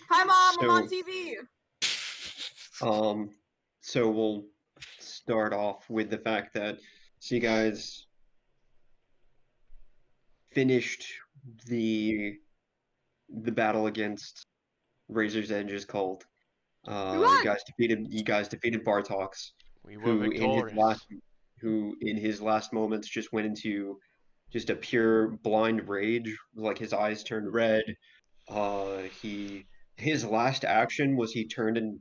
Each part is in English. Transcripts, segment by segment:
Hi, Mom. I'm on So, TV. so we'll start off with the fact that you guys finished the the battle against Razor's Edge's cult. We You won. guys defeated Bartox, We were who victorious. in his last moments just went into just a pure blind rage. Like his eyes turned red. His last action was he turned in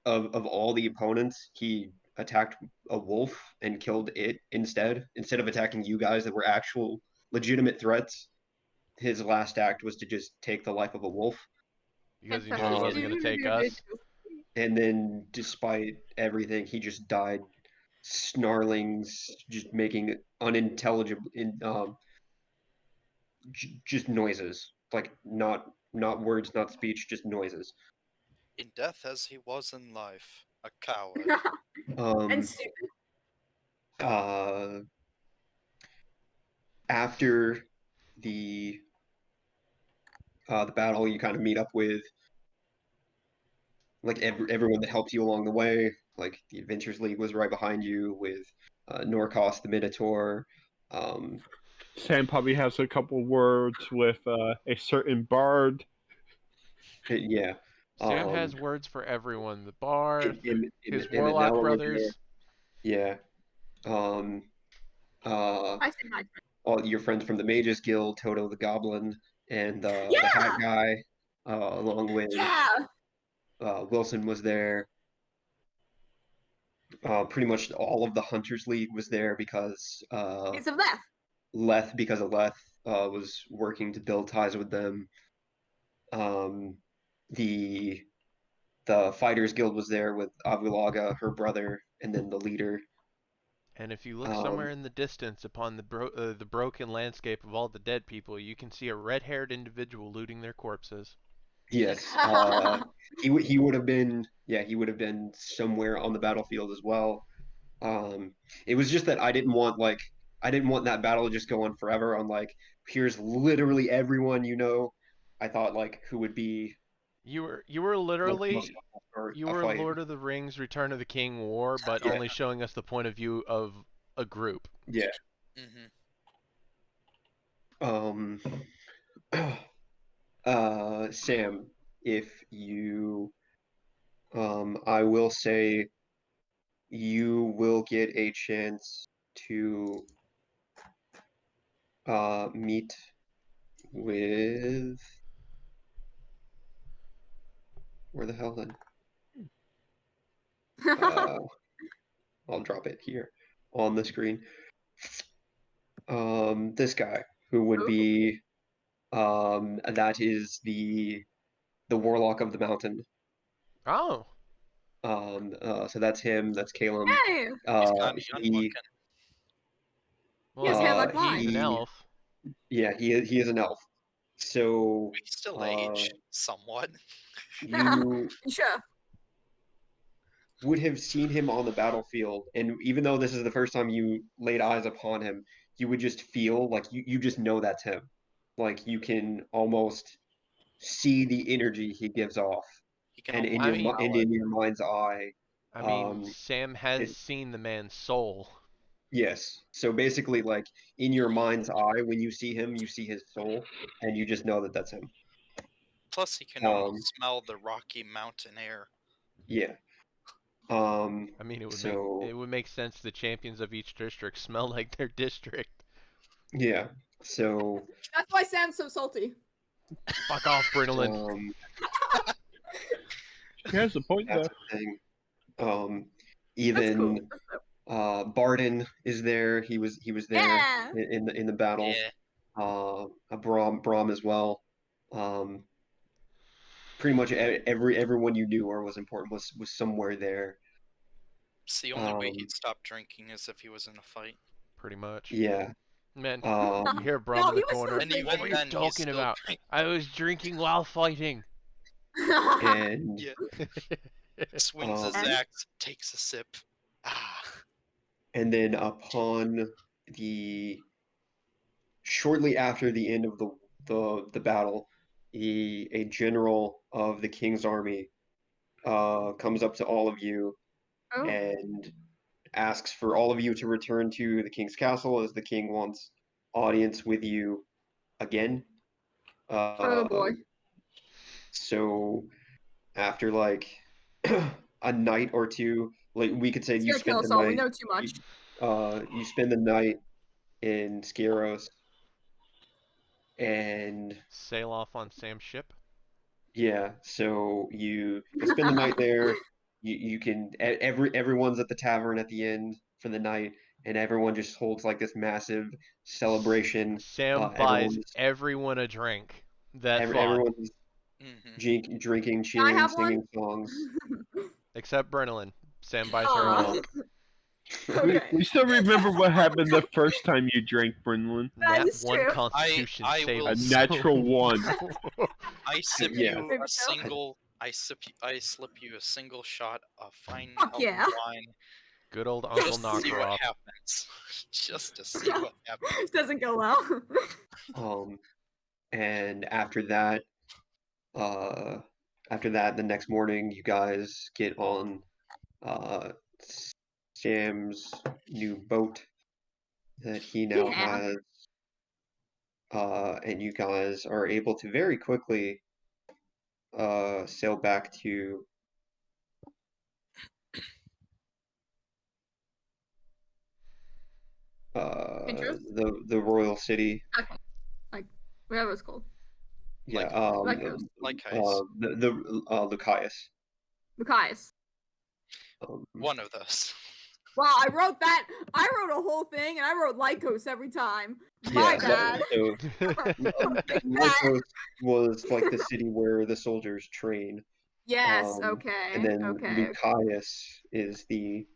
of all the opponents, he attacked a wolf and killed it instead of attacking you guys that were actual legitimate threats. His last act was to just take the life of a wolf. Because he knew he wasn't going to take us. And then, despite everything, he just died snarling, just making unintelligible, just noises, like not words, not speech, just noises. In death as he was in life, a coward. And stupid. After the battle, you kind of meet up with like everyone that helped you along the way. Like the Adventures League was right behind you with Norcos the Minotaur. Sam probably has a couple words with a certain bard. Yeah. Sam has words for everyone. The bard, his Emmett warlock Nella was brothers. there. Yeah. I say hi. All your friends from the Mages Guild, Toto the Goblin, and the Yeah. Hat Guy, along with Yeah. Wilson was there. Pretty much all of the Hunters League was there because It's of Leth. Leth was working to build ties with them. The Fighters Guild was there with Avulaga, her brother, and then the leader. And if you look somewhere in the distance upon the broken landscape of all the dead people, you can see a red-haired individual looting their corpses. Yes, he would have been somewhere on the battlefield as well. It was just that I didn't want that battle to just go on forever. On like, here's literally everyone you know. I thought like who would be You were literally a fight. Lord of the Rings Return of the King War, but only showing us the point of view of a group. Yeah. Sam, if you I will say you will get a chance to meet with where the hell then? I'll drop it here on the screen. This guy who would be that is the Warlock of the Mountain. Oh. So that's him. That's Caleb. Hey. Well, hair like he's an elf. Yeah, he is an elf. So we still age somewhat. You sure would have seen him on the battlefield, and even though this is the first time you laid eyes upon him, you would just feel like you just know that's him. Like you can almost see the energy he gives off, and in your mind's eye. I mean, Sam has seen the man's soul. Yes. So basically, like in your mind's eye, when you see him, you see his soul, and you just know that that's him. Plus, he can almost smell the Rocky Mountain air. Yeah. I mean, it would make sense the champions of each district smell like their district. Yeah. So that's why Sam's so salty. Fuck off, Brinolin. Here's the point, that's though. Even Barden is there. He was there in the battle. Yeah. Braum as well. Pretty much everyone you knew or was important was somewhere there. It's the only way he'd stop drinking is if he was in a fight. Pretty much. Yeah. Man, you hear Braum in the corner. What are you talking about? I was drinking while fighting. And swings his axe, takes a sip. And then shortly after the end of the battle, a general of the king's army comes up to all of you Oh. and asks for all of you to return to the king's castle as the king wants audience with you again. Oh boy. So after like a night or two, like we could say It's you gonna kill spent the us all. We night. know too much. You spend the night in Scaros, and Sail off on Sam's ship. yeah, so you spend the night there. You can everyone's at the tavern at the end for the night, and everyone just holds like this massive celebration. Sam buys Everyone's everyone a drink that fought, everyone's Mhm. drinking, Can I cheering, have one? singing songs. except Brenolyn. Sam buys her a Aw. milk. Okay. We still remember what happened the first time you drank, Brinlin. That Nat is 1 true. Constitution I save will A us. natural one. I sip Yeah. you Maybe a so. single. I slip you a single shot of fine Fuck elven yeah. wine Good old Uncle just to see what Knockeroff. happens. Just to see what happens. Doesn't go well. And after that, the next morning, you guys get on Sam's new boat that he now Yeah. has, and you guys are able to very quickly sail back to Pinterest? the royal city. Okay. Like whatever it's called. Yeah, Like ice. the Lucius. Machias. One of those. Wow, I wrote that. I wrote a whole thing, and I wrote Lycos every time. My bad. So Big Lycos was like the city where the soldiers train. Yes. And Okay. then Okay. Lucius is the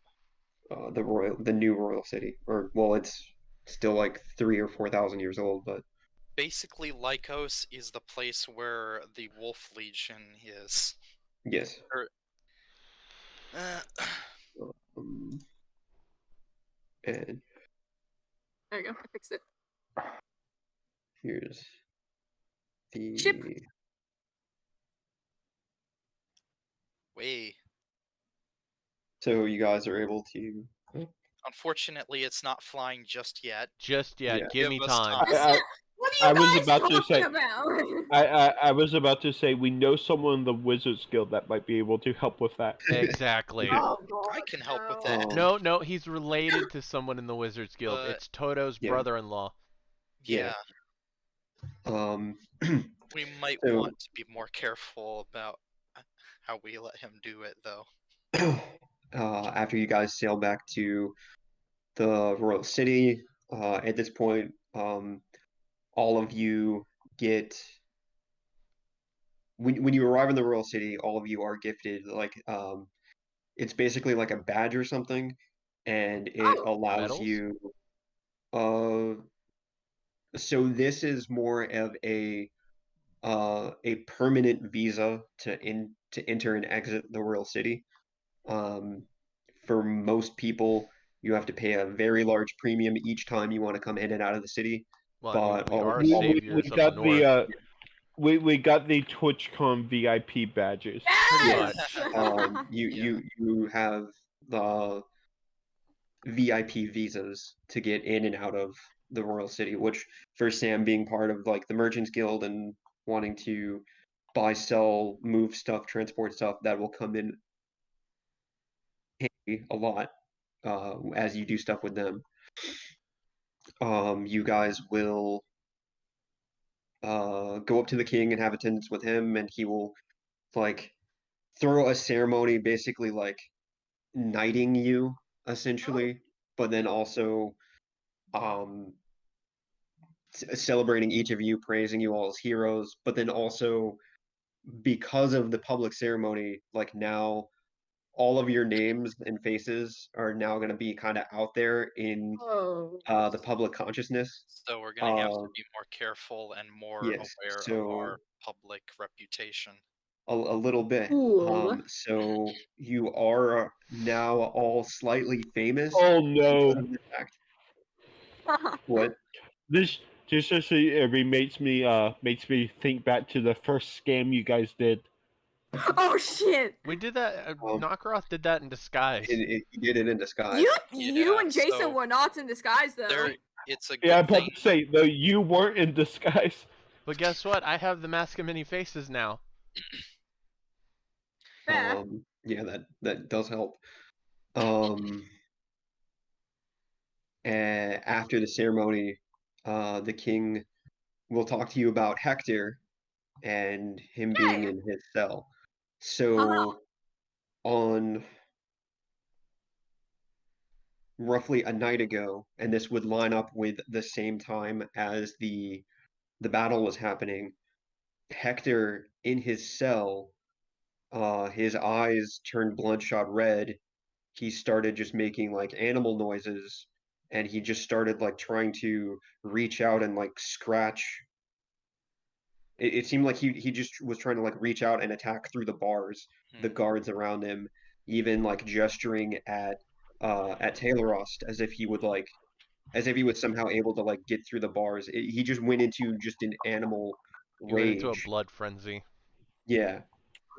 new royal city, or well, it's still like 3,000 or 4,000 years old, but Basically, Lycos is the place where the Wolf Legion is. yes. And There you go. I fixed it. here's the Ship. Way. So you guys are able to. Unfortunately, it's not flying just yet. Just yet. Yeah. Give me Give us time. time. What are I you was guys about to talking say- about? I was about to say we know someone in the Wizards Guild that might be able to help with that. Exactly. Oh, God, I can help with no. that. No, he's related to someone in the Wizards Guild. It's Toto's Yeah. brother-in-law. Yeah. We might So- want to be more careful about how we let him do it, though. After you guys sail back to the royal city, at this point, all of you get when you arrive in the royal city, all of you are gifted like it's basically like a badge or something, and it allows Medals? you. So this is more of a permanent visa to enter and exit the royal city. For most people, you have to pay a very large premium each time you want to come in and out of the city. Well, But I mean, we are all- saviors of the North. We got the TwitchCon VIP badges. Yes! you have the VIP visas to get in and out of the royal city, which for Sam being part of like the Merchants Guild and wanting to buy, sell, move stuff, transport stuff, that will come in handy a lot as you do stuff with them. You guys will go up to the king and have attendance with him, and he will like throw a ceremony, basically like knighting you, essentially, but then also celebrating each of you, praising you all as heroes, but then also because of the public ceremony, like now all of your names and faces are now going to be kind of out there in Oh. the public consciousness. So we're going to have to be more careful and more Yes, aware so- of our public reputation. A little bit. Cool. So you are now all slightly famous. Oh because no! of the fact. What? This Just to see, it makes me think back to the first scam you guys did. Oh shit! We did that. Um, Knockroth did that in disguise. He did it in disguise. You and Jason so were not in disguise though. It's a Yeah, I'm good about thing. to say though you weren't in disguise. But guess what? I have the mask of many faces now. Fair. Yeah, that does help. After the ceremony, the king will talk to you about Hector and him being Yay! in his cell. So, on roughly a night ago, and this would line up with the same time as the battle was happening, Hector in his cell, his eyes turned bloodshot red. He started just making like animal noises, and he just started like trying to reach out and like scratch. It seemed like he just was trying to like reach out and attack through the bars, the guards around him, even like gesturing at Taylorast as if he was somehow able to like get through the bars. He just went into just an animal He went into a rage. blood frenzy. Yeah.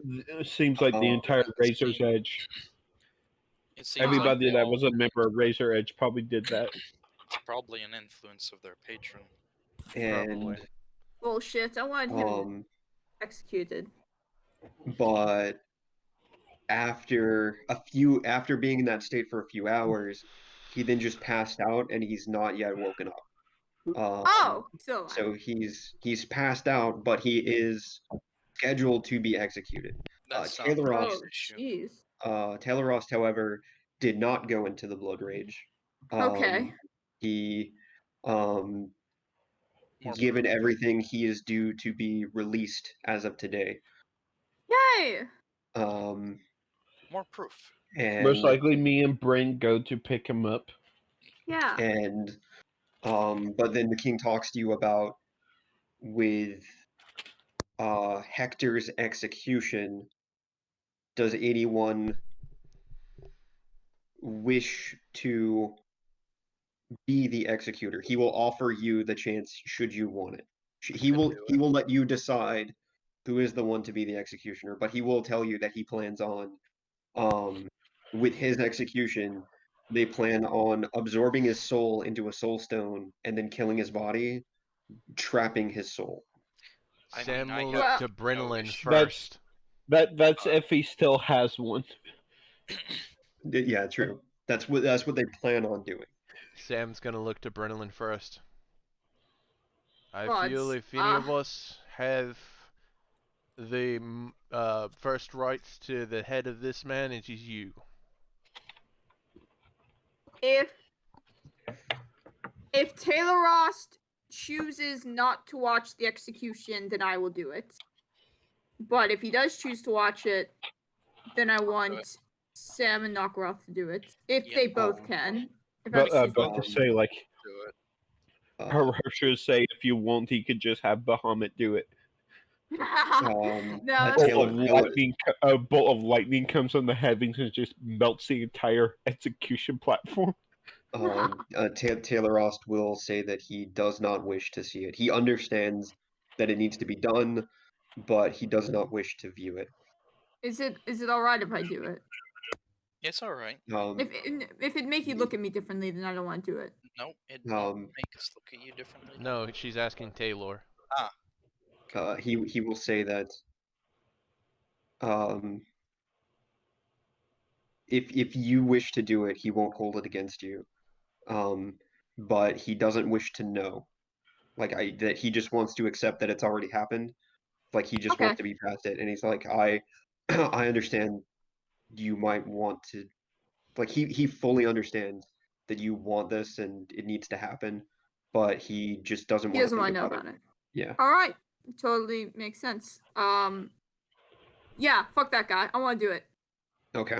It seems like the entire Razor's Edge. It seems Everybody like that was a member of Razor Edge probably did that. it's probably an influence of their patron. And Bullshit. I wanted him executed. but after being in that state for a few hours, he then just passed out and he's not yet woken up. So he's passed out, but he is scheduled to be executed. That's not Taylorast, an issue. jeez. Taylorast, however, did not go into the blood rage. Okay. He, More given everything, he is due to be released as of today. Yay! More proof. And Most likely, me and Bryn go to pick him up. Yeah. and but then the king talks to you about with Hector's execution. Does anyone wish to be the executor? He will offer you the chance should you want it. He will let you decide who is the one to be the executioner, but he will tell you that he plans on with his execution, they plan on absorbing his soul into a soul stone and then killing his body, trapping his soul. Sam I will have look to no Brenolin issue. first. That's if he still has one. Yeah, true. That's what they plan on doing. Sam's gonna look to Brenolin first. I Gods, feel if any of us have the first rights to the head of this man, it is you. If Taylorast chooses not to watch the execution, then I will do it. But if he does choose to watch it, then I want Sam and Knockroth to do it. If they both can. If But I choose but to say like, Do it. Hiroshi would say if you want, he could just have Bahamut do it. No, Taylor- A bolt of lightning comes from the heavens and just melts the entire execution platform. Taylorast will say that he does not wish to see it. He understands that it needs to be done, but he does not wish to view it. Is it alright if I do it? It's all right. If it make you look at me differently, then I don't want to do it. No, it won't make us look at you differently. No, she's asking Taylor. He will say that if you wish to do it, he won't hold it against you. But he doesn't wish to know. That he just wants to accept that it's already happened. Like he just wants to be past it, and he's like, I understand you might want to, like he fully understands that you want this and it needs to happen, but he just doesn't want to think know about about it. Yeah. All right, totally makes sense. Yeah, fuck that guy. I want to do it. Okay.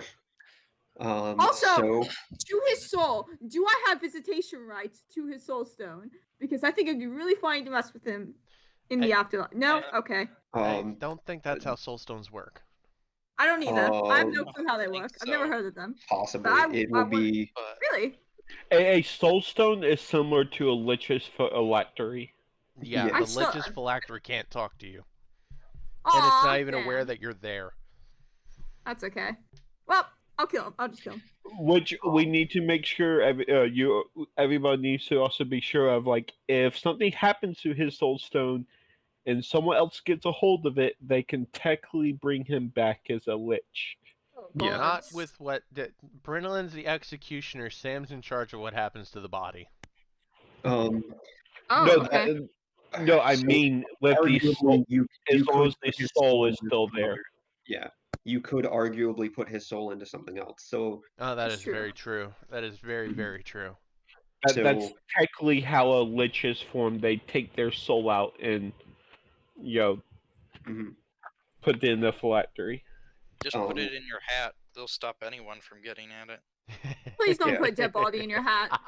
Also, so to his soul, do I have visitation rights to his soul stone? Because I think it'd be really funny to mess with him in the afterlife. No? Okay. I don't think that's how soulstones work. I don't either. I have no clue how they work. I've never so. heard of them. possibly it I will would- be But Really? A soul stone is similar to a Lich's Foot Electory. Yeah, Yeah. the I still- Lich's phylactery can't talk to you. Aw, And it's not even aware damn. that you're there. That's okay. Well, I'll kill him. I'll just kill him. Which we need to make sure everybody needs to also be sure of, like, if something happens to his soul stone and someone else gets a hold of it, they can technically bring him back as a lich. Oh, Yeah. Not with what... Brynlin's the executioner. Sam's in charge of what happens to the body. Um, Oh, no, okay. no, I so mean with the arguably, soul, you as long could as the put his soul is into still some there. other- Yeah, you could arguably put his soul into something else. So, Oh, that That's is true. very true. That is very, Mhm. very true. That's So- technically how a lich is formed. They take their soul out and, mhm. put it in the phylactery. Just put it in your hat. They'll stop anyone from getting at it. Please don't Yeah. put dead body in your hat.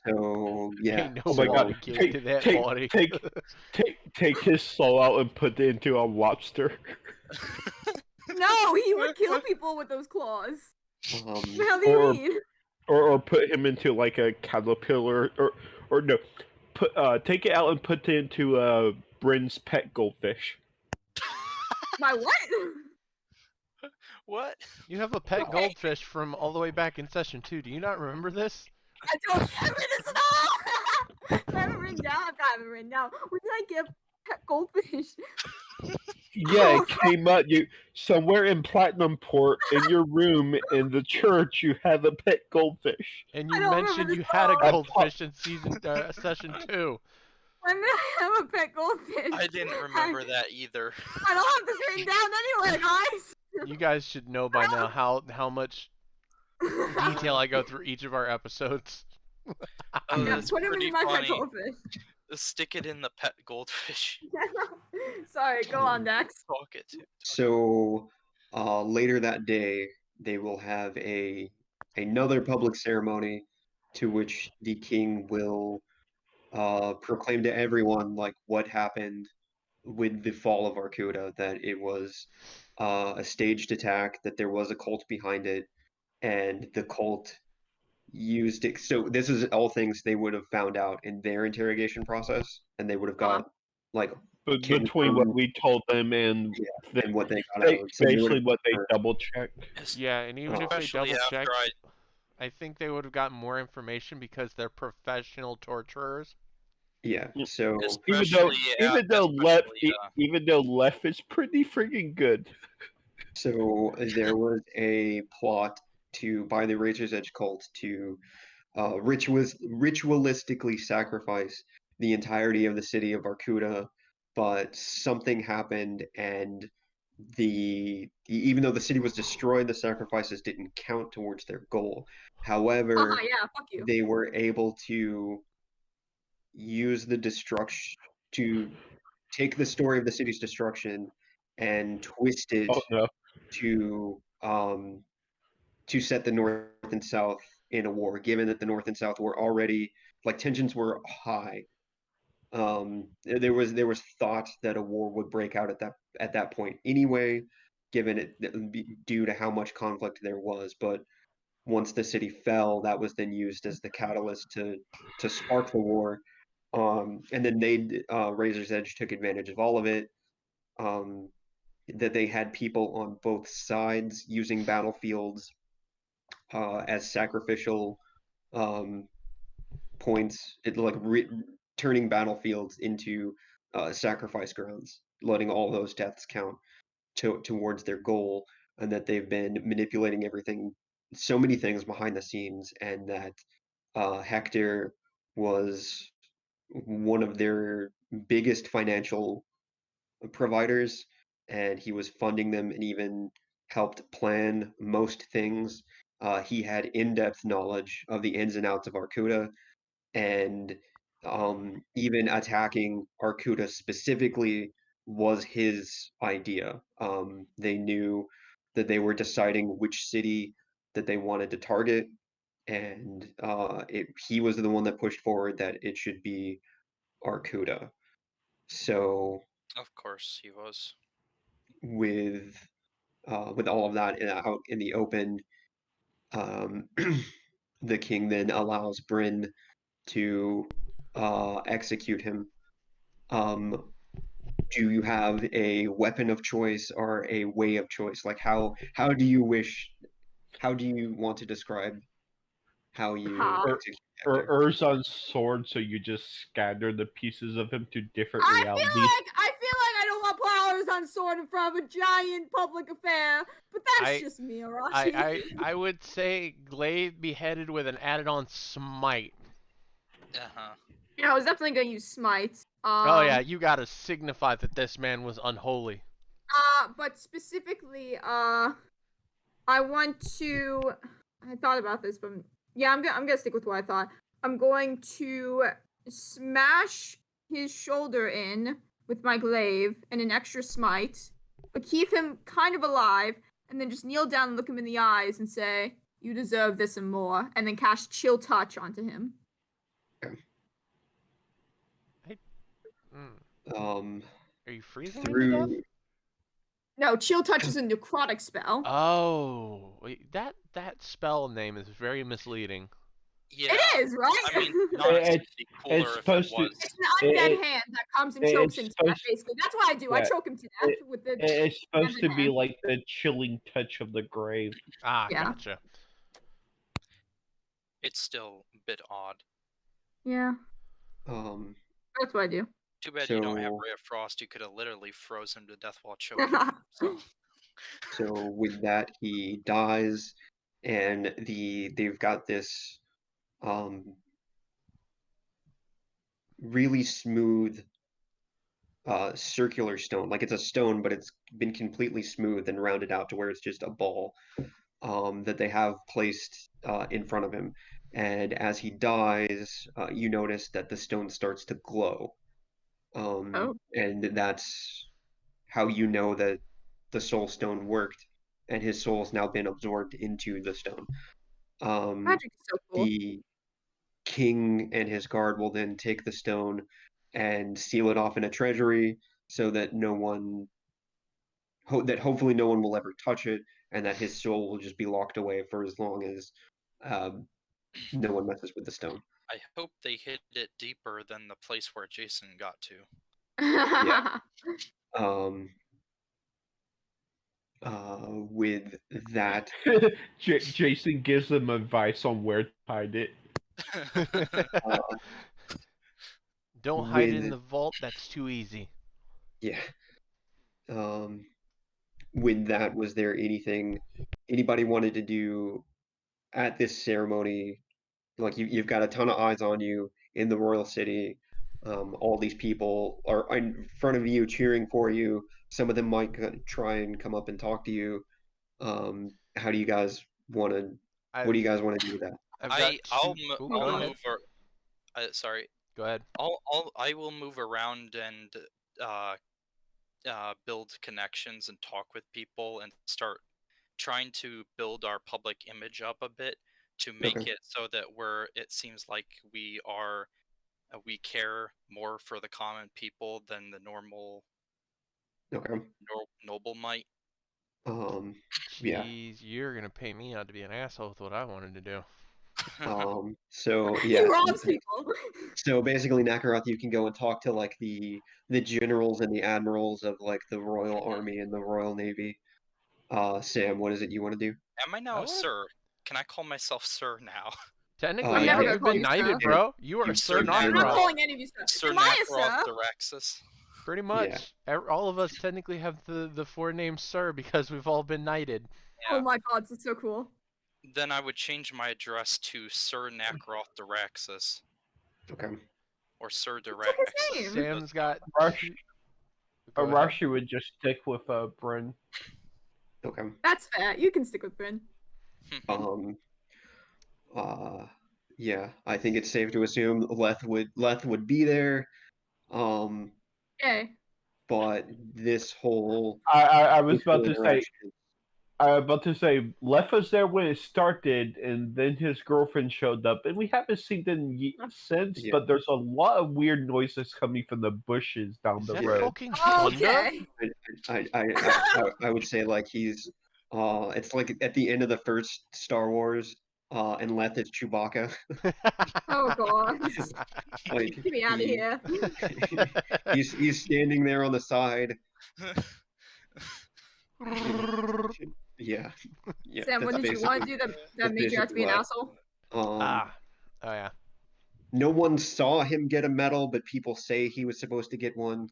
So yeah. Ain't Oh my no god! one getting to that body. Take his soul out and put it into a lobster. No, he would kill people with those claws. Um, What the hell do you Or- mean? Or put him into like a caterpillar, or no, take it out and put it into Bryn's pet goldfish. My what? What? You have a pet Okay. goldfish from all the way back in session 2. Do you not remember this? I don't remember this at all. I have it written down. I've got it written down. When did I get pet goldfish? Yeah, it came up. You somewhere in Platinum Port in your room in the church. You have a pet goldfish. And I you don't remember mentioned this you at had a all. goldfish in session 2. When did I have a pet goldfish? I didn't remember that either. I don't have this written down anywhere, guys. You guys should know by now how much detail I go through each of our episodes. Oh, Yeah, that's put him pretty in my funny. pet goldfish. Stick it in the pet goldfish. Sorry, go on next. Talk it to. so later that day, they will have another public ceremony to which the king will proclaim to everyone like what happened with the fall of Arcuda, that it was a staged attack, that there was a cult behind it, and the cult used it. So this is all things they would have found out in their interrogation process, and they would have got like But between what we told them and and what they got out. So they would basically have what they heard- double checked. Yeah, and even if they Especially double after checked, I think they would have gotten more information because they're professional torturers. Yeah. So Especially, Even though Left is pretty freaking good. so there was a plot to by the Razor's Edge cult to ritualistically sacrifice the entirety of the city of Arcuda, but something happened, and even though the city was destroyed, the sacrifices didn't count towards their goal. However, Yeah, fuck you. they were able to use the destruction to take the story of the city's destruction and twist it Oh no! to set the North and South in a war, given that the North and South were already like tensions were high. There was thought that a war would break out at that point anyway, given it due to how much conflict there was. But once the city fell, that was then used as the catalyst to spark the war. And then Razor's Edge took advantage of all of it. That they had people on both sides using battlefields as sacrificial points. It like turning battlefields into sacrifice grounds, letting all those deaths count towards their goal, and that they've been manipulating everything, so many things behind the scenes, and that Hector was one of their biggest financial providers, and he was funding them and even helped plan most things. He had in-depth knowledge of the ins and outs of Arcuda, and even attacking Arcuda specifically was his idea. They knew that they were deciding which city that they wanted to target, and he was the one that pushed forward that it should be Arcuda. So Of course he was. with all of that out in the open, the king then allows Bryn to execute him, do you have a weapon of choice or a way of choice? Like how do you want to describe how you Huh. execute Hector? Urzon's sword, so you just scatter the pieces of him to different I realities. feel like I don't want powers on sword in front of a giant public affair, but that's just me, Arashi. I would say Glaive beheaded with an added-on smite. Uh-huh. Yeah, I was definitely gonna use smite. Oh yeah, you gotta signify that this man was unholy. But specifically, I want to. I thought about this, but yeah, I'm gonna stick with what I thought. I'm going to smash his shoulder in with my glaive and an extra smite, but keep him kind of alive, and then just kneel down and look him in the eyes and say, "You deserve this and more," and then cast Chill Touch onto him. Um, Are you freezing him to death? through No, Chill Touch is a necrotic spell. Oh, wait, that spell name is very misleading. Yeah. It is, right? I mean, honestly, it'd be cooler it's if it supposed to- was. It's an undead It- hand that comes and it- chokes it's him to death, supposed- basically. That's what I do. I yeah, choke him to death with the. It's supposed to be hand. like the chilling touch of the grave. Ah, Yeah. gotcha. It's still a bit odd. Yeah, um that's what I do. Too bad you don't have So- Ray of Frost. You could have literally froze him to death while choking him. So so with that he dies, and they've got this really smooth circular stone. Like it's a stone, but it's been completely smooth and rounded out to where it's just a ball that they have placed in front of him. And as he dies, you notice that the stone starts to glow. Oh. And that's how you know that the soul stone worked, and his soul's now been absorbed into the stone. Magic is so cool. The king and his guard will then take the stone and seal it off in a treasury so that hopefully no one will ever touch it, and that his soul will just be locked away for as long as no one messes with the stone. I hope they hit it deeper than the place where Jason got to. Yeah. With that, Jason gives them advice on where to hide it. uh, Don't hide it in with- the vault. That's too easy. yeah. With that, was there anything anybody wanted to do at this ceremony? Like you've got a ton of eyes on you in the royal city. All these people are in front of you cheering for you. Some of them might try and come up and talk to you. How do you guys want to? What do you guys want to do with that? I'll Go ahead. move. Sorry. Go ahead. I will move around and build connections and talk with people and start trying to build our public image up a bit to make Okay. it so that it seems like we care more for the common people than the normal Okay. noble might. Yeah. Jeez, you're gonna pay me out to be an asshole with what I wanted to do. So He yeah. robs people. So basically, Nakaroth, you can go and talk to like the generals and the admirals of like the Royal Army and the Royal Navy. Sam, what is it you want to do? Am I now I a wanna- sir? Can I call myself sir now? Technically, I'm yeah, never gonna you've call been you knighted, sir. bro. You are You've Sir been I'm knighted. not Nakaroth. calling any of you sir. Sir Am I a Nakaroth sir? Diraxis. Pretty much. All of us technically have the forename Sir because we've all been knighted. Oh my god, that's so cool. Then I would change my address to Sir Nakaroth Diraxis Okay. or Sir What's Diraxis. his name? Sam's got. Rush- two- Go ahead. Arashi would just stick with Bryn. Okay. That's fair. You can stick with Bryn. Yeah, I think it's safe to assume Leth would be there. Okay. But this whole I was this whole about to say interaction- Lef was there when it started, and then his girlfriend showed up, and we haven't seen them since. Yeah. But there's a lot of weird noises coming from the bushes down Is the that road. fucking thunder? Okay. I would say like he's it's like at the end of the first Star Wars, and Leth is Chewbacca. Oh god. Like Get me out of he- here. he's standing there on the side. Yeah, yeah. Sam, what that's did you want to basically- do that that's made you have to be an basically asshole? Oh yeah. No one saw him get a medal, but people say he was supposed to get one.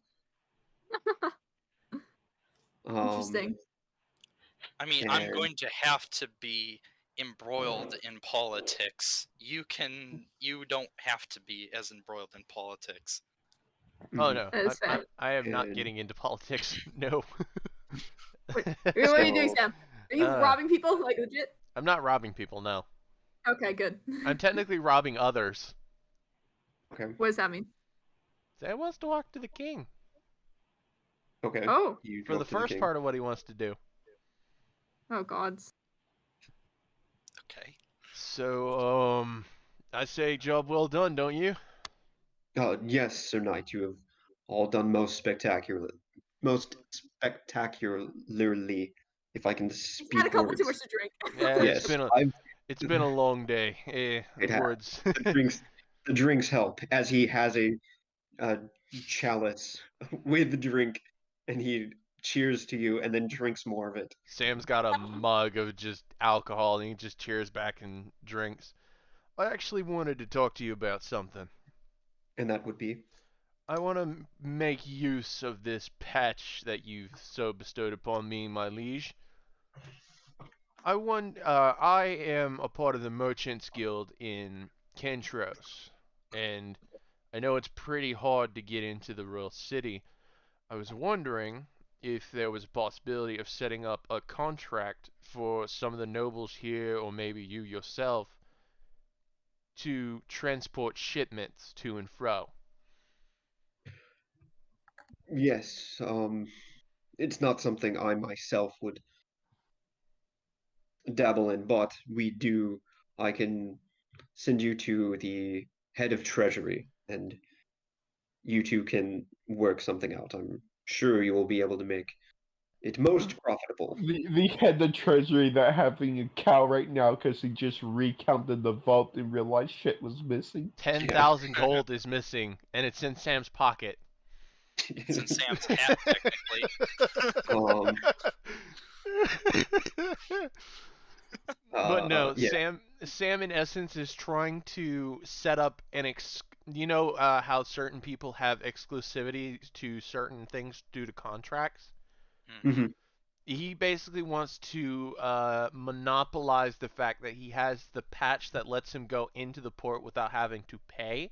Interesting. I mean, I'm And- going to have to be embroiled in politics. You don't have to be as embroiled in politics. Oh no, That is fair. I am not And- getting into politics. No. Wait, what are you doing, So- Sam? Are you robbing people? Like legit? I'm not robbing people. No, Okay, good. I'm technically robbing others. Okay. What does that mean? Sam wants to walk to the king Okay. Oh. You for go the up to first king. part of what he wants to do. Oh gods. Okay. So, I say job well done, don't you? Yes, Sir Knight, you have all done most spectacularly, if I can He's speak had a couple words. too much to drink. Yeah, Yes, it's been a long day. It has. Words. The drinks help, as he has a chalice with the drink, and he cheers to you, and then drinks more of it. Sam's got a mug of just alcohol, and he just cheers back and drinks. I actually wanted to talk to you about something. And that would be. I want to make use of this patch that you've so bestowed upon me, my liege. I am a part of the Merchants Guild in Kentros, and I know it's pretty hard to get into the Royal City. I was wondering if there was a possibility of setting up a contract for some of the nobles here, or maybe you yourself, to transport shipments to and fro. Yes, it's not something I myself would dabble in, but I can send you to the head of treasury, and you two can work something out. I'm sure you will be able to make it most profitable. The head of treasury that having a cow right now because he just recounted the vault and realized shit was missing. 10,000 gold is missing, and it's in Sam's pocket. It's in Sam's hat, technically. Um, But no, yeah. Sam in essence is trying to set up how certain people have exclusivity to certain things due to contracts? Mhm. He basically wants to monopolize the fact that he has the patch that lets him go into the port without having to pay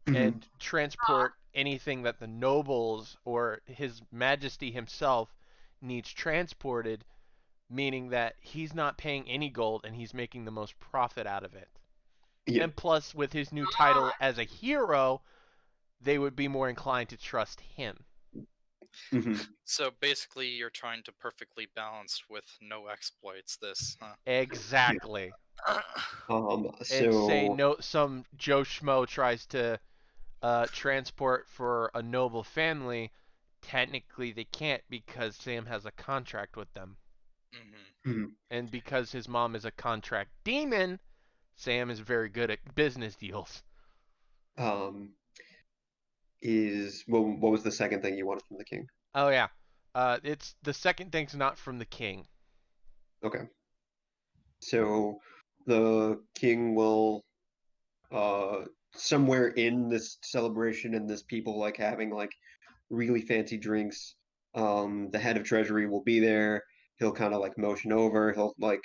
Mhm. and transport anything that the nobles or his majesty himself needs transported, meaning that he's not paying any gold and he's making the most profit out of it. Yeah. And plus, with his new title as a hero, they would be more inclined to trust him. Mhm. So basically, you're trying to perfectly balance with no exploits this, huh? Exactly. And say So no, some Joe Schmo tries to transport for a noble family. Technically, they can't because Sam has a contract with them. Mm-hmm. mhm. And because his mom is a contract demon, Sam is very good at business deals. um what was the second thing you wanted from the king? Oh yeah. It's the second thing's not from the king. Okay. So the king will somewhere in this celebration and this people like having like really fancy drinks, the head of treasury will be there. He'll kind of like motion over, he'll like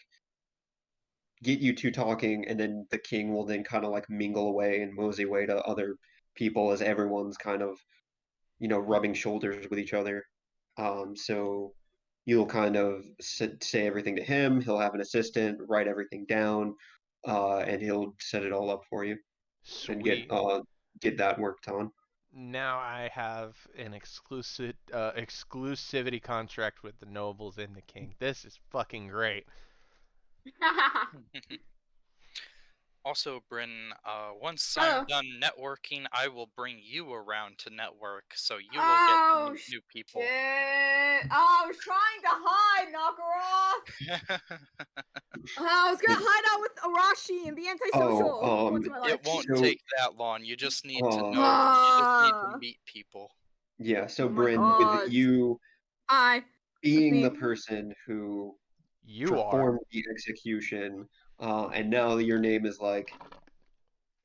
get you two talking, and then the king will then kind of like mingle away and mosey away to other people as everyone's kind of, rubbing shoulders with each other. So you'll kind of say everything to him. He'll have an assistant write everything down, and he'll set it all up for you and Sweet. get that worked on. Now I have an exclusivity contract with the nobles and the king. This is fucking great. Also, Bryn, once Hello. I'm done networking, I will bring you around to network, so you will Oh, get new people. Shit. Oh, I was trying to hide, knock her off. I was gonna hide out with Arashi and be antisocial. Oh, Once in my life. It won't So- take that long. You just need to know. You just need Ah. to meet people. Yeah, so Oh my Bryn, God. with you Hi. being me. the person who You are. performed the execution, and now your name is like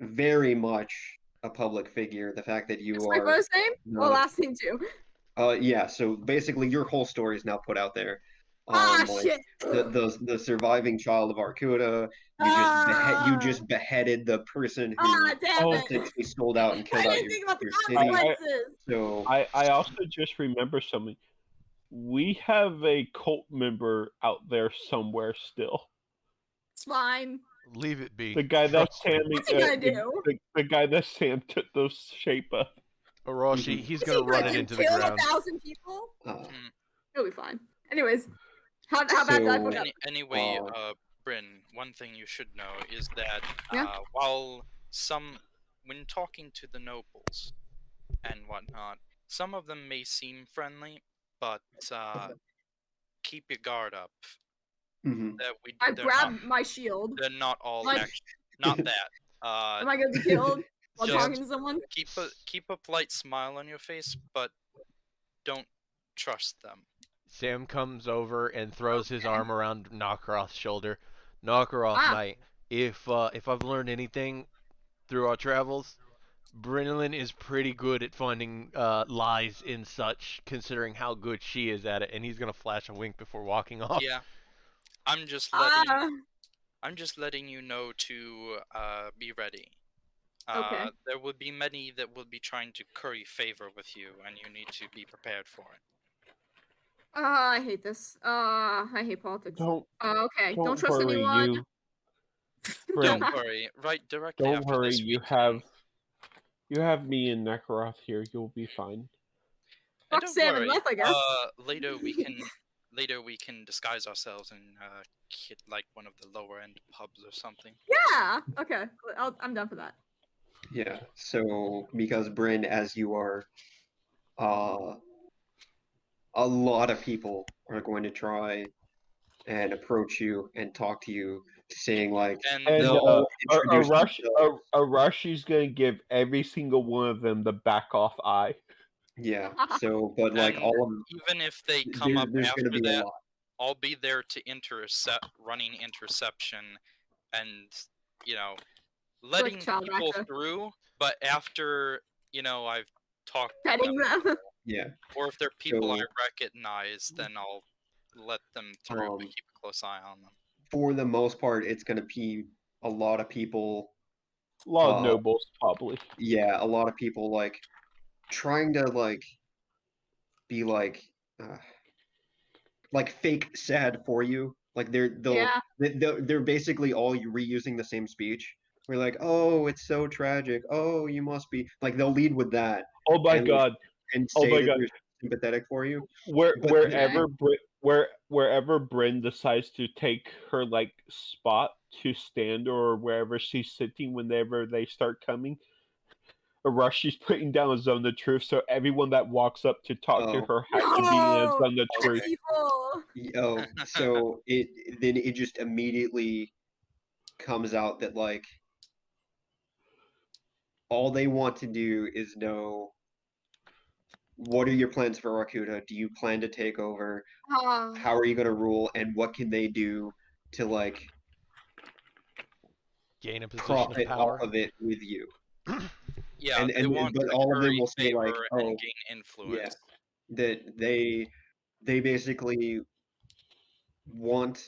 very much a public figure. The fact that you It's my are, first name? Well, not- last name too. yeah. So basically, your whole story is now put out there. Like Shit. the surviving child of Arcuda. You just beheaded the person who Damn it. essentially sold out and I killed out didn't think about the your city. consequences. So I also just remember something. We have a cult member out there somewhere still. It's fine. Leave it be. The guy that Trust me. Sam, What's he gonna do? the guy that Sam took those shape of. Arashi, he's What's gonna he run gonna it do? into the Kill ground. 1,000 people? uh, It'll be fine. Anyways, how bad did I So- fuck up? Anyway, Bryn, one thing you should know is that Yeah? when talking to the nobles and whatnot, some of them may seem friendly, but keep your guard up. mhm. That I they're grabbed my shield. They're not all Like- not that. Am I gonna be killed while just- talking to someone? Keep a polite smile on your face, but don't trust them. Sam comes over and throws his arm around Nakaroth's shoulder. Nakaroth, mate, if I've learned anything through our travels, Brynelin is pretty good at finding lies in such, considering how good she is at it. And he's gonna flash a wink before walking off. Yeah, I'm just letting you know to be ready. Okay. There will be many that will be trying to curry favor with you, and you need to be prepared for it. I hate this. I hate politics. Okay. Don't trust worry, anyone. Bryn, Don't worry. Right directly don't after worry. this, You have me and Nakaroth here. You'll be fine. And Fuck don't Sam and worry, Leth, I guess. Later we can disguise ourselves in like one of the lower end pubs or something. Yeah. Okay. I'm down for that. Yeah. So because Bryn, as you are, a lot of people are going to try and approach you and talk to you, saying like, And And they'll introduce themselves. Arashi's gonna give every single one of them the back off eye. Yeah. So, but like And all of even if they come up there's after going to be a that, lot. I'll be there to running interception, and letting child people actor. through. But after I've talked to Petting them. Yeah. or if they're people I So- recognize, then I'll let them through, but keep a close eye on them. For the most part, it's going to be a lot of people. A lot of Uh, nobles, probably. Yeah, a lot of people like trying to be like fake sad for you. Like Yeah. they're basically all reusing the same speech. We're like, oh, it's so tragic. Oh, you must be like they'll lead with that Oh my and, god! and Oh say my that God. they're sympathetic for you. But Wherever Bryn decides to take her spot to stand, or wherever she's sitting whenever they start coming, Arashi's putting down a zone of truth, so everyone that walks up to talk to Oh. her has to be in a No! zone of truth. People. Oh, so it just immediately comes out that like all they want to do is know what are your plans for Rakuta? Do you plan to take over? How are you going to rule? And what can they do to like Gain a position of profit power. off of it with you? Yeah, they want But to all of them curry will say like, favor oh, and gain influence. that they basically want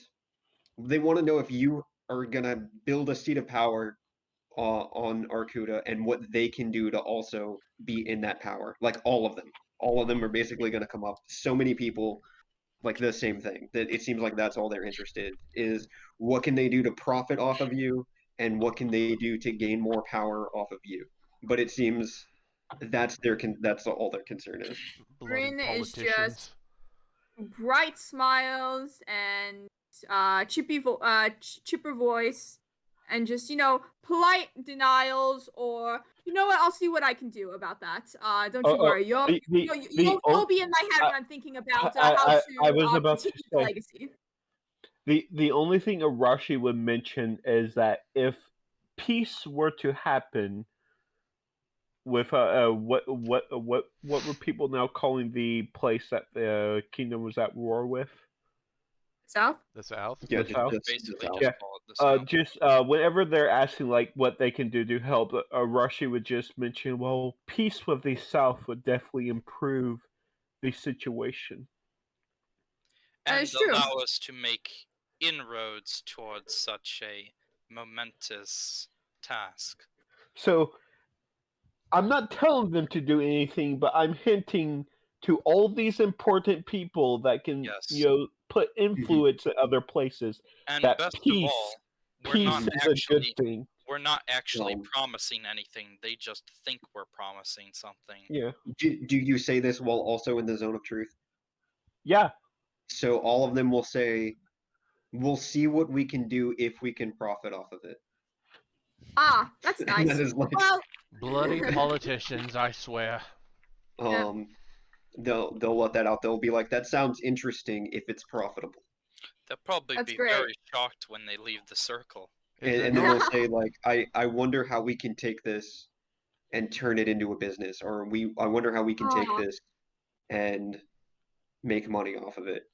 to know if you are gonna build a seat of power on Arcuda and what they can do to also be in that power. Like all of them are basically gonna come up. So many people like the same thing that it seems like that's all they're interested is what can they do to profit off of you and what can they do to gain more power off of you. But it seems that's all their concern is. Bloody Bryn is politicians. just bright smiles and chipper voice, and just polite denials, or you know what? I'll see what I can do about that. Don't you worry. You'll be in my head when I'm thinking about how to I was about to continue the say- legacy. The only thing Arashi would mention is that if peace were to happen with what were people now calling the place that the kingdom was at war with? South? The South? Yeah, The South? just Basically, South. just Yeah. call it the South. Just whenever they're asking like what they can do to help, Arashi would just mention, well, peace with the South would definitely improve the situation. And It's true. allow us to make inroads towards such a momentous task. So I'm not telling them to do anything, but I'm hinting to all these important people that can, Yes. put influence in other places. And That best peace, of all, we're peace not is a good actually thing. we're not actually Um, promising anything. They just think we're promising something. Yeah, Do you say this while also in the zone of truth? yeah. So all of them will say, "We'll see what we can do if we can profit off of it." Ah, that's And nice. that is like, Well, Bloody politicians, I swear. Yeah. they'll let that out. They'll be like, "That sounds interesting if it's profitable," They'll probably That's be great. very shocked when they leave the circle. Is and it then not- they'll say like, I wonder how we can take this and turn it into a business, or I wonder how we can take Aw. this and make money off of it."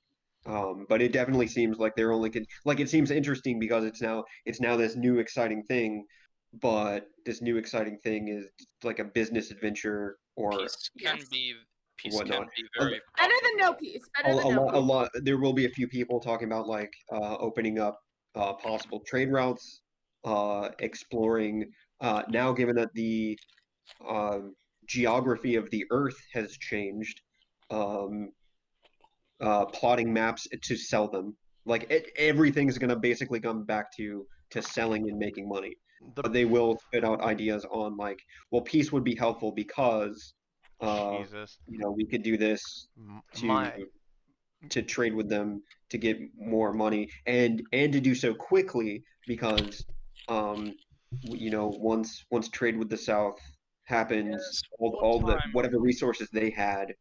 But it definitely seems like they're only like it seems interesting because it's now this new exciting thing, but this new exciting thing is like a business adventure or Peace can Yes. be whatnot. very better than no profitable. peace. a, Better than no lot, a peace. lot. There will be a few people talking about like opening up possible trade routes, exploring. Now, given that the geography of the Earth has changed, um, plotting maps to sell them. Like everything's gonna basically come back to selling and making money. But they will spit out ideas on like, well, peace would be helpful because, Jesus. we could do this to My to trade with them to get more money and to do so quickly because, once trade with the South happens, Yes, all the time. whatever resources they had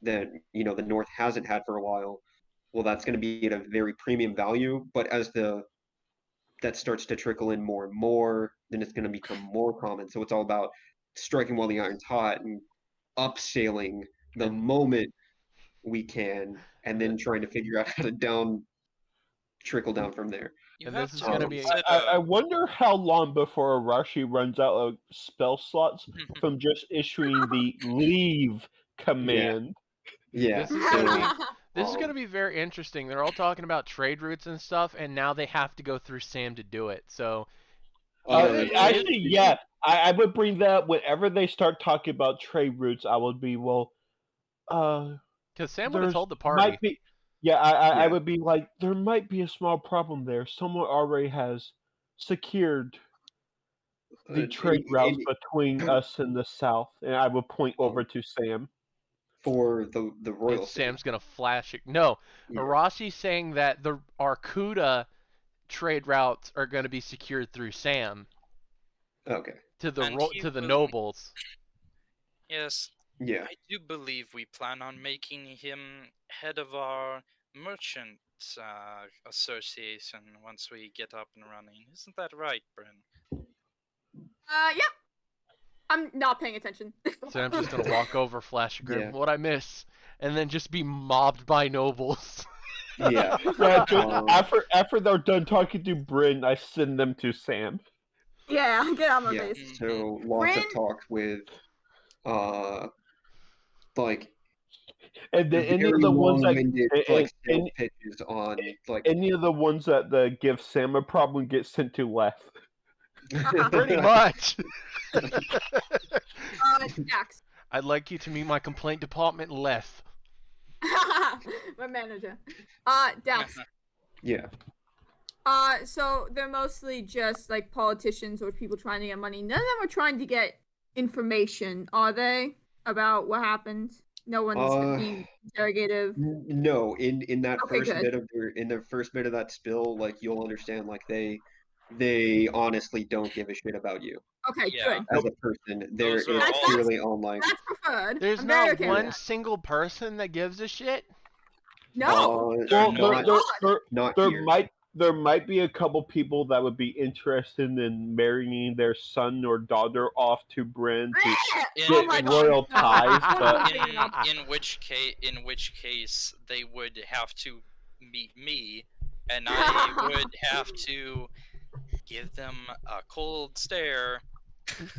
that the North hasn't had for a while, well, that's going to be at a very premium value. But as that starts to trickle in more and more, then it's going to become more common. So it's all about striking while the iron's hot and upscaling the And- moment we can, and then trying to figure out how to trickle down from there. You And have this is to gonna be- consider. I wonder how long before Arashi runs out of spell slots from just issuing the leave command. Yeah. This is so, gonna be This is um, going to be very interesting. They're all talking about trade routes and stuff, and now they have to go through Sam to do it. So, Actually, yeah, I would bring that up whenever they start talking about trade routes. I would be, well, because Sam would have there's told the party. might be, yeah, I Yeah. would be like, there might be a small problem there. Someone already has secured the trade routes between us and the South, and I would point over to Sam. for the royal And city. Sam's going to flash it. No, Yeah. Arashi's saying that the Arcuda trade routes are going to be secured through Sam Okay. to the And he to the will- nobles. Yes, Yeah. I do believe we plan on making him head of our merchant association once we get up and running. Isn't that right, Bryn? Yeah. I'm not paying attention. Sam's just going to walk over, flash a grim. Yeah. What I miss, and then just be mobbed by nobles. Yeah. Yeah, just Um, after they're done talking to Bryn, I send them to Sam. Yeah, get out of my Yeah. face. So lots of Bryn- talk with like And then any very of the ones that long-winded and- like sales and- pitches on like any of the ones that give Sam a problem get sent to Leth. Pretty much. Jax. I'd like you to meet my complaint department, Leth. My manager. Dax. Yeah. So they're mostly just like politicians or people trying to get money. None of them are trying to get information, are they? About what happened? No one's being interrogative. No, in that Okay, first good. bit of the first bit of that spill, like you'll understand, like they honestly don't give a shit about you Okay, Yeah. good. as a person. They're Those are it's all- purely on like That's preferred. There's I'm very not okay with one that. single person that gives a shit. No. Well, no. Not there here. might be a couple people that would be interested in marrying their son or daughter off to Bryn to Oh get my royal God. ties, but in which case they would have to meet me, and I would have to give them a cold stare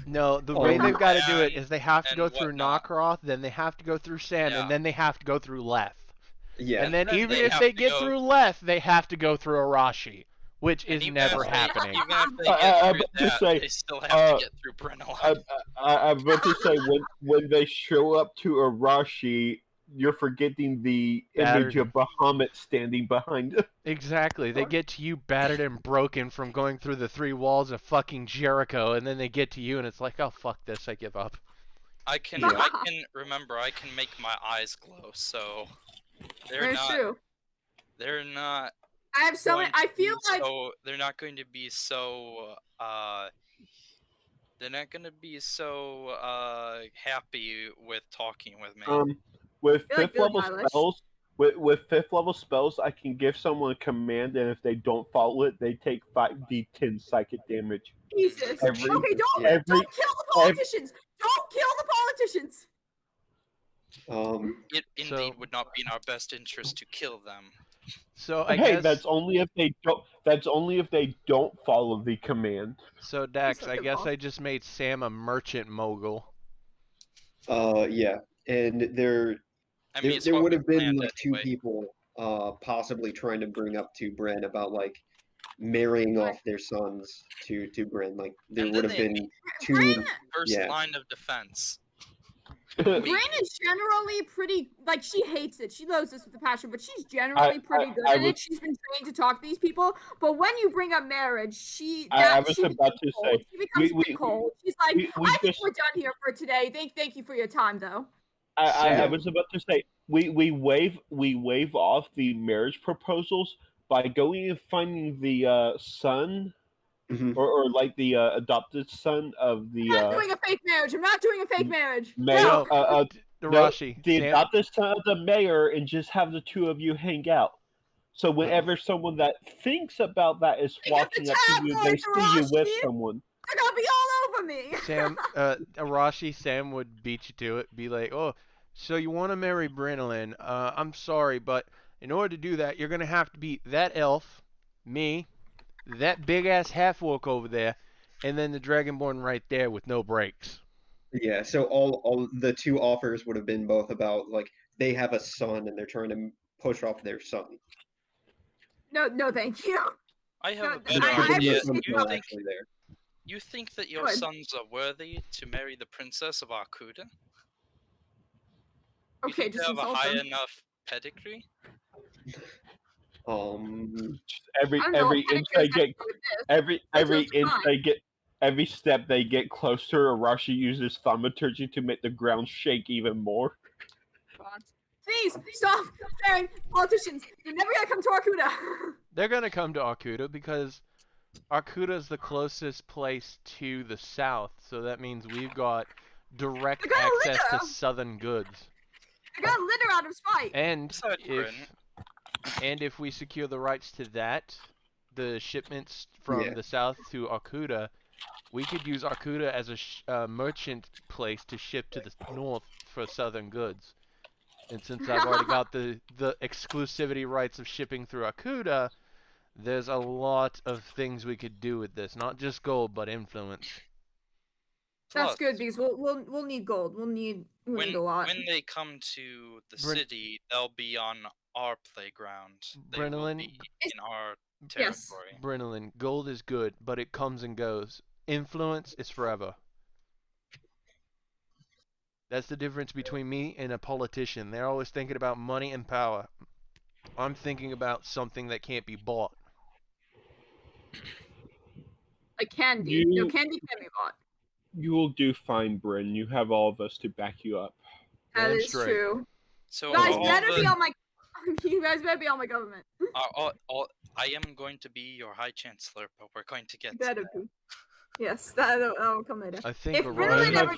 No, the Oh, way they've got to do it and is they have to and go through whatnot. Knockroth, then they have to go through Sand, Yeah. and then they have to go through Leth. Yeah. And then Then even they if have they to get go- through Leth, they have to go through Arashi, which And is even never if they, happening. even if they I- get I'm through about to that, say, they still have to get through Brennelon. I'm about to say when they show up to Arashi, you're forgetting the image Battered. of Bahamut standing behind it. Exactly. They get to you battered and broken from going through the 3 walls of fucking Jericho, and then they get to you and it's like, oh fuck this, I give up. I can Yeah. remember I can make my eyes glow, so they're That's not true. they're not I have so many. going I to feel be like so they're not going to be so they're not going to be so happy with talking with me. With I feel like fifth level Billie Eilish. spells, with fifth level spells, I can give someone a command, and if they don't follow it, they take 5d10 psychic damage. Jesus. Every- Okay, don't every- don't kill the politicians. Don't kill the politicians. It So- indeed would not be in our best interest to kill them. So I Hey, guess that's only if they don't. That's only if they don't follow the command. so Dax, Suck I it guess off. I just made Sam a merchant mogul. Yeah. And there I mean, there, it's there what would we have been planned like two anyway. people possibly trying to bring up to Bren about like marrying off their sons to Bren. Like there And would then have they been two. Bryn, First Yeah. line of defense. Bryn is generally pretty. Like she hates it. She loves this with a passion, but she's generally pretty good I at was- it. She's been trained to talk to these people. But when you bring up marriage, she I was she about becomes to cold. say, She becomes a we- bit cold. She's like, we I think just- we're done here for today. Thank you for your time, though. I Sam. was about to say we waive off the marriage proposals by going and finding the son Mhm. or like the adopted son of the I'm not doing a fake marriage. I'm not doing a fake marriage. mayor. No. Arashi, the Sam, adopted son of the mayor, and just have the two of you hang out. So whenever someone that thinks about that is Pick up the walking up to you, they tabloids, see you with Arashi. someone. They're gonna be all over me. Sam, Arashi, Sam would beat you to it. Be like, oh, so you want to marry Brynolin? I'm sorry, but in order to do that, you're gonna have to beat that elf, me, that big ass half orc over there, and then the dragonborn right there with no brakes. Yeah. So all the two offers would have been both about like they have a son and they're trying to push off their son. No, thank you. I have No, a I- better I idea. actually- You not think actually there. you think that your Good. sons are worthy to marry the princess of Arkuda? You Okay, think just they have a insult high them. enough pedigree? Every I don't know every what inch they pedicures have get, to do with this. every That's inch fine. they get, every step they get closer, Arashi uses thaumaturgy to make the ground shake even more. Please stop sparing politicians. They're never gonna come to Arkuda. They're gonna come to Arkuda because Arkuda is the closest place to the south, so that means we've got direct They're gonna access to litter. southern goods. They're gonna litter out of spite. And Besides if we secure the rights to that, the shipments from Yeah. the south to Arkuda, we could use Arkuda as a merchant place to ship to the north for southern goods. And since I've already got the exclusivity rights of shipping through Arkuda, there's a lot of things we could do with this. Not just gold, but influence. That's Plus, good because we'll need gold. We'll need a lot. when they come to the Bryn- city, they'll be on our playground. They will Brynolin- be in our Yes. territory. Brynolin, gold is good, but it comes and goes. Influence is forever. That's the difference between me and a politician. They're always thinking about money and power. I'm thinking about something that can't be bought. Like candy. You- No, candy can be bought. You will do fine, Bryn. You have all of us to back you up. That Damn is straight. true. So You guys all better the- be on my. You guys better be on my government. I am going to be your high chancellor, but we're going to get You to better that. be. Yes, that'll come later. I think If Arashi, Brynolin ever.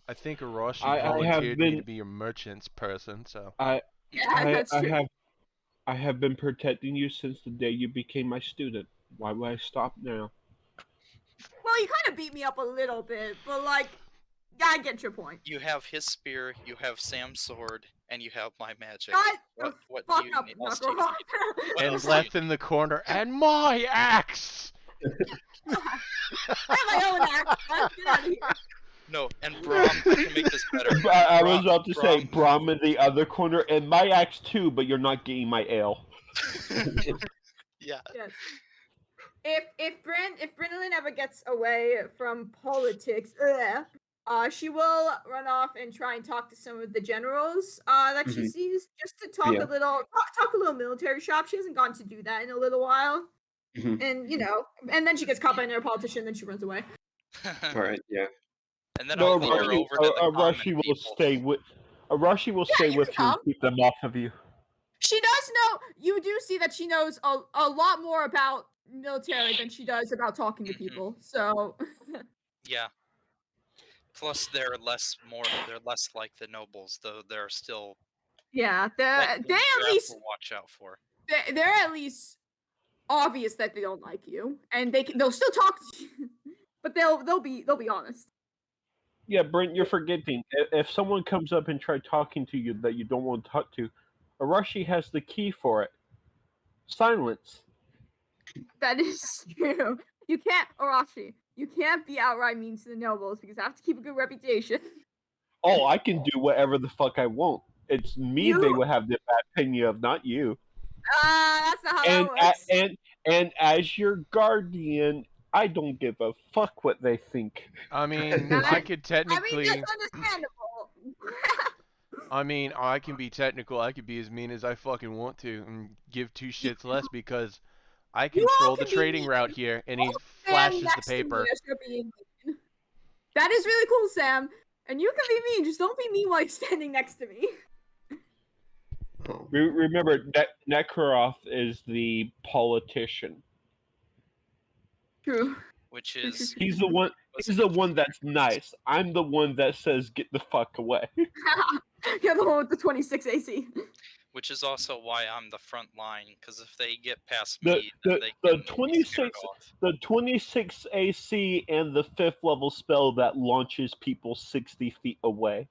I think Arashi I have volunteered me to been- be your merchants person, so I Yeah, I, that's I true. have I have been protecting you since the day you became my student. Why would I stop now? Well, you kind of beat me up a little bit, but like, I get your point. You have his spear, you have Sam's sword, and you have my magic. God, What fuck do you up, else do you Knuckle. need? What And else do left you in the corner, and my axe! I have my own axe. Get out of here. No, and Brahm, I can make this better. I was about to say, Brahm- Brahm in the other corner, and my axe too, but you're not getting my ale. Yeah. Yes. If Brynelin ever gets away from politics, she will run off and try and talk to some of the generals that she Mhm. sees, just to talk Yeah. talk a little military shop. She hasn't gotten to do that in a little while, Mhm. and and then she gets caught by another politician, and then she runs away. All right. Yeah. And then No, I'll lead her over to the common Arashi will people. stay with. Arashi will stay you with can you and come. keep them off of you. She does know. You do see that she knows a lot more about military than she does about talking to Mhm. people. So Yeah. Plus, they're less like the nobles, though. They're still yeah, like, they things you at have least to watch out for. they're at least obvious that they don't like you, and they'll still talk to you, but they'll be honest. Yeah, Brent, you're forgetting. If someone comes up and try talking to you that you don't want to talk to, Arashi has the key for it. Silence. That is true. You can't, Arashi. You can't be outright mean to the nobles because I have to keep a good reputation. Oh, I can do whatever the fuck I want. It's me they You, would have the bad opinion of, not you. that's not how And that works. and as your guardian, I don't give a fuck what they think. I mean, I- I could I mean, technically. that's understandable. I mean, I can be technical. I could be as mean as I fucking want to and give two shits less because I You all control the can be trading mean. route here, and he Stand flashes the next to me paper. as you're being mean. That is really cool, Sam. And you can be mean. Just don't be mean while you're standing next to me. Oh. Remember, Nekoroth is the politician. True. Which is He's the one. He's the one that's nice. I'm the one that says, "Get the fuck away." You're the one with the 26 AC. which is also why I'm the front line, because if they get past The me, then they the can be 26 scared off. the 26 AC and the 5th level spell that launches people 60 feet away.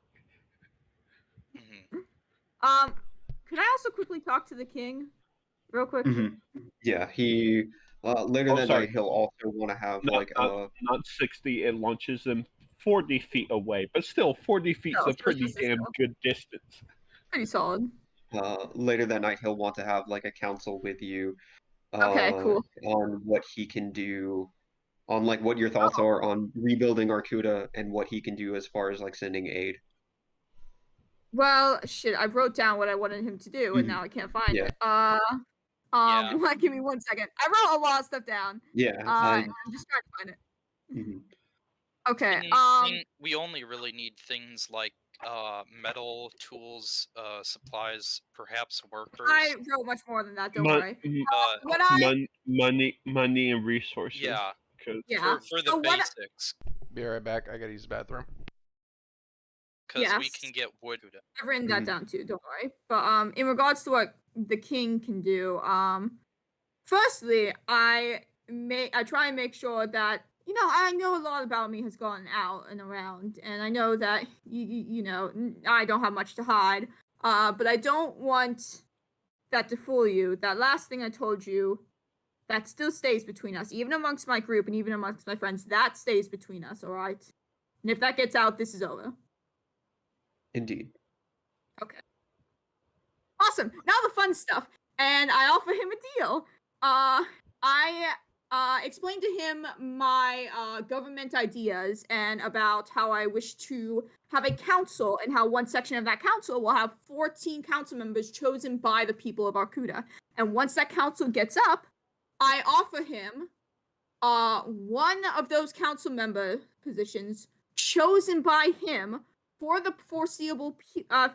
Mhm. Can I also quickly talk to the king, real quick? Mhm. Yeah. He later Oh, that sorry. night he'll also want to have like Not 60. It launches them 40 feet away, but still 40 feet is No, a pretty damn good distance. pretty solid. later that night he'll want to have like a council with you Okay, cool. on what he can do, on like what your thoughts are on rebuilding Arcuda and what he can do as far as like sending aid. Well, shit, I wrote down what I wanted him to do, and Mhm. now I can't find Yeah. it. Yeah. Give me 1 second. I wrote a lot of stuff down. Yeah. And I'm just trying to find it. Mhm. Okay. We only really need things like metal, tools, supplies, perhaps workers. I wrote much more than that. Don't worry. What Money and resources. Yeah. 'Cause- Yeah. For the So what? basics, Be right back. I gotta use the bathroom. because we Yes. can get wood. I've written that Mhm. down too. Don't worry. But in regards to what the king can do, firstly, I try and make sure that I know a lot about me has gone out and around, and I know that I don't have much to hide. But I don't want that to fool you. That last thing I told you, that still stays between us, even amongst my group and even amongst my friends. That stays between us, all right? And if that gets out, this is over. Indeed. Okay. Awesome. Now the fun stuff. And I offer him a deal. I explained to him my government ideas and about how I wish to have a council and how one section of that council will have 14 council members chosen by the people of Arcuda. And once that council gets up, I offer him one of those council member positions chosen by him for the foreseeable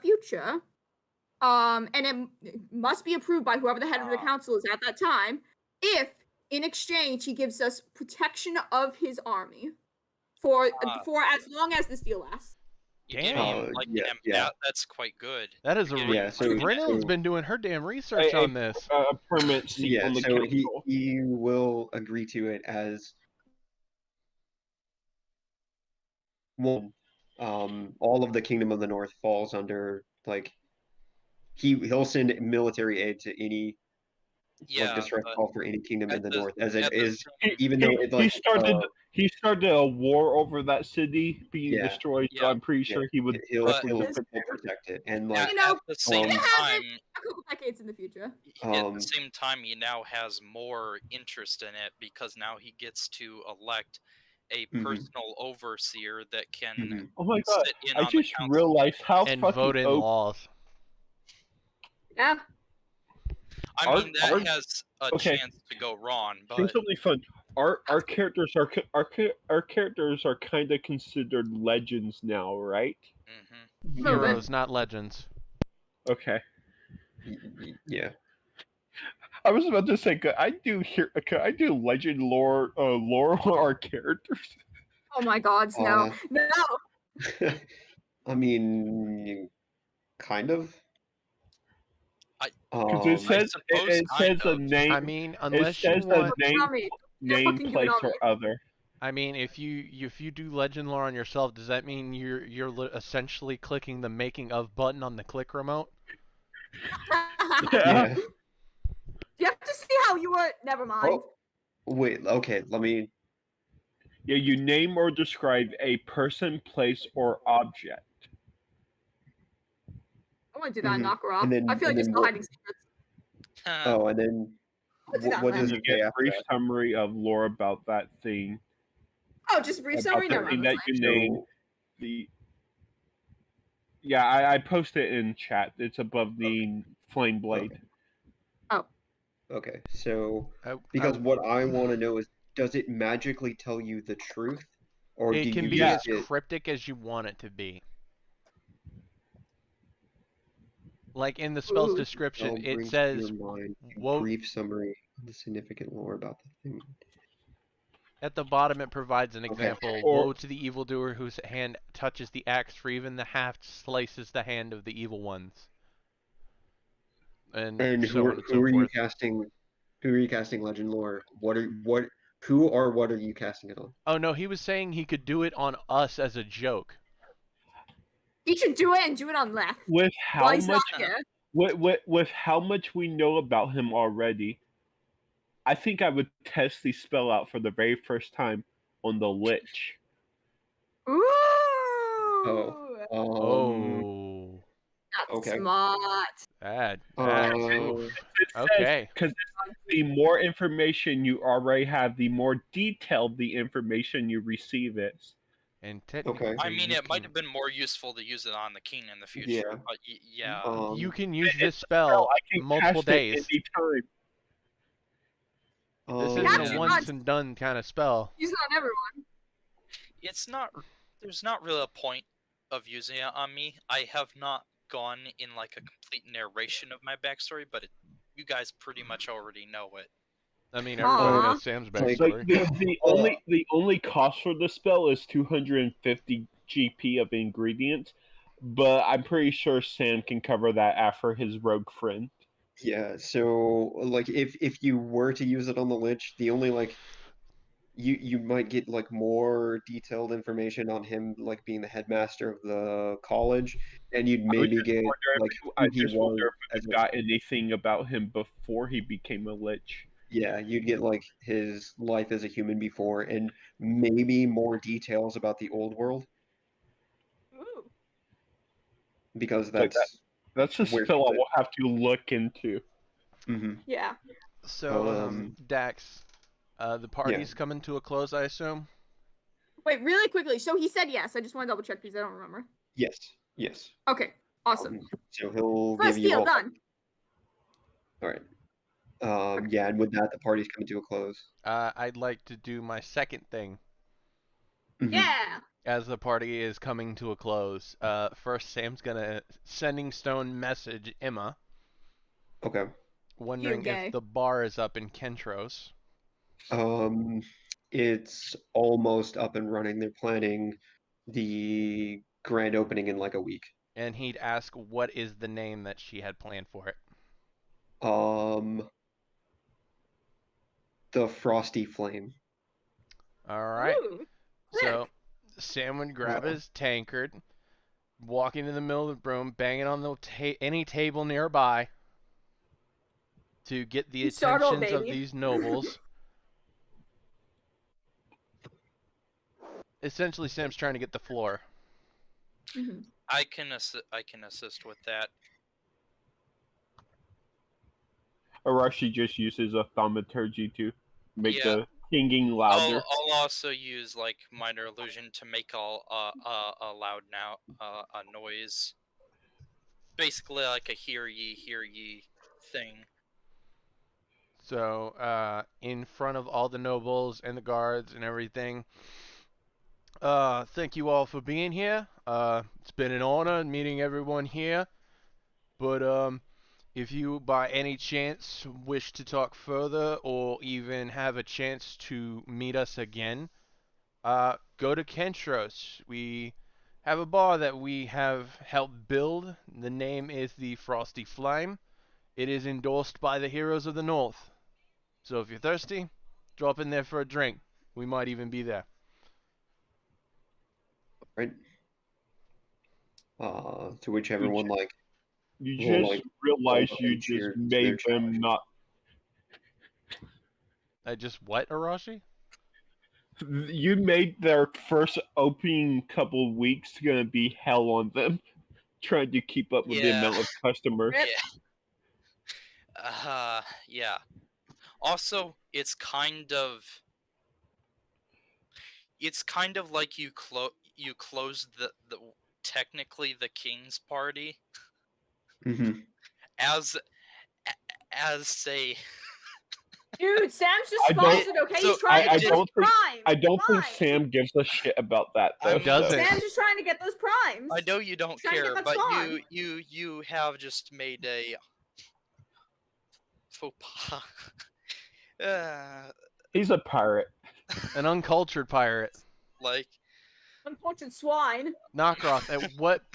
future. And it must be approved by whoever the head of the council is at that time. If, in exchange, he gives us protection of his army for as long as this deal lasts. You get Damn. him like yeah, an yeah. that's quite good. That is You're a getting, Yeah, so- Brynhild's so- been doing her damn research on this. A permanent seat Yeah, on the so council. he will agree to it as one. All of the Kingdom of the North falls under like he'll send military aid to any yeah, distress but call for any kingdom in at the the- north, as at it the is, same- even though it like He started a war over that city being Yeah. destroyed, so Yeah. I'm pretty sure he would he'll definitely But- he'll protect it, and at, like You know, at the same um, have it time, a couple decades in the future. at Um, the same time, he now has more interest in it because now he gets to elect a Mhm. personal overseer that can mhm. Oh my god! sit in I on the just council. realized how And fucking vote in OP laws. Yeah. I Our- mean, that our- has a okay. chance to go wrong, Here's but something fun. Our characters are our characters are kind of considered legends now, right? mhm. Little bit. Heroes, not legends. Okay. Yeah. I was about to say, could I do legend lore on our characters? Oh my god, no. No. I mean, kind of. Because it says suppose it kind says a of. name. I mean, It unless you says a want. name, Tell me. You're fucking doing place, all or me. other. I mean, if you do legend lore on yourself, does that mean you're essentially clicking the making of button on the click remote? Yeah. You have to see how you were. Never mind. Oh, wait. Okay. Let me. Yeah, you name or describe a person, place, or object. I want to do that Mhm. and knock her off. And then- I feel like and you're then still what- hiding secrets. Oh, and then I'll do that what then. does You it say get a after brief that? summary of lore about that thing. Oh, just brief About summary? the Never thing mind. that That's you fine. name. So, The Yeah, I posted it in chat. It's above the flame blade. okay. So, I- because what I want to know is, does it magically tell you the truth, or do It can you be just as get? cryptic as you want it to be. Like in the spell's Ooh. description, Spell it brings to says, your mind a "Woe." brief summary of the significant lore about the thing. At the bottom, it provides an Okay. example. Or- Woe to the evildoer whose hand touches the axe, for even the haft slices the hand of the evil ones. And And so on and who so are you forth. casting? Who are you casting legend lore? Who or what are you casting it on? Oh no, he was saying he could do it on us as a joke. He should do it and do it on left. With While how he's much not here. with how much we know about him already, I think I would test the spell out for the very first time on the Lich. Ooh. Oh, That's okay. smart. that. Uh, Okay. Because the more information you already have, the more detailed the information you receive is. And technically, Okay. I mean, you it might can- have been more useful to use it on the king in the future, Yeah. but yeah. You can use It's this a spell I can multiple cast days. it anytime. This Yeah, isn't a you once want- and done kind of spell. Use it on everyone. It's not. There's not really a point of using it on me. I have not gone in like a complete narration of my backstory, but you guys pretty much already know it. I mean, everybody Aw. knows Sam's Like- backstory. The only cost for the spell is 250 GP of ingredients, but I'm pretty sure Sam can cover that after his rogue friend. Yeah, so like if you were to use it on the Lich, the only like you might get like more detailed information on him like being the headmaster of the college, and you'd maybe get like I who he just wonder was if as we got anything about him before he became a lich. yeah, you'd get like his life as a human before, and maybe more details about the old world, Ooh. because Like that's That's a Where's spell I the- will have to look into. mhm. Yeah. So, Dax, the party's Yeah. coming to a close, I assume? Wait, really quickly. So he said yes. I just want to double check because I don't remember. Yes. Okay. Awesome. So he'll First give you deal all. done. All right. Yeah, and with that, the party's coming to a close. I'd like to do my second thing Mhm. Yeah. as the party is coming to a close. First, Sam's gonna sending stone message Emma, Okay. wondering gay. if the bar is up in Kentros. It's almost up and running. They're planning the grand opening in like a week. And he'd ask what is the name that she had planned for it. The Frosty Flame. All right. Ooh, So Sam would grab Wow. his tankard, walk into the middle of the room, banging on the any table nearby to get the Startle, attentions of baby. these nobles. Essentially, Sam's trying to get the floor. Mhm. I can assist with that. Arashi just uses a thaumaturgy to make Yeah. the pinging louder. I'll also use like minor illusion to make a loud a noise. Basically like a hear ye thing. So, in front of all the nobles and the guards and everything, thank you all for being here. It's been an honor meeting everyone here. But, if you by any chance wish to talk further or even have a chance to meet us again, go to Kentros. We have a bar that we have helped build. The name is the Frosty Flame. It is endorsed by the heroes of the North. So if you're thirsty, drop in there for a drink. We might even be there. Right. To which everyone like You will, just like, realize hold up you and cheer just to made their them challenges. not. I just what, Arashi? You made their first opening couple weeks gonna be hell on them, trying to keep up with the Yeah. amount of customers. Rip. Yeah. Also, it's kind of like you close the technically the king's party Mm-hmm. as say Dude, Sam's just I don't- sponsored, okay? so He's trying to I get don't those think- primes. I don't think Fine. Sam gives a shit about that though. I'm- Doesn't. Sam's just trying to get those primes. I know you don't Trying to get care, that but spawn. you have just made a faux pas. He's a pirate. An uncultured pirate. Like Uncultured swine. Knockroth, at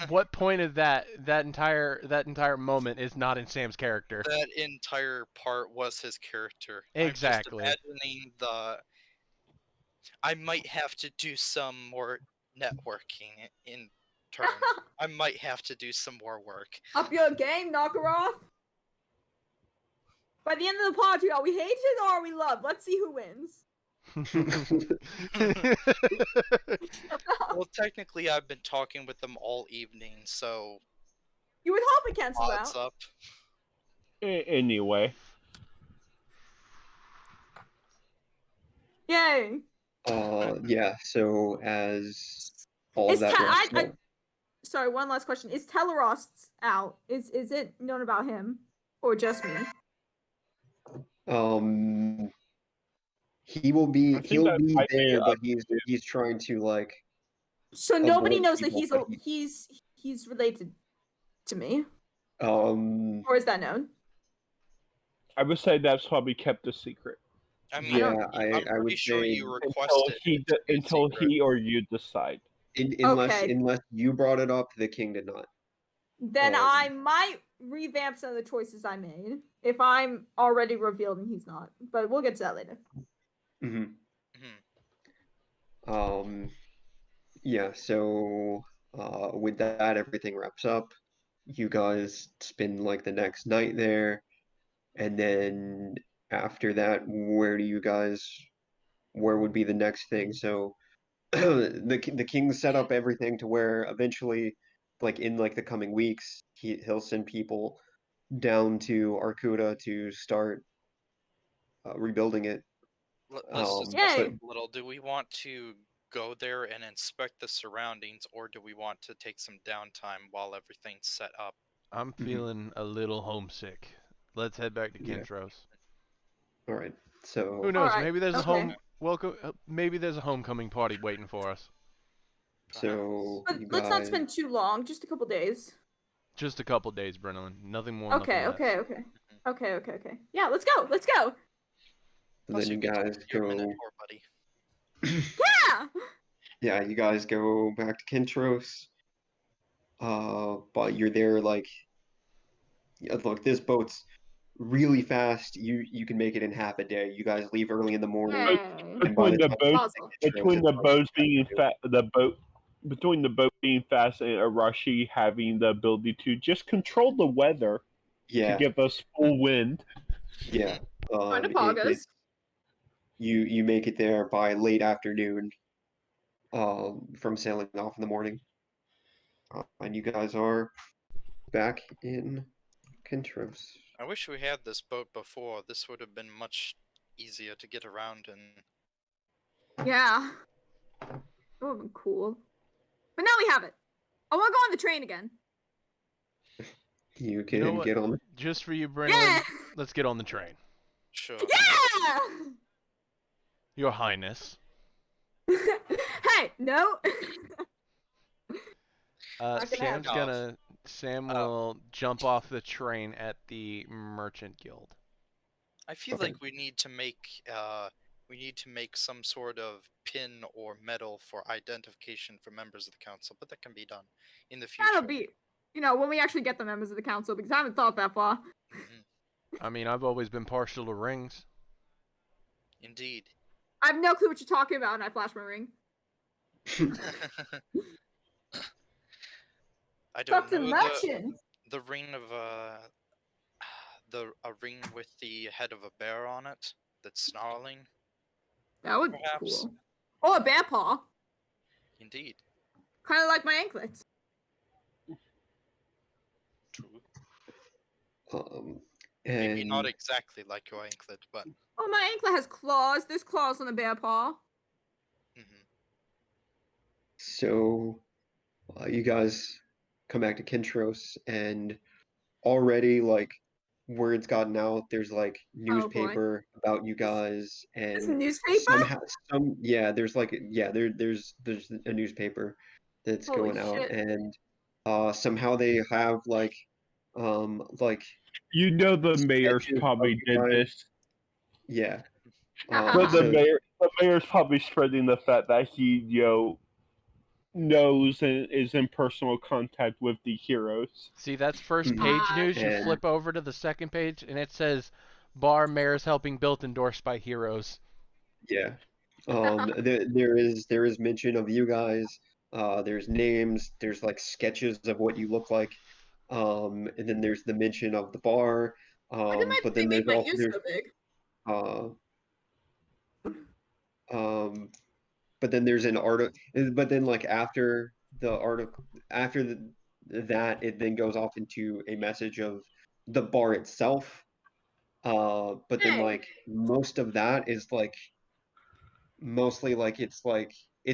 what point of that entire moment is not in Sam's character? that entire part was his character. Exactly. I'm just imagining I might have to do some more networking in turn. I might have to do some more work. Up your game, Knockroth. By the end of the party, are we hated or are we loved? Let's see who wins. Well, technically, I've been talking with them all evening, so You would hope it cancels odds out. up. Anyway, Yay. Yeah. So as all Is of that wraps up, Sorry, one last question. Is Telerost out? Is it known about him? Or just me? he will be I think he'll that be might be there, up but he's trying to like So nobody avoid knows that people, but he's related to me? um Or is that known? I would say that's probably kept a secret I mean, yeah, I'm I pretty would sure say you until requested it to be until secret. he or you decide. unless Okay. you brought it up, the king did not. Then Um, I might revamp some of the choices I made if I'm already revealed and he's not. But we'll get to that later. hmm Mhm. Yeah, so with that everything wraps up. You guys spend like the next night there, and then after that, where would be the next thing? So the king set up everything to where eventually, like in like the coming weeks, he'll send people down to Arcuda to start rebuilding it. Let's Um, discuss Yay. it a little. Do we want to go there and inspect the surroundings, or do we want to take some downtime while everything's set up? I'm Mhm. feeling a little homesick. Let's head back to Yeah. Kentros. all right, so Who knows? Alright, Maybe there's a okay. maybe there's a homecoming party waiting for us. so But you let's not guys, spend too long, just a couple days. Just a couple days, Brennan. Nothing more. Okay, nothing less. okay. Yeah, let's go. Let's go. Plus, then you get to guys see your go. Minotaur buddy. Yeah. Yeah, you guys go back to Kentros. but you're there like, look, this boat's really fast. You can make it in half a day. You guys leave early in the morning, Yay. and by Between the the time boats, Puzzle. between the boats being between the boat being fast and Arashi having the ability to just control the weather to yeah, give us full wind. yeah. Find a It, Pagas. you make it there by late afternoon, from sailing off in the morning, and you guys are back in Kintros. I wish we had this boat before. This would have been much easier to get around in. Yeah. That would have been cool. But now we have it. I want to go on the train again. You You can know what? get on. Just for you, Brennan, Yeah! let's get on the train. Sure. Yeah! Your Highness. Hey, no. Not gonna Sam's happen. gonna. Sam will jump off the train at the Merchant Guild. I feel Okay. like we need to make some sort of pin or medal for identification for members of the council, but that can be done in the future. That'll be, when we actually get the members of the council, because I haven't thought that far. Mhm. I mean, I've always been partial to rings. Indeed. I have no clue what you're talking about, and I flash my ring. I Talk don't to know merchants. the ring of a ring with the head of a bear on it that's snarling. That would be Perhaps. cool. Or a bear paw. Indeed. Kind of like my anklets. True. And Maybe not exactly like your anklet, but Oh, my anklet has claws. There's claws on the bear paw. mhm. so you guys come back to Kintros, and already like word's gotten out. There's like Oh, boy. newspaper about you guys, There's and a newspaper? somehow there's like there's a newspaper that's Holy going out, shit. and somehow they have like You know the mayor's sketches of probably you did guys. this. Yeah. But So the mayor's probably spreading the fact that he, knows and is in personal contact with the heroes. See, that's first Mhm. page news. You And- flip over to the second page, and it says, "Bar Mayor's helping built endorsed by heroes." Yeah. There is mention of you guys. There's names. There's like sketches of what you look like. And then there's the mention of the bar. Why did my But thing then make there's my also ears so big? but then there's an article. But then like after the article, after that, it then goes off into a message of the bar itself. But then Hey. like most of that is like mostly like it's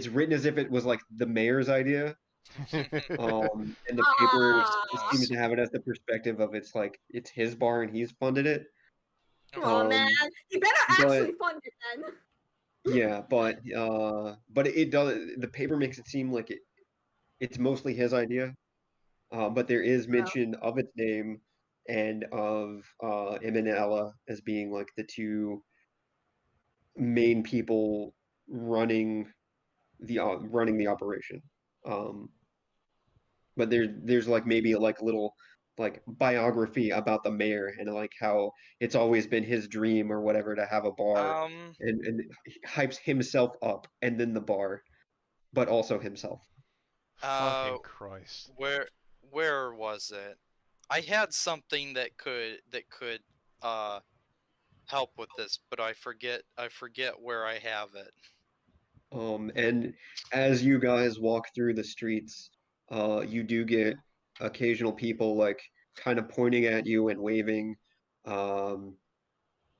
written as if it was like the mayor's idea. And the paper seems to have it as the perspective of it's his bar and he's funded it. Come on, man. You better actually fund it then. Yeah, but it does, the paper makes it seem like it's mostly his idea. But there is mention of its name and of him and Ella as being like the two main people running the operation. But there's like maybe like a little like biography about the mayor and like how it's always been his dream or whatever to have a bar, and he hypes himself up, and then the bar, but also himself. Fucking Christ. Where was it? I had something that could help with this, but I forget where I have it. And as you guys walk through the streets, you do get occasional people like kind of pointing at you and waving.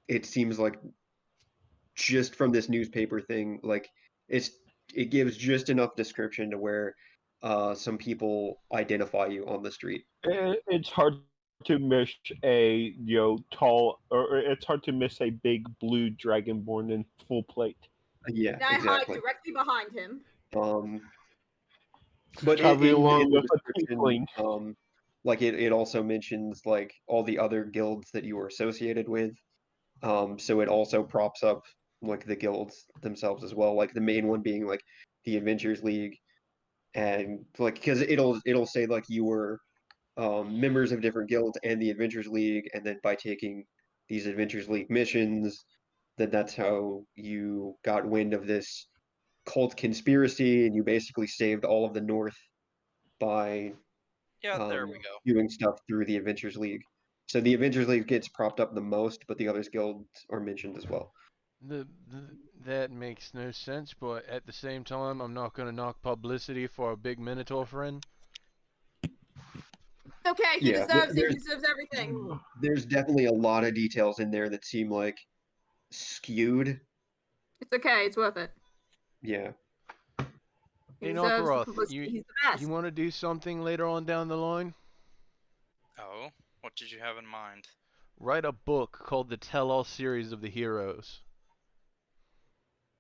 It seems like just from this newspaper thing, like it's it gives just enough description to where some people identify you on the street. It's hard to miss a tall, or it's hard to miss a big blue dragonborn in full plate. Yeah, And I hide exactly. directly behind him. But Traveling along in the with a description, tiefling. like it also mentions like all the other guilds that you were associated with. So it also props up like the guilds themselves as well, like the main one being like the Adventures League, and like because it'll say like you were members of different guilds and the Adventures League, and then by taking these Adventures League missions, that's how you got wind of this cult conspiracy, and you basically saved all of the North by Yeah, there we go. doing stuff through the Adventures League. So the Adventures League gets propped up the most, but the others guilds are mentioned as well. That makes no sense, but at the same time, I'm not gonna knock publicity for a big Minotaur friend. Okay, he Yeah, deserves it. He deserves everything. There's definitely a lot of details in there that seem like skewed. It's okay. It's worth it. Yeah. He Hey, deserves the Nakaroth, publicity. He's the best. you want to do something later on down the line? Oh, what did you have in mind? Write a book called the Tell-All Series of the Heroes.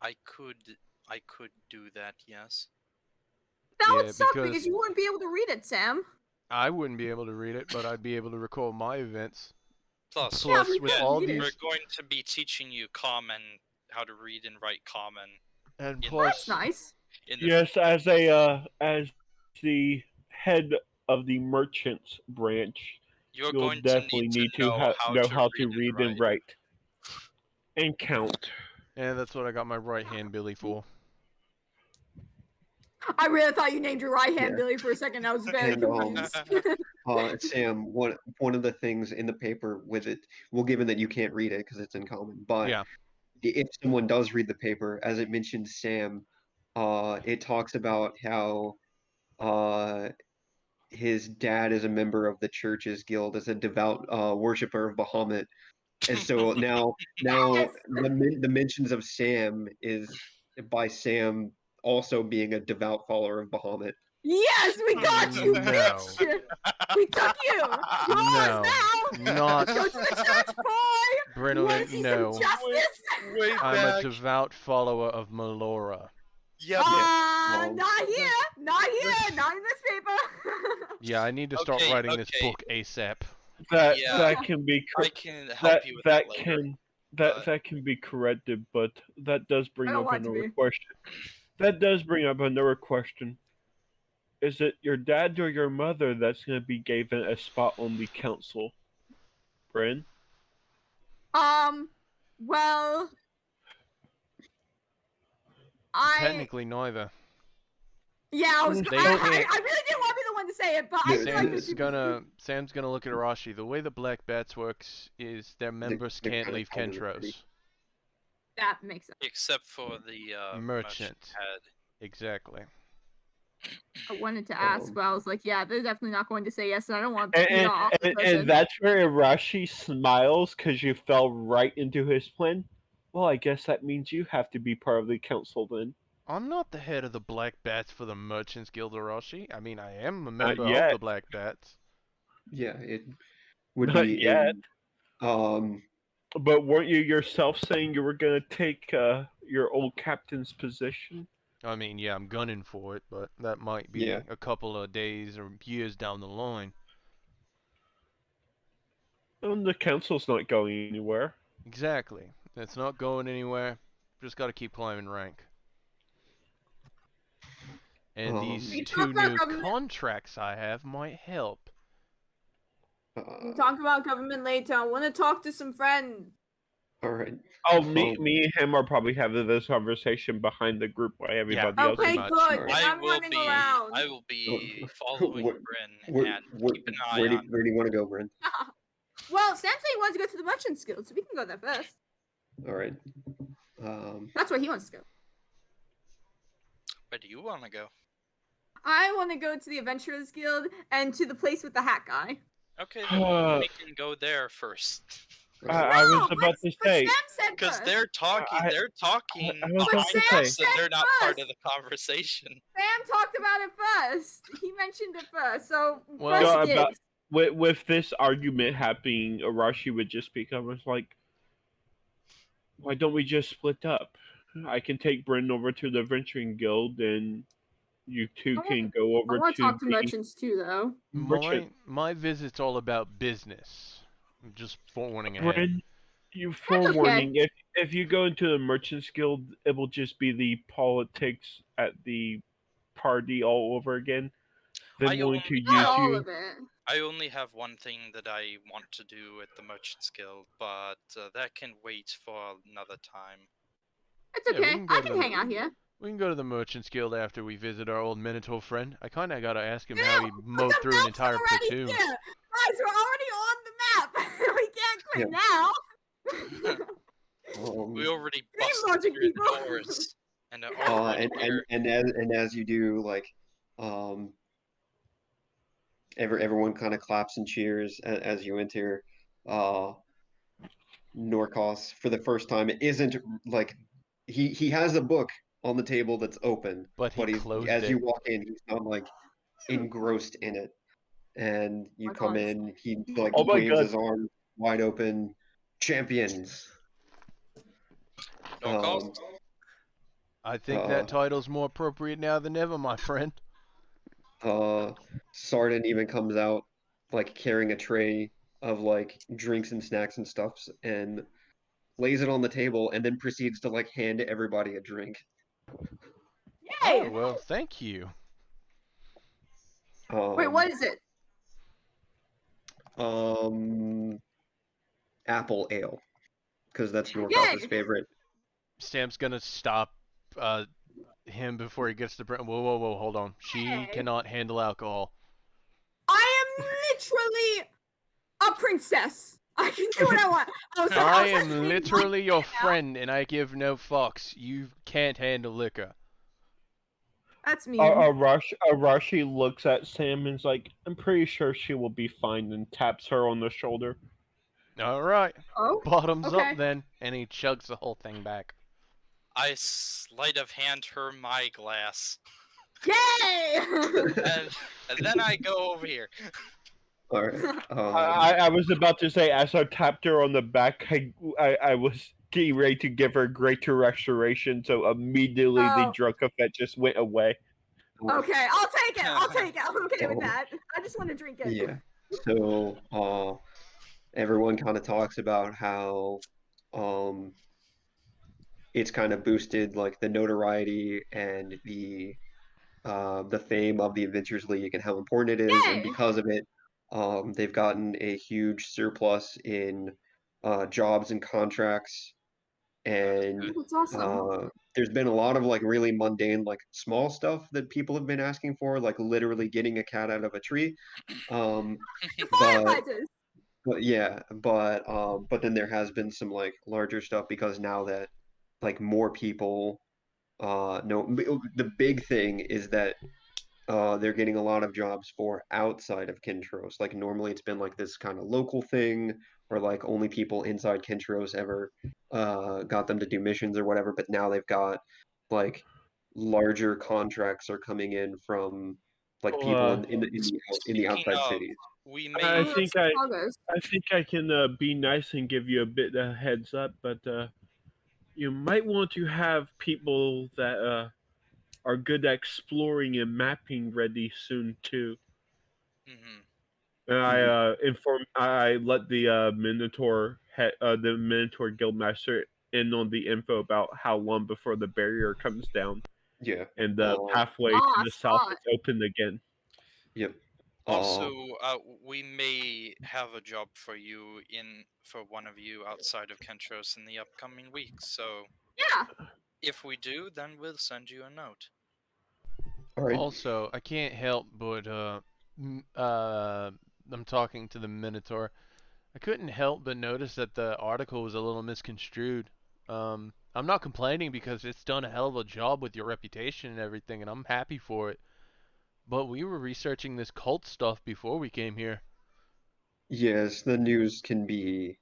I could do that, yes. That Yeah, would suck because- because you wouldn't be able to read it, Sam. I wouldn't be able to read it, but I'd be able to record my events. Plus, Plus, we with could all read it. these, we're going to be teaching you common, how to read and write common. and Yeah, plus, That's nice. In the Yes, as the head of the merchants branch, you're you'll going to definitely need to know how to read and write and count. yeah, that's what I got my right hand Billy for. I really thought you named your right hand Yeah. Billy for a second. I was very And, confused. Sam, one of the things in the paper with it, well, given that you can't read it because it's in common, but Yeah. if someone does read the paper, as it mentions Sam, it talks about how his dad is a member of the church's guild, as a devout worshiper of Bahamut, and so now Yes! the mentions of Sam is by Sam also being a devout follower of Bahamut. Yes, we got you, No. bitch! We took you! You're No, ours now! not Go to the church, boy! You want to Brennan. see No, some justice? Way I'm a back. devout follower of Melora. Yep. Yeah. Not here! Not here! Not in this paper! Yeah, I need to start Okay, writing this okay. book ASAP. That Yeah. that can be I can help you with that later. that can be corrected, but that does bring I don't up want it to another be. question. That does bring up another question. Is it your dad or your mother that's going to be given a spot on the council, Bryn? Well... Technically, neither. Yeah, I was. They I can't- really didn't want to be the one to say it, but I feel like Sam's gonna look at Arashi. The way the Black Bats works is their members they're can't kinda leave tied to the party. Kentros. that makes sense. Except for the Merchant. head. Exactly. I wanted to ask, but I was like, yeah, they're definitely not going to say yes, and I don't want to And, be and, off the and, person. and that's where Irashi smiles because you fell right into his plan. Well, I guess that means you have to be part of the council then. I'm not the head of the Black Bats for the Merchants Guild, Arashi. I mean, I am a member of yet. the Black Bats. Yeah, it would Not be yet. in, But weren't you yourself saying you were going to take your old captain's position? I mean, yeah, I'm gunning for it, but that might be Yeah. a couple of days or years down the line. The council's not going anywhere. Exactly. It's not going anywhere. Just got to keep climbing rank. And these We two talked about new government- contracts I have might help. We'll talk about government later. I want to talk to some friends. all right. Oh, me and him are probably having this conversation behind the group while everybody else. Okay, much. good. Alright. And I I'm will running be. around. I will be Oh, following what- Bryn and keep an eye where do on. you want to go, Bryn? Well, Sam said he wants to go to the Merchants Guild, so we can go there first. All right. That's where he wants to go. Where do you want to go? I want to go to the Adventurers Guild and to the place with the hat guy. Okay, then we can go there first. I was No, about to but say. Sam said Because first. they're talking. I- They're talking I was behind about to us, say. and they're not part Sam of the conversation. Sam talked about it first. He mentioned it first. So Well- first No, dibs. With this argument happening, Arashi would just become like, why don't we just split up? I can take Bryn over to the Venturing Guild, and you two I can go I over want to to talk to the merchants too, though. merchant. My visit's all about business. I'm just forewarning ahead. Bryn, you okay. forewarning. If you go into the Merchants Guild, it will just be the politics at the party all over again than I willing to only use Not all you. of it. I only have one thing that I want to do at the Merchant's Guild, but that can wait for another time. It's Yeah, we okay. can go I to can the- hang out here. We can go to the Merchant's Guild after we visit our old Minotaur friend. I kinda gotta ask him Yeah, how he but mowed the through an map's entire already platoon. here. Guys, we're already on the map. We can't quit now. We already Same busted logic, through the people. doors and are Oh, already here. and as you do, like, everyone kind of claps and cheers as you enter. Norcos, for the first time, it isn't like he has a book on the table that's open, But he he's closed as you it. walk in, he's not like engrossed in it. And you my come gosh. in, he like Oh my waves God. his arm wide open. Champions. No cost. Um, I think uh, that title's more appropriate now than ever, my friend. Sardin even comes out like carrying a tray of like drinks and snacks and stuffs and lays it on the table and then proceeds to like hand everybody a drink. Oh, Yay! well, thank you. Wait, what is it? Apple ale, because that's Yay! Norcos's favorite. Sam's gonna stop him before he gets to whoa, whoa, whoa, hold on. She Yay. cannot handle alcohol. I am literally a princess. I can do what I want. Oh, so I Elsa's am being literally your like now. friend and I give no fucks. You can't handle liquor. That's mean. Arashi looks at Sam and is like, I'm pretty sure she will be fine, and taps her on the shoulder. Alright. Oh, Bottoms okay. up then. And he chugs the whole thing back. I sleight of hand her my glass, Yay! and then I go over here. All right. I was about to say, as I tapped her on the back, I was getting ready to give her greater restoration, so immediately the Oh. drunk effect just went away. Okay, I'll take it. I'll take it. I'm okay with Oh. that. I just want to drink it. Yeah. So, everyone kind of talks about how, it's kind of boosted like the notoriety and the fame of the Adventures League and how important it is, and Yay! because of it, they've gotten a huge surplus in jobs and contracts, and That's awesome. there's been a lot of like really mundane, like small stuff that people have been asking for, like literally getting a cat out of a tree. The But firefighters. but then there has been some like larger stuff because now that like more people know, the big thing is that they're getting a lot of jobs for outside of Kintros. Like normally it's been like this kind of local thing, or like only people inside Kintros ever got them to do missions or whatever. But now they've got like larger contracts are coming in from like people in the Speaking outside of, cities. we I may. think Chicago's. I think I can be nice and give you a bit of heads up, but you might want to have people that are good at exploring and mapping ready soon too. Mhm. And I let the the Minotaur Guildmaster in on the info about how long before the barrier comes down Yeah. and the pathway to the south Smart. is open again. Yep. Also, we may have a job for you for one of you outside of Kentros in the upcoming weeks. So Yeah. if we do, then we'll send you a note. All right. Also, I can't help but I'm talking to the Minotaur. I couldn't help but notice that the article was a little misconstrued. I'm not complaining because it's done a hell of a job with your reputation and everything, and I'm happy for it. But we were researching this cult stuff before we came here. Yes, the news can be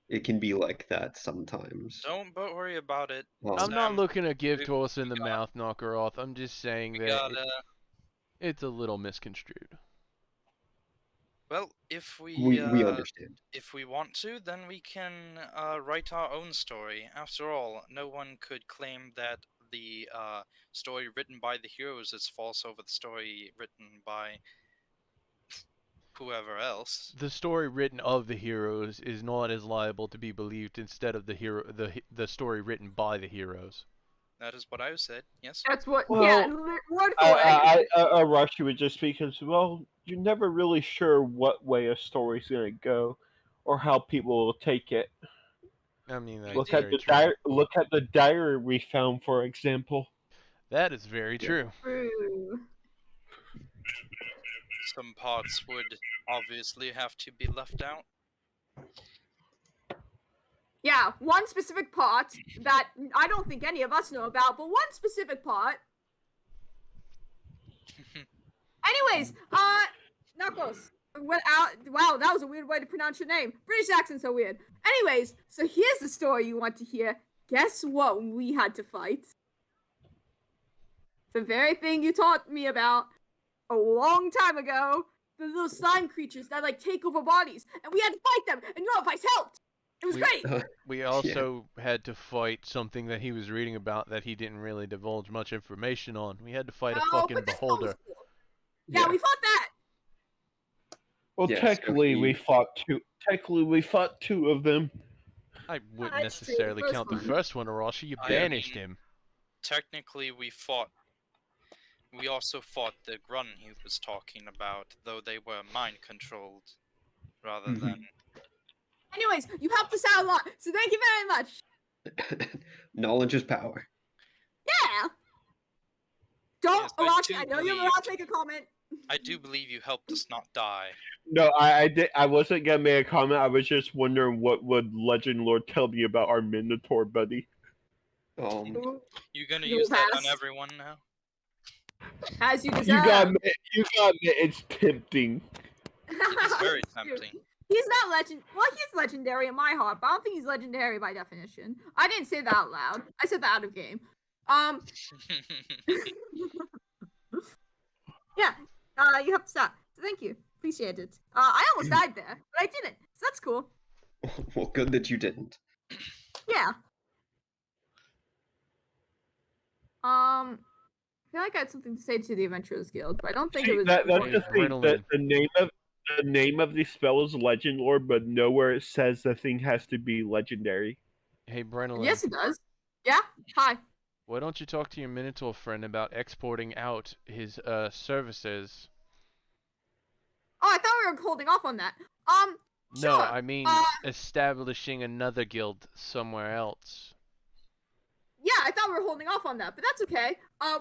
it can be like that sometimes. Don't worry about it. I'm not Sam, looking to give we- Torus in we the got- mouth knocker off. I'm just saying We that got it's a little misconstrued. well, if we We understand. if we want to, then we can write our own story. After all, no one could claim that the story written by the heroes is false over the story written by whoever else. The story written of the heroes is not as liable to be believed instead of the story written by the heroes. That is what I said. Yes. That's what. Well, yeah, word for it. I rush you with just because, well, you're never really sure what way a story's gonna go, or how people will take it. I mean, that's Look at very the true. look at the diary we found, for example. That is very Yeah. true. True. Some parts would obviously have to be left out. Yeah, one specific part that I don't think any of us know about, but one specific part. Anyways, Knuckles. Wow, that was a weird way to pronounce your name. British accent's so weird. Anyways, so here's the story you want to hear. Guess what we had to fight? The very thing you taught me about a long time ago. The little slime creatures that like take over bodies, and we had to fight them. And your advice helped. It was great. We also had to fight something that he was reading about that he didn't really divulge much information on. We had to fight a fucking but this one was beholder. cool. Yeah, we fought that. Well, Yeah, so technically, we he- fought two. Technically, we fought two of them. I wouldn't that's true, the necessarily first count the one. first one, or else you I banished mean- him. Technically, we fought. We also fought the Grun he was talking about, though they were mind controlled rather Mhm. than. Anyways, you helped us out a lot, so thank you very much. Knowledge is power. Yeah. Don't, Yes, I Arashi, do I know you're believe- allowed to make a comment. I do believe you helped us not die. No, I did. I wasn't gonna make a comment. I was just wondering what would Legend Lord tell me about our Minotaur buddy. Ooh, You gonna You'll use that on pass. everyone now? as you deserve. You got me. You got me. It's tempting. It's very It's true. tempting. He's not legend. Well, he's legendary in my heart, but I don't think he's legendary by definition. I didn't say that out loud. I said that out of game. Yeah. You have to stop. So thank you. Appreciate it. I almost died there, but I didn't. So that's cool. Well, good that you didn't. Yeah. I feel like I had something to say to the Adventurers Guild, but I don't think See, it was. that's important. the thing. Adrenaline. The name of the spell is Legend Lord, but nowhere it says the thing has to be legendary. Hey, Brennan, Yes, it does. Yeah. Hi. why don't you talk to your Minotaur friend about exporting out his services? Oh, I thought we were holding off on that. No, Sure. I mean establishing another guild somewhere else. Yeah, I thought we were holding off on that, but that's okay.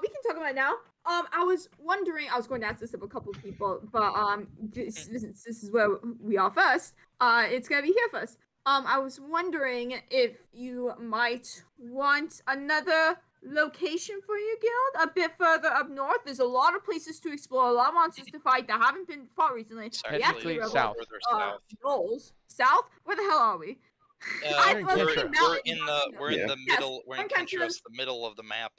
We can talk about it now. I was wondering. I was going to ask this of a couple of people, but this is where we are first. It's gonna be here first. I was wondering if you might want another location for your guild a bit further up north. There's a lot of places to explore, a lot of monsters to fight that haven't been fought recently. It's We have to Technically, get rid of south. Further uh, south. goals. South? Where the hell are we? We're in was Kentra. thinking We're mountain, in the mountain. we're in Yeah. the Yes, middle. We're in I'm Kentra's- Kentra's the middle of the map.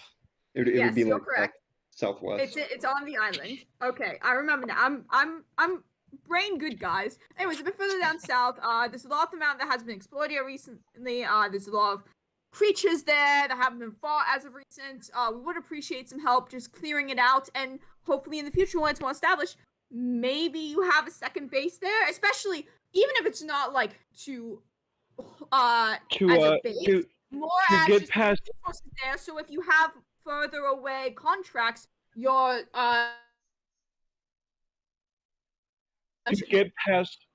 It Yes, would be you're like correct. southwest. It's on the island. Okay, I remember now. I'm brain good, guys. Anyways, a bit further down south, there's a lot of the mountain that has been explored here recently. There's a lot of creatures there that haven't been fought as of recent. We would appreciate some help just clearing it out, and hopefully in the future when it's more established, maybe you have a second base there. Especially even if it's not like to as a base, more to as get just past resources there. So if you have further away contracts, your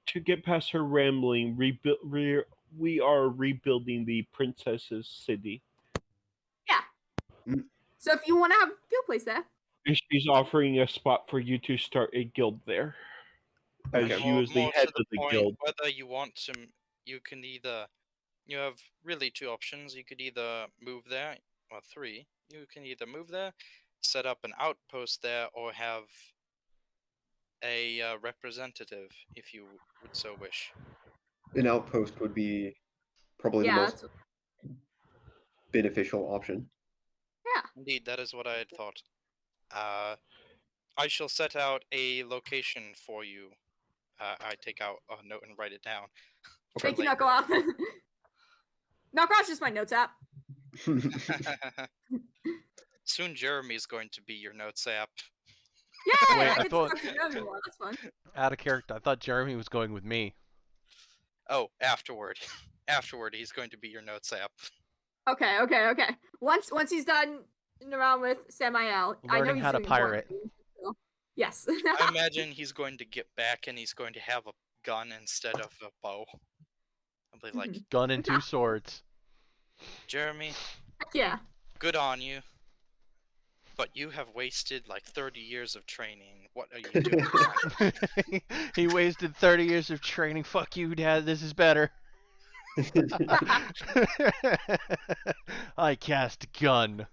to get past her rambling, we are rebuilding the princess's city. So if you want to have a guild place there, And she's offering a spot for you to start a guild there. As Okay. you as the More head to the of the point, guild. whether you want to, you can either. You have really two options. You could either move there, or three. You can either move there, set up an outpost there, or have a representative, if you would so wish. An outpost would be probably yeah, the most beneficial option. Indeed, that is what I had thought. I shall set out a location for you. I take out a note and write it down. for thank you, later. Knuckle Off. Knuckle Off's just my notes app. Soon Jeremy's going to be your notes app. Yeah, Wait, I I get to thought- talk to Jeremy more. That's fun. Out of character. I thought Jeremy was going with me. Oh, afterward. Afterward, he's going to be your notes app. Okay. Once he's done around with Samael, I know Learning he's how to doing pirate. one thing, so- Yes. I imagine he's going to get back and he's going to have a gun instead of a bow. I'll be like, Gun and 2 swords. Jeremy, Yeah. good on you. But you have wasted like 30 years of training. What are you doing now? He wasted 30 years of training. Fuck you, Dad. This is better. I cast gun.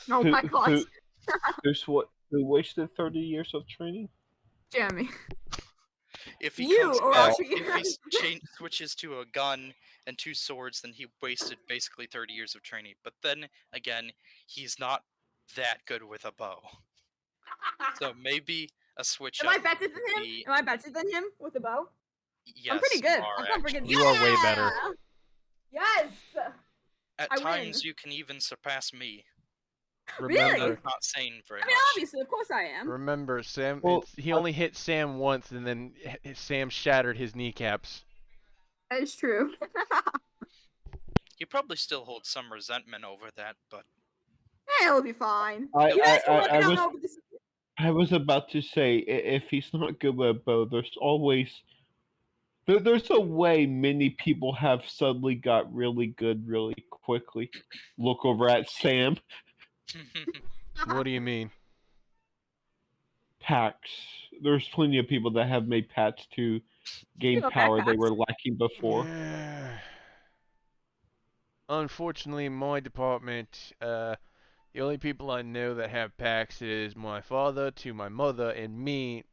Oh my god, Who wasted 30 years of training? Jeremy. If he You, comes or back, else you- if he switches to a gun and 2 swords, then he wasted basically 30 years of training. But then again, he's not that good with a bow. So maybe a switch Am up I better than him? be- Am I better than him with a bow? Yes, I'm pretty you good. are, I'm freaking. actually. You are way better. Yes. At I times, win. you can even surpass me. Really? Remember, I'm not saying very I mean, much. obviously, of course I am. remember, Sam. Well, He only hit Sam once, and then Sam shattered his kneecaps. That is true. He probably still holds some resentment over that, but It'll be fine. I- You guys can I- work I it out was- over this. I was about to say, if he's not good with a bow, there's always there's a way many people have suddenly got really good really quickly. Look over at Sam. What do you mean? Packs. There's plenty of people that have made packs to gain Speaking of power they backpacks. were lacking before. Unfortunately, in my department, the only people I know that have packs is my father to my mother and me,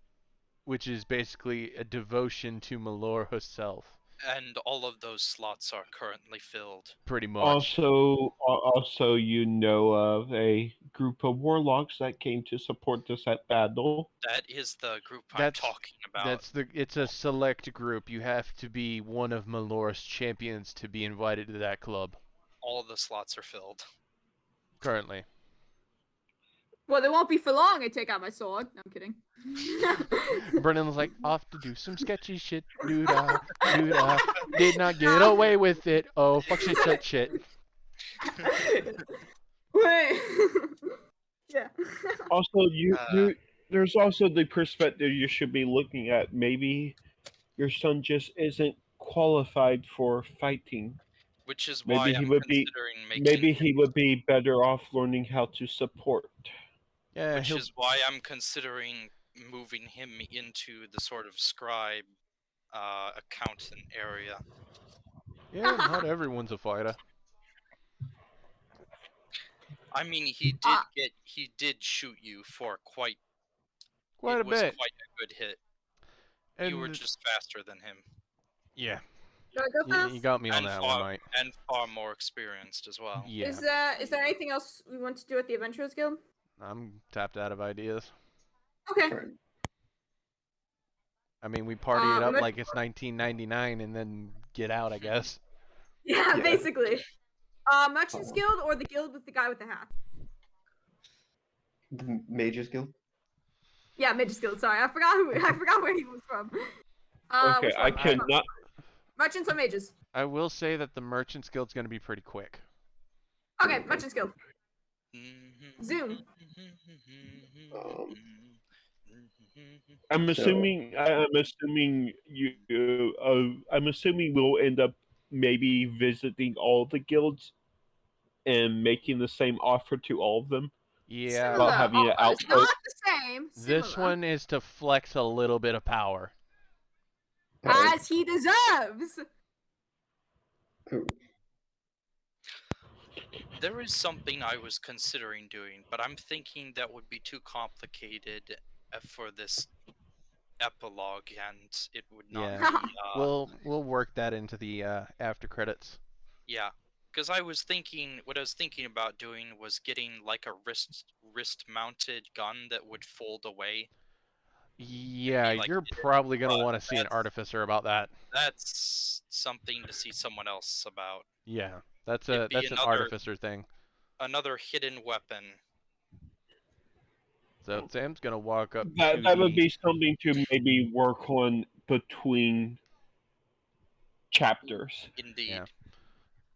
which is basically a devotion to Malor herself, and all of those slots are currently filled. pretty much. Also, you know of a group of warlocks that came to support us at battle. That is the group I'm That's- talking about. It's a select group. You have to be one of Malor's champions to be invited to that club. All the slots are filled. Currently. Well, they won't be for long. I take out my sword. No, I'm kidding. Brennan's like, off to do some sketchy shit. Doo-dah, doo-dah. Did not get away with it. Oh, fuck shit. Wait. Yeah. Also, Uh, there's also the perspective you should be looking at. Maybe your son just isn't qualified for fighting. which is Maybe why he I'm would be- considering making. Maybe he would be better off learning how to support. Yeah, Which he'll is why I'm considering moving him into the sort of scribe, accountant area. Yeah, not everyone's a fighter. I mean, he did shoot you for quite Quite it a was bit. quite a good hit. And You were just faster than him, yeah, Do I go you fast? got me on and that far, one, mate. and far more experienced as well. Yeah, Is there anything else we want to do at the Adventurers Guild? I'm tapped out of ideas. Okay. Alright. I mean, we party it up let's- like it's 1999 and then get out, I guess. Yeah, Yeah. basically. Merchants Guild or the guild with the guy with the hat? The Mages Guild. Yeah, Mages Guild. Sorry, I forgot where he was from. Okay, which I one? cannot. Merchants or mages? I will say that the Merchants Guild's going to be pretty quick. Okay, Merchants Guild. Zoom. I'm So- assuming. I'm assuming we'll end up maybe visiting all the guilds and making the same offer to all of them. Yeah, Well, having an offers, outpost. not the same. this similar, one is to flex a little bit of power. Alright. as he deserves. Cool. There is something I was considering doing, but I'm thinking that would be too complicated for this epilogue, and it would not. Yeah. Be, We'll work that into the after credits. yeah, because what I was thinking about doing was getting like a wrist mounted gun that would fold away. Yeah, like you're it, probably going to but want to see an that's- artificer about that. That's something to see someone else about. Yeah, that's It'd be an another- artificer thing. Another hidden weapon. So Sam's going to walk up That to that would the- be something to maybe work on between chapters. Indeed. Yeah.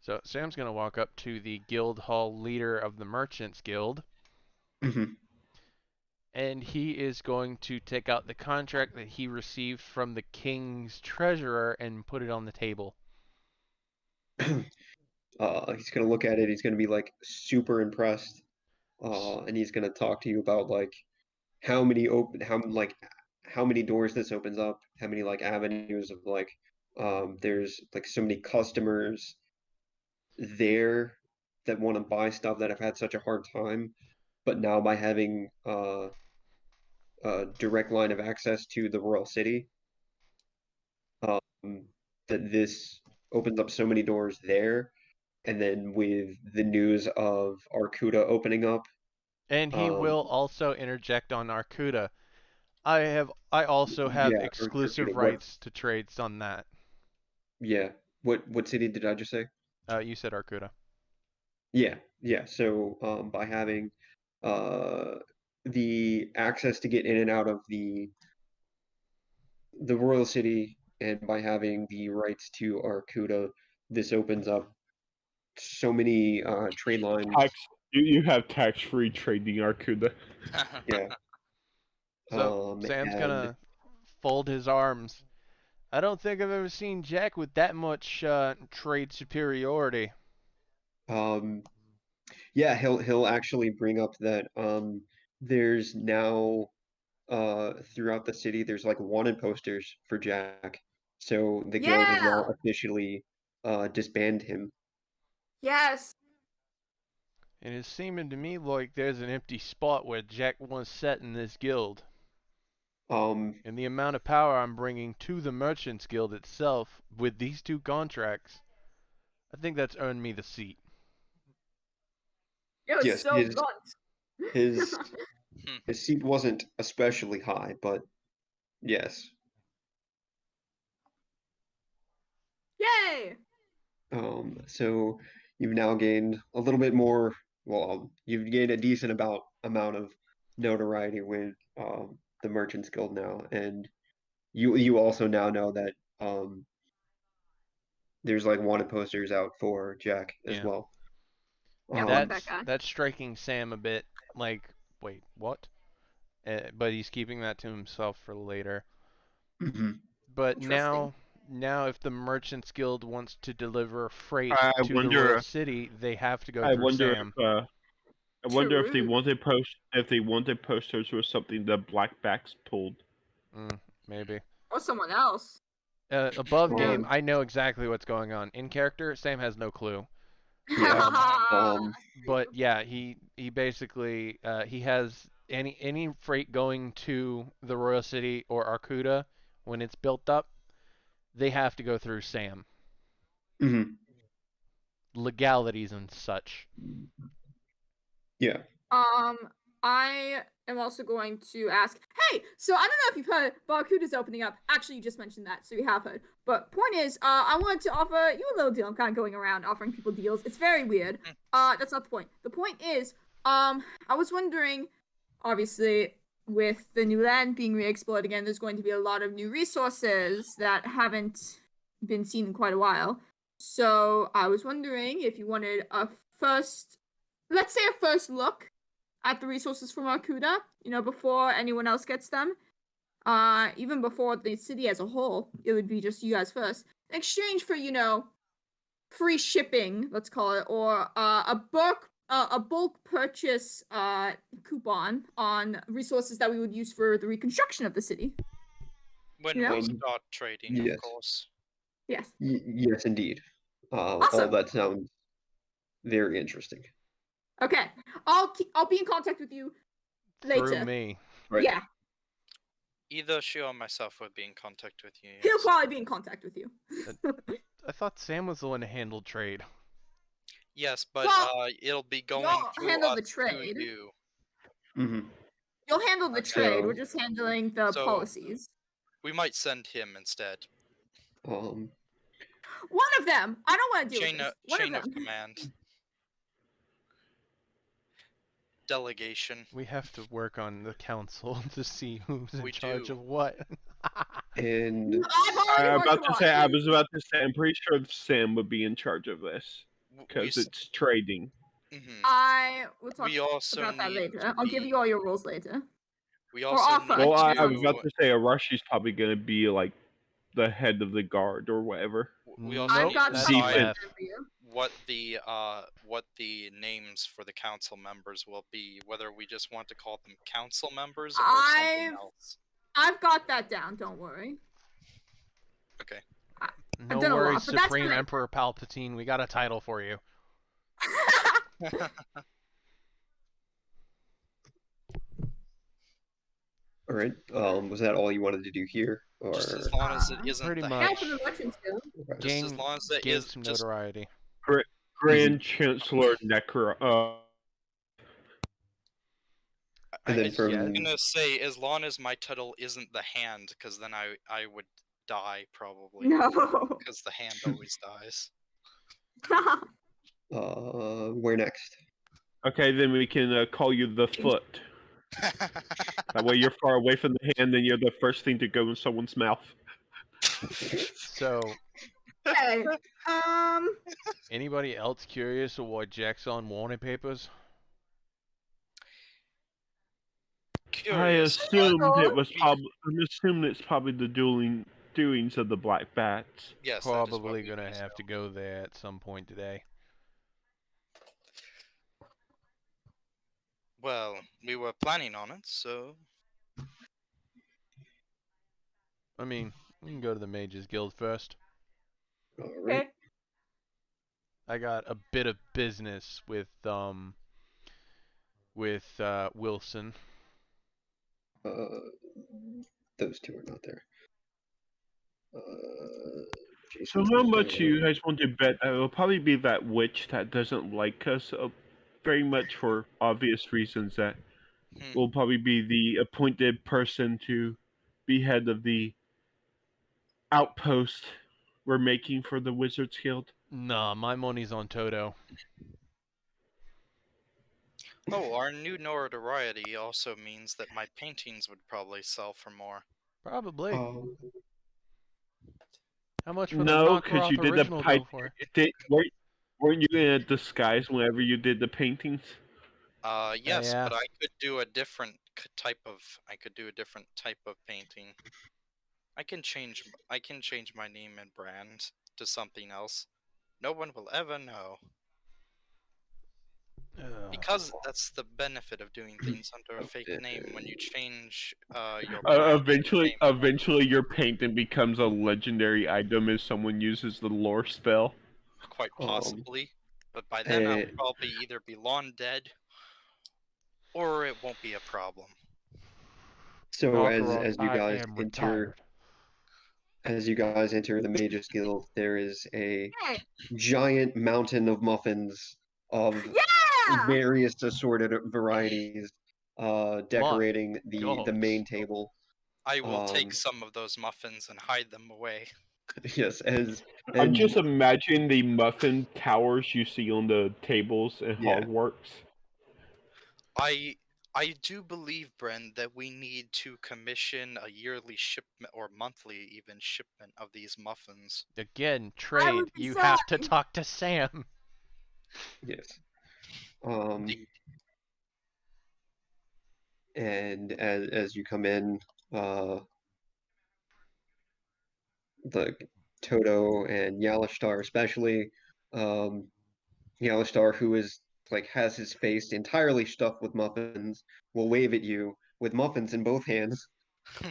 So Sam's gonna walk up to the guild hall leader of the Merchants Guild, Mm-hmm. and he is going to take out the contract that he received from the king's treasurer and put it on the table. He's gonna look at it. He's gonna be like super impressed, and he's gonna talk to you about like how many doors this opens up, how many like avenues of like there's like so many customers there that want to buy stuff that have had such a hard time, but now by having a direct line of access to the royal city, um, that this opens up so many doors there. And then with the news of Arcuda opening up, And he will also interject on Arcuda. I also have yeah, Arcuda, exclusive rights to trades on that. yeah, what city did I just say? You said Arcuda. Yeah. So by having uh the access to get in and out of the royal city, and by having the rights to Arcuda, this opens up so many trade lines. You have tax-free trading Arcuda. Yeah. So Sam's And gonna fold his arms. I don't think I've ever seen Jack with that much trade superiority. yeah, he'll actually bring up that there's now throughout the city there's like wanted posters for Jack. So the guild has now Yeah. officially disbanded him. Yes. And it's seeming to me like there's an empty spot where Jack once sat in this guild. Um And the amount of power I'm bringing to the Merchants Guild itself with these two contracts, I think that's earned me the seat. It was yes, so blunt. his his seat wasn't especially high, but yes. Yay! So you've now gained a little bit more, well, you've gained a decent amount of notoriety with the Merchants Guild now, and you also now know that there's like wanted posters out for Jack as Yeah. well. Yeah, fuck that guy. That's striking Sam a bit like, wait, what? But he's keeping that to himself for later. Mhm. But Interesting. now if the Merchants Guild wants to deliver freight I to the royal city, they have to go I through wonder Sam. I wonder if they True. wanted posters was something that Blackbacks pulled. Maybe. Or someone else. Above Who game, knows? I know exactly what's going on. In character, Sam has no clue. Yeah. But yeah, he basically he has any freight going to the royal city or Arcuda when it's built up, they have to go through Sam. Mhm. Legalities and such. Yeah. I am also going to ask, hey, so I don't know if you've heard, Barracuda's opening up. Actually, you just mentioned that, so you have heard. But point is, I wanted to offer you a little deal. I'm kind of going around offering people deals. It's very weird. That's not the point. The point is, I was wondering, obviously, with the new land being re-explored again, there's going to be a lot of new resources that haven't been seen in quite a while. So I was wondering if you wanted a first, let's say a first look at the resources from Arcuda, before anyone else gets them. Even before the city as a whole, it would be just you guys first. In exchange for, free shipping, let's call it, or a bulk purchase coupon on resources that we would use for the reconstruction of the city. When Yeah. we start trading, Yes. of course. Yes. Yes, indeed. All Awesome. that sounds very interesting. Okay. I'll be in contact with you later. Through me. Right. Yeah. Either she or myself would be in contact with you. He'll yes. probably be in contact with you. I thought Sam was the one who handled trade. Yes, but Well, it'll be going you'll through handle us the trade. to you. Mm-hmm. You'll handle the trade. So- We're just handling the So- policies. We might send him instead. Um, One of them. I don't want to deal Chain with of, this. One chain of of them. command. Delegation. We have to work on the council to see who's in We charge do. of what. and I've already I'm worked about them to say. out. I was about to say. I'm pretty sure Sam would be in charge of this. because it's trading. I will talk We also about that need later. to I'll give be- you all your rules later. We Or also offer. need Well, I I'm choose about to say Arashi's probably going to be like the head of the guard or whatever. We also I've need got to that's something decide left. for you. what the names for the council members will be. Whether we just want to call them council members or something else. I've got that down. Don't worry. Okay. No done a lot, worries, but that's Supreme fine. Emperor Palpatine. We got a title for you. All right. Was that all you wanted to do here, or Just as long as it isn't Pretty the much. Now hand. for the merchants guild. okay. Just Gain, as long as it gain is some just notoriety. Grand Chancellor Necro. And then I from was gonna say, as long as my title isn't the hand, because then I would die probably. No. Because the hand always dies. where next? Okay, then we can call you the foot. That way you're far away from the hand, and you're the first thing to go in someone's mouth. So, Okay. anybody else curious of what Jack's on wanted papers? Curious. assumed it was we- probably. I'm assuming it's probably the doings of the Black Bats. Yes, that is what Probably we gonna do, have so. to go there at some point today. Well, we were planning on it, so I mean, we can go to the Mages Guild first. All right. Okay. I got a bit of business with Wilson. Those two are not there. So Jason's how not much there. you guys want to bet that it'll probably be that witch that doesn't like us very much for obvious reasons that will probably be the appointed person to be head of the outpost we're making for the Wizards Guild? Nah, my money's on Toto. Oh, our new notoriety also means that my paintings would probably sell for more. Probably. Um, How much for the No, because Knockoff you did the original pipe. go for? Weren't you in a disguise whenever you did the paintings? Yes, Yeah. but I could do a different type of. I could do a different type of painting. I can change my name and brand to something else. No one will ever know. Because that's the benefit of doing things under a fake name. When you change your brand name, Eventually, your painting becomes a legendary item as someone uses the lore spell. quite possibly. But by then I'll probably either be long dead, or it won't be a problem. so as Knockoff, you I guys am enter, retired. the Mages Guild, there is a Hey. giant mountain of muffins of Yeah. various assorted varieties, decorating the gods. main table. I will take some of those muffins and hide them away. Yes, I'm just imagining the muffin towers you see on the tables in Yeah. Hogwarts. I do believe, Bren, that we need to commission a yearly shipment or monthly even shipment of these muffins. Again, trade. You have to talk to Sam. Yes. And as you come in, the Toto and Yalashtar especially, Yalashtar, who is like has his face entirely stuffed with muffins, will wave at you with muffins in both hands.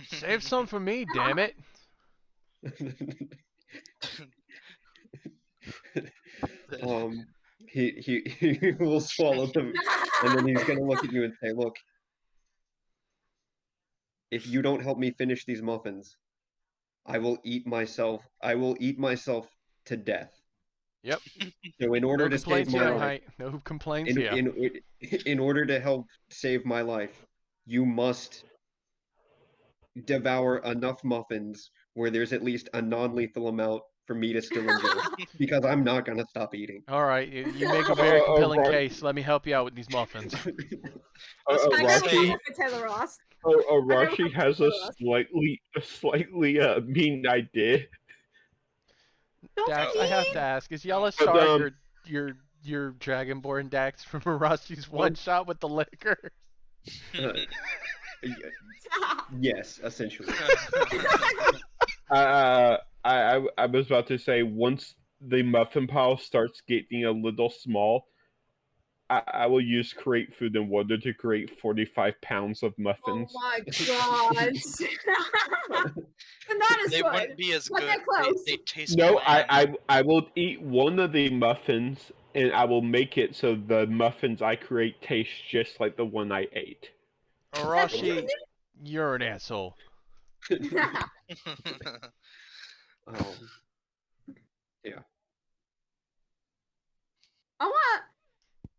Save some for me, damn it. He will swallow them, and then he's gonna look at you and say, "Look, if you don't help me finish these muffins, I will eat myself. I will eat myself to death." Yep. So in order No to save complaints my here, life, Height. No complaints here. in order to help save my life, you must devour enough muffins where there's at least a non-lethal amount for me to still enjoy, because I'm not gonna stop eating. All right, you make a very compelling case. Let me help you out with these muffins. Arashi has a slightly mean idea. Dax, I have to ask: is But, Yalashtar your Dragonborn Dax from Arashi's one shot with the liquor? Uh, yes, essentially. I was about to say once the muffin pile starts getting a little small, I will use create food and water to create 45 pounds of Oh muffins. my god. But not as They good. wouldn't be as But good. they're close. They taste No, bland. I will eat one of the muffins and I will make it so the muffins I create taste just like the one I ate. Arashi, you're an asshole. Um, yeah. I want.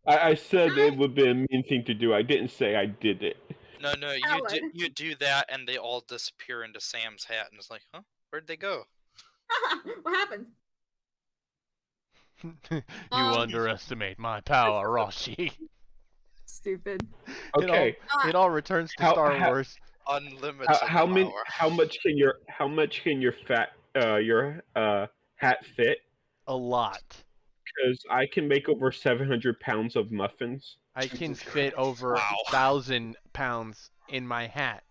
I said it would be a mean thing to do. I didn't say I did it. No, Alan. you do that, and they all disappear into Sam's hat, and it's like, huh? Where'd they go? What happened? You Um, underestimate my power, Arashi. Stupid. Okay, It all returns to How- Star how- Wars. Unlimited how many? power. How much can your hat fit? A lot. Because I can make over 700 pounds of muffins. I can Jesus fit Christ. over Wow. 1,000 pounds in my hat.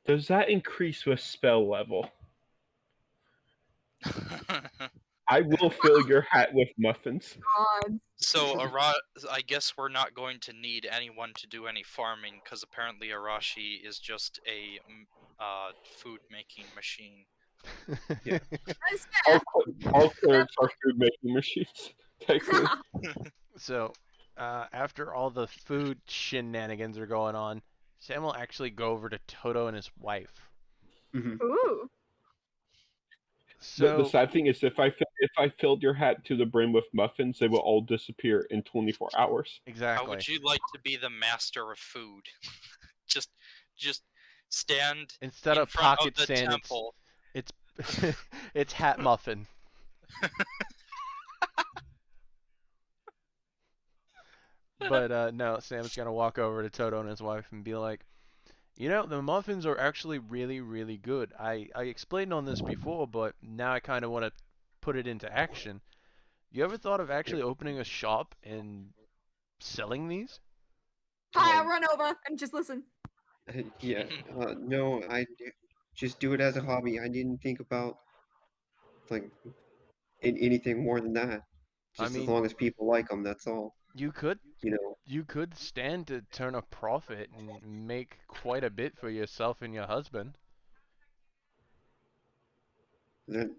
Does that increase with spell level? I will fill your hat with muffins. God. So, I guess we're not going to need anyone to do any farming, because apparently Arashi is just a food making machine. All clerics are food making machines. Technically. So, after all the food shenanigans are going on, Sam will actually go over to Toto and his wife. Mhm. Ooh. So, The sad thing is, if I filled your hat to the brim with muffins, they will all disappear in 24 hours. How exactly. would you like to be the master of food? just stand Instead in of front pocket of the sand, temple. it's it's hat muffin. But no, Sam's gonna walk over to Toto and his wife and be like, the muffins are actually really, really good. I explained on this before, but now I kind of want to put it into action. You ever thought of actually opening a shop and selling these? Hi, I'll Um, run over and just listen. Yeah. No, just do it as a hobby. I didn't think about like anything more than that. I Just as mean, long as people like them, that's all. you could You know, you could stand to turn a profit and make quite a bit for yourself and your husband. that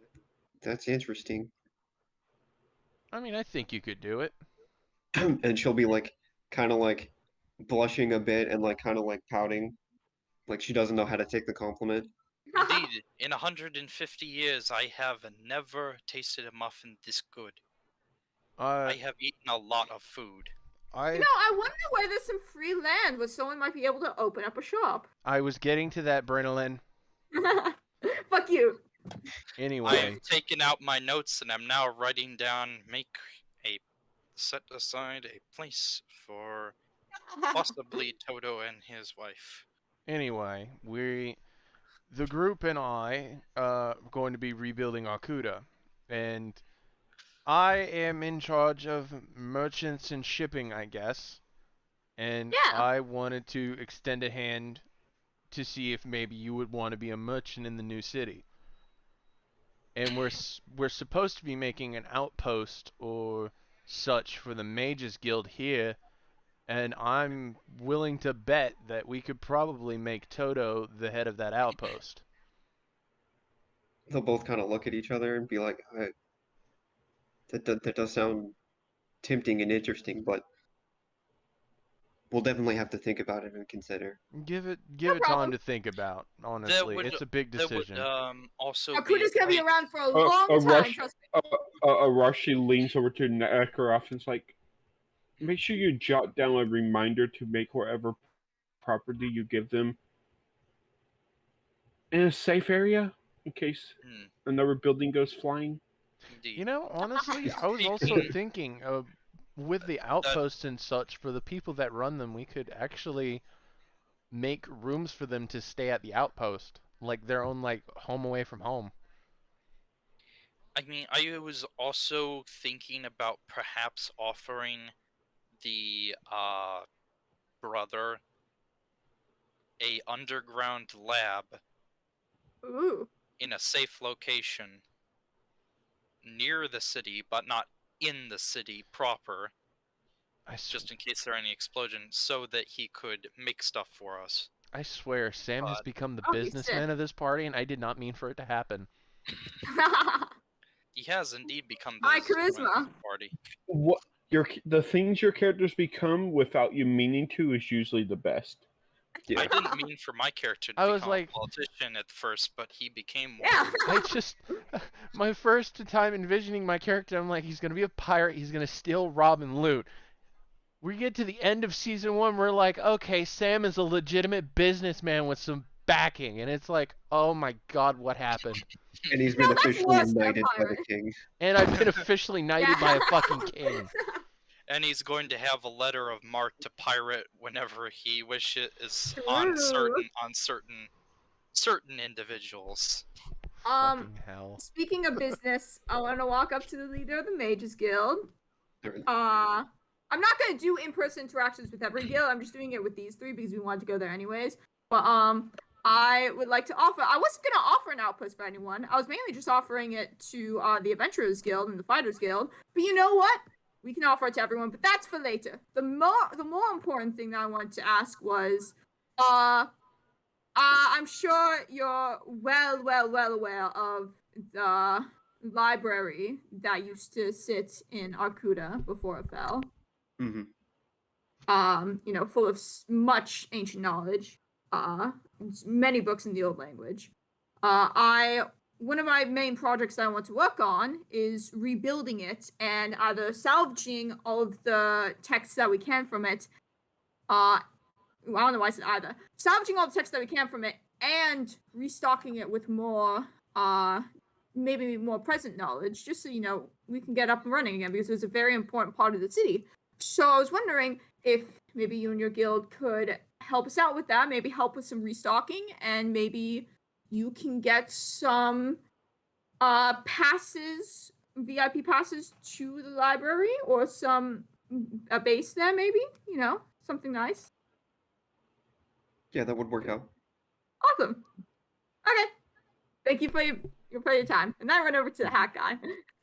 that's interesting. I mean, I think you could do it. And she'll be like, kind of like blushing a bit and like kind of like pouting, like she doesn't know how to take the compliment. Indeed, in 150 years, I have never tasted a muffin this good. I Uh, have eaten a lot of food. I I wonder where there's some free land where someone might be able to open up a shop. I was getting to that, Brenolin. Fuck you. Anyway, I've taken out my notes and I'm now writing down set aside a place for possibly Toto and his wife. the group and I are going to be rebuilding Arcuda, and I am in charge of merchants and shipping, I guess. And Yeah. I wanted to extend a hand to see if maybe you would want to be a merchant in the new city. And we're supposed to be making an outpost or such for the Mages Guild here, and I'm willing to bet that we could probably make Toto the head of that outpost. They'll both kind of look at each other and be like, that does sound tempting and interesting, but we'll definitely have to think about it and consider. Give it No time problem. to think about. Honestly, would- it's a big There would decision. also Akuda's gonna be great- around for a A long time, rush- trust me. Arashi leans over to Nekaroff and is like, make sure you jot down a reminder to make whatever property you give them in a safe area in case another building goes flying. Indeed. Honestly, I was also Speaking- thinking with the outposts and such, for the people that run them, we could actually make rooms for them to stay at the outpost, like their own home away from home. I mean, I was also thinking about perhaps offering the brother a underground lab Ooh. in a safe location near the city, but not in the city proper, I, s- just in case there are any explosions, so that he could make stuff for us. I swear, Sam has But- become the Oh, he's businessman sick. of this party, and I did not mean for it to happen. He has indeed become the My businessman of charisma. the party. What the things your characters become without you meaning to is usually the best. Yeah. I didn't mean for my character to I was become like- a politician at first, but he became one. Yeah. I just, my first time envisioning my character, I'm like, he's gonna be a pirate, he's gonna steal, rob, and loot. We get to the end of season 1, we're like, okay, Sam is a legitimate businessman with some backing, and it's like, oh my god, what happened? And he's No, been that's officially worse than a knighted by the pirate. king. And I've been officially knighted by a fucking king. And he's going to have a letter of marque to pirate whenever he wishes True. on certain individuals. Fucking hell. Speaking of business, I want to walk up to the leader of the Mages Guild. They're- I'm not gonna do in-person interactions with every guild. I'm just doing it with these 3 because we wanted to go there anyways. But I would like to offer. I wasn't gonna offer an outpost for anyone. I was mainly just offering it to the Adventurers Guild and the Fighters Guild. But you know what? We can offer it to everyone. But that's for later. The more important thing that I wanted to ask was, I'm sure you're well aware of the library that used to sit in Arcuda before it fell. Mhm. Full of much ancient knowledge, many books in the old language. One of my main projects that I want to work on is rebuilding it and either salvaging all of the texts that we can from it. I don't know why I said either. Salvaging all the texts that we can from it and restocking it with more, maybe more present knowledge, just so we can get up and running again because it's a very important part of the city. So I was wondering if maybe you and your guild could help us out with that, maybe help with some restocking, and maybe you can get some passes, VIP passes to the library, or a base there, maybe, something nice. Yeah, that would work out. Awesome. Okay. Thank you for your time. And then I run over to the hat guy.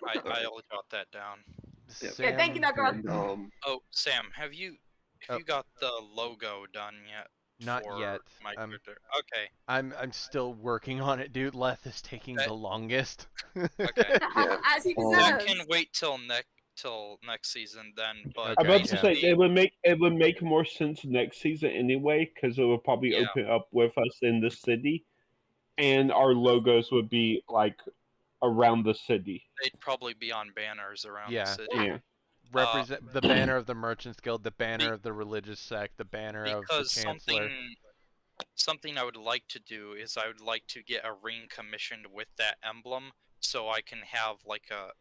I'll jot that down. Yeah. Yeah, thank you, Sam, Knuckles. And, Oh, Sam, have you Oh. got the logo done yet? Not for yet. My character. Okay. I'm still working on it, dude. Leth is taking Okay. the longest. Okay. Yeah. As he That deserves. can wait till next season then. But Okay, I'm about to yeah. say it would make more sense next season anyway, because it would probably Yeah. open up with us in the city, and our logos would be like around the city. they'd probably be on banners around Yeah. the city. Yeah. Represent the banner of the Merchants Guild, the banner of the religious sect, the banner of the Because Chancellor. something I would like to do is I would like to get a ring commissioned with that emblem, so I can have like a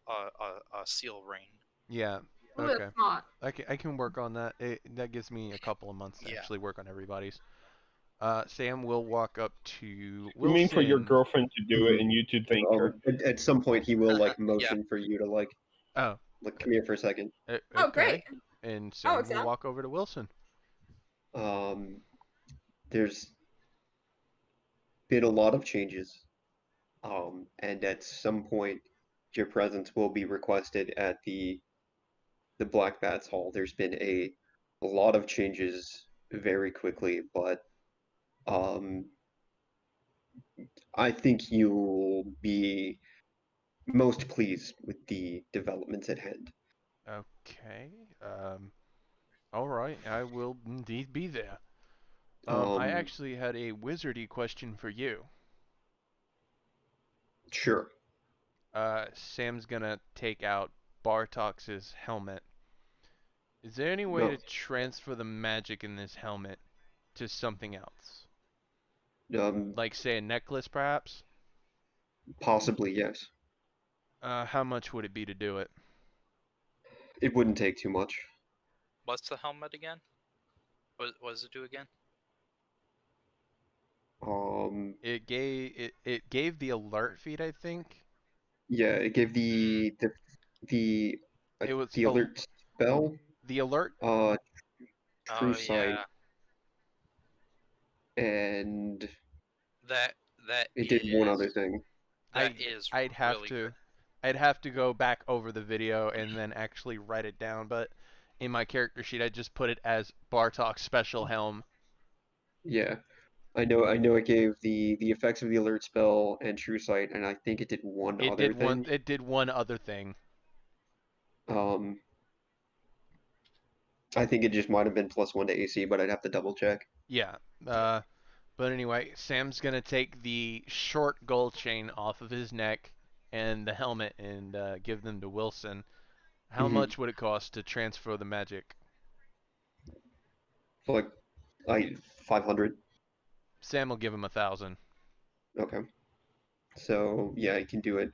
seal ring. Yeah. Ooh, Okay. that's smart. I can work on that. That gives me a couple of months to Yeah. actually work on everybody's. Sam will walk up to I mean, for your Wilson. girlfriend to do it and you to thank her. at some point, he will like motion for you to like Oh. come here for a second. Oh, great. And Sam will accept. walk over to Wilson. There's been a lot of changes, and at some point, your presence will be requested at the Black Bats Hall. There's been a lot of changes very quickly, but I think you'll be most pleased with the developments at hand. Okay. All right. I will indeed be there. I actually had a wizardy question for you. Sure. Sam's gonna take out Bartox's helmet. Is there any way No. to transfer the magic in this helmet to something else? Like, say, a necklace, perhaps? Possibly, yes. How much would it be to do it? It wouldn't take too much. What's the helmet again? What does it do again? Um, It gave the alert feed, I think. Yeah, it gave the It was the alert spell, the alert. true Oh sight, yeah, and that it did one other thing. that is I'd have really to good. I'd have to go back over the video and then actually write it down, but in my character sheet I just put it as Bartok's special helm. Yeah, I know it gave the effects of the alert spell and true sight, and I think it did one other thing. It did one other thing. Um, I think it just might have been +1 to AC, but I'd have to double check. Yeah. But anyway, Sam's gonna take the short gold chain off of his neck and the helmet and give them to Wilson. How Mhm. much would it cost to transfer the magic? So like 500. Sam will give him 1,000. Okay. So yeah, you can do it,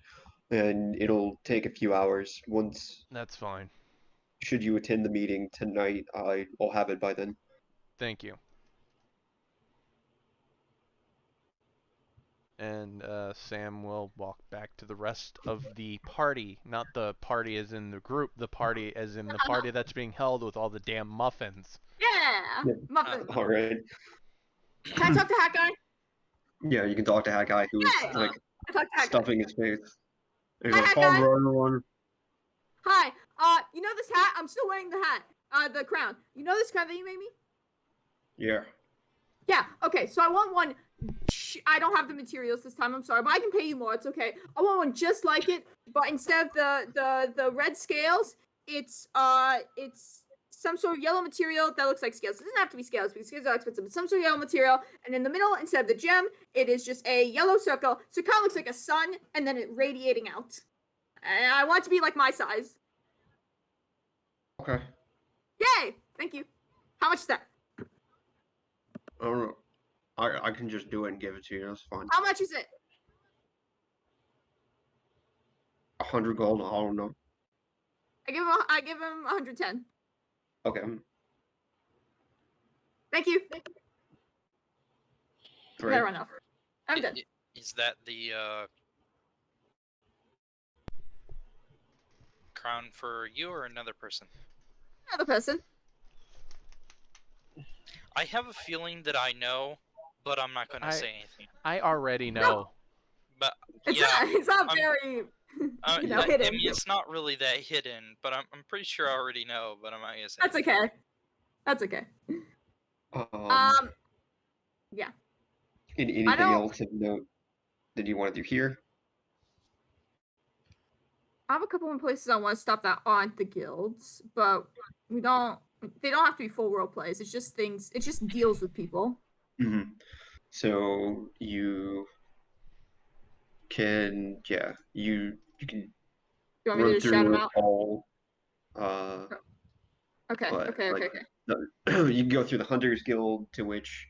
and it'll take a few hours. Once, That's fine. should you attend the meeting tonight, I'll have it by then. Thank you. And Sam will walk back to the rest of the party. Not the party as in the group, the party as in the party that's being held with all the damn muffins. Yeah, Yeah. muffin. All right. Can I talk to Hat Guy? Yeah, you can talk to Hat Guy, who's Yay! like I talk to Hat Guy. stuffing his face. And he Hi, goes, Hat "Hello, Guy." everyone." Hi. You know this hat? I'm still wearing the hat. The crown. You know this crown that you made me? Yeah. Yeah. Okay. So I want one. I don't have the materials this time. I'm sorry, but I can pay you more. It's okay. I want one just like it, but instead of the red scales, it's some sort of yellow material that looks like scales. It doesn't have to be scales because scales are expensive. But some sort of yellow material, and in the middle, instead of the gem, it is just a yellow circle. So it kind of looks like a sun, and then it radiating out. And I want it to be like my size. Okay. Yay! Thank you. How much is that? I don't know. I can just do it and give it to you. That's fine. How much is it? 100 gold. I don't know. I give him 110. Okay. Thank you. Great. Better enough. I'm done. Is that the crown for you or another person? Another person. I have a feeling that I know, but I'm not gonna say anything. I already know. But It's yeah, not. It's not I'm- very. I Hidden. mean, it's not really that hidden, but I'm pretty sure I already know, but I'm not gonna say. That's anything. okay. That's okay. Yeah. Anything don't- else of note that you want to do here? I have a couple of places I want to stop that aren't the guilds, but we don't. They don't have to be full role plays. It's just things. It just deals with people. Mm-hmm. So you can, yeah, you can Do you want me run to just shout them through out? all. Okay. but, Okay. like, Okay. You can go through the Hunters Guild, to which,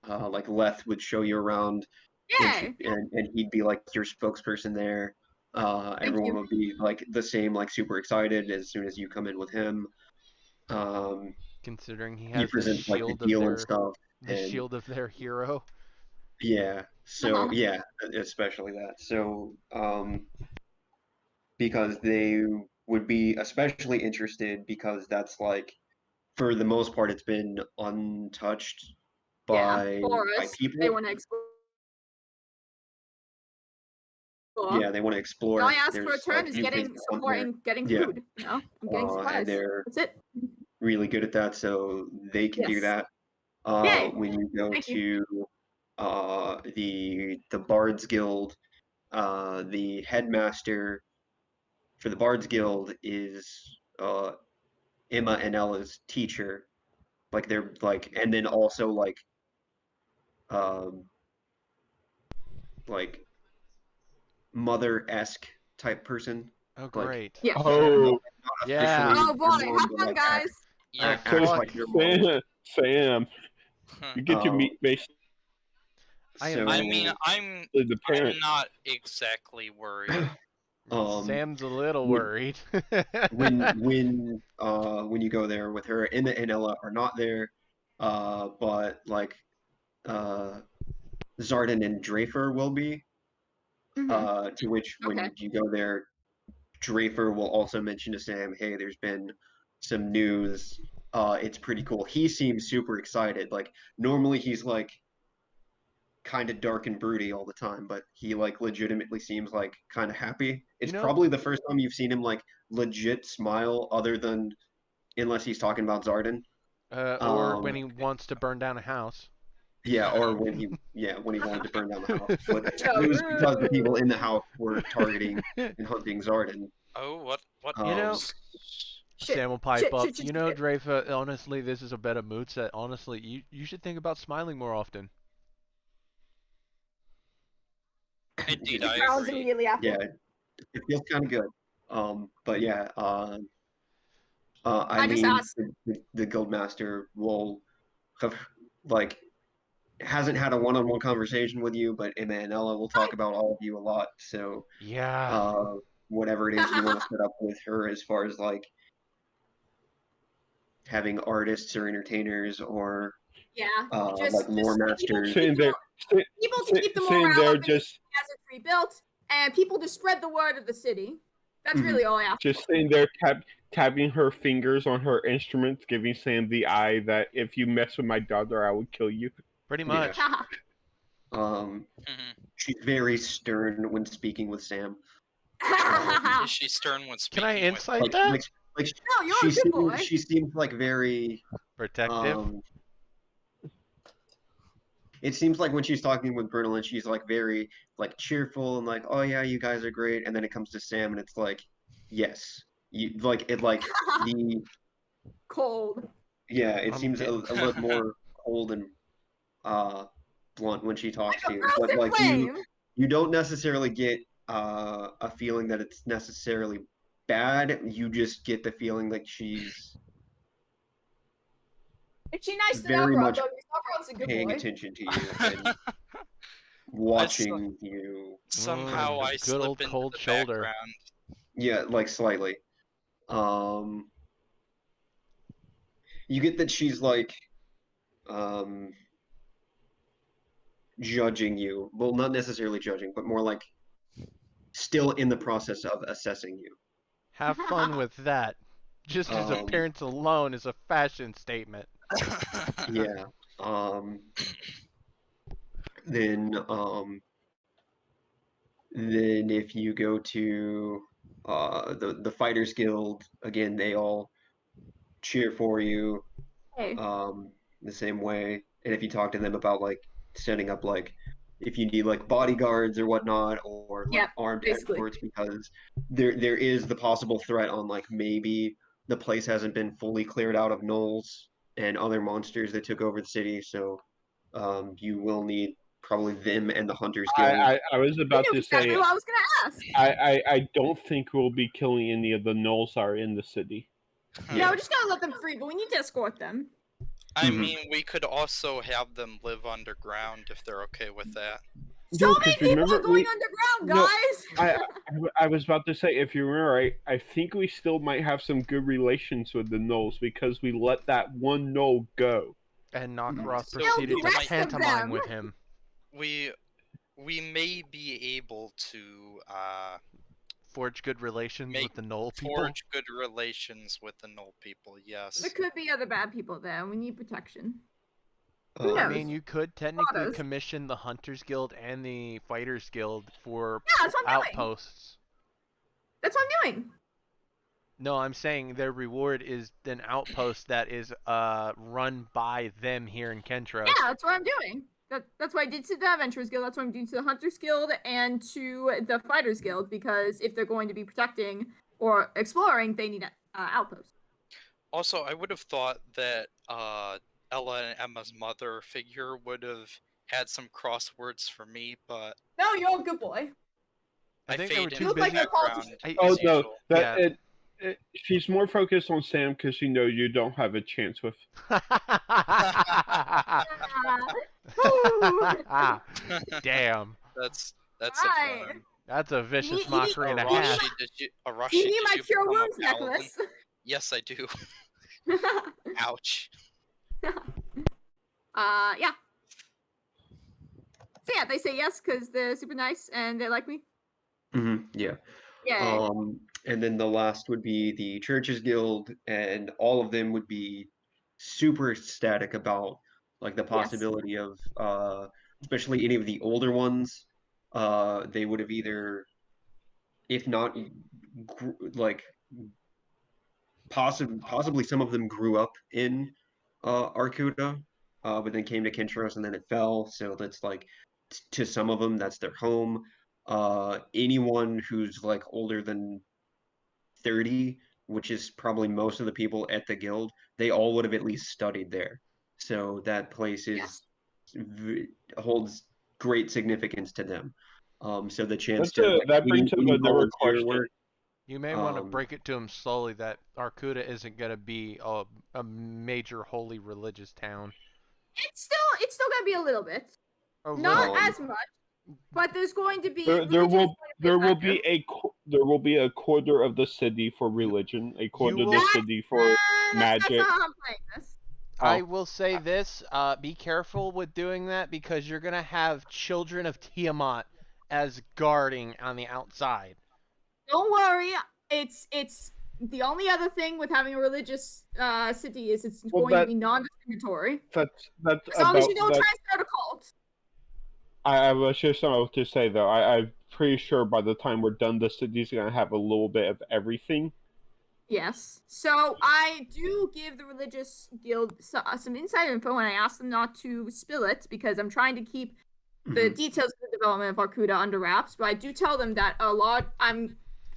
like Leth would show you around, Yay! and he'd be like your spokesperson there. Everyone you. would be like the same, like super excited as soon as you come in with him. Considering he He has the presents like the shield deal of and their stuff, the and shield of their hero. yeah. So Uh-huh. yeah, especially that. So because they would be especially interested because that's like, for the most part, it's been untouched by Forest. people. They want to explore. Yeah, they want to explore. All I ask for a There's, turn like, is new things getting to hunt support there. and getting Yeah. food. You know, I'm getting supplies. And they're That's it. really good at that, so they can do Yes. that. Yay. When you go Thank to the Bards Guild, the headmaster for the Bards Guild is Emma and Ella's teacher. Like they're like, and then also um like mother-esque type person. Oh Like, great. Yeah. Oh, not Yeah. officially Oh boy, your mom, have but, fun, like, guys. Yeah. act Fuck. like your mom. Sam, you get to Oh. meet basically I am- I So, mean, I'm the parent. not exactly worried. Sam's a little would- worried. when you go there with her, Emma and Ella are not there, but like Zardan and Drafer will be. To which when Okay. you go there, Drafer will also mention to Sam, "Hey, there's been some news. It's pretty cool." He seems super excited. Like normally he's like kind of dark and broody all the time, but he like legitimately seems like kind of happy. It's You know- probably the first time you've seen him like legit smile, other than unless he's talking about Zardan. Or when he wants to burn down a house. Yeah, or when he wanted to burn down the house, but Yeah. it was because the people in the house were targeting and hunting Zardan. Oh, what? You know- news? Shit, Sam will pipe shit, up. shit, shit, You know, shit. Drafa, honestly, this is a better mood set. Honestly, you should think about smiling more often. Indeed, The I crowd's agree. immediately after. Yeah, it feels kind of good. But yeah, I just mean, asked- the guildmaster will have like hasn't had a one-on-one conversation with you, but Emanuela will talk about all of you a lot. So Yeah. whatever it is you want to set up with her, as far as like having artists or entertainers or Yeah. like lore masters. Sitting there, People to keep the sitting morale there, up and just as it's rebuilt, and people to spread the word of the city. That's Mhm. really all I ask. just sitting there, tapping her fingers on her instruments, giving Sam the eye that if you mess with my daughter, I will kill you. Pretty Yeah. much. Mhm. She's very stern when speaking with Sam. Is she stern when speaking? Can I with insight Like, that? like No, you're a good boy. she seems like very Protective. It seems like when she's talking with Bernalyn, she's like very like cheerful and like, "Oh yeah, you guys are great." And then it comes to Sam, and it's like, "Yes, you like it." Like the Cold. yeah, it I'm seems a getting- lot more cold and blunt when she talks Like to a you. But frozen like flame. you don't necessarily get a feeling that it's necessarily bad. You just get the feeling like she's Is she nice to very Velcro? much Though Velcro's a good paying boy. attention to you and watching you. Somehow Mm, I good slip old into cold the shoulder. background. Yeah, like slightly. You get that she's like judging you. Well, not necessarily judging, but more like still in the process of assessing you. Have fun with that. Just his Um, appearance alone is a fashion statement. Yeah. Then then if you go to the Fighters Guild, again, they all cheer for you Hey. the same way. And if you talk to them about like setting up like if you need like bodyguards or whatnot or like Yeah, armed basically. escorts, because there is the possible threat on like maybe the place hasn't been fully cleared out of gnolls and other monsters that took over the city, so you will need probably them and the Hunters Guild. I was I about knew to exactly say, what I was gonna ask. I don't think we'll be killing any of the gnolls that are in the city. Yeah, we're just gonna let them free, but we need to escort them. I Mhm. mean, we could also have them live underground if they're okay with that. So No, many 'cause people remember are going we- underground, No, guys. I was about to say, if you remember, I think we still might have some good relations with the gnolls because we let that one gnoll go. And Nakaroth So proceeded the to rest of pantomime them. with him. We may be able to Forge good relations Make with the Knoll people. forge good relations with the Knoll people. Yes. There could be other bad people there. We need protection. Um, Who I knows? mean, you could technically Others. commission the Hunters Guild and the Fighters Guild for Yeah, that's what I'm doing. outposts. That's what I'm doing. No, I'm saying their reward is an outpost that is run by them here in Kentros. Yeah, that's what I'm doing. That's what I did to the Adventurers Guild. That's what I'm doing to the Hunters Guild and to the Fighters Guild, because if they're going to be protecting or exploring, they need an outpost. Also, I would have thought that Ella and Emma's mother figure would have had some crosswords for me, but No, you're a good boy. I think they fade were into too You look the like busy. a politician. background Oh as no, usual. that she's more focused on Sam because you don't have a chance with. Damn. That's Right. a burn. That's a vicious You need- mockery and a Arashi- half. Arashi, Do you need did my you Cure become a Wounds paladin? necklace? Yes, I do. Ouch. Yeah. So yeah, they say yes because they're super nice and they like me. Yeah. Yeah. And then the last would be the Churches Guild, and all of them would be super ecstatic about like the Yes. possibility of especially any of the older ones. They would have either, if not like possibly some of them grew up in Arcuda, but then came to Kintros and then it fell. So that's like to some of them that's their home. Anyone who's like older than 30, which is probably most of the people at the guild, they all would have at least studied there. So that place Yes. holds great significance to them. So the chance That's to like that brings up any another volunteer question. work. You may want to Um, break it to him slowly that Arcuda isn't going to be a major holy religious town. It's still gonna be a little bit. A Not little. as much, but there's going to be There religion is going to be there will be a quarter of the city for religion, a quarter of the will- city for That's magic. not how I'm playing this. I Oh. will say this: be careful with doing that because you're gonna have children of Tiamat as guarding on the outside. Don't worry. It's the only other thing with having a religious city is it's Well, going to be non-discriminatory. That's As long as you about don't that. try and start a cult. I was just about to say though. I'm pretty sure by the time we're done, the city's gonna have a little bit of everything. Yes. So I do give the religious guild some inside info, and I ask them not to spill it because I'm trying to keep the details of the development of Arcuda under wraps. But I do tell them that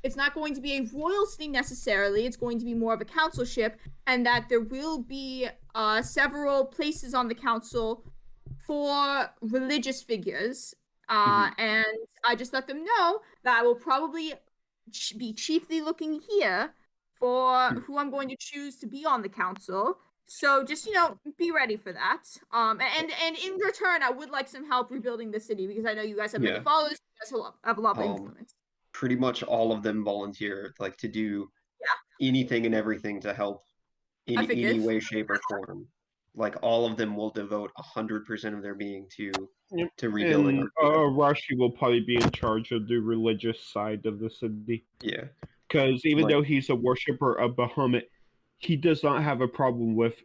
it's not going to be a royal city necessarily. It's going to be more of a councilship, and that there will be several places on the council for religious figures. And I just let them know that I will probably be chiefly looking here for who I'm going to choose to be on the council. So just be ready for that. And in return, I would like some help rebuilding the city because I know you guys have many Yeah. followers. You guys have a lot of influence. Pretty much all of them volunteer like to do anything and everything to help in I any figured. way, shape, or form. Like all of them will devote 100% of their being to rebuilding And Arcuda. Rashi will probably be in charge of the religious side of the city. Yeah. Because even Like- though he's a worshiper of Bahamut, he does not have a problem with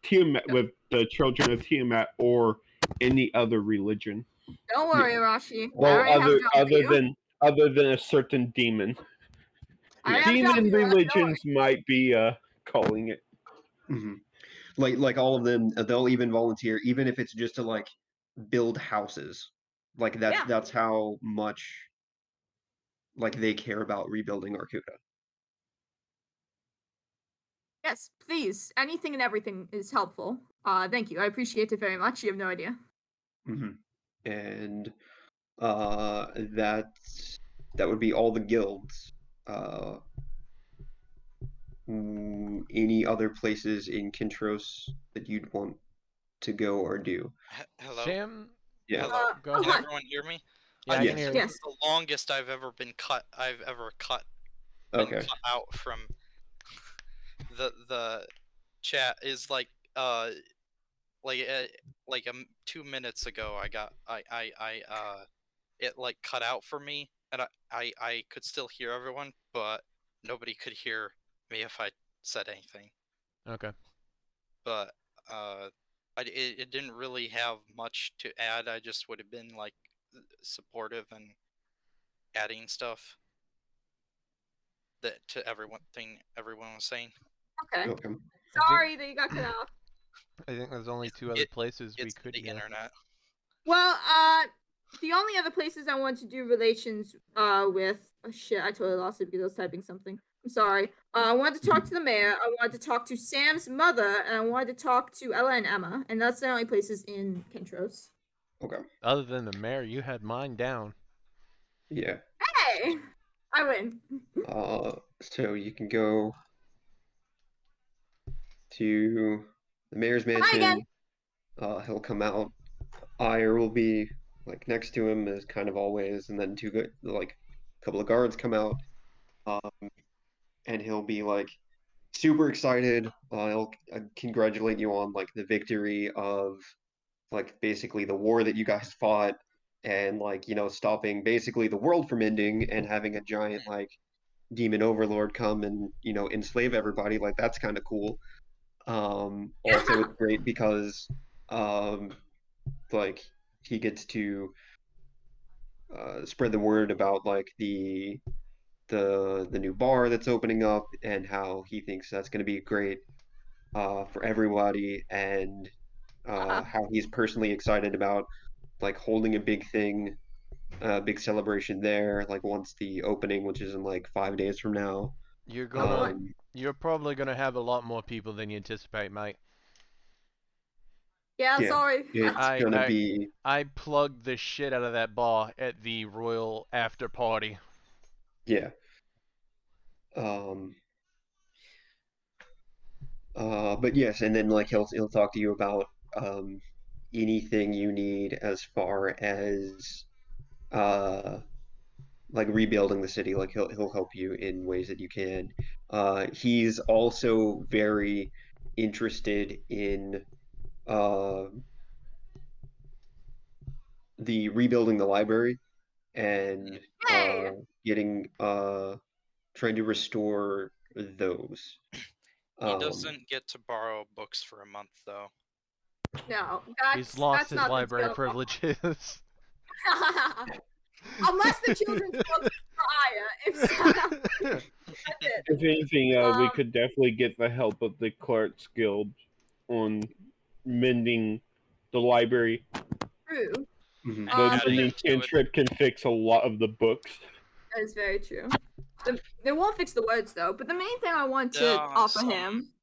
Tiamat, with the children of Tiamat or any other religion. Don't worry, Arashi. I Well, already have a job for you. other than a certain demon. I already have a job Demon for you, Arashi, don't worry. religions might be calling it. Like all of them, they'll even volunteer, even if it's just to like build houses. Like that's how much like they care about rebuilding Arcuda. Yes, please. Anything and everything is helpful. Thank you. I appreciate it very much. You have no idea. And that would be all the guilds. Any other places in Kintros that you'd want to go or do? Hello. Sam, Yeah. Hello. go Can ahead. everyone hear me? Yeah, I Yes. can hear you. Yes. This is the longest I've ever been cut. Okay. Cut out from the chat is like 2 minutes ago. It like cut out for me, and I could still hear everyone, but nobody could hear me if I said anything. Okay. But it didn't really have much to add. I just would have been like supportive and adding stuff that to everyone was saying. Okay. Okay. Sorry that you got cut off. I think there's only two other places we It's could the go. internet. Well, the only other places I want to do relations with oh shit, I totally lost it because I was typing something. I'm sorry. I wanted to talk to the mayor, I wanted to talk to Sam's mother, and I wanted to talk to Ella and Emma, and that's the only places in Kintros. Okay. Other than the mayor, you had mine down. Yeah. Hey! I win. So you can go to the mayor's again. mansion. He'll come out. Ire will be like next to him as kind of always, and then a couple of guards come out. And he'll be like super excited. He'll congratulate you on like the victory of like basically the war that you guys fought, and like stopping basically the world from ending and having a giant like demon overlord come and enslave everybody. Like that's kind of cool. Also, it's great because um, like he gets to spread the word about like the new bar that's opening up and how he thinks that's going to be great for everybody, and how he's personally excited about like holding a big thing, big celebration there, like once the opening, which is in like 5 days from now. You're Oh, boy. gonna, you're probably gonna have a lot more people than you anticipate, mate. Yeah, Yeah, sorry. it's I, gonna I, be I plugged the shit out of that bar at the royal after party. yeah. Um, but yes, and then like he'll talk to you about um, anything you need as far as uh, like rebuilding the city. Like he'll help you in ways that you can. He's also very interested in uh, the rebuilding the library and Hey! getting trying to restore those. He Um, doesn't get to borrow books for a month, though. No, He's lost that's his not library the deal. privileges. Unless the children's books are higher, that's it. If anything, we Um, could definitely get the help of the Clerks Guild on mending the library. True. mhm. The adding mending to it. cantrip can fix a lot of the books. That is very true. They won't fix the words though, but the main thing I want to There are offer some- him.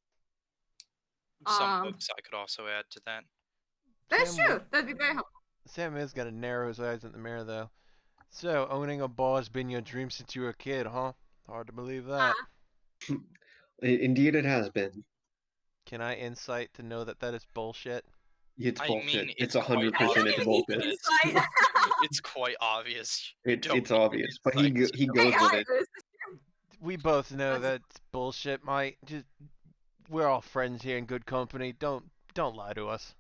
Some books I could also add to that. That's Sam, true. That'd be very helpful. Sam is gonna narrow his eyes in the mirror, though. So, owning a bar has been your dream since you were a kid, huh? Hard to believe that. Indeed, it has been. Can I insight to know that that is bullshit? It's I bullshit. mean, It's it's quite 100% it's obvious. bullshit. Insight. It's quite obvious. It's Don't it's need obvious, but he insight. he goes Hey, with it. Iris. We both know That's- that's bullshit, mate. Just we're all friends here in good company. Don't lie to us.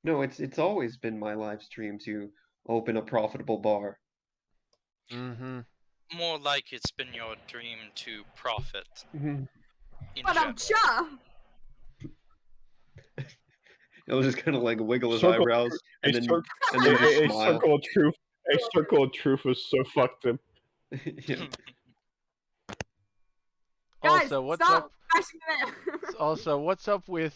No, it's always been my live stream to open a profitable bar. Mm-hmm. More like it's been your dream to profit in But I'm general. sure. He'll just kind of like wiggle his Circle- eyebrows A, and then cir- and then just a smile. circle of truth. A circle of truth was so fucked him. Yeah. Guys, Also, what's stop up? bashing the man. Also, what's up with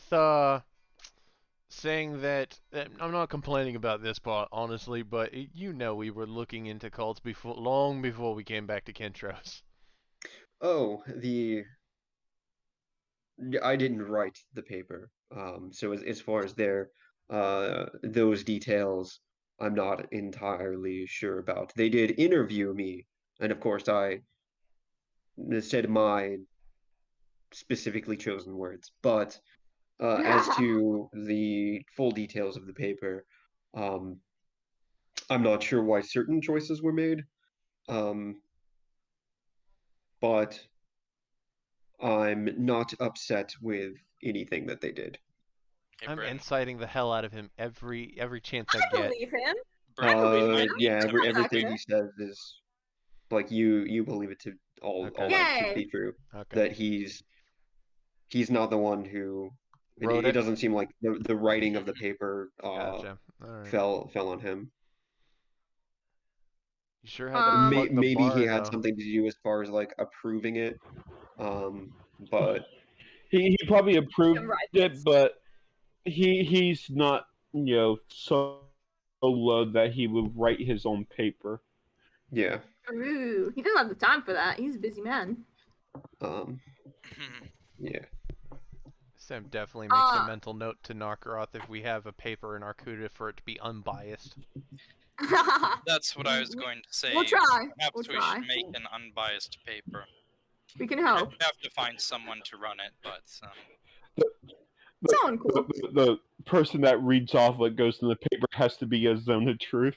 saying that I'm not complaining about this part, honestly, but you know we were looking into cults long before we came back to Kentros. Oh, I didn't write the paper. So as far as those details, I'm not entirely sure about. They did interview me, and of course I said my specifically chosen words. But as to the full details of the paper, um, I'm not sure why certain choices were made. But I'm not upset with anything that they did. Hey, I'm Bryn. inciting the hell out of him every chance I I get. believe him. Bryn, we might need Yeah, to I'm not everything gonna- he says is like you believe it to all Okay. that to Yay. be true. Okay. That he's not the one who Wrote it it? doesn't seem like the writing of the paper Gotcha. Alright. fell on him. You sure had to plug the Maybe he bar, had though. something to do as far as like approving it. But He probably approved I'm right. it, but he's not so low that he would write his own paper. yeah. Ooh, he doesn't have the time for that. He's a busy man. Yeah. Sam definitely makes a Ah. mental note to Narkaroth if we have a paper in Arcuda for it to be unbiased. That's what I was going to say. We'll try. Perhaps We'll we try. should make an unbiased paper. We can We help. have to find someone to run it, but Someone cool. The person that reads off what goes in the paper has to be a zone of truth.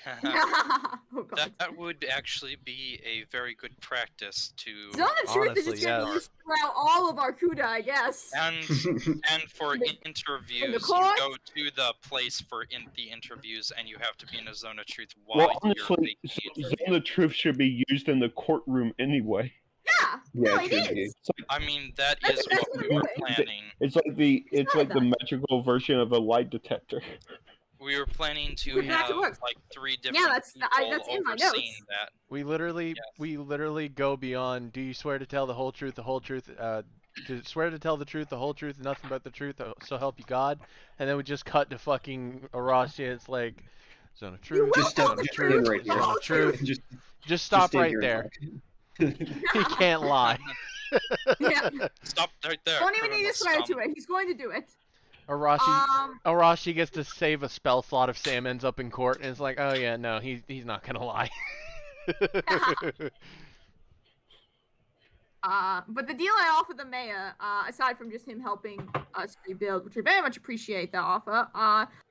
Oh god. That would actually be a very good practice to Zone of Truth is Honestly, just gonna be yes. used throughout all of our CUDA, I guess. and for In the interviews, you court? go to the place for the interviews, and you have to be in a zone of truth while Well, you're honestly, making the Zone interview. of Truth should be used in the courtroom anyway. Yeah, Yeah, no, it it should be. is. I mean, that That's- is that's what what we I'm were doing. planning. It's like the started that. magical version of a lie detector. We were planning to But it actually have works. like 3 different that's- people that's in my overseeing notes. that. We literally Yes. we literally go beyond. Do you swear to tell the whole truth, to swear to tell the truth, the whole truth, and nothing but the truth, so help you God? And then we just cut to fucking Arashi. It's like zone of truth, will Just tell zone the of stand truth, right the there. zone whole of truth. Just Just stop stand right here and there. talk. He can't lie. Yeah. Stop right there. Don't even need criminal to swear scum. to it. He's going to do it. Arashi Arashi gets to save a spell slot if Sam ends up in court, and it's like, oh yeah, no, he's not gonna lie. But the deal I offer the mayor, aside from just him helping us rebuild, which we very much appreciate that offer,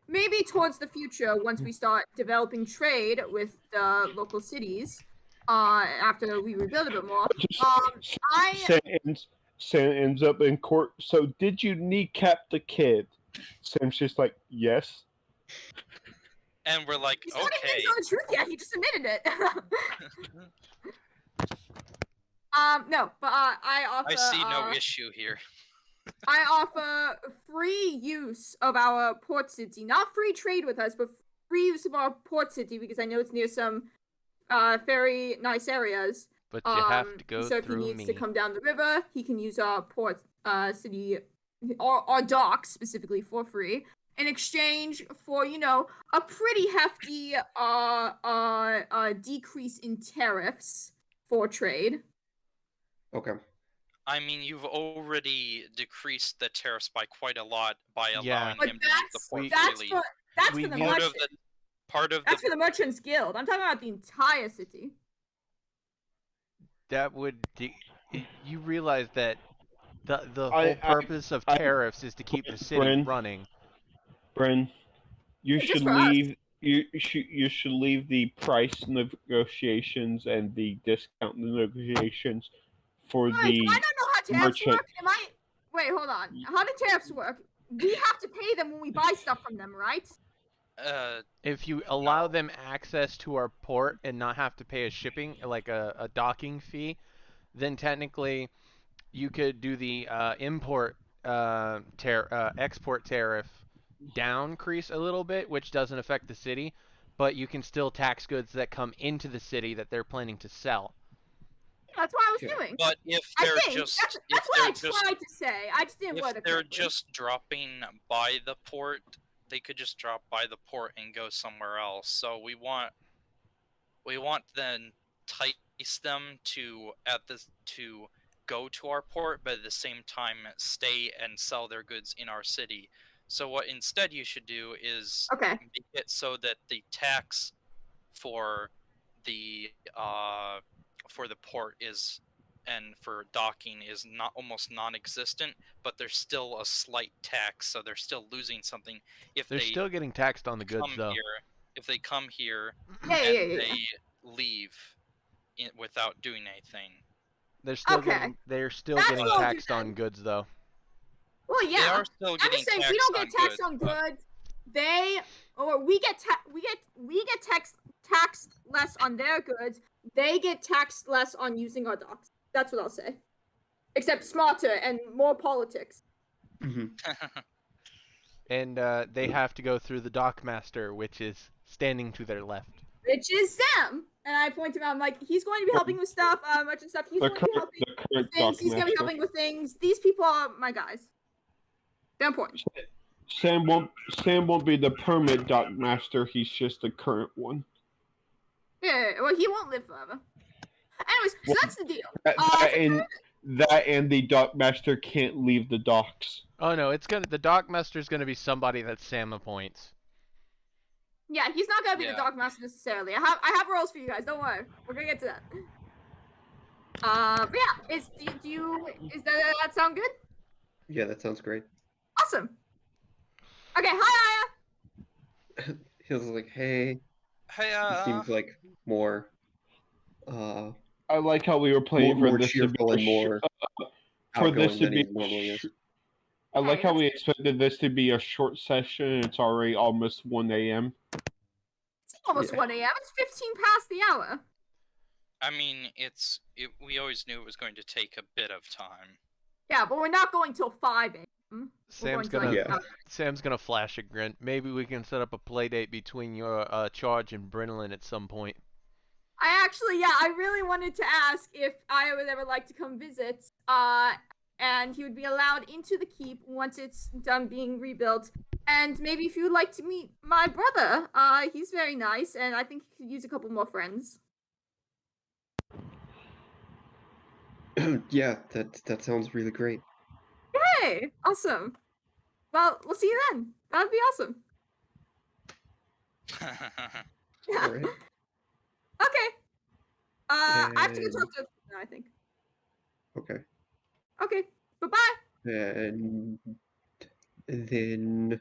maybe towards the future, once we start developing trade with the local cities, after we rebuild a bit more, Sam ends up in court. So did you kneecap the kid? Sam's just like, yes. And we're like, he's not even okay. telling the truth yet. He just admitted it. No, but I offer. I see no issue here. I offer free use of our port city, not free trade with us, but free use of our port city because I know it's near some very nice areas. But you have to go so if he through needs me. to come down the river, he can use our port city, our docks specifically for free, in exchange for a pretty hefty decrease in tariffs for trade. Okay. I mean, you've already decreased the tariffs by quite a lot by Yeah. allowing But him to use the port that's freely. for the use- merchant. Part of That's the for the Merchants Guild. I'm talking about the entire city. That would you realize that the I- whole purpose of I- tariffs is to keep the city Bryn. running. Bren, you Just should for us. leave. You should leave the price negotiations and the discount negotiations for Wait, do I the not know how tariffs merchant. work? Wait, hold on. How do tariffs work? We have to pay them when we buy stuff from them, right? If you allow them access to our port and not have to pay a shipping, like a docking fee, then technically you could do the export tariff downcrease a little bit, which doesn't affect the city, but you can still tax goods that come into the city that they're planning to sell. That's what I was Okay. doing. but if I they're think just that's if what I they're just tried to say. I just didn't word if it they're correctly. just dropping by the port, they could just drop by the port and go somewhere else. So we want then entice them to go to our port, but at the same time stay and sell their goods in our city. So what instead you should do is Okay. make it so that the tax for the port is and for docking is not almost non-existent, but there's still a slight tax, so they're still losing something if They're they still getting taxed on the goods, come though. here. If they come here Yeah, and yeah. they leave without doing anything. They're still Okay. getting That's getting what I'll do taxed then. on goods, though. Well, They yeah. are still I'm getting just saying, taxed we don't get on taxed goods, on but- we get taxed less on their goods. They get taxed less on using our docks. That's what I'll say. Except smarter and more politics. Mhm. And they have to go through the dockmaster, which is standing to their left. Which is Sam. And I point him out. I'm like, he's going to be helping with stuff, merchant stuff. He's The going to be helping current with things. He's going to be dockmaster. helping with things. These people are my guys. They're important. Sam won't be the permanent dockmaster. He's just the current one. Yeah, well, he won't live forever. Anyways, so Well, that's the deal. That and the dockmaster can't leave the docks. Oh no, the dockmaster's gonna be somebody that Sam appoints. Yeah, he's not gonna be the Yeah. dog master necessarily. I have roles for you guys. Don't worry, we're gonna get to that. But yeah, does that sound good? Yeah, that sounds great. Awesome. Okay, hi Aya. He was like, hey. Hey, He seems like more I like how we were playing for more this to be cheerful a and more for this outgoing to than be he normally is. I like Hey, how that's- we expected this to be a short session and it's already almost 1 a.m. It's almost Yeah. 1 a.m. It's 15 past the hour. I mean, we always knew it was going to take a bit of time. Yeah, but we're not going till 5 a.m. We're going Sam's to like gonna Yeah. Sam's gonna flash a grin. Maybe we can set up a play date between your charge and Brennan at some point. I really wanted to ask if I would ever like to come visit. And he would be allowed into the keep once it's done being rebuilt. And maybe if you would like to meet my brother, he's very nice, and I think he could use a couple more friends. Yeah, that sounds really great. Hey, awesome. Well, we'll see you then. That'd be awesome. All right. Okay. I have to go And talk to now, I think. okay. Okay. Bye-bye. And then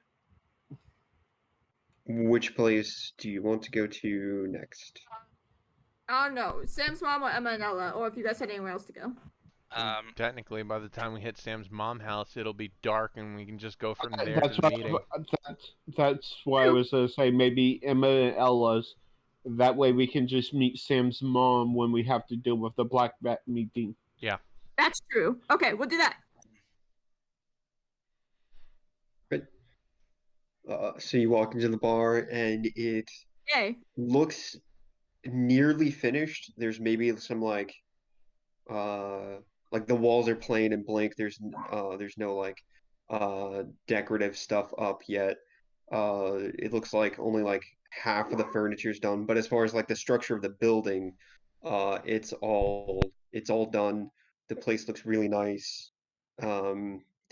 which place do you want to go to next? Oh no, Sam's mom or Emma and Ella, or if you guys had anywhere else to go. Technically, by the time we hit Sam's mom house, it'll be dark, and we can just go from there to That's the what, meeting. that's why I was gonna say maybe Emma and Ella's. That way we can just meet Sam's mom when we have to deal with the Black Bat meeting. That's true. Okay, we'll do that. Right. So you walk into the bar and it Yay. looks nearly finished. There's maybe some like the walls are plain and blank. There's no like decorative stuff up yet. It looks like only like half of the furniture's done, but as far as like the structure of the building, it's all done. The place looks really nice.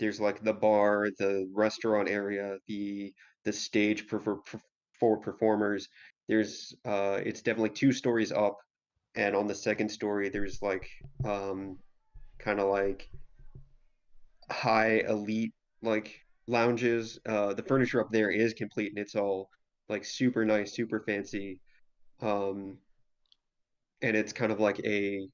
There's like the bar, the restaurant area, the stage for performers. It's definitely 2 stories up, and on the second story there's like kind of like high elite like lounges. The furniture up there is complete and it's all like super nice, super fancy. Um, and it's kind of like I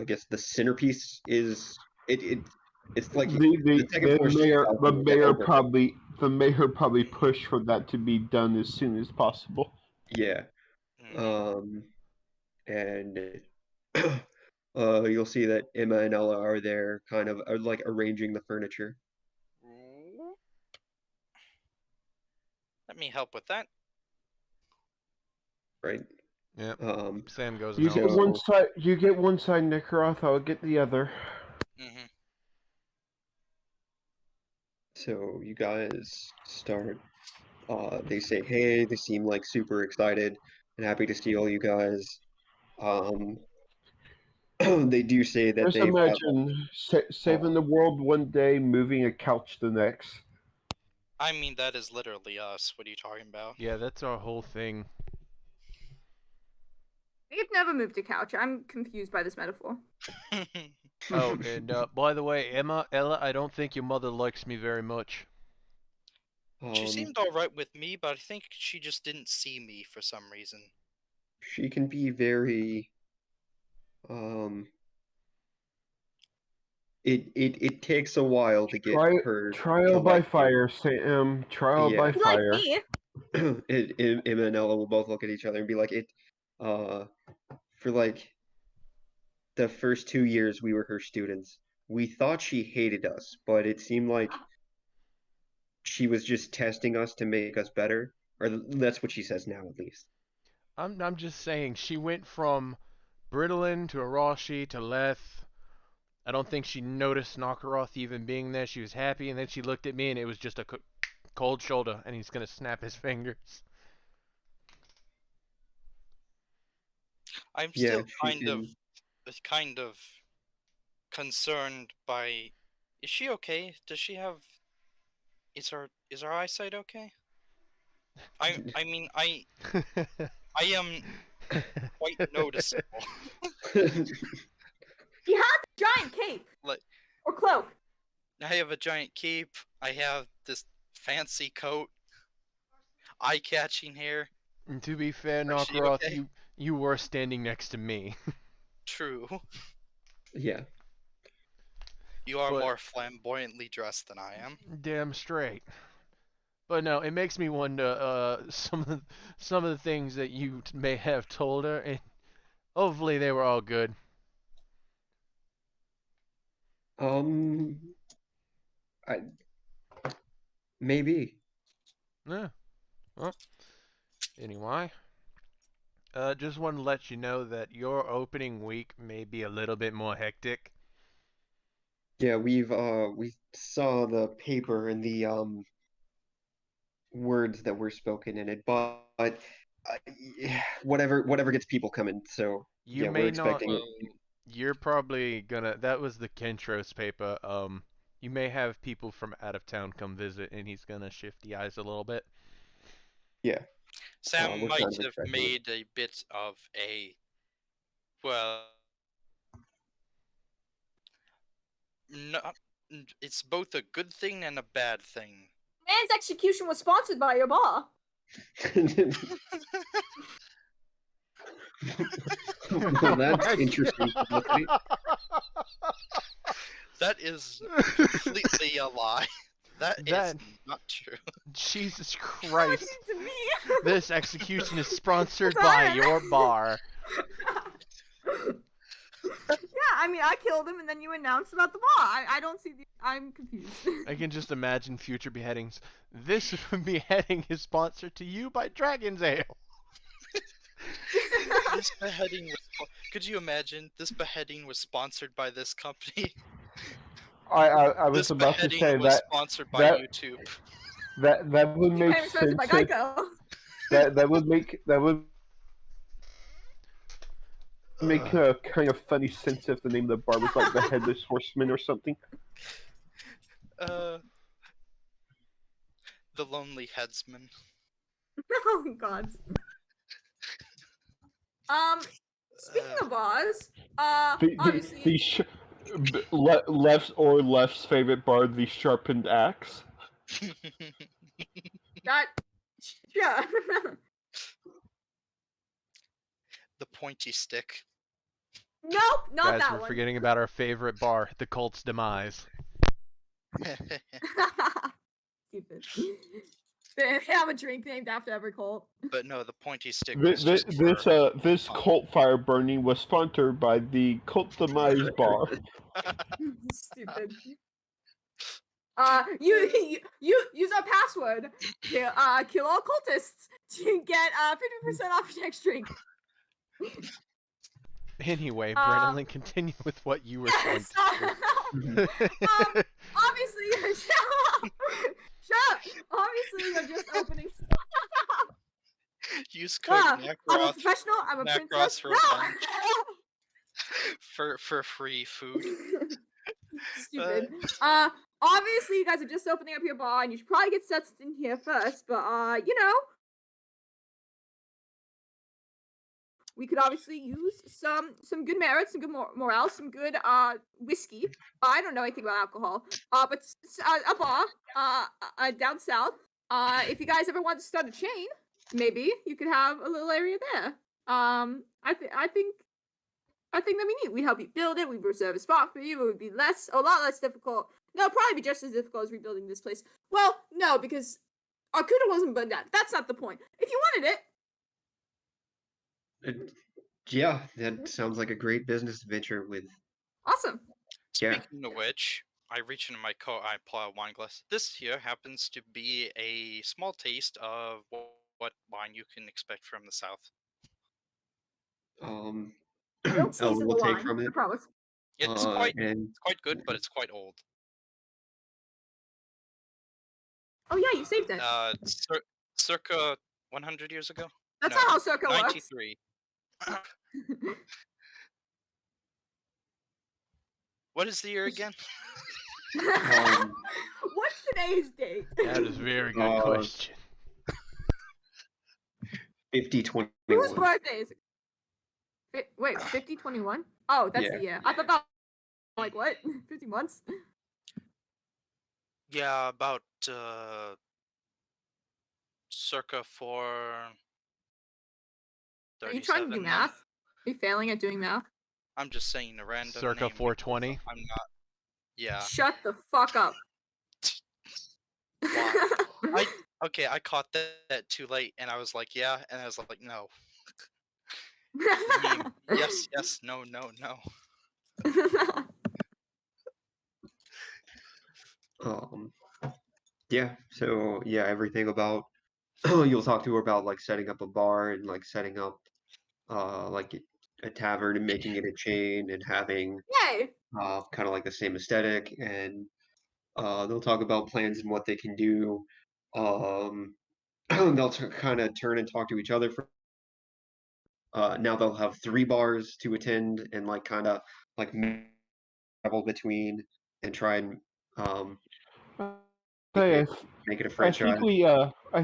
guess the centerpiece is it's like the second floor sticks out The from like the overhead. mayor probably pushed for that to be done as soon as possible. Yeah. Mhm. And you'll see that Emma and Ella are there, kind of are like arranging the furniture. Let me help with that. Right? Yep. Um, Sam goes You and get helps. one side. You get one side, Nikaroth. I'll get the other. Hmm. so you guys start. They say, hey, they seem like super excited and happy to see all you guys. Um, they do say that Just they've got imagine saving the world one day, moving a couch the next. I mean, that is literally us. What are you talking about? Yeah, that's our whole thing. We've never moved a couch. I'm confused by this metaphor. Oh, and by the way, Ella, I don't think your mother likes me very much. She um, seemed alright with me, but I think she just didn't see me for some reason. she can be very um it takes a while to get her to Trial by like you. fire, Sam. Trial by Yeah. You like fire. me? Emma and Ella will both look at each other and be like, uh for like the first 2 years we were her students, we thought she hated us, but it seemed like she was just testing us to make us better. Or that's what she says now, at least. I'm just saying, she went from Brittlin to Arashi to Leth. I don't think she noticed Nakaroth even being there. She was happy, and then she looked at me, and it was just a cold shoulder, and he's gonna snap his fingers. I'm Yeah, still she can. kind of concerned by. Is she okay? Does she have? Is her eyesight okay? I mean I am quite noticeable. He has a giant cape Like, or cloak. I have a giant cape. I have this fancy coat, eye-catching hair. And to be fair, Actually, Knockroth, okay. you were standing next to me. True. Yeah. You are But- more flamboyantly dressed than I am. Damn straight. But no, it makes me wonder some of the things that you may have told her, and hopefully they were all good. I maybe. Yeah. Well, anyway, just want to let you know that your opening week may be a little bit more hectic. Yeah, we saw the paper and the words that were spoken in it, but yeah, whatever gets people coming. So You yeah, we're may not. expecting. You're probably gonna. That was the Kentros paper. You may have people from out of town come visit, and he's gonna shift the eyes a little bit. Yeah, Sam we're might kind of have expecting it. made a bit of a, well, no, it's both a good thing and a bad thing. Man's execution was sponsored by your bar. Well, that's interesting publicity. That is completely a lie. That That- is not true. Jesus What Christ! to me? This execution is sponsored That's by right. your bar. Yeah, I mean, I killed him, and then you announced about the bar. I don't see the. I'm confused. I can just imagine future beheadings. This beheading is sponsored to you by Dragon's Ale. This beheading was. Could you imagine? This beheading was sponsored by this company. I was This about to beheading say was that sponsored by that- YouTube. that would You make came expensive sense. by If, Geico. that would make a kind of funny sense if the name of the bar was like the Headless Horseman or something. The Lonely Headsman. Oh God. Speaking of bars, obviously. Left's favorite bar, the Sharpened Axe. That. Yeah. The Pointy Stick. Nope, not Guys, that we're one. forgetting about our favorite bar, the Colt's Demise. Stupid. They have a drink named after every cult. But no, the Pointy Stick was just This cult fire burning was sponsored by the Cult Demise bar. Stupid. You use our password to kill all cultists to get 50% off your next drink. Anyway, Uh, Brennan, continue with what you were going Yes. to do. Obviously, shut up. Obviously, you're just opening. Use code I'm a Macross professional. I'm a Macross princess. for free food. Stupid. Obviously, you guys are just opening up your bar, and you should probably get sets in here first. But you know, we could obviously use some good merit, some good morale, some good whiskey. I don't know anything about alcohol. But a bar down south. If you guys ever want to start a chain, maybe you could have a little area there. I think that'd be neat. We'd help you build it. We'd reserve a spot for you. It would be a lot less difficult. No, probably be just as difficult as rebuilding this place. Well, no, because Arcuda wasn't burned down. That's not the point. If you wanted it, Yeah, that sounds like a great business venture with. awesome. Yeah. Speaking of which, I reach into my coat, I pull out a wine glass. This here happens to be a small taste of what wine you can expect from the south. Don't A sneeze in the little take wine. from I it. promise. It's And quite good, but it's quite old. Oh yeah, you saved it. Circa 100 years ago. That's no, not how Circa works. 93. What is the year again? What's today's date? That is a very good Uh, question. 5021. Whose birthday is it? Wait, 5021? Oh, that's Yeah. the year. I thought that like what? 50 months? Yeah, about circa Are you trying to do 37 math? Are you failing at doing math? I'm just saying a random Circa name because 420. I'm not. Yeah. Shut the fuck up. Why? Okay, I caught that too late, and I was like, yeah, and I was like, no. Meme. Yes, yes, no, no, no. Yeah. So yeah, everything about you'll talk to her about like setting up a bar and like setting up like a tavern and making it a chain and having Yay! kind of like the same aesthetic, and they'll talk about plans and what they can do. Um, they'll kind of turn and talk to each other for now they'll have 3 bars to attend and like kind of like travel between and try and um Say, make it a I franchise.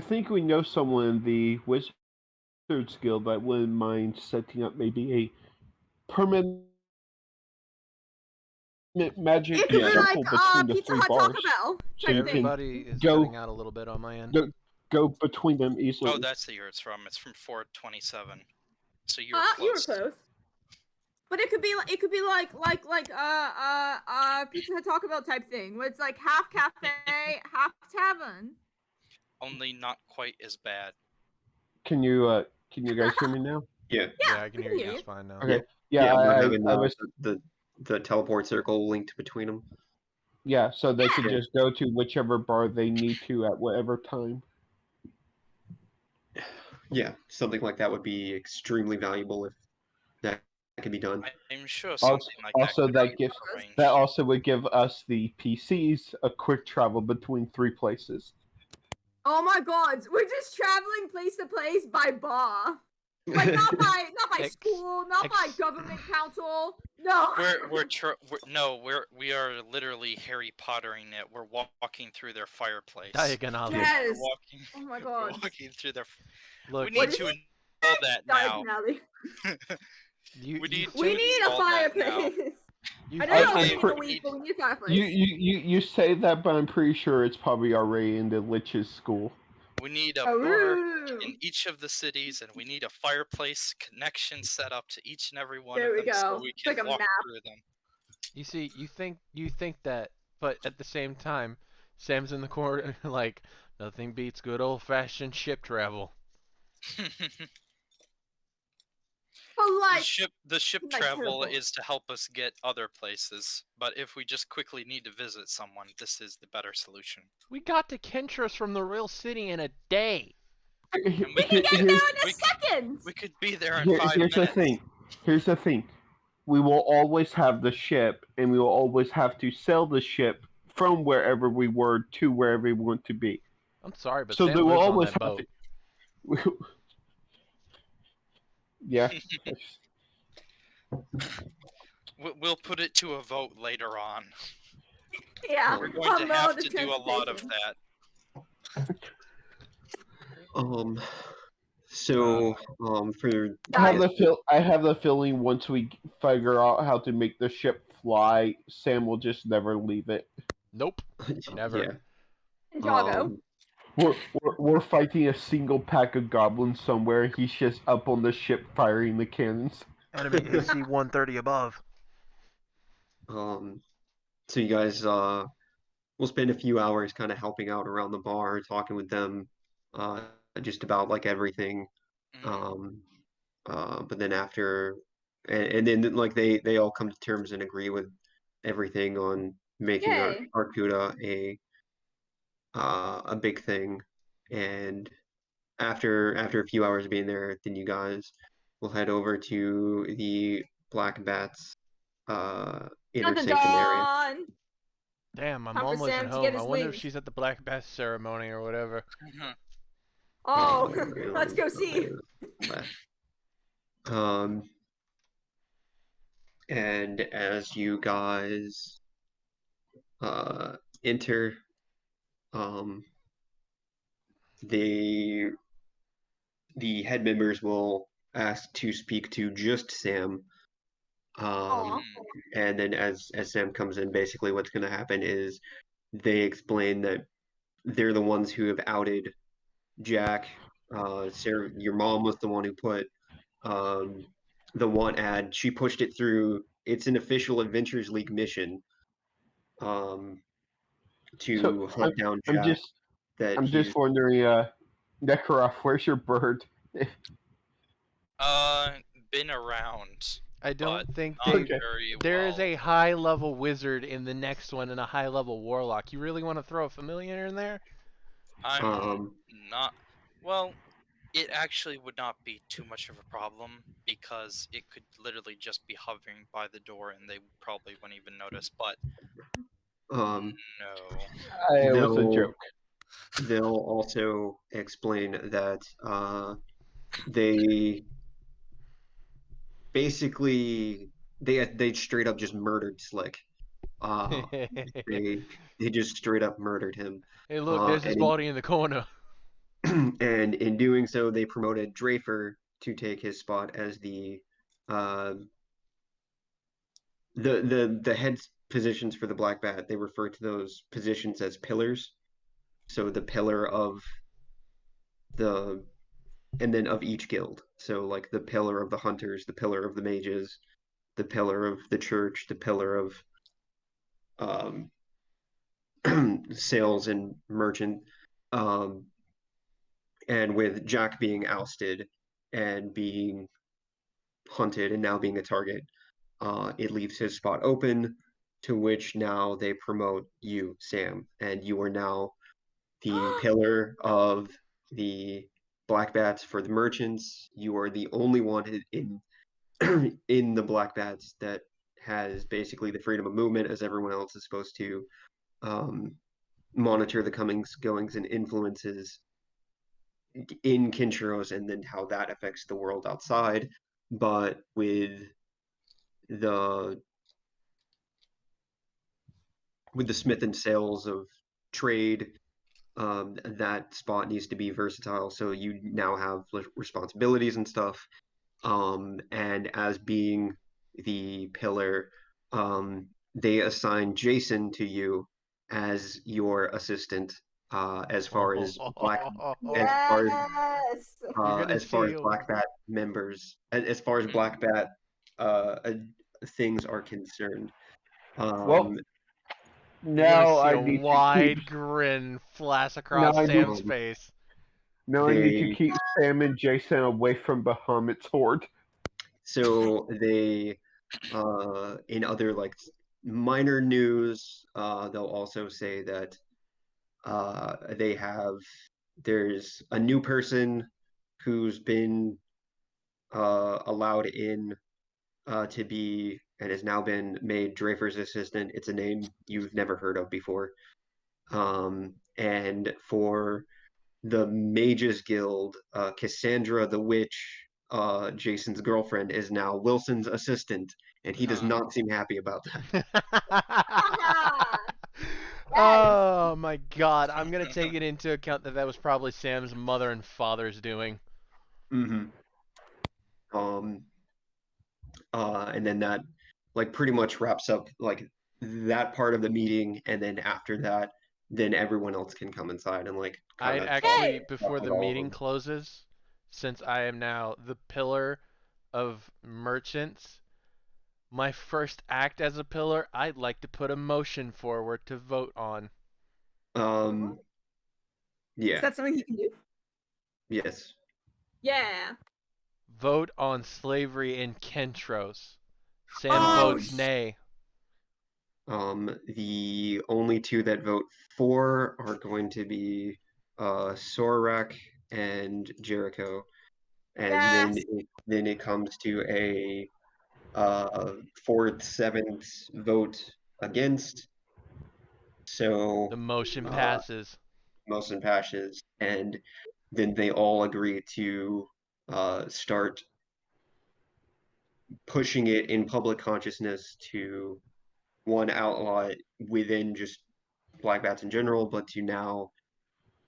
think we know someone in the Wizards Guild that wouldn't mind setting up maybe a permanent magic It could be circle like between the Pizza 3 Hut bars, Taco Bell so type you thing. can Everybody is go- cutting out a little bit on my end. go between them easily. Oh, that's the year it's from. It's from 427. So you were You were close. close. But it could be like Pizza Hut Taco Bell type thing, where it's like half cafe, half tavern. Only not quite as bad. Can you guys hear me now? Yeah. Yeah, I can hear you just fine now. Okay. Yeah, Yeah, about having I was the teleport circle linked between them. yeah, so they could Yeah. just go to whichever bar they need to at whatever time. Yeah, something like that would be extremely valuable if that can be done. I'm sure something like Also, that. that could be gives arranged. that also would give us the PCs a quick travel between 3 places. Oh my god, we're just traveling place to place by bar. Like not by Ex- school, not by ex- government council. No. We are literally Harry Pottering it. We're walking through their fireplace. Diagonally. Yes. We're walking. Oh my We're god. walking through their. Look, We need to install that now. Diagonally. you, We need We to need a install that now. fireplace. you, I know I'm it's only in pre- a week, but we need a fireplace. You say that, but I'm pretty sure it's probably already in the Lich's school. We need a Oh, bar ooh. in each of the cities, and we need a fireplace connection set up to each and every one There of we them, so go. we It's can like a walk map. through them. you see, you think that, but at the same time, Sam's in the corner like nothing beats good old-fashioned ship travel. But like, The ship like travel teleport. is to help us get other places, but if we just quickly need to visit someone, this is the better solution. We got to Kentros from the real city in a day. we can get there in a second. We could be there in 5 Here's minutes. the thing. Here's the thing. We will always have the ship, and we will always have to sell the ship from wherever we were to wherever we want to be. I'm sorry, but So Sam they will lives on always that have boat. to. Yeah. We'll put it to a vote later on. Yeah. We're going to have to do a lot of that. So for I have the feeling once we figure out how to make the ship fly, Sam will just never leave it. Nope, never. yeah. Jago. We're fighting a single pack of goblins somewhere, and he's just up on the ship firing the cannons. Enemy AC 130 above. So you guys we'll spend a few hours kind of helping out around the bar, talking with them, just about like everything. Mhm. But then after, and then like they all come to terms and agree with everything on making Yay. Arcuda a big thing. And after a few hours of being there, then you guys will head over to the Black Bats Dun, dun, intersection area. dun. Damn, I'm Time for almost Sam at to get home. I his wonder if wings. she's at the Black Bass ceremony or whatever. Oh, let's go see. And as you guys enter, the head members will ask to speak to just Sam. Aw. And then as Sam comes in, basically what's going to happen is they explain that they're the ones who have outed Jack. Sarah, your mom was the one who put the want ad. She pushed it through. It's an official Adventures League mission to So, hunt down I'm Jack. I'm just wondering, Nekarov, where's your bird? Been around. I don't think not they. Okay. very There is well. a high-level wizard in the next one and a high-level warlock. You really want to throw a familiar in there? I'm not. Well, it actually would not be too much of a problem because it could literally just be hovering by the door and they probably wouldn't even notice. But no. It was a joke. They'll also explain that they basically they straight up just murdered Slick. They just straight up murdered him. Hey, look, there's his body in the corner. And in doing so, they promoted Drafer to take his spot as the head positions for the Black Bat. They refer to those positions as pillars. So the pillar of the and then of each guild. So like the pillar of the hunters, the pillar of the mages, the pillar of the church, the pillar of um, sales and merchant. And with Jack being ousted and being hunted and now being a target, it leaves his spot open. To which now they promote you, Sam, and you are now the pillar of the Black Bats for the merchants. You are the only one in in the Black Bats that has basically the freedom of movement, as everyone else is supposed to monitor the comings, goings, and influences in Kincheros, and then how that affects the world outside. But with the Smith and Sales of trade, that spot needs to be versatile. So you now have responsibilities and stuff. And as being the pillar, they assign Jason to you as your assistant. As far as black, as far as Yes. You're gonna as far as see. Black Bat members, as far as Black Bat things are concerned. Well, You're gonna now see I a need to wide keep. grin flash Now across I need. Sam's face. Now I need to They keep Sam and Jason away from Bahamut's horde. so they in other like minor news, they'll also say that there's a new person who's been allowed in to be and has now been made Drafer's assistant. It's a name you've never heard of before. And for the Mages Guild, Cassandra the Witch, Jason's girlfriend, is now Wilson's assistant, and he does not seem happy about that. Oh my god, I'm gonna take it into account that that was probably Sam's mother and father's doing. Mm-hmm. And then that like pretty much wraps up like that part of the meeting, and then after that, then everyone else can come inside and like kind I'd of actually, talk before the with all of meeting them. closes, since I am now the pillar of merchants, my first act as a pillar, I'd like to put a motion forward to vote on. Is Yeah, that something you can do? yes. Yeah. Vote on slavery in Kentros. Sam Oh, votes nay. The only two that vote for are going to be Sorak and Jericho, and Yes. then it comes to a fourth, seventh vote against. So The motion uh, passes. Mosin passes, and then they all agree to start pushing it in public consciousness to one outlaw it within just black bats in general, but to now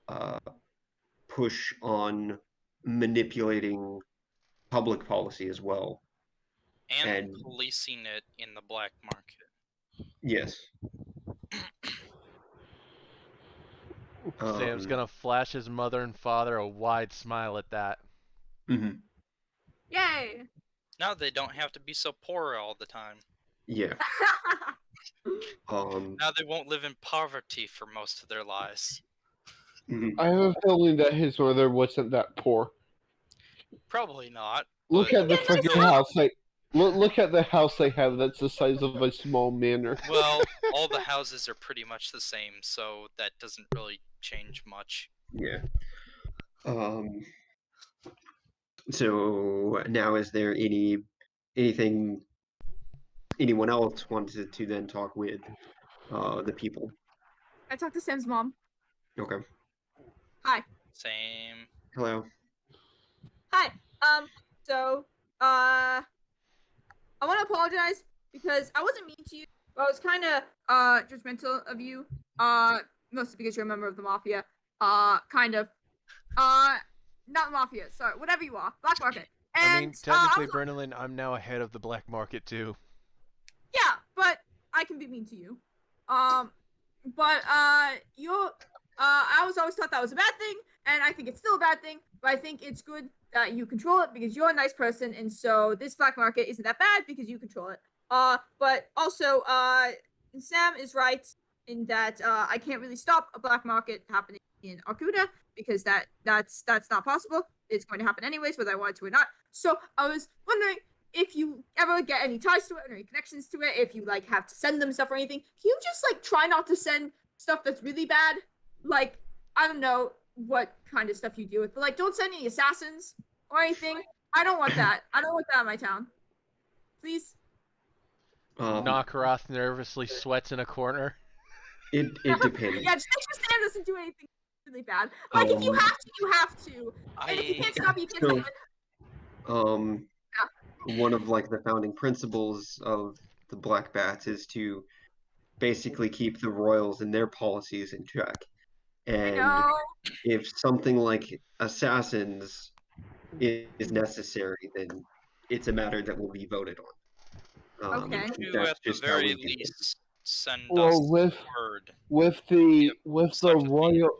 uh, push on manipulating public policy as well. And And policing it in the black market. yes, Sam's gonna flash his mother and father a wide smile at that. mhm. Yay! Now they don't have to be so poor all the time. Yeah. Now they won't live in poverty for most of their lives. Mhm. I have a feeling that his mother wasn't that poor. Probably not. Look but at the Yeah, nice freaking house. house. Look at the house they have. That's the size of a small manor. Well, all the houses are pretty much the same, so that doesn't really change much. Yeah. So now, is there anything anyone else wanted to then talk with the people? I talked to Sam's mom. Okay. Hi. Same. Hello. Hi. So, I want to apologize because I wasn't mean to you. I was kind of judgmental of you. Mostly because you're a member of the mafia. Kind of. Not mafia. Sorry, whatever you are, black market. And I mean, technically, I was- Brennan, I'm now ahead of the black market too. yeah, but I can be mean to you. But you're. I was always thought that was a bad thing, and I think it's still a bad thing. But I think it's good that you control it because you're a nice person, and so this black market isn't that bad because you control it. But also, Sam is right in that I can't really stop a black market happening in Arcuda because that's not possible. It's going to happen anyways, whether I want it to or not. So I was wondering if you ever get any ties to it or any connections to it, if you like have to send them stuff or anything, can you just like try not to send stuff that's really bad? Like, I don't know what kind of stuff you deal with, but like don't send any assassins or anything. I don't want that. I don't want that in my town. Please. Nakaroth nervously sweats in a corner. It depends. Yeah, just make sure Sam doesn't do anything really bad. Like if you have to, you have to. And if you can't stop it, you can't So, stop it. one of like the founding principles of the Black Bats is to basically keep the royals and their policies in check. And No. if something like assassins is necessary, then it's a matter that will be voted on. Okay. You That's at the just how very we do it. least send Well, us with word. with the such a thing royal, to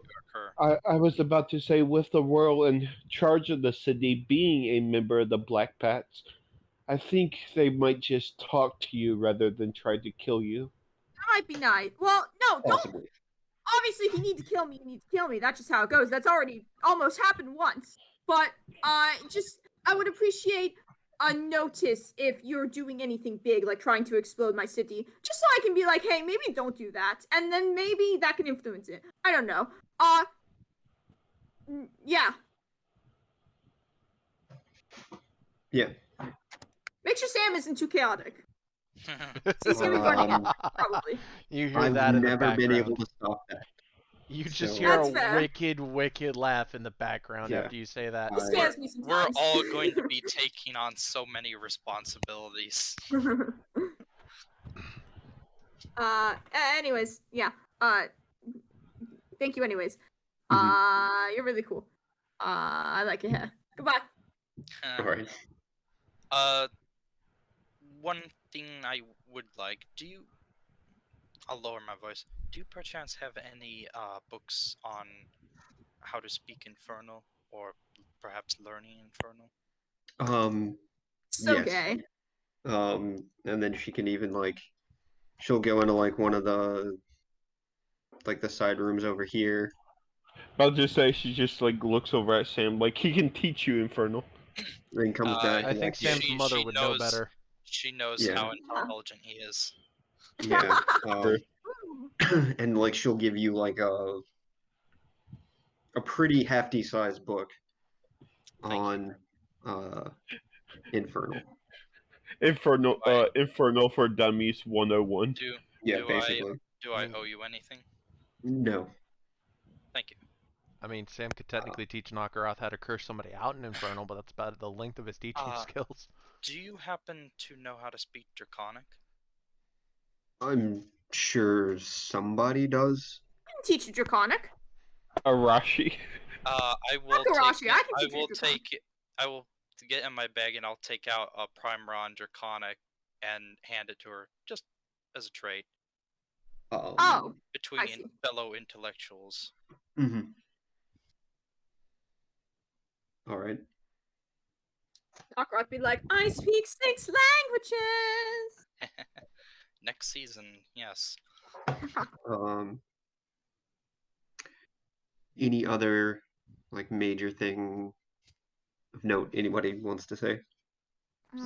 occur. I was about to say, with the royal in charge of the city being a member of the Black Bats, I think they might just talk to you rather than try to kill you. That might be nice. Well, no, don't. Possibly. Obviously, if you need to kill me, you need to kill me. That's just how it goes. That's already almost happened once. But just I would appreciate a notice if you're doing anything big, like trying to explode my city, just so I can be like, hey, maybe don't do that, and then maybe that can influence it. I don't know. Yeah. Yeah. Make sure Sam isn't too chaotic. He's gonna be running it, probably. You hear I've that in the never been able background. to stop that. You just So- hear a That's fair. wicked laugh in the background Yeah. after you say that. He scares me We're sometimes. all going to be taking on so many responsibilities. Anyways, yeah. Thank you anyways. You're really cool. I like your hair. Goodbye. All right. One thing I would like, I'll lower my voice. Do you perchance have any books on how to speak Infernal, or perhaps learning Infernal? So Yes. gay. And then she can even like, she'll go into like one of the side rooms over here. I'll just say she just like looks over at Sam like he can teach you Infernal. Then comes back. I and, think like, Sam's mother would know better. She knows Yeah. how intelligent he is. Yeah. Ooh. And like she'll give you like a pretty hefty sized book Thank on Infernal. Infernal, Right. Infernal for Dummies 101. Yeah, do basically. I owe you anything? No. Thank you. I mean, Sam could technically teach Nakaroth how to curse somebody out in Infernal, but that's about the length of his teaching skills. Do you happen to know how to speak Draconic? I'm sure somebody does. I can teach you Draconic. Arashi. I will Akarashi, take. I can I teach you will Draconic. take. I will get in my bag and I'll take out a Primeron Draconic and hand it to her, just as a trade Oh, between I see. fellow intellectuals. Mm-hmm. All right. soccer, I'd be like, I speak 6 languages. Next season, yes. Any other like major thing of note anybody wants to say?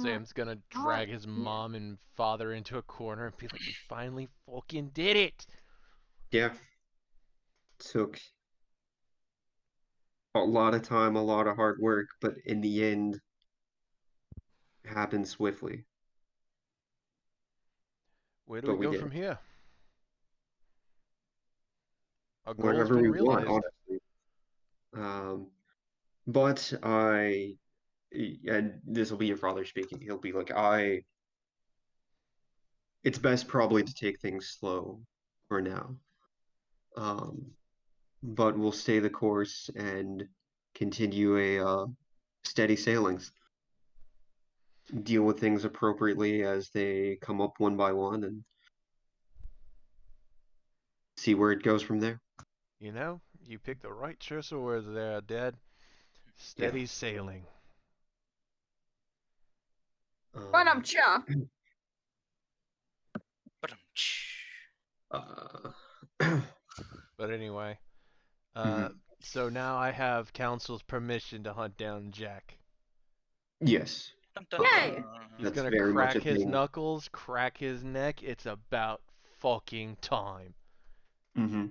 Sam's gonna drag his mom and father into a corner and be like, "We finally fucking did it!" Yeah. Took a lot of time, a lot of hard work, but in the end, happened swiftly. Where do But we we go did from it. here? Our goal's Wherever been we want, realized. honestly. But and this will be your father speaking. He'll be like, it's best probably to take things slow for now. But we'll stay the course and continue a steady sailings. Deal with things appropriately as they come up one by one and see where it goes from there. You know, you picked the right choice of words there, Dad. Steady sailing. But Um, cha. But But anyway, Mhm. so now I have council's permission to hunt down Jack. Yes, Yay! He's that's gonna very much a crack his thing. knuckles, crack his neck. It's about fucking time. Mm-hmm.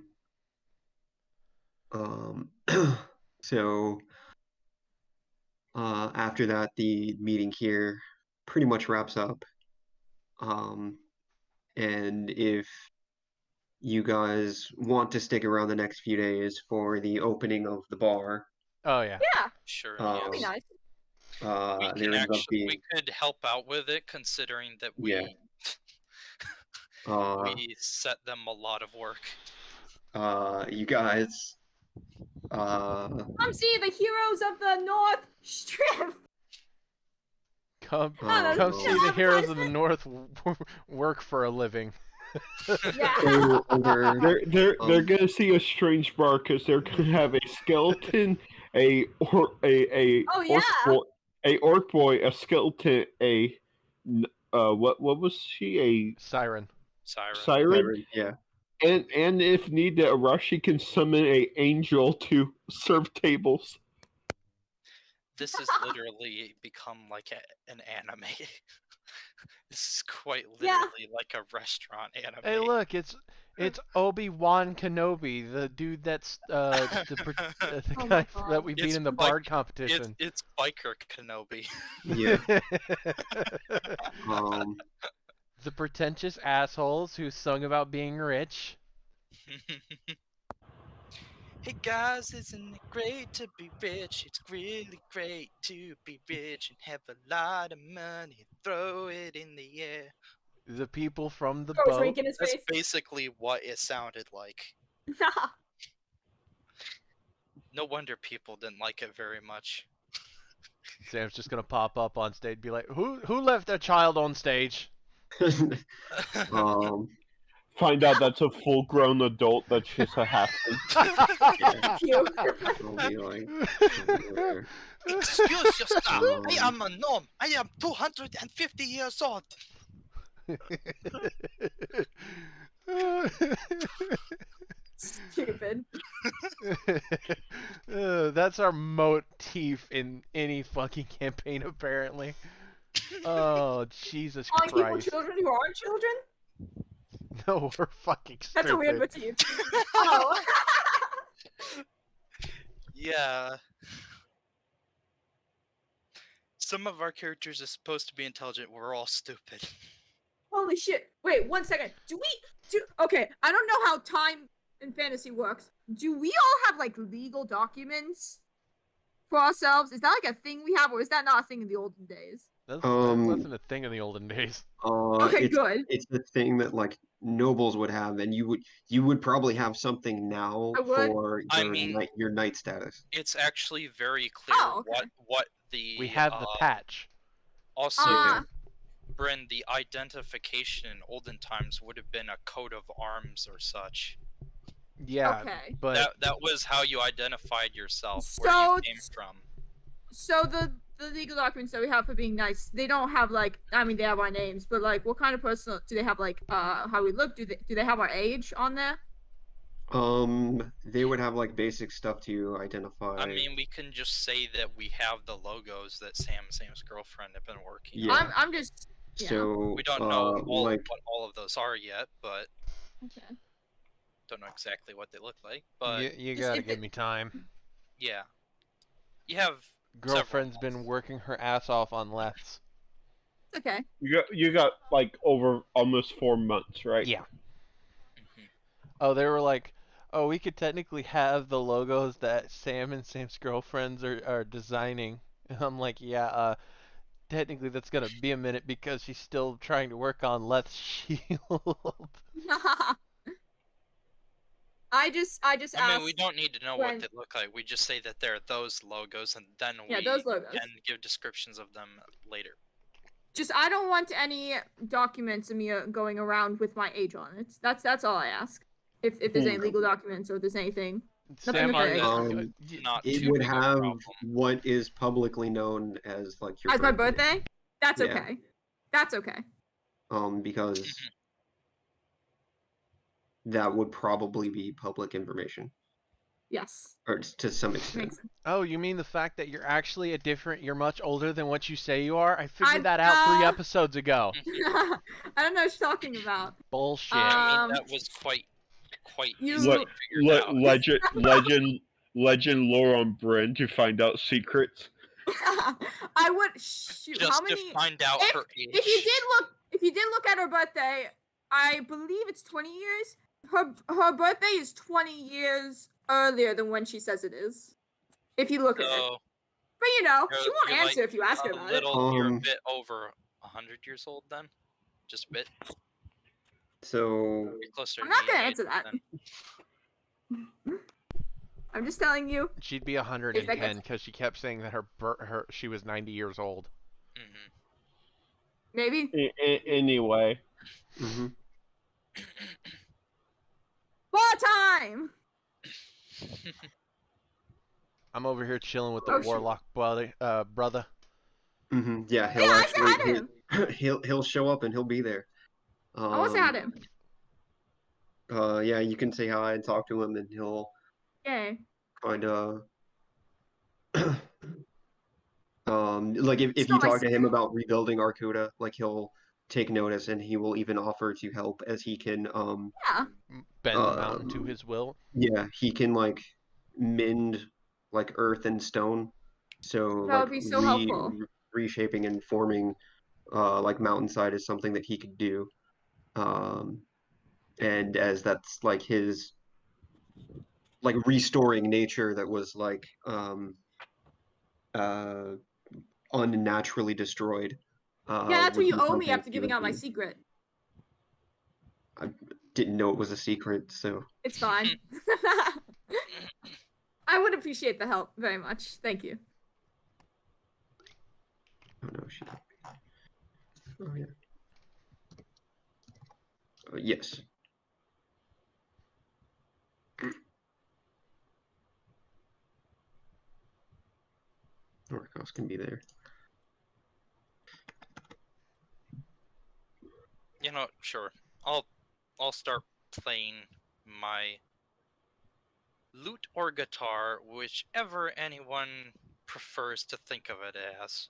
Um, so after that, the meeting here pretty much wraps up. And if you guys want to stick around the next few days for the opening of the bar, Oh yeah. Yeah, sure, that'd be yes. nice. We there can ends up actually being we could help out with it, considering that Yeah. we set them a lot of work. You guys Come see the heroes of the North Strip. Come, that's come a see the heroes of the advertisement. North work for a living. Yeah. go over They're gonna see a strange bar because they're gonna have a skeleton, a or a Oh, orc yeah. boy, a skeleton, what was she, a Siren. Siren. siren, yeah. and if needed, Arashi can summon a angel to serve tables. This has literally become like an anime. This is quite Yeah. literally like a restaurant anime. Hey, look, it's Obi-Wan Kenobi, the dude that's the Oh guy my that God. we beat It's in the like- bard competition. It's biker Kenobi. Yeah. Um, The pretentious assholes who sung about being rich. Hey guys, isn't it great to be rich? It's really great to be rich and have a lot of money. Throw it in the air. The people from the Throw a boat. drink in his That's face. basically what it sounded like. No wonder people didn't like it very much. Sam's just gonna pop up on stage, and be like, "Who left their child on stage?" um, Find out that's a full-grown adult that's just a halfling. Pew. I'll be like, there. Excuse yourself. I Um, am a gnome. I am 250 years old. Stupid. That's our motif in any fucking campaign, apparently. Oh, Jesus Calling people Christ. children who aren't children? No, we're fucking stupid. That's a weird motif. Oh. Yeah. Some of our characters are supposed to be intelligent. We're all stupid. Holy shit. Wait, 1 second. Okay, I don't know how time in fantasy works. Do we all have like legal documents for ourselves? Is that like a thing we have, or is that not a thing in the olden days? That Um, wasn't a thing in the olden days. Okay, good. It's the thing that like nobles would have, and you would probably have something now I would. for I your mean- knight status. It's actually very clear Oh, okay. what the We have the patch. also Ah. Bryn, the identification in olden times would have been a coat of arms or such. Yeah, Okay. but That was how you identified yourself, So- where you came from. So the the legal documents that we have for being nice, they don't have like, I mean, they have our names, but like, what kind of personal do they have? Like, how we look? Do they have our age on there? They would have like basic stuff to identify. I mean, we can just say that we have the logos that Sam's girlfriend have been working Yeah. on. I'm just. Yeah. So We don't know like what all of those are yet, but Okay. don't know exactly what they look like. But You Just gotta if give it- me time. yeah, you have Girlfriend's several been working her ass off on leths. Okay. You got like over almost 4 months, right? Yeah. Mhm. Oh, they were like, oh, we could technically have the logos that Sam and Sam's girlfriends are designing. And I'm like, yeah, technically that's gonna be a minute because she's still trying to work on Leth's shield. I just I asked. mean, we don't need to know when- what they look like. We just say that they're those logos, and then Yeah, we those logos. can give descriptions of them later. Just I don't want any documents of me going around with my age on it. That's all I ask. If there's any legal documents or if there's anything. Sam, with their age. Not it too would big of a have problem. what is publicly known as like your As my birthday? That's Yeah. okay. That's okay. Because that would probably be public information, Yes. or to some extent. Makes sense. Oh, you mean the fact that you're actually you're much older than what you say you are? I figured I'm, that out 3 uh, episodes ago. I don't know what you're talking about. Bullshit. I Um, mean, that was quite you- easily figured out. Legend lore on Bryn to find out secrets. I would shoot. Just How to many? find out if- her age. If you did look at her birthday, I believe it's 20 years. Her birthday is 20 years earlier than when she says it is. If you look at it. So, But you know, you're- she won't you're answer like if you ask her a about it. little, you're a Um, bit over 100 years old then? Just a bit? So You're closer I'm to not me gonna in answer age that. then. I'm just telling you. She'd be If that 110 gets- because she kept saying that she was 90 years old. Mhm. Maybe. Anyway, mhm. More time! I'm over here chilling with the Oh, shoot. warlock brother. Yeah, he'll Yeah, I actually said he'll show up and he'll be there. I want to say hi to him. Yeah, you can say hi and talk to him, and he'll Yay. kind of like if It's you not my talk to him secret. about rebuilding Arcuda, like he'll take notice and he will even offer to help, as he can Yeah. Bend the mountain to his will. yeah, he can like mend like earth and stone, so That like would be so helpful. reshaping and forming like mountainside is something that he could do, and as that's like his like restoring nature that was like unnaturally destroyed. Yeah, that's what would you be owe me something after he giving would out my do. secret. Didn't know it was a secret, so It's fine. I would appreciate the help very much. Thank you. oh no, she. Oh yeah. Yes. Orcos can be there. You know, sure. I'll start playing my lute or guitar, whichever anyone prefers to think of it as.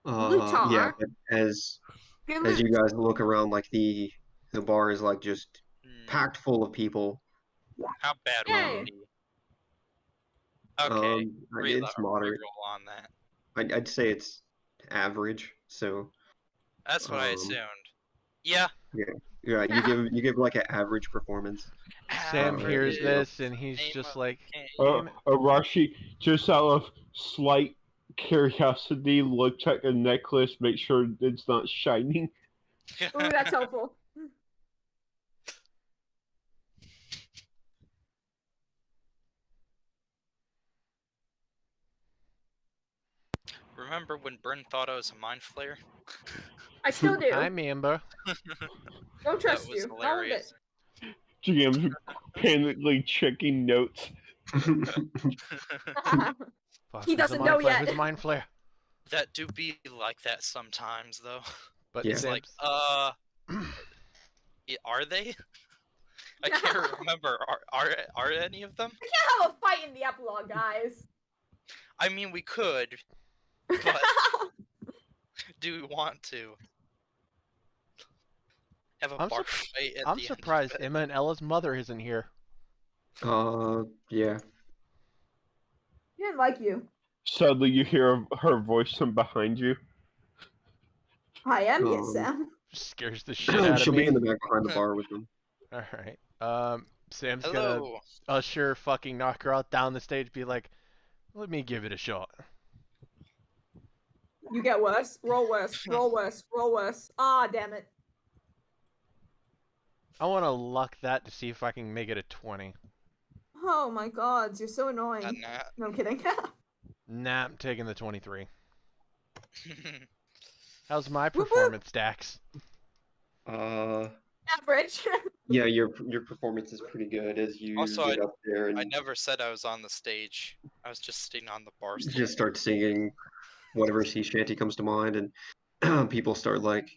Yeah, Lutar. but as Good you loot. guys look around, like the bar is like just Hmm, packed full of people. How bad would Yay. it be? Okay, It's moderate. reroll on that. I'd say it's average. So That's what I Um, assumed. Yeah. yeah, you give like an average performance. Sam Average. hears this and he's Name just of like, game. Arashi, just out of slight curiosity, look at the necklace, make sure it's not shining. Ooh, that's helpful. Remember when Bryn thought I was a mind flayer? I still do. I'm Amber. Don't trust that was you. All of it. hilarious. GM's panically checking notes. Fuck, He who's the doesn't mind know flare? yet. Who's the mind flare? That do be like that sometimes, though. But Yeah. It's like, Sam's- are they? I can't remember. Are any of them? We can't have a fight in the epilogue, guys. I mean, we could, but do we want to have a I'm bar fight at I'm the surprised end of it? Emma and Ella's mother isn't here. Yeah. He didn't like you. Suddenly, you hear her voice from behind you. I am here, Um, Sam. Scares the shit out of She'll me. be in the back behind the bar with them. All right. Sam's gonna Hello. usher fucking knock her out down the stage. Be like, let me give it a shot. You get worse. Roll worse. Roll worse. Roll worse. Ah, damn it. I want to luck that to see if I can make it a 20. Oh my god, you're so annoying. Not. No, I'm kidding. Nah, I'm taking the 23. How's my Whoop, whoop. performance, Dax? Average. Yeah, your performance is pretty good as you Also, get up there and I never said I was on the stage. I was just sitting on the bar stool. just start singing whatever sea shanty comes to mind, and people start like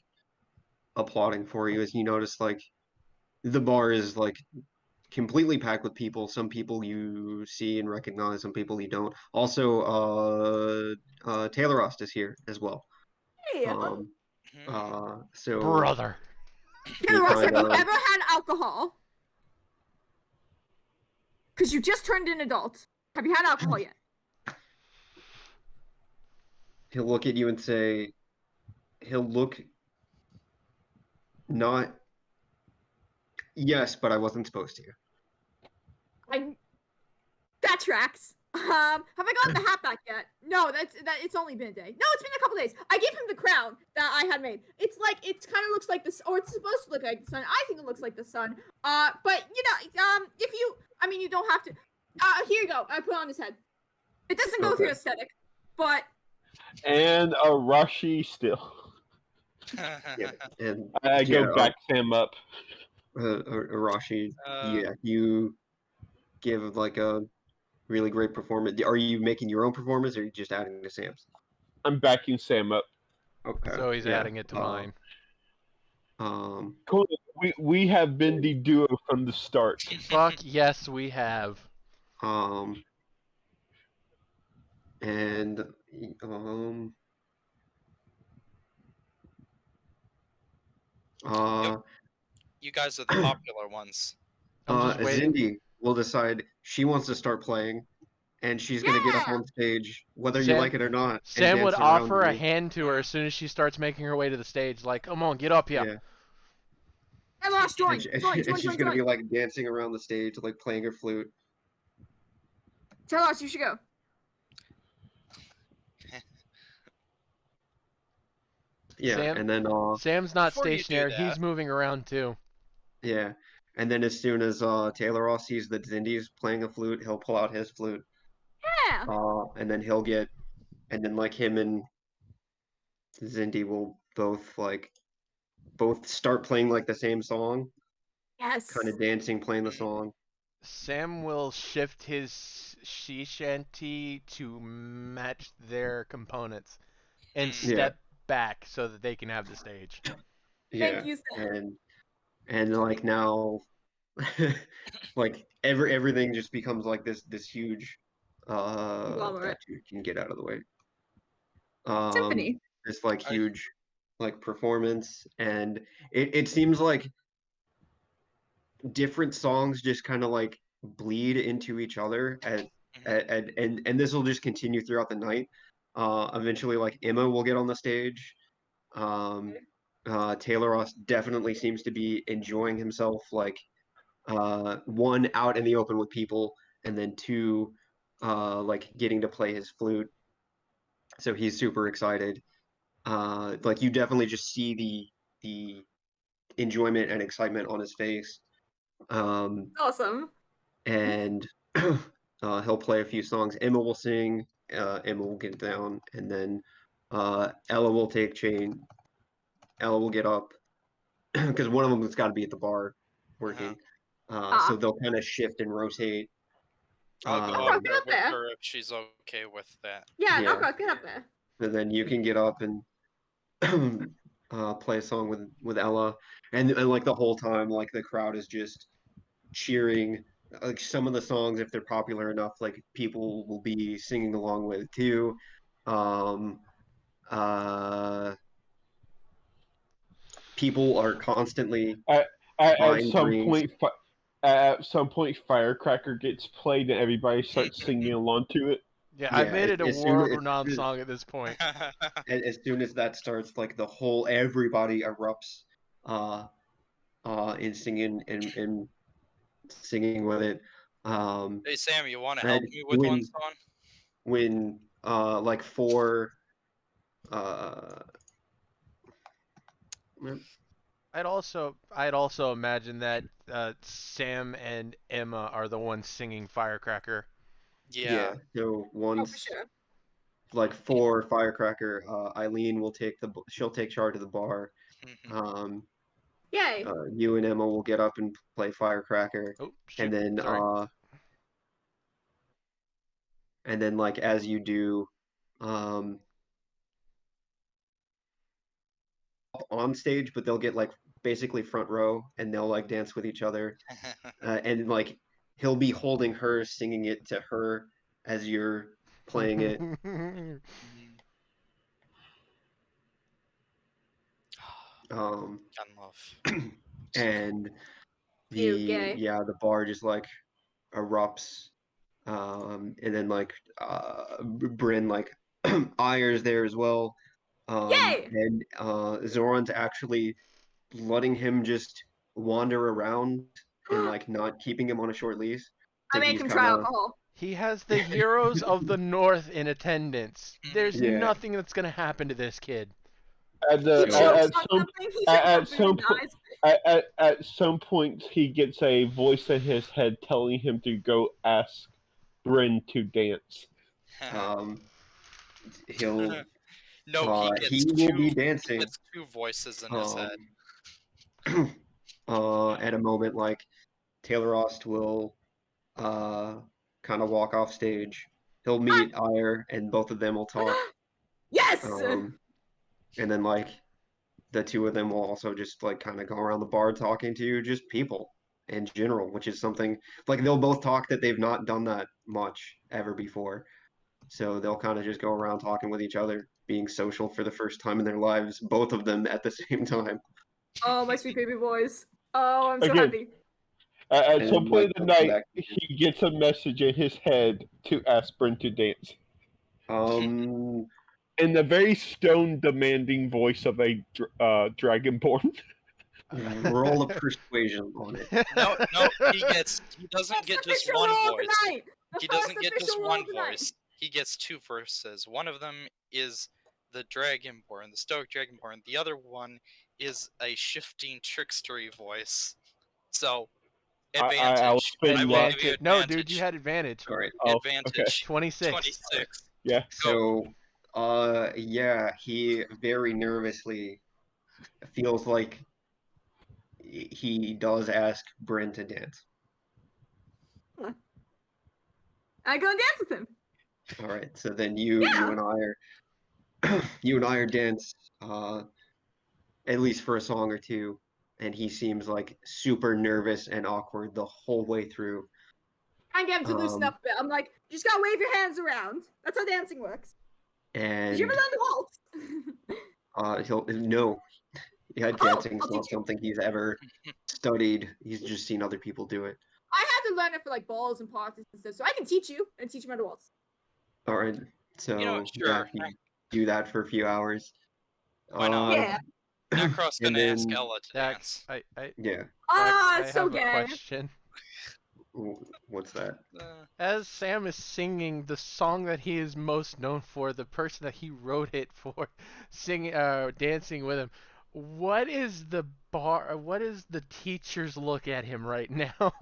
applauding for you as you notice like the bar is like completely packed with people. Some people you see and recognize, some people you don't. Also, Taylor Rost is here as well. Hey, So Brother. Taylor Ross, have you kinda- ever had alcohol? Because you just turned an adult. Have you had alcohol yet? he'll look at you and say, he'll look not. Yes, but I wasn't supposed to. That tracks. Have I gotten the hat back yet? No, it's only been a day. No, it's been a couple days. I gave him the crown that I had made. It's like it kind of looks like this, or it's supposed to look like the sun. I think it looks like the sun. But you know, if you, I mean, you don't have to. Here you go. I put it on his head. It doesn't go with your Okay. aesthetic, but And Arashi still. Yeah, and I yeah, go back Sam up. Arashi, Uh, yeah, you give like a really great performance. Are you making your own performance, or are you just adding to Sam's? I'm backing Sam up. Okay. So he's yeah, adding it to mine. Cool. We have been the duo from the start. Fuck yes, we have. And you guys are the popular ones. I'm just waiting. Zindi will decide she wants to start playing, and she's gonna get up Yeah! on stage, whether you Sam- like it or not. and Sam would dance around offer a you. hand to her as soon as she starts making her way to the stage. Like, come on, get up here. Yeah. Taylor Ross, join, And, she- join, and join, she's join, gonna join. be like dancing around the stage, like playing her flute. Taylor Ross, you should go. Yeah, Sam- and then Sam's not Before you do stationary. that- He's moving around too. yeah, and then as soon as Taylor Ross sees that Zindi's playing a flute, he'll pull out his flute. Yeah. And then and then like him and Zindi will both start playing like the same song, Yes. kind of dancing, playing the song. Sam will shift his sea shanty to match their components and Hmm. Yeah. step back so that they can have the stage. Yeah, you, Sam. and like now, like everything just becomes like this huge Conglomerate. that you can get out of the way. Symphony. This like I- huge like performance, and it seems like different songs just kind of like bleed into each other and this will just continue throughout the night. Eventually like Emma will get on the stage. Taylor Ross definitely seems to be enjoying himself, like one, out in the open with people, and then two, like getting to play his flute. So he's super excited. Like you definitely just see the enjoyment and excitement on his face. Awesome. And he'll play a few songs. Emma will sing. Emma will get down, and then Ella will take chain. Ella will get up because one of them has got to be at the bar working. So they'll kind of shift and rotate. I'll go Um, up Get there up with there. her if she's okay with that. Yeah, Yeah. Knockout, get up there. And then you can get up and play a song with Ella, and like the whole time, like the crowd is just cheering. Like some of the songs, if they're popular enough, like people will be singing along with too. Um, uh, People are constantly At buying some drinks. point, at some point, Firecracker gets played and everybody starts singing along to it. Yeah, I've Yeah, made it a as soon world-renowned song at this point. as soon as that starts, like the whole everybody erupts, uh, in singing and singing with it. Hey Sam, you want to And help me with one when song? when like four uh I'd also imagine that Sam and Emma are the ones singing Firecracker. Yeah. so Oh, for once sure. like for Firecracker, Eileen will she'll take charge of the bar. Mhm. Yay. You and Emma will get up and play Firecracker, Oh, shoot. and then Sorry. like as you do, um on stage, but they'll get like basically front row, and they'll like dance with each other, and like he'll be holding her, singing it to her as you're playing it. Mhm. Um, Gun love. and Ew, gay. the bar just like erupts, and then like Bryn like Ayer's there as well, Yay! and Zoran's actually letting him just wander around and like not keeping him on a short leash. I So make he's him try kind of alcohol. He has the heroes of the North in attendance. There's Yeah. nothing that's gonna happen to this kid. At He the So- chokes at on some something. He at- chokes on at food some and po- dies. at some point he gets a voice in his head telling him to go ask Bryn to dance. um, he'll No, he he gets will two. be He dancing gets two voices in his head. at a moment like Taylor Rost will kind of walk off stage. He'll meet Ayer and both of them will talk. Yes! And then like the two of them will also just like kind of go around the bar talking to just people in general, which is something like they'll both talk that they've not done that much ever before. So they'll kind of just go around talking with each other, being social for the first time in their lives, both of them at the same time. Oh, my sweet baby boys. Oh, I'm so Again. happy. At And some then, point like, in the they'll come night, back. he gets a message in his head to ask Bryn to dance. Um, In the very stone, demanding voice of a dragonborn. roll a persuasion on it. No, he doesn't That's get the just official one rule of voice. the night. The He first doesn't get just official rule one of the night. voice. He gets two voices. One of them is the Dragonborn, the Stoic Dragonborn. The other one is a shifting trickstery voice. So, advantage. I'll spin I will luck. give you Advantage. No, advantage. dude, you had advantage. All right. Oh, Advantage. 26. 26. Yeah. So, yeah, he very nervously feels like he does ask Bryn to dance. I go and dance with him. All right. So then you Yeah. and I are you and I are dance at least for a song or two, and he seems like super nervous and awkward the whole way through. I get him to loosen up a bit. I'm like, you just gotta wave your hands around. That's how dancing works. Did you And ever learn the waltz? he'll no, yeah, Oh, dancing's I'll not teach you. something he's ever studied. He's just seen other people do it. I had to learn it for like balls and parties and stuff, so I can teach you and teach you how to waltz. All right. So You know, yeah, sure. you do that for a few hours. Why not? Yeah. Necros and gonna ask then- Ella to Dax, dance. Yeah. Ah, I it's so have a gay. question. What's that? As Sam is singing the song that he is most known for, the person that he wrote it for, dancing with him, what is the teacher's look at him right now?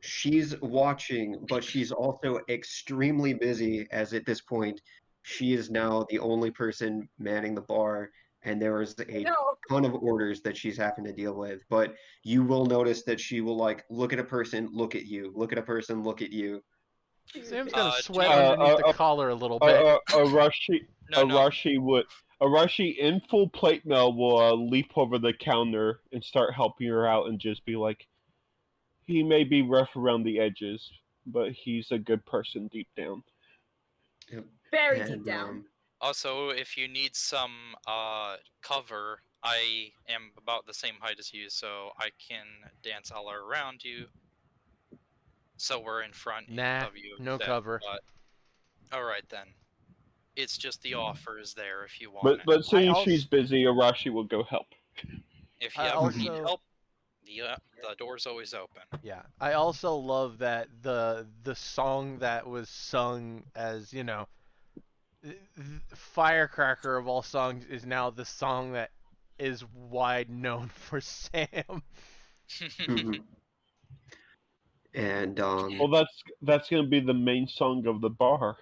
She's watching, but she's also extremely busy as at this point she is now the only person manning the bar, and there is a No. ton of orders that she's having to deal with. But you will notice that she will like look at a person, look at you, look at a person, look at you. Sam's gonna do sweat you- underneath the collar a little bit. No, no. Arashi in full plate mail will leap over the counter and start helping her out and just be like, he may be rough around the edges, but he's a good person deep down. Very And, deep down. Also, if you need some cover, I am about the same height as you, so I can dance all around you. So we're in front Nah, of you. no instead, cover. But all right then. It's just the offer is there if you want it. But seeing also- she's busy, Arashi will go help. If you I ever need also- help, the door's always open. Yeah, I also love that the song that was sung as, you know, Firecracker of all songs is now the song that is wide known for Sam. Mhm. And Well, that's gonna be the main song of the bar.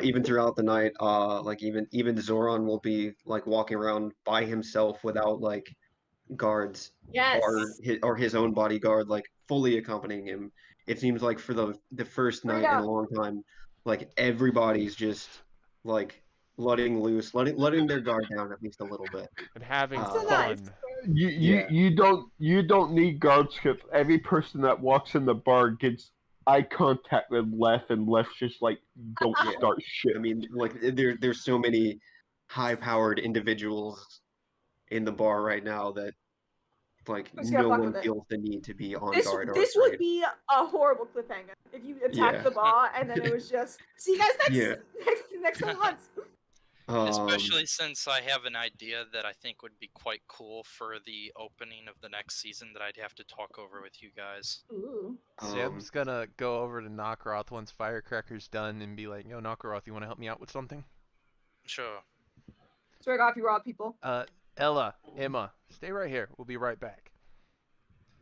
even throughout the night, like even Zoran will be like walking around by himself without like guards Yes. or his own bodyguard like fully accompanying him. It seems like for the first night in a long time, like everybody's just like letting loose, letting their guard down at least a little bit. And having So nice. fun. You don't need guards because every person that walks in the bar gets eye contact with Left, and Left's just like, don't Yeah. start shit. I mean, like there's so many high-powered individuals in the bar right now that like Who's gonna no fuck one with it? feels the need to be on This guard or this would afraid. be a horrible cliffhanger if you attacked Yeah. the bar and then it was just see you guys next Yeah. next couple months. Especially since I have an idea that I think would be quite cool for the opening of the next season that I'd have to talk over with you guys. Ooh. Sam's gonna go over to Knockroth once Firecracker's done and be like, yo, Knockroth, you wanna help me out with something? Sure. Swear to God, if you rob people. Ella, Emma, stay right here. We'll be right back.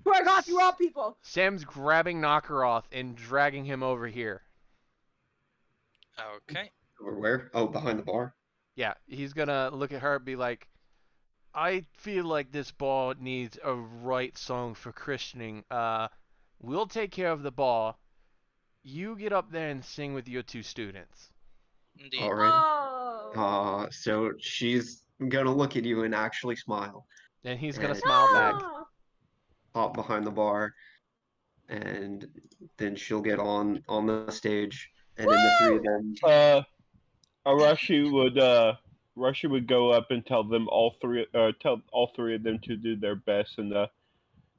Swear to God, if you rob people. Sam's grabbing Knockroth and dragging him over here. Okay. Over where? Oh, behind the bar. Yeah, he's gonna look at her and be like, I feel like this ball needs a right song for christening. We'll take care of the ball. You get up there and sing with your two students. Indeed. All right. Oh. So she's gonna look at you and actually smile. And he's gonna And smile back. Ah. Hop behind the bar, and then she'll get on the stage, and then the three of them. Arashi would go up and tell all three of them to do their best and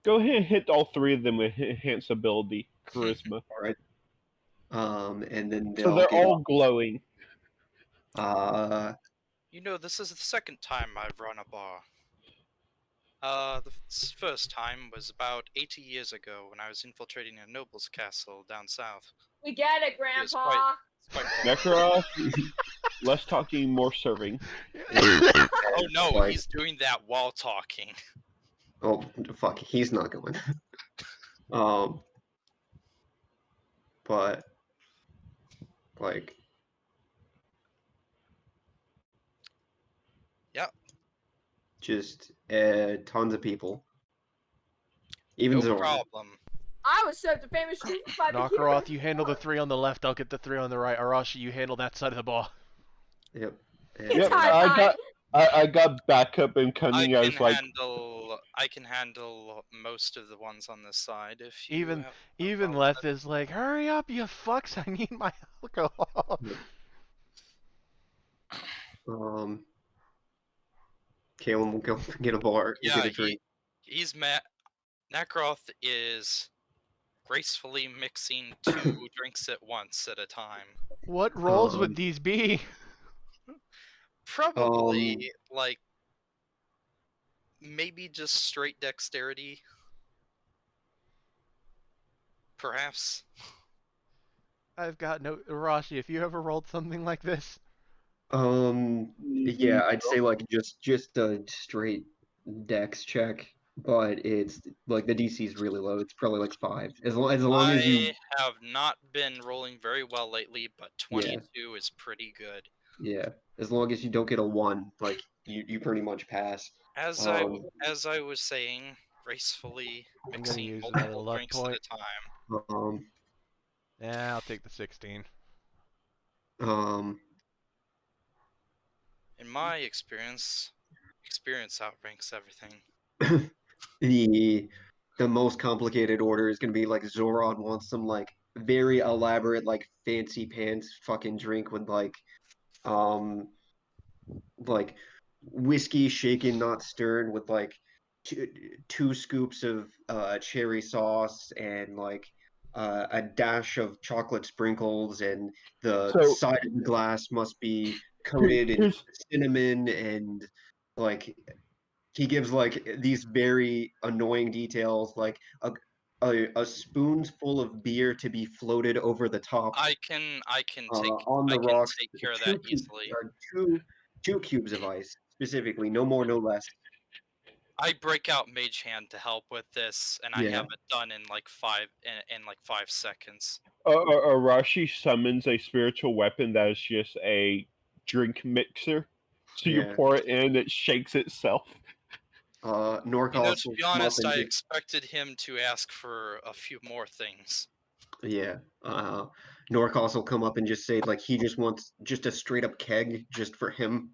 go ahead and hit all three of them with enhance ability, charisma. All right. And then So they'll they're get all glowing. You know, this is the second time I've run a bar. The first time was about 80 years ago when I was infiltrating a noble's castle down south. We get it, It's Grandpa. quite Necroth, less talking, more serving. Oh no, Like- he's doing that while talking. Oh fuck, he's not going. But like, Yep. just tons of people. Even No Zoran. problem. I was served a famous street by the Knockroth, you handle the three on the left, I'll get the three on the right. Arashi, you handle that side of the ball. Yep. It's Yep, high. I got backup and I cunning. I can was like, handle most of the ones on this side if you Even- have no Even problem Leth with is like, hurry up, you fucks, I need my alcohol. Kalen will go get a bar, Yeah, get a drink. He's mad. Nakroth is gracefully mixing two drinks at once at a time. What roles Um, would these be? Probably like maybe just straight dexterity. Perhaps. I've got no Arashi, if you ever rolled something like this. Yeah, I'd say like just a straight dex check, but it's like the DC is really low. It's probably like 5. As long as you I have not been rolling very well lately, but 22 is pretty good. Yeah, as long as you don't get a 1, like you pretty much pass. As Um, I was saying, gracefully I'm gonna mixing use another multiple luck drinks point. at a time. Yeah, I'll take the 16. um, In my experience outranks everything. the most complicated order is gonna be like Zoran wants some like very elaborate like fancy pants fucking drink with um like whiskey shaken not stirred with like two, 2 scoops of cherry sauce and like a dash of chocolate sprinkles, and the So side of the glass must be here, coated in here's cinnamon, and like he gives like these very annoying details like a spoonful of beer to be floated over the top I can on the rocks, take care of that two cubes, easily. two cubes of ice specifically, no more, no less. I break out Mage Hand to help with this, and I Yeah. have it done in like 5 seconds. Arashi summons a spiritual weapon that is just a drink mixer. So you Yeah. pour it in, it shakes itself. Norcos To will be come up honest, and I just, expected him to ask for a few more things. yeah. Norcos will come up and just say like he just wants just a straight up keg just for him.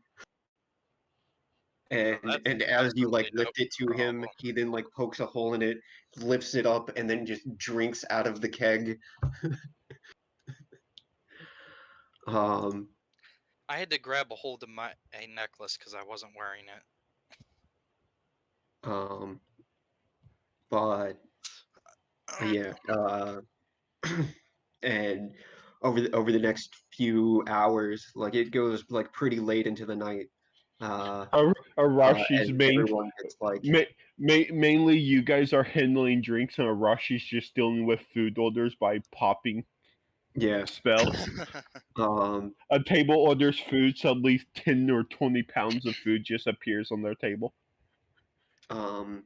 And as you like absolutely no lift it to him, problem. he then like pokes a hole in it, lifts it up, and then just drinks out of the keg. Um, I had to grab a hold of a necklace because I wasn't wearing it. um, but yeah, and over the next few hours, like it goes like pretty late into the night. Arashi's And main, everyone gets like, mainly you guys are handling drinks, and Arashi's just dealing with food orders by popping yeah. spells. Um, A table orders food, suddenly 10 or 20 pounds of food just appears on their table. um,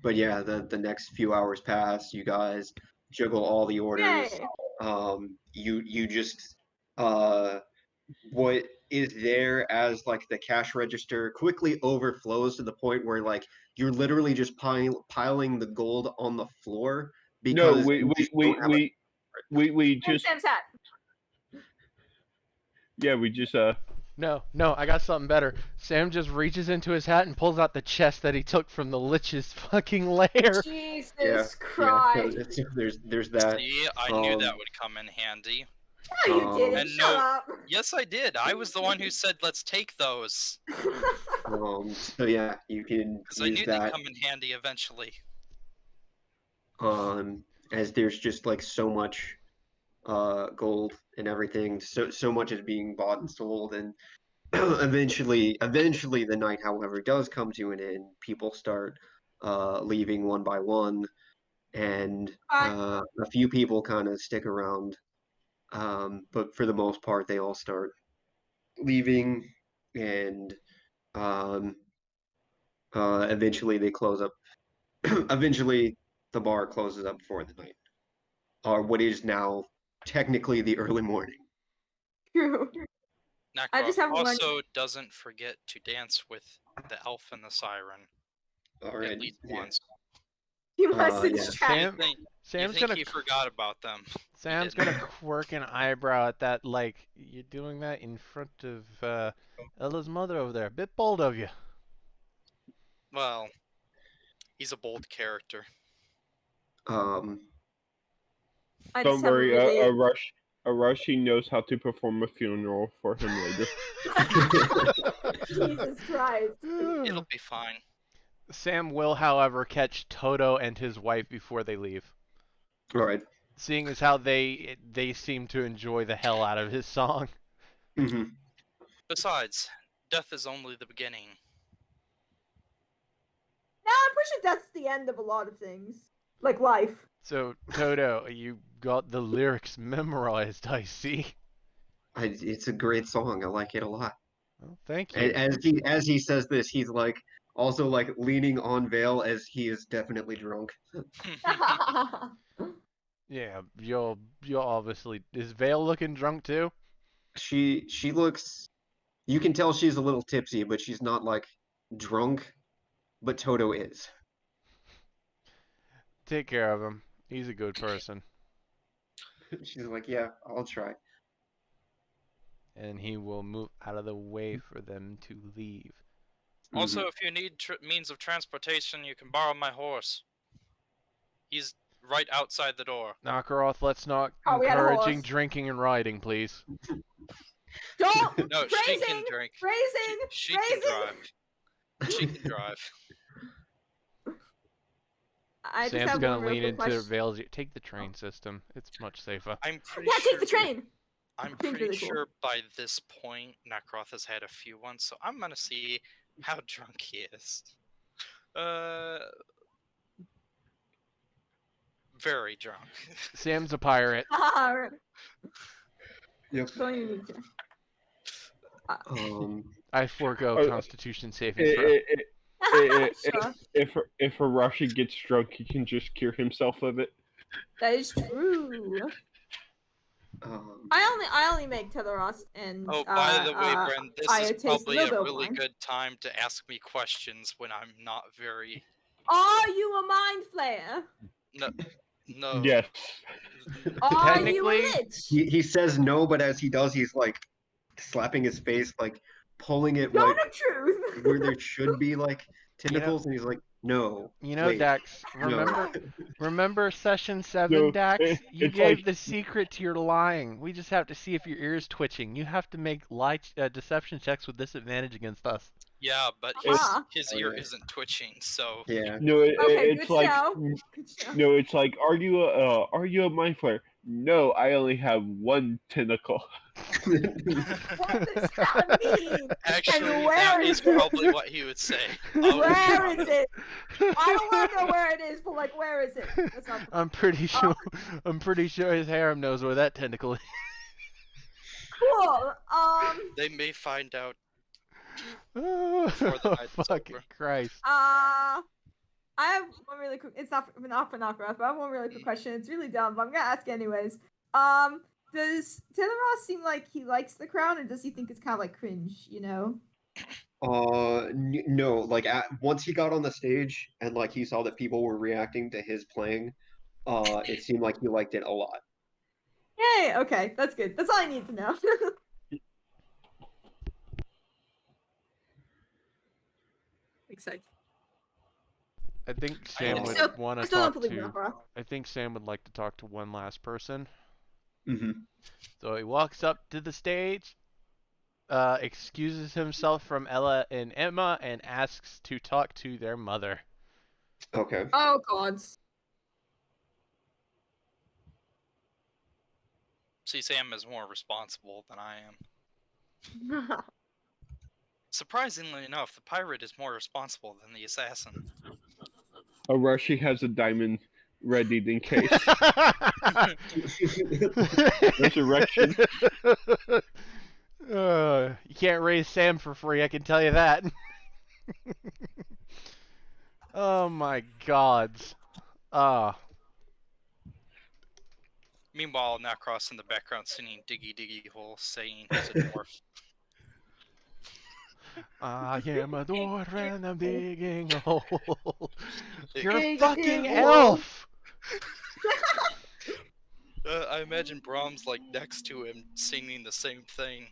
but yeah, the next few hours pass. You guys juggle all the orders. Yay. You just what is there as like the cash register quickly overflows to the point where like you're literally just piling the gold on the floor No, because you just don't have we And just Sam's hat. yeah we just No, I got something better. Sam just reaches into his hat and pulls out the chest that he took from the Lich's fucking lair. Jesus yeah Christ. so there's that. See, I knew that would come in handy. No, you Um, didn't. And Shut no- up. Yes, I did. I was the one who said, let's take those. So yeah, you can Because I use knew they'd that. come in handy eventually. As there's just like so much gold and everything, so much is being bought and sold, and eventually the night, however, does come to an end. People start leaving one by one, and a few people kind of stick around, but for the most part they all start leaving, and um, eventually they close up. Eventually the bar closes up for the night, or what is now technically the early morning. True. I Necro just have one. also doesn't forget to dance with the elf and the siren All right. at least Yeah. once. You message yeah. chat. Sam, Sam's gonna he forgot about them. Sam's didn't. gonna quirk an eyebrow at that. Like, you're doing that in front of Ella's mother over there. A bit bold of you. Well, he's a bold character. I don't just have a worry. really. Arashi knows how to perform a funeral for him later. Jesus Christ. It'll be fine. Sam will, however, catch Toto and his wife before they leave. All right. Seeing as how they seem to enjoy the hell out of his song. Mm-hmm. Besides, death is only the beginning. No, I'm pretty sure that's the end of a lot of things. Like life. So, Toto, you got the lyrics memorized, I see. It's a great song. I like it a lot. Well, thank you. As he says this, he's like also like leaning on Vale as he is definitely drunk. Yeah, you're obviously... Is Vale looking drunk too? She looks You can tell she's a little tipsy, but she's not like drunk. But Toto is. Take care of him. He's a good person. She's like, yeah, I'll try. And he will move out of the way for them to leave. Also, if you need means of transportation, you can borrow my horse. He's right outside the door. Nakaroth, let's not Oh, we had a encouraging horse. drinking and riding, please. Don't! No, she can Phrasing! drink. Phrasing! She can drive. She can drive. I just Sam's have gonna one real lean quick into question. Vale's. Take the train system. It's much safer. I'm pretty Yeah, sure. take the train! I'm Train's pretty really cool. sure by this point Nakaroth has had a few ones, so I'm gonna see how drunk he is. Very drunk. Sam's a pirate. Yep. Don't even need to. I forego Oh, Constitution saving throw. Sure. If Arashi gets drunk, he can just cure himself of it. That is true. I only make Telerost and Oh, by the way, Bren, this Fire is taste probably a little really wine. good time to ask me questions when I'm not very. Are you a mind flayer? No. Yes. Are you a Technically, lich? He says no, but as he does, he's like slapping his face, like pulling it Tell like the truth. where there should be like tentacles, and he's like, no. You know, wait, Dax, no." remember session 7, No, Dax? You it's gave like- the secret to your lying. We just have to see if your ear's twitching. You have to make deception checks with disadvantage against us. Yeah, but Ah. his ear isn't twitching, so. Yeah. No, Okay, it's good like to know. Good to know. no, it's like are you a mind flayer? No, I only have one tentacle. What does that mean? Actually, where that is is it? probably what he would say. Oh, Where is it? I don't want to know where it is, but like, where is it? That's not the I'm pretty sure. I'm pretty sure his harem knows where that tentacle is. cool. They may find out. Oh, Before the night's fucking over. Christ! I have one really quick. It's not for Nakaroth, but I have one really quick question. It's really dumb, but I'm gonna ask anyways. Does Teleross seem like he likes the crown, or does he think it's kind of like cringe? You know? No, like once he got on the stage and like he saw that people were reacting to his playing, it seemed like he liked it a lot. Yay! Okay, that's good. That's all I need to know. Excited. I think Sam I would still- want I to still don't talk believe to. Nakaroth. I think Sam would like to talk to one last person. Mm-hmm. So he walks up to the stage, excuses himself from Ella and Emma, and asks to talk to their mother. Okay. Oh gods. See, Sam is more responsible than I am. Surprisingly enough, the pirate is more responsible than the assassin. Arashi has a diamond readied in case. Resurrection. You can't raise Sam for free, I can tell you that. Oh my gods. Meanwhile, Nakaroth in the background singing Diggy Diggy Hole, saying he's a dwarf. I am a dwarf and I'm digging a hole. You're a Dig, fucking dig, elf! I imagine Brahms like next to him singing the same thing.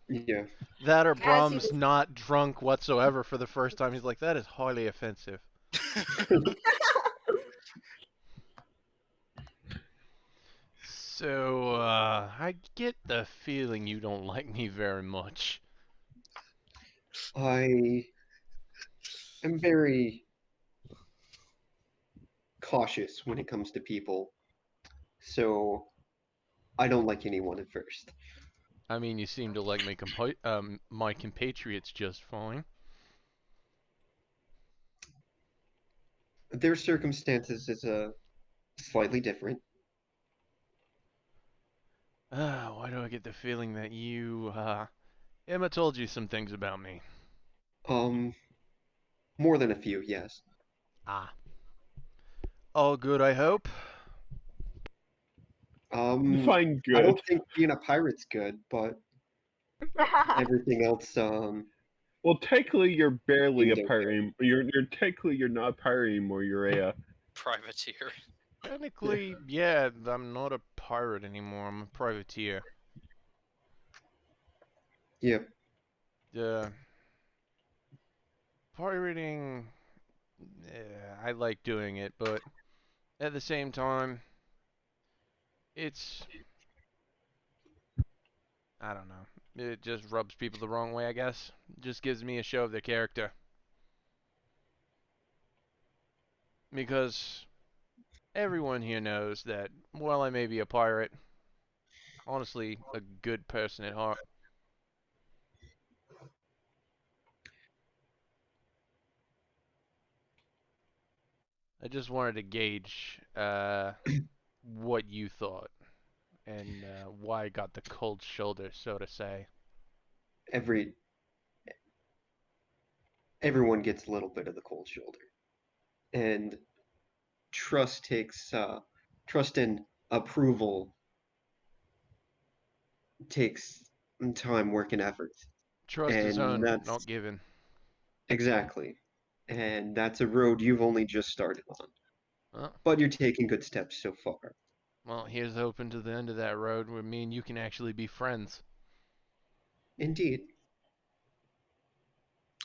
Yeah. That or As he Brahms was- not drunk whatsoever for the first time. He's like, that is highly offensive. So, I get the feeling you don't like me very much. I am very cautious when it comes to people, so I don't like anyone at first. I mean, you seem to like my compatriots just fine. Their circumstances is slightly different. Why do I get the feeling that you, Emma told you some things about me? More than a few, yes. Ah. All good, I hope. Fine, I good. don't think being a pirate's good, but Everything else, Well, technically, you're barely a seems pirate. okay. You're technically you're not a pirate anymore. You're a Privateer. Technically, yeah, I'm not a pirate anymore. I'm a privateer. Yeah, Pirating, I like doing it, but at the same time, it's, I don't know. It just rubs people the wrong way, I guess. Just gives me a show of their character. Because everyone here knows that while I may be a pirate, honestly, a good person at heart. I just wanted to gauge what you thought and why I got the cold shoulder, so to say. every everyone gets a little bit of the cold shoulder, and trust takes trust and approval takes time, work, and effort, Trust is and earned, that's not given. exactly, and that's a road you've only just started on, Well, but you're taking good steps so far. well, here's hoping to the end of that road where me and you can actually be friends. Indeed,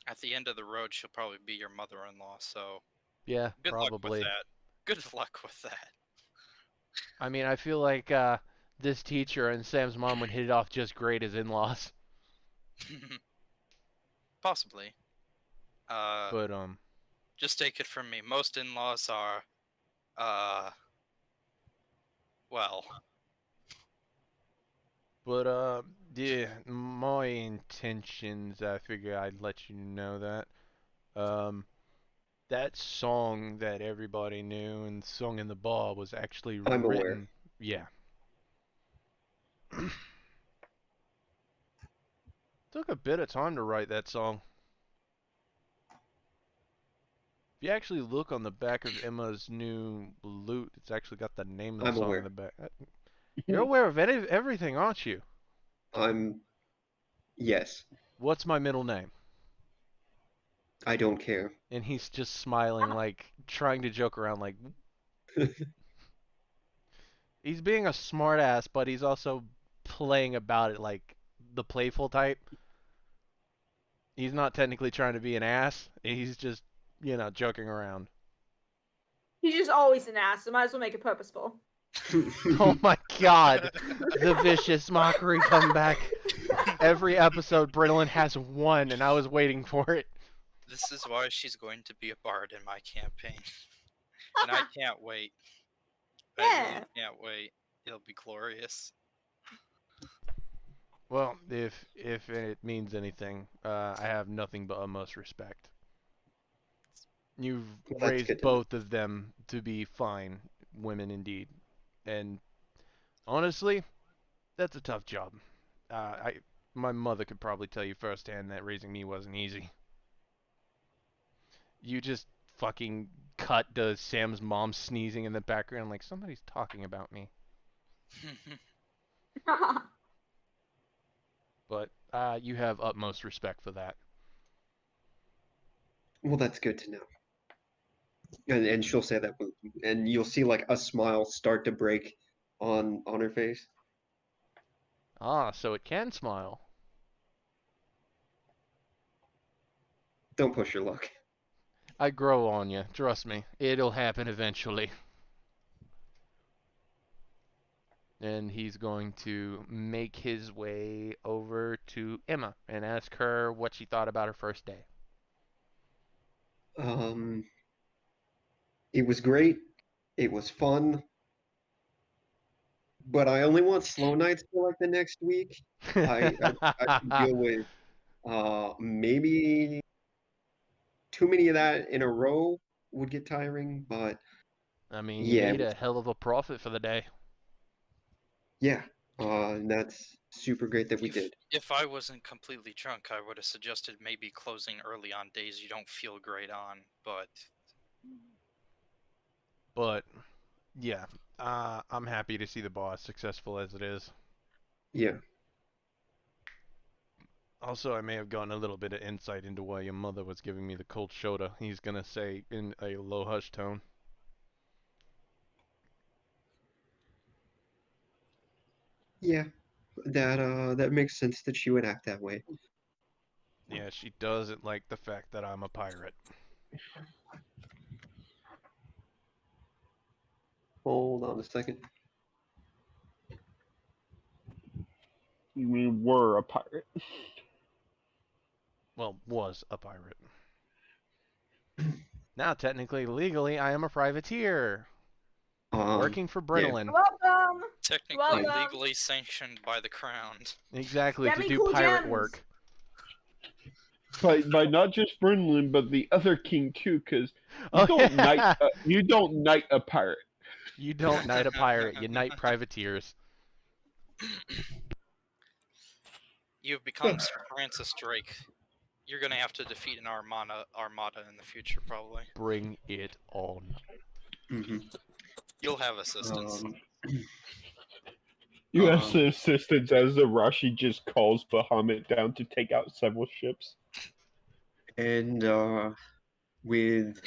At the end of the road, she'll probably be your mother-in-law. So Yeah, good luck with probably. that. Good luck with that. I mean, I feel like this teacher and Sam's mom would hit it off just great as in-laws. Possibly. But Just take it from me. Most in-laws are, uh, well, yeah, my intentions, I figure I'd let you know that. Um, that song that everybody knew and sung in the bar was actually I'm aware. written, yeah. Took a bit of time to write that song. If you actually look on the back of Emma's new lute, it's actually got the name of the I'm song in aware. the back. You're aware of everything, aren't you? I'm yes. What's my middle name? I don't care. And he's just smiling, like, trying to joke around, like, he's being a smartass, but he's also playing about it like the playful type. He's not technically trying to be an ass. He's just, joking around. He's just always an ass, so might as well make it purposeful. Oh my god. The vicious mockery come back. Every episode, Brittlin has one, and I was waiting for it. this is why she's going to be a bard in my campaign. And I can't wait. I Yeah. really can't wait. It'll be glorious. Well, if it means anything, I have nothing but utmost respect. You've Well, that's raised good to know. both of them to be fine women indeed. And honestly, that's a tough job. My mother could probably tell you firsthand that raising me wasn't easy. You just fucking cut to Sam's mom sneezing in the background like somebody's talking about me. But you have utmost respect for that. Well, that's good to know. And she'll say that, and you'll see like a smile start to break on her face. Ah, so it can smile. Don't push your luck. I grow on you, trust me. It'll happen eventually. And he's going to make his way over to Emma and ask her what she thought about her first day. Um, it was great. It was fun, but I only want slow nights for like the next week. I could deal with maybe too many of that in a row would get tiring, but I mean, you yeah, made a hell of a profit for the day. yeah. And that's super great that we if, did. if I wasn't completely drunk, I would have suggested maybe closing early on days you don't feel great on. But yeah, I'm happy to see the boss successful as it is. Yeah. Also, I may have gotten a little bit of insight into why your mother was giving me the cold shoulder. He's gonna say in a low hush tone. Yeah, that makes sense that she would act that way. Yeah, she doesn't like the fact that I'm a pirate. Hold on a second. We were a pirate. Well, was a pirate. Now, technically, legally, I am a privateer. Working for Brenolin. Welcome. Technically Welcome. legally sanctioned by the crown. Exactly, Get to me do cool pirate gems. work. By not just Bernlin, but the other king too, because Oh, yeah. you don't knight a pirate. You don't knight a pirate, you knight privateers. You've become Sir Francis Drake. You're gonna have to defeat an armada in the future, probably. Bring it on. Mhm. You'll have assistance. You have some assistance as the Rashi just calls Bahamut down to take out several ships. And with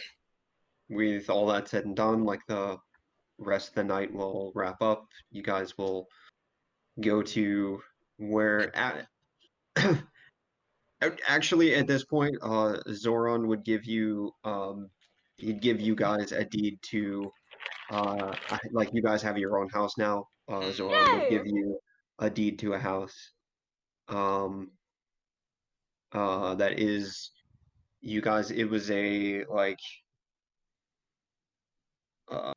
all that said and done, like the rest of the night will wrap up. You guys will go to where actually at this point, Zoran would give you he'd give you guys a deed to like you guys have your own house now. Zoran would give you a deed to a house. That is you guys. It was a like uh,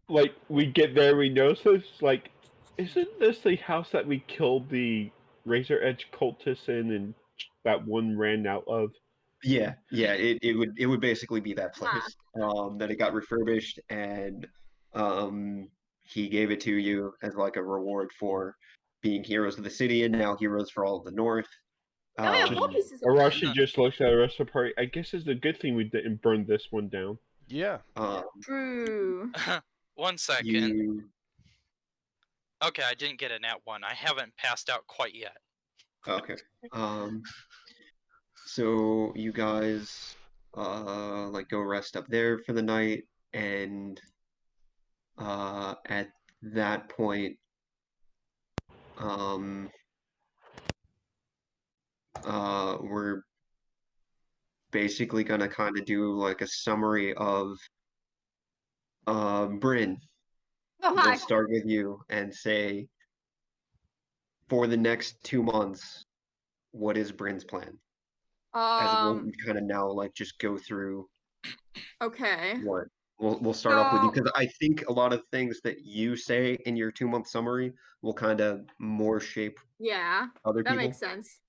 Like, we get there, we know, so it's like, isn't this the house that we killed the Razor Edge cultists in and that one ran out of? yeah, it would basically be that place. That it got refurbished and he gave it to you as like a reward for being heroes of the city and now heroes for all of the north. Now we have Um, 4 pieces of Arashi just looks at the rest of the party. I guess it's a good thing we didn't burn this one down. Yeah. True. 1 second. you Okay, I didn't get a nat 1. I haven't passed out quite yet. okay. So you guys like go rest up there for the night and at that point we're basically gonna kind of do like a summary of Bryn. Oh, We'll hi. start with you and say for the next 2 months, what is Bryn's plan? As we'll kind of now like just go through Okay. what we'll start off with you So- because I think a lot of things that you say in your 2 month summary will kind of more shape Yeah, other that people. makes sense.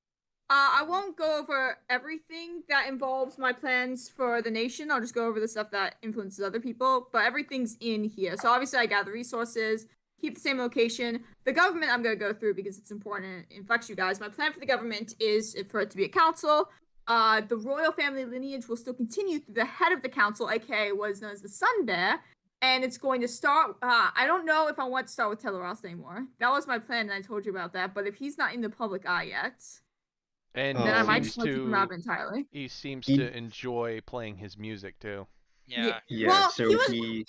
I won't go over everything that involves my plans for the nation. I'll just go over the stuff that influences other people, but everything's in here. So obviously I gather resources, keep the same location. The government I'm going to go through because it's important and inflects you guys. My plan for the government is for it to be a council. The royal family lineage will still continue through the head of the council, aka what is known as the Sun Bear. And it's going to start. I don't know if I want to start with Teleros anymore. That was my plan, and I told you about that. But if he's not in the public eye yet, And then I he might seems just want to keep him out entirely. he seems He- to enjoy playing his music too. Yeah. Yeah, Well, so he was he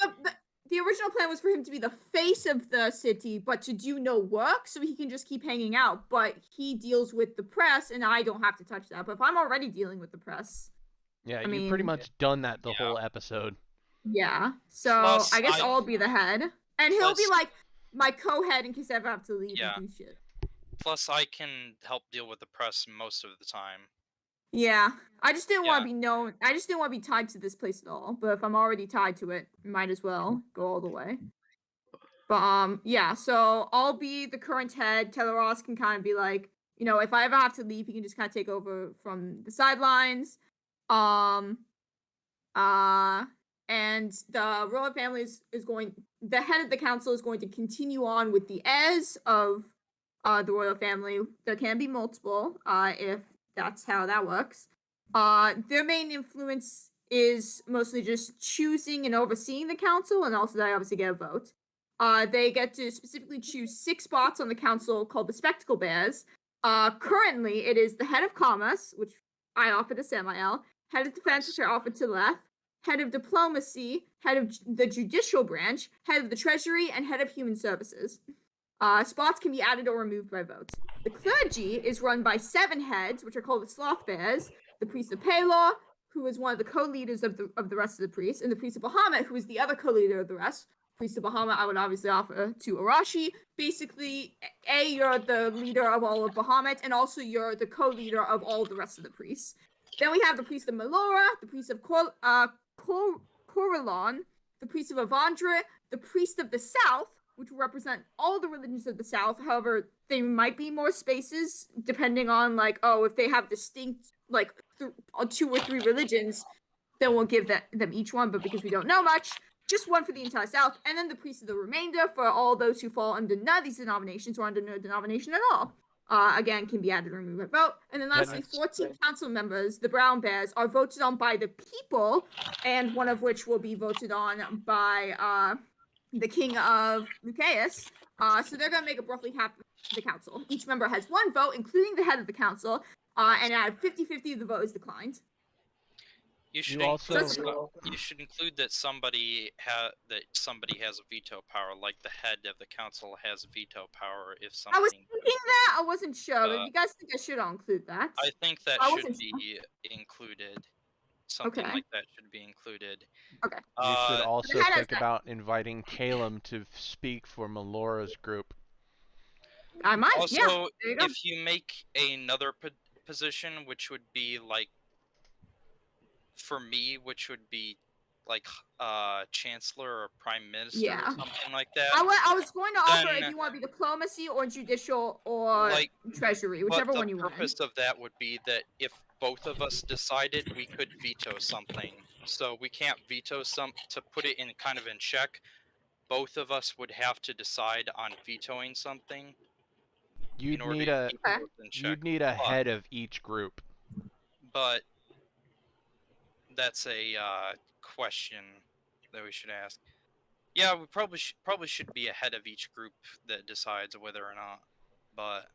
the original plan was for him to be the face of the city, but to do no work, so he can just keep hanging out. But he deals with the press, and I don't have to touch that. But if I'm already dealing with the press, Yeah, I you've pretty mean- much done that the Yeah. whole episode. yeah. So Plus, I guess I- I'll be the head, and he'll be Plus- like my co-head in case I ever have to leave Yeah. and do shit. Plus, I can help deal with the press most of the time. Yeah, I just didn't want Yeah. to be known. I just didn't want to be tied to this place at all. But if I'm already tied to it, might as well go all the way. But yeah. So I'll be the current head. Teleros can kind of be like, if I ever have to leave, he can just kind of take over from the sidelines. And the royal family is going. The head of the council is going to continue on with the heirs of the royal family. There can be multiple, if that's how that works. Their main influence is mostly just choosing and overseeing the council, and also they obviously get a vote. They get to specifically choose 6 spots on the council called the Spectacle Bears. Currently, it is the head of commerce, which I offered to Samael, head of defense, which I offered to Leth, head of diplomacy, head of the judicial branch, head of the treasury, and head of human services. Spots can be added or removed by vote. The clergy is run by 7 heads, which are called the sloth bears, the priest of Palor, who is one of the co-leaders of the rest of the priests, and the priest of Bahamut, who is the other co-leader of the rest. Priest of Bahamut, I would obviously offer to Arashi. Basically, you're the leader of all of Bahamut, and also you're the co-leader of all the rest of the priests. Then we have the priest of Melora, the priest of Coralon, the priest of Avandra, the priest of the South, which will represent all the religions of the South. However, there might be more spaces depending on, like, if they have distinct, like, 2 or 3 religions, then we'll give them each one. But because we don't know much, just one for the entire South. And then the priest of the remainder for all those who fall under none of these denominations or under no denomination at all. Again, can be added or removed by vote. And then lastly, 14 council members, the Brown Bears, are voted on by the people, and one of which will be voted on by the king of Lucaeus. So they're going to make up roughly half the council. Each member has 1 vote, including the head of the council, and at 50-50, the vote is declined. You should include that somebody has a veto power, like the head of the council has veto power if something. I was thinking that. I wasn't sure. But if you guys think I should, I'll include that. I think that should be included. Something like that should be included. Okay. You should also think about inviting Calum to speak for Melora's group. I might. Also, yeah. If you make another position, which would be like, for me, which would be like chancellor or prime minister or something like that. I was going to offer if you want to be diplomacy or judicial or treasury, whichever one you want. The purpose of that would be that if both of us decided, we could veto something. So we can't veto to put it in kind of in check. Both of us would have to decide on vetoing something. You'd need a head of each group. But that's a question that we should ask. Yeah, we probably should be ahead of each group that decides whether or not. But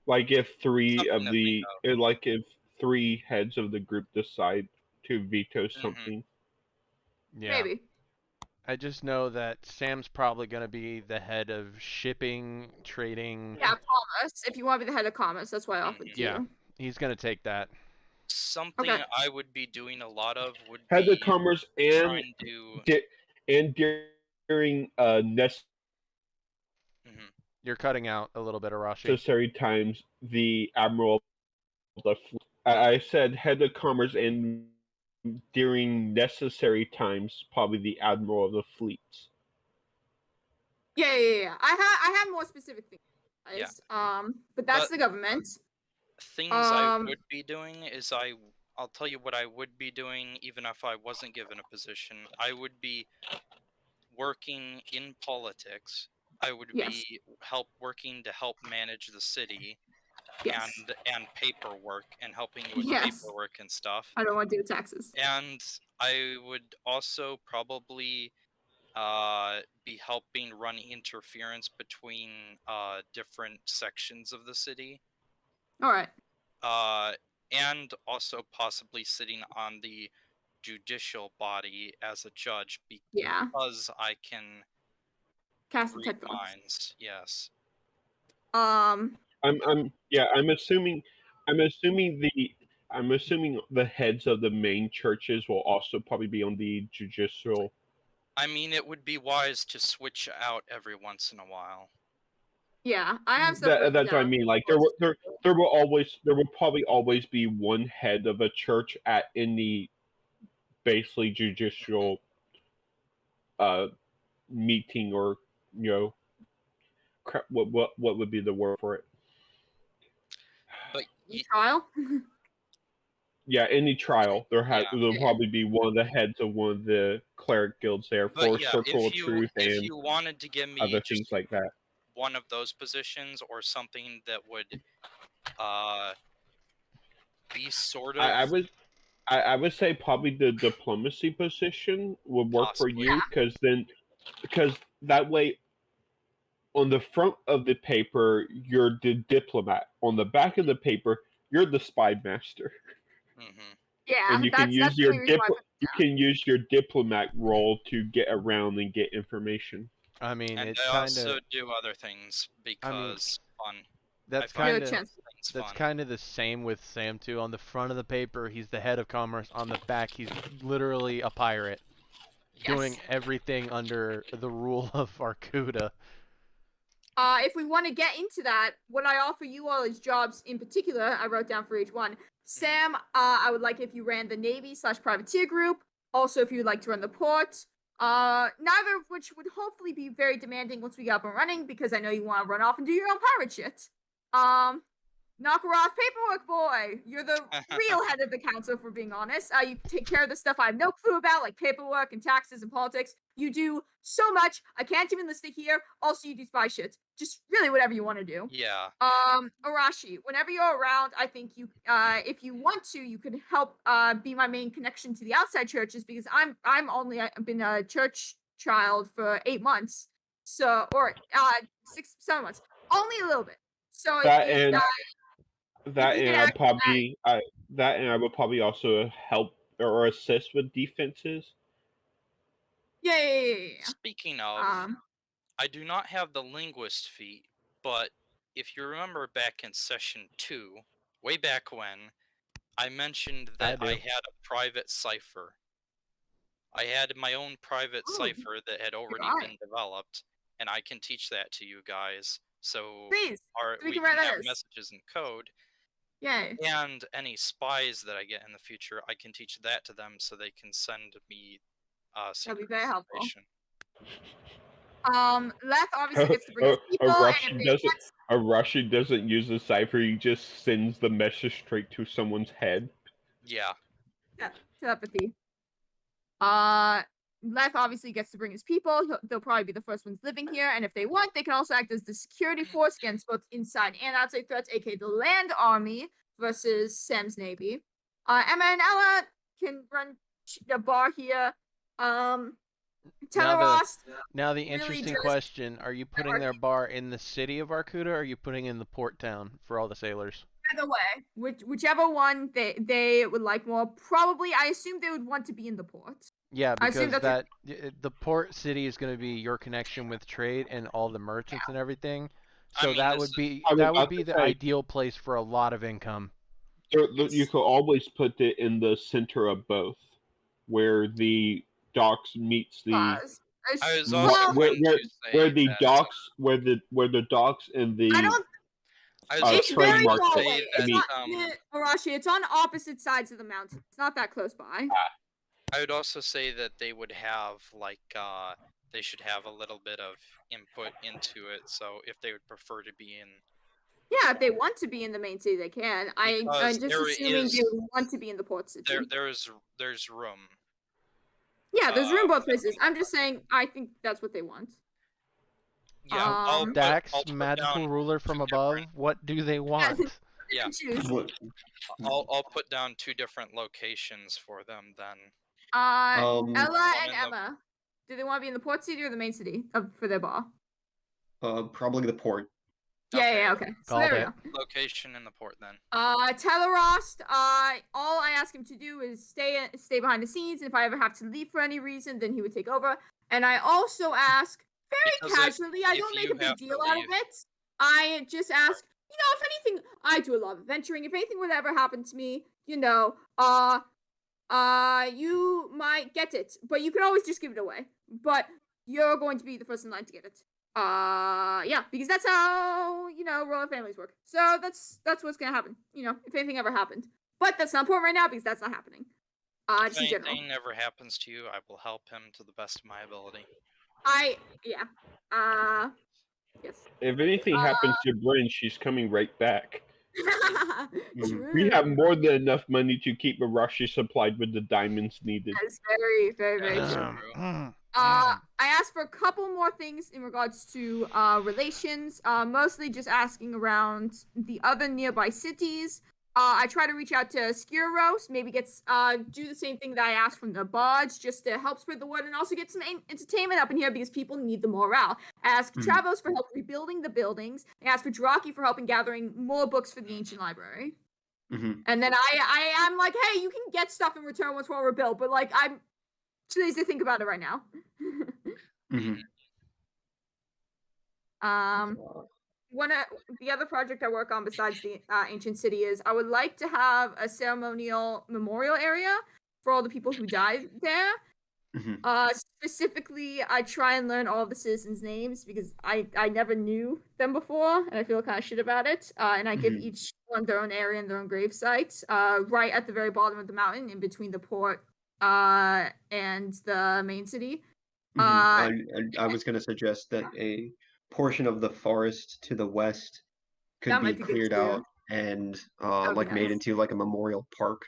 like if 3 of the if 3 heads of the group decide to veto something. Yeah. Maybe. I just know that Sam's probably going to be the head of shipping, trading. Yeah, commerce. If you want to be the head of commerce, that's why I offered to you. He's going to take that. Something I would be doing a lot of would head be of commerce and during You're cutting out a little bit, Arashi. Necessary times, the admiral of the fleet. I said head of commerce and during necessary times, probably the admiral of the fleets. Yeah. I have more specific things. But that's the government. Things I would be doing is I'll tell you what I would be doing even if I wasn't given a position. I would be working in politics. I would be working to help manage the city and paperwork and helping with paperwork and stuff. I don't want to do taxes. And I would also probably be helping run interference between different sections of the city. All right. And also possibly sitting on the judicial body as a judge because I can cast read minds. Yes. I'm assuming the heads of the main churches will also probably be on the judicial. I mean, it would be wise to switch out every once in a while. Yeah, I have stuff. That's what I mean. Like there will probably always be one head of a church at any basically judicial meeting or what would be the word for it? But trial. Yeah, any trial there'll probably be one of the heads of one of the cleric guilds there for Circle of Truth and if you wanted to give me other things like that. One of those positions or something that would be sort of. I would say probably the diplomacy position would work for you because that way on the front of the paper, you're the diplomat. On the back of the paper, you're the spy master. Hmm. Yeah, And you can that's use the your only reason why I put it you down. can use your diplomat role to get around and get information. I mean, And it I kind also of. do other things because fun. That's I find kind Good of. chance. things That's fun. kind of the same with Sam too. On the front of the paper, he's the head of commerce. On the back, he's literally a pirate, doing Yes. everything under the rule of Arcuda. If we want to get into that, what I offer you all is jobs in particular. I wrote down for each one. Sam, I would like if you ran the Navy/privateer group. Also, if you'd like to run the port. Neither of which would hopefully be very demanding once we get up and running, because I know you want to run off and do your own pirate shit. Nakaroth, paperwork boy. You're the real head of the council, for being honest. You take care of the stuff I have no clue about, like paperwork and taxes and politics. You do so much. I can't even list it here. Also, you do spy shit. Just really whatever you want to do. Yeah. Arashi, whenever you're around, I think you, if you want to, you could help, be my main connection to the outside churches, because I've been a church child for 8 months. So, or, 7 months. Only a little bit. So, That if and that you and could I act probably I that and I would probably also help or assist with defenses. yeah. Speaking of, I do not have the linguist feat, but if you remember back in session 2, way back when, I mentioned that do. I had a private cipher. I had my own private Ooh, cipher that had already got been developed, and I can teach that to you guys. So Please, so we we can can write have letters. messages in code, Yay. and any spies that I get in the future, I can teach that to them so they can send me That'll secret be very helpful. information. Leth obviously gets to bring A, his people, and if they want, A Russian doesn't use a cipher. He just sends the message straight to someone's head. Yeah. telepathy. Leth obviously gets to bring his people. They'll probably be the first ones living here, and if they want, they can also act as the security force against both inside and outside threats, aka the land army versus Sam's navy. Emma and Ella can run a bar here. Telerost. Now the really interesting just- question: are you putting their bar in the city of Arcuda, or are you putting in the port town for all the sailors? Either way, whichever one they would like more. Probably, I assume they would want to be in the port. Yeah, I assume because that's the port city is going to be your connection with trade and all the merchants and everything. I So mean, that this would is- be I was that would about be to the say- ideal place for a lot of income. You could always put it in the center of both, where the docks meets the Pause. I was Well, also where, going where, to say where the that, docks where the docks and the I don't. I was It's also trade very going far to market. away. say It's that not Arashi. It's on opposite sides of the mountain. It's not that close by. I would also say that they would have like they should have a little bit of input into it. So if they would prefer to be in, Yeah, if they want to be in the main city, they can. I'm Because just there assuming is- they would want to be in the port city. there's room. Yeah, there's room both for places. them. I'm just saying. I think that's what they want. Yeah, I'll put, Dax, I'll put magical down ruler from two above. different- What do they want? They Yeah. can choose. What? I'll put down 2 different locations for them then. Ella Um, and in the- Emma. Do they want to be in the port city or the main city for their bar? Probably the port. Yeah. Okay. So Called there we it. go. Location in the port then. Telerost, all I ask him to do is stay behind the scenes, and if I ever have to leave for any reason, then he would take over. And I also ask very Because casually, I if don't make you a big have to deal out of leave- it. I just ask, if anything, I do a lot of adventuring. If anything would ever happen to me, you might get it, but you can always just give it away. But you're going to be the first in line to get it. Yeah, because that's how royal families work. So that's what's gonna happen. If anything ever happened, but that's not important right now because that's not happening. If Just in general, anything ever happens to you, I will help him to the best of my ability. Yes. If anything happens to Bryn, she's coming right back. True. We have more than enough money to keep Arashi supplied with the diamonds needed. That's very, very, very That's true. true. I asked for a couple more things in regards to relations. Mostly just asking around the other nearby cities. I try to reach out to Skiros, maybe do the same thing that I asked from the bards, just to help spread the word and also get some entertainment up in here because people need the morale. I ask Travos for help rebuilding the buildings. I ask for Draki for help in gathering more books for the ancient library. And then I'm like, hey, you can get stuff in return once we're all rebuilt, but like I'm too lazy to think about it right now. One of the other project I work on besides the ancient city is I would like to have a ceremonial memorial area for all the people who died there. Specifically, I try and learn all of the citizens' names because I never knew them before, and I feel kind of shit about it. And I give each one their own area and their own grave sites, right at the very bottom of the mountain, in between the port and the main city. I was going to suggest that a portion of the forest to the west could That be might be good cleared too. out and would be like made nice. into like a memorial park.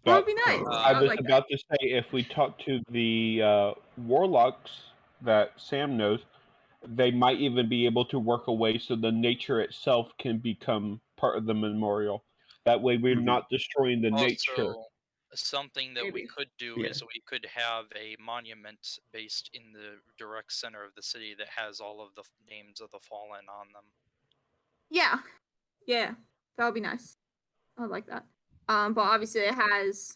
That would be nice. I was like about to say, if we talk to the warlocks that Sam knows, they might even be able to work a way so the nature itself can become part of the memorial. That way we're not destroying the nature. Also, something that we Maybe. could do is we could have a monument based in the direct center of the city that has all of the names of the fallen on them. Yeah, that would be nice. I like that. But obviously it has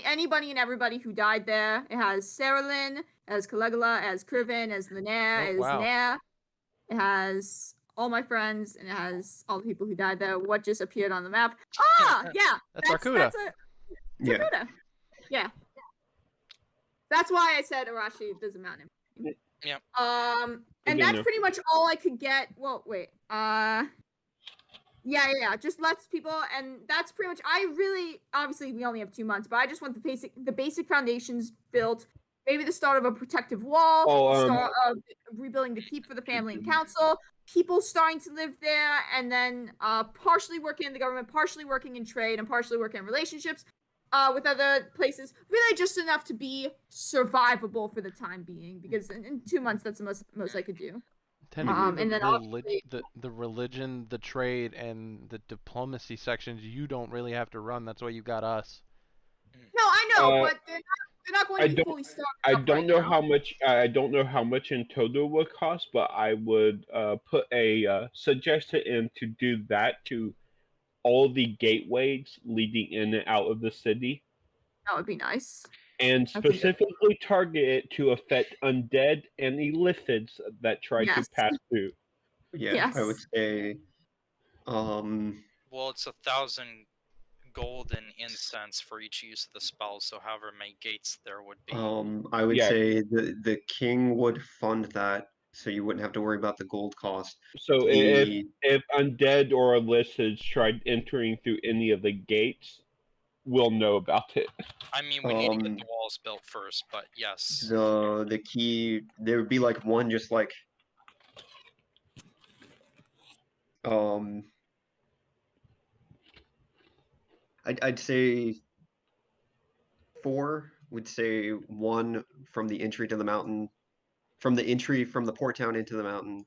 anybody and everybody who died there. It has Saralyn, it has Caligula, it has Kriven, it has Linaire, it has Nair. It has all my friends, and it has all the people who died there. What just appeared on the map? Yeah, That's Arcuda. Arcuda. Yeah. That's why I said Arashi. There's a mountain. Yeah. And that's pretty much all I could get. Well, wait. Yeah. Just lets people, and that's pretty much. Obviously, we only have 2 months, but I just want the basic foundations built. Maybe the start of a protective wall. Start of rebuilding the keep for the family and council. People starting to live there, and then partially working in the government, partially working in trade, and partially working in relationships with other places. Really, just enough to be survivable for the time being. Because in 2 months, that's the most I could do. And then obviously, the religion, the trade, and the diplomacy sections you don't really have to run. That's why you got us. No, I know, but they're not going to be fully started. I don't know how much. I don't know how much in total would cost, but I would put a suggestion in to do that to all the gateways leading in and out of the city. That would be nice. And specifically target it to affect undead and illicits that try to pass through. Yeah, I would say. Well, it's 1,000 gold and incense for each use of the spell, so however many gates there would be. I would say the king would fund that, so you wouldn't have to worry about the gold cost. So if undead or illicits tried entering through any of the gates, we'll know about it. I mean, we need to get the walls built first, but yes. The key, there would be like one just like I'd say 4 would say 1 from the entry to the mountain, from the entry from the port town into the mountain,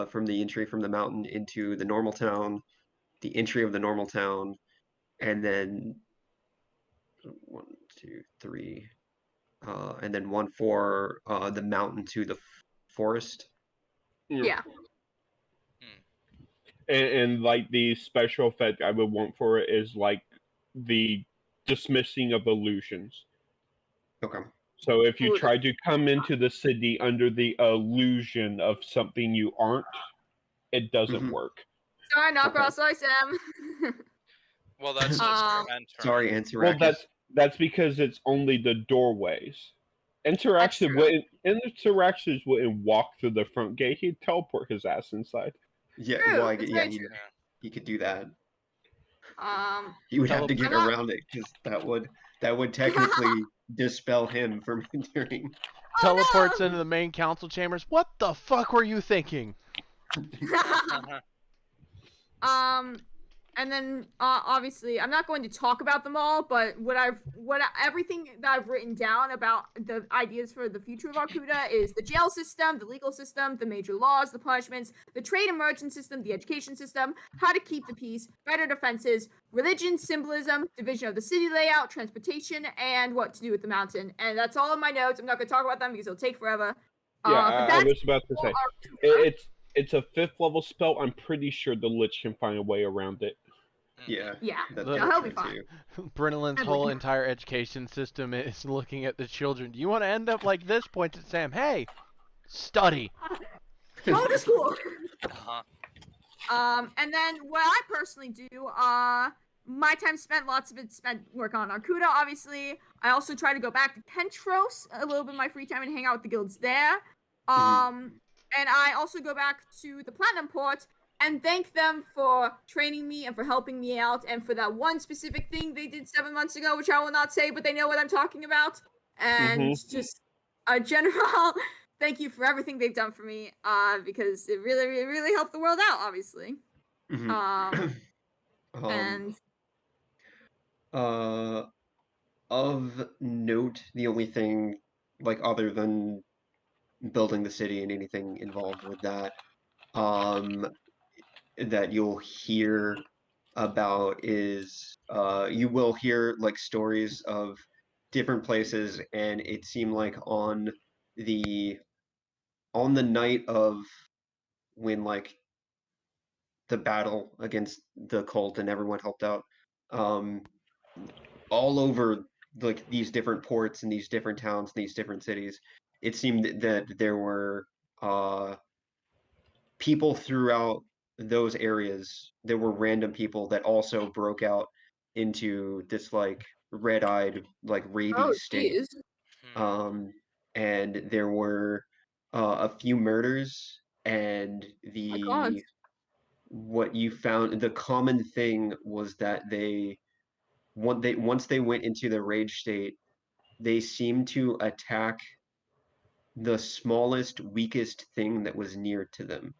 from the entry from the mountain into the normal town, the entry of the normal town, and then 1, 2, 3, and then 1 for the mountain to the forest. Yeah. And like the special effect I would want for it is like the dismissing of illusions. Okay. So if you try to come into the city under the illusion of something you aren't, it doesn't work. Sorry, not sorry, Sam. Well, that's just sorry, Antirakis. Well, that's because it's only the doorways. Interactions wouldn't walk through the front gate. He'd teleport his ass inside. Yeah, well, he could do that. He would have to get around it because that would technically dispel him from entering. Teleports into the main council chambers. What the fuck were you thinking? And then obviously I'm not going to talk about them all, but everything that I've written down about the ideas for the future of Arcuda is the jail system, the legal system, the major laws, the punishments, the trade and merchant system, the education system, how to keep the peace, better defenses, religion, symbolism, division of the city layout, transportation, and what to do with the mountain. And that's all in my notes. I'm not going to talk about them because it'll take forever. Yeah, But I that's was about to say Arcuda. it's a 5th level spell. I'm pretty sure the Lich can find a way around it. Yeah. Yeah, That no, makes he'll be sense fine. too. Brynolyn's Heavily whole con- entire education system is looking at the children. Do you want to end up like this? Points at Sam. Hey, study. Go to school. Uh-huh. And then what I personally do, my time spent, lots of it spent working on Arcuda, obviously. I also try to go back to Pentros a little bit of my free time and hang out with the guilds there. And I also go back to the Platinum Port and thank them for training me and for helping me out and for that one specific thing they did 7 months ago, which I will not say, but they know what I'm talking about. And just a general thank you for everything they've done for me, because it really helped the world out, obviously. Mhm. And Of note, the only thing, like, other than building the city and anything involved with that, that you'll hear about is, you will hear, like, stories of different places, and it seemed like the night of when, like, the battle against the cult and everyone helped out, um, all over, like, these different ports and these different towns, these different cities, it seemed that there were people throughout those areas. There were random people that also broke out into this, like, red-eyed, like, oh rabies state. jeez, And there were a few murders, and my god, what you found, the common thing was that once they went into the rage state, they seemed to attack the smallest, weakest thing that was near to them.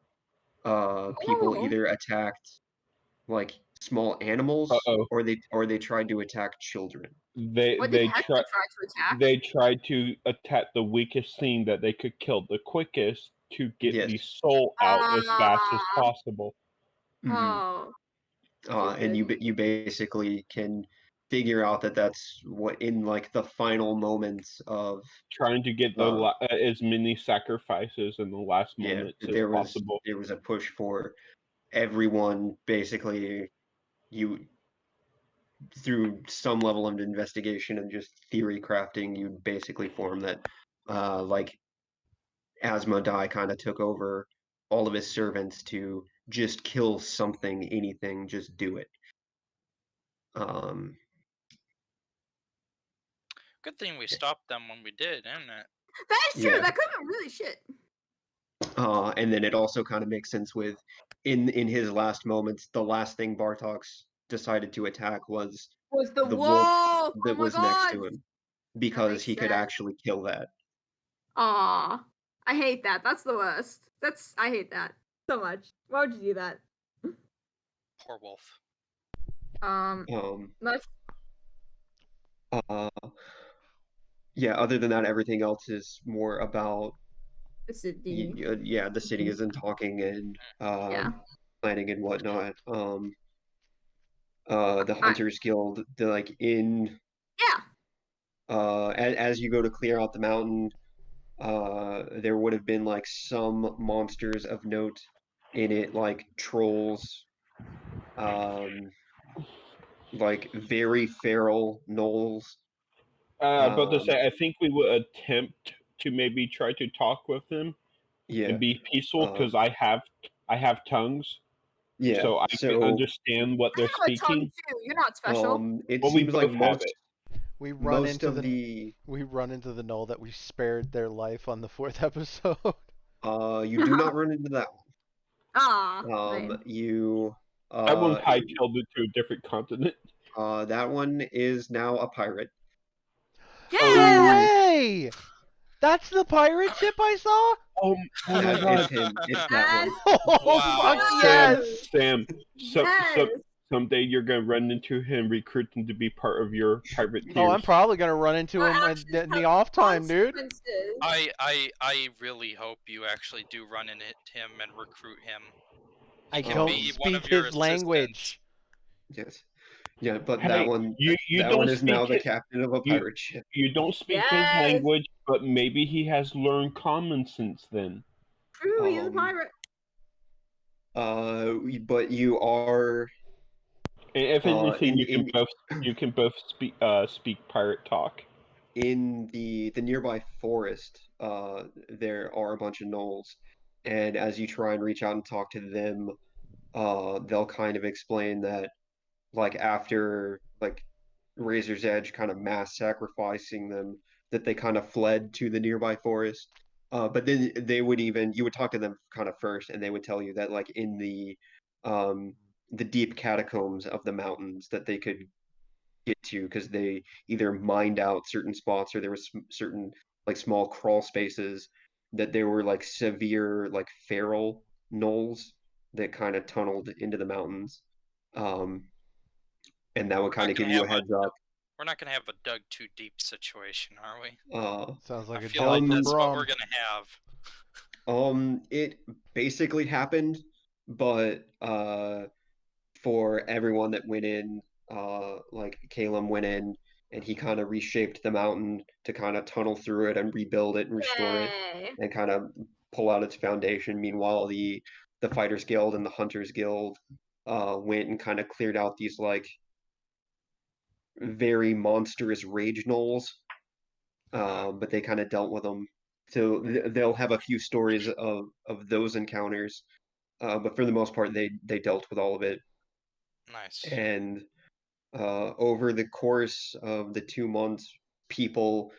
People oh, either attacked, like, small animals, Uh-oh. or they tried to attack children. what did Hector try to attack? They tried to attack the weakest thing that they could kill the quickest to get the Yes. soul out as fast as Ah. possible. Oh, And you basically can figure out that that's what, in, like, the final moments of Trying to get as many sacrifices in the last moments as possible. there was a push for everyone, basically. You, through some level of investigation and just theory crafting, you basically form that, like, Asmodai kind of took over all of his servants to just kill something, anything, just do it. Good thing we stopped them when we did, isn't it? that is true. Yeah. That could have been really shit. And then it also kind of makes sense with, in his last moments, the last thing Bartox decided to attack was Was the the wolf? wolf that Oh my was next god. to him, because makes he could sense. actually kill that. Aw, I hate that. That's the worst. I hate that so much. Why would you do that? Poor wolf. Let's Yeah, other than that, everything else is more about, the city. yeah, the city isn't talking and Yeah. planning and whatnot. The Hunters Guild, like, in Yeah. as you go to clear out the mountain, there would have been, like, some monsters of note in it, like trolls, like very feral gnolls. About to say, I think we would attempt to maybe try to talk with them Yeah. and be peaceful because I have tongues, Yeah. so I can understand what I they're have a tongue speaking. too. You're not special. It Well, we seems like both have most it. We run most into of the we run into the null that we spared their life on the 4th episode. you do not run into that one. Ah. Lame. You I once hightailed it to a different continent. that one is now a pirate. No Yeah. way! That's the pirate ship I saw? Oh my It's god. him. It's that one. Oh, Wow. fuck yes! Sam, someday you're gonna run into him, recruit him to be part of your pirate tears. Oh, I'm probably gonna run into him in the off time, dude. Consequences. I really hope you actually do run into him and recruit him. He I can don't be one speak of your his assistants. language. Yes. Yeah, but Hey, that one you that don't one is now speak the it- captain of a you- pirate ship. You don't speak his Yes. language, but maybe he has learned common sense then. True, he's a Um, pirate. But you are And if anything, in you can both speak pirate talk. in the nearby forest, there are a bunch of gnolls, and as you try and reach out and talk to them, they'll kind of explain that, like, after like Razor's Edge kind of mass sacrificing them, that they kind of fled to the nearby forest. But then you would talk to them kind of first, and they would tell you that, like, in the deep catacombs of the mountains that they could get to, because they either mined out certain spots, or there was certain, like, small crawl spaces, that there were, like, severe, like, feral gnolls that kind of tunneled into the mountains. Um, and that would kind of give you a heads up. We're not gonna have a dug too deep situation, are we? Sounds like I a feel like delightful that's what brum. we're gonna have. It basically happened, but for everyone that went in, like, Caleb went in and he kind of reshaped the mountain to kind of tunnel through it and rebuild it and restore it Yay. and kind of pull out its foundation. Meanwhile, the Fighters Guild and the Hunters Guild went and kind of cleared out these, like, very monstrous rage gnolls, but they kind of dealt with them. So they'll have a few stories of those encounters, but for the most part, they dealt with all of it. Nice. And over the course of the 2 months, people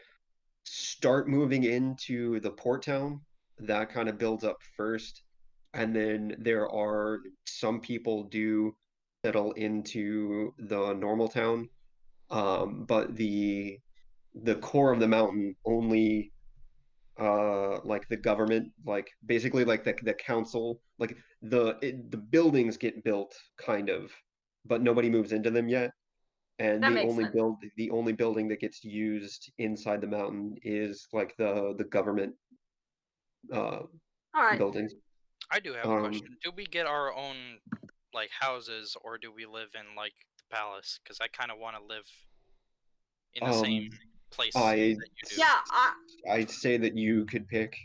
start moving into the port town. That kind of builds up first, and then there are some people do settle into the normal town. But the core of the mountain only, like, the government, like, basically, like, the council, like, the buildings get built, kind of, but nobody moves into them yet. And That the makes only sense. the only building that gets used inside the mountain is, like, the government All right. buildings. I do have a Um, question. Do we get our own like houses, or do we live in like the palace? Because I kind of want to live in the same place I that you do. Yeah, I'd say that you could pick,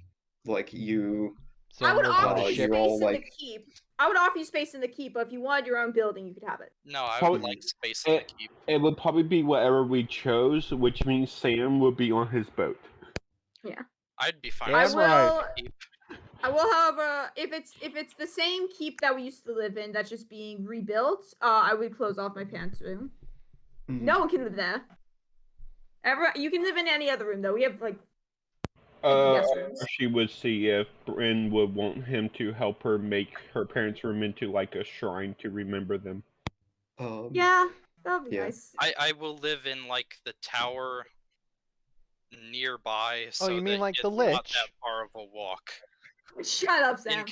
like, I would Sam lives on offer a you ship. you're all, space in the like, keep. I would offer you space in the keep, but if you wanted your own building, you could have it. No, I Probably- would like space in the keep. It would probably be whatever we chose, which means Sam would be on his boat. I'd be fine. Damn with right. space in the keep. I will, however, if it's the same keep that we used to live in that's just being rebuilt, I would close off my pants room. mhm. No one can live there. You can live in any other room though. We have, like, guest rooms. She would see if Bryn would want him to help her make her parents' room into, like, a shrine to remember them. Yeah, that would be yeah. nice. I will live in like the tower nearby, so you mean that like it's the not Lich? that far of a walk. Shut up, Sam. In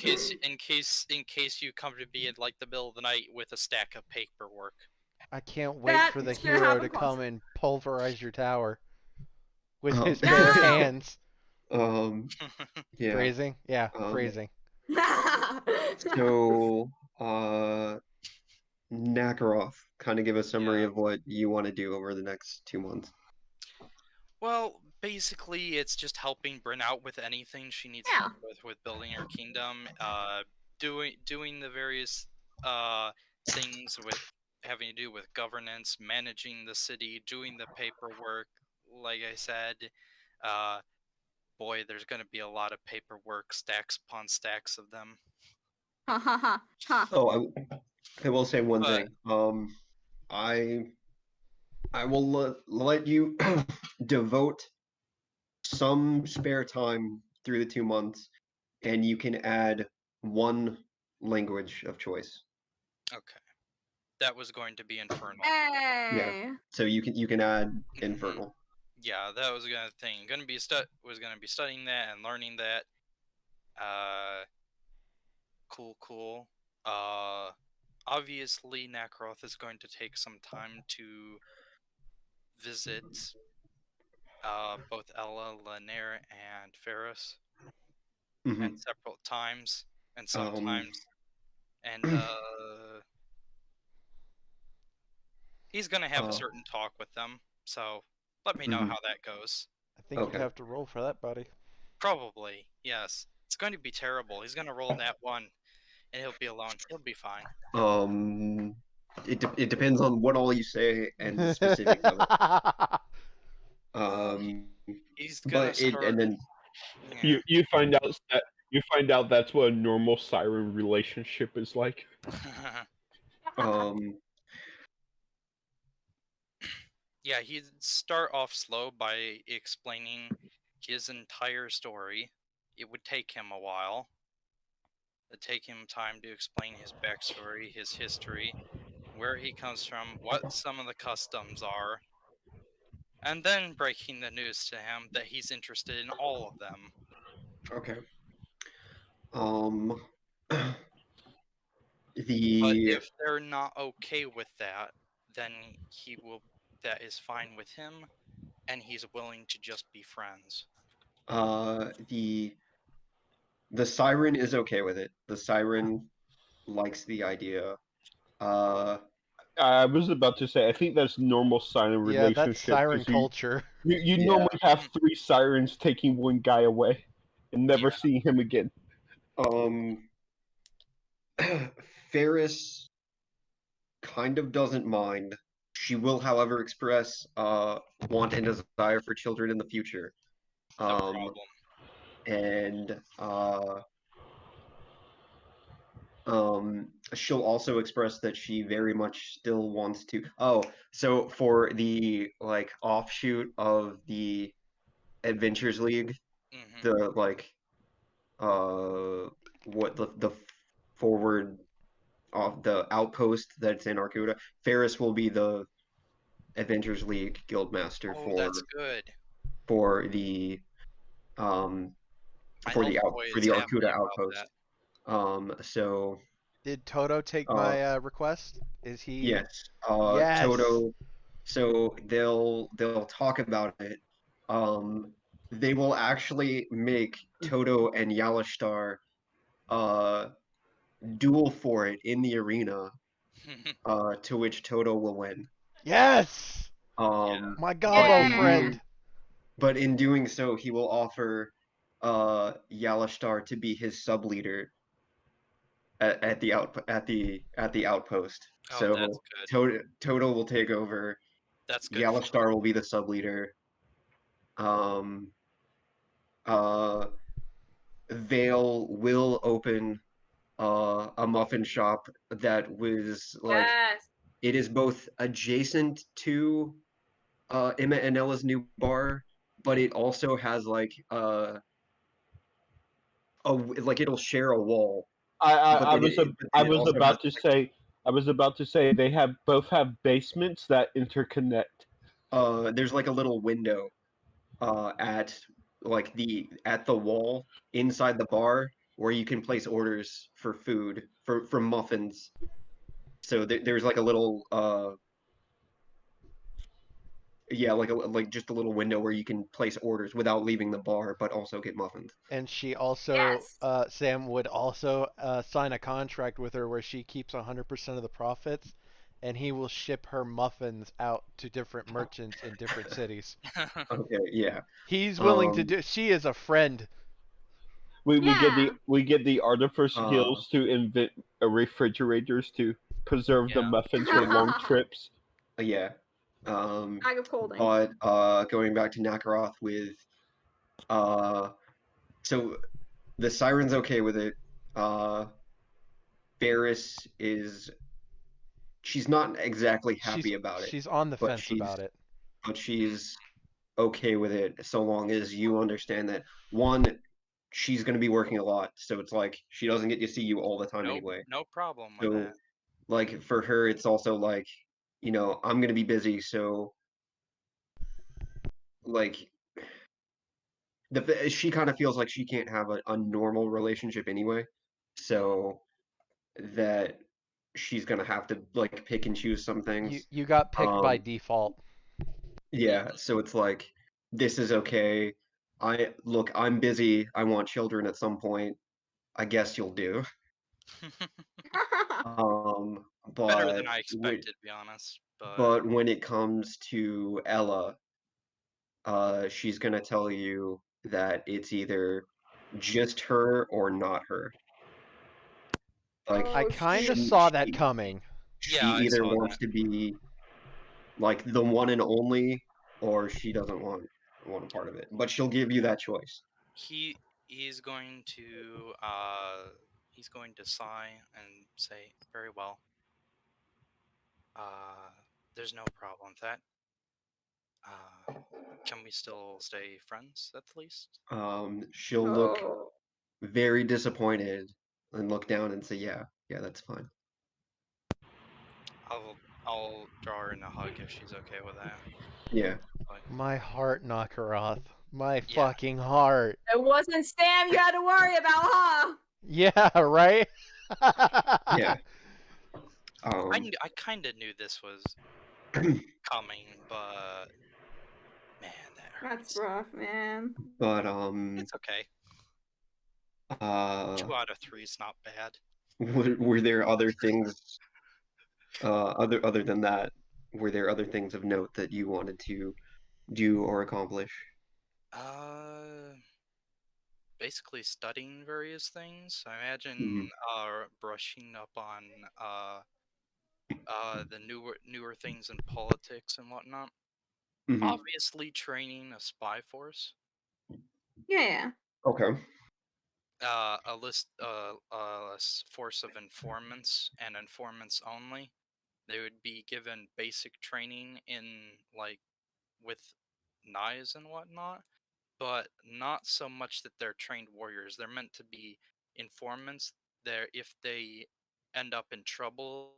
case you come to be in like the middle of the night with a stack of paperwork. I can't wait That for the is gonna hero happen to come constantly. and pulverize your tower with Oh. his bare No! hands. Yeah. Phrasing? Yeah, Um, phrasing. So, Nakaroth, kind of give a summary Yeah. of what you want to do over the next 2 months. Well, basically, it's just helping Bryn out with anything she needs Yeah. help with building her kingdom. Doing the various things with having to do with governance, managing the city, doing the paperwork. Like I said, boy, there's going to be a lot of paperwork, stacks upon stacks of them. Ha ha ha ha. Oh, I will say one But- thing. I will let you devote some spare time through the 2 months, and you can add one language of choice. Okay, that was going to be Infernal. Hey. So you can add Infernal. Yeah, that was gonna be studying that and learning that. Cool. obviously Nakaroth is going to take some time to visit both Ella, Lanier, and Ferris, Mhm. and several times, and Um, sometimes, and he's gonna have a certain talk with them. So let me know Mhm. how that goes. I think Okay. you'd have to roll for that, buddy. Probably, yes. It's going to be terrible. He's gonna roll that one, and he'll be alone. He'll be fine. It depends on what all you say and the specifics of it. He's gonna But it start. and then Yeah. You find out that's what a normal siren relationship is like. um Yeah, he'd start off slow by explaining his entire story. It would take him a while. It'd take him time to explain his backstory, his history, where he comes from, what some of the customs are, and then breaking the news to him that he's interested in all of them. okay. Um But the if they're not okay with that, then that is fine with him, and he's willing to just be friends. uh the the siren is okay with it. The siren likes the idea. Uh I was about to say, I think that's normal siren Yeah, that's relationship siren because culture. you Yeah. normally have 3 sirens taking one guy away and never Yeah. seeing him again. Ferris kind of doesn't mind. She will, however, express want and desire for children in the future. No Um problem. and she'll also express that she very much still wants to. Oh, so for the like offshoot of the Adventures League, Hmm. the like what the forward off the outpost that's in Arcuda, Ferris will be the Adventures League guildmaster Oh, that's good. for the um I know the for boy is the happy Arcuda about outpost. that. So Did Toto take uh my request? Is he? yes, Yes. Toto. So they'll talk about it. Um, they will actually make Toto and Yalashtar uh duel for it in the arena, to which Toto will win. Yes. Um, My but Gobbo in Yeah. friend. doing but in doing so, he will offer Yalashtar to be his sub leader at the outpost. Oh, that's So good. Toto will take over. That's good for Yalashtar will be the sub leader. Um, uh, Vale will open a muffin shop that was like Yes. it is both adjacent to Emma and Ella's new bar, but it also has like like it'll share a wall, but then I it was also has about to say they have both have basements that interconnect. there's like a little window at like at the wall inside the bar where you can place orders for food for muffins. So there's like a little yeah, like just a little window where you can place orders without leaving the bar, but also get muffins. And she also, Yes. Sam would also sign a contract with her where she keeps 100% of the profits, and he will ship her muffins out to different merchants in different cities. that. Okay, yeah. He's willing to Um, do. She is a friend. Yeah. We get the artificer uh, guilds to invent refrigerators to preserve the Yeah. muffins for long trips. yeah. Um, Bag of holding. but going back to Nakaroth with uh, so the Siren's okay with it. Uh, Barris is she's not exactly She's happy about it, she's on the but fence about it. Hmm. she's okay with it so long as you understand that one, she's going to be working a lot, so it's like she doesn't get to see you all the time No, anyway. no problem with So that. like for her, it's also like I'm going to be busy, so like she kind of feels like she can't have a normal relationship anyway, so that she's gonna have to like pick and choose some You things. you got picked by Um, default. Yeah, so it's like this is okay. I'm busy. I want children at some point. I guess you'll do. Better than But I expected, to be honest. but when it comes to Ella, she's gonna tell you that it's either just her or not her. Like I Oh, kind of shoot. saw that coming. she Yeah, I either saw wants that. to be like the one and only, or she doesn't want a part of it. But she'll give you that choice. He's going to sigh and say, "Very well. Uh, there's no problem with that. Can we still stay friends at least?" She'll look Oh. very disappointed and look down and say, "Yeah, yeah, that's fine." I'll draw her in a hug if she's okay with that. Yeah, But My heart, Nakaroth. My yeah, fucking heart. It wasn't Sam you had to worry about, huh? Yeah, right? yeah. I kind of knew this was coming, but man, that That's hurts. rough, man. But It's okay. uh, 2 out of 3 is not bad. were there other things other than that? Were there other things of note that you wanted to do or accomplish? Uh, Basically studying various things. I imagine Mhm, brushing up on the newer things in politics and whatnot. mhm. Obviously, training a spy force. Yeah. Okay. Force of informants and informants only. They would be given basic training in like with knives and whatnot, but not so much that they're trained warriors. They're meant to be informants. There, if they end up in trouble,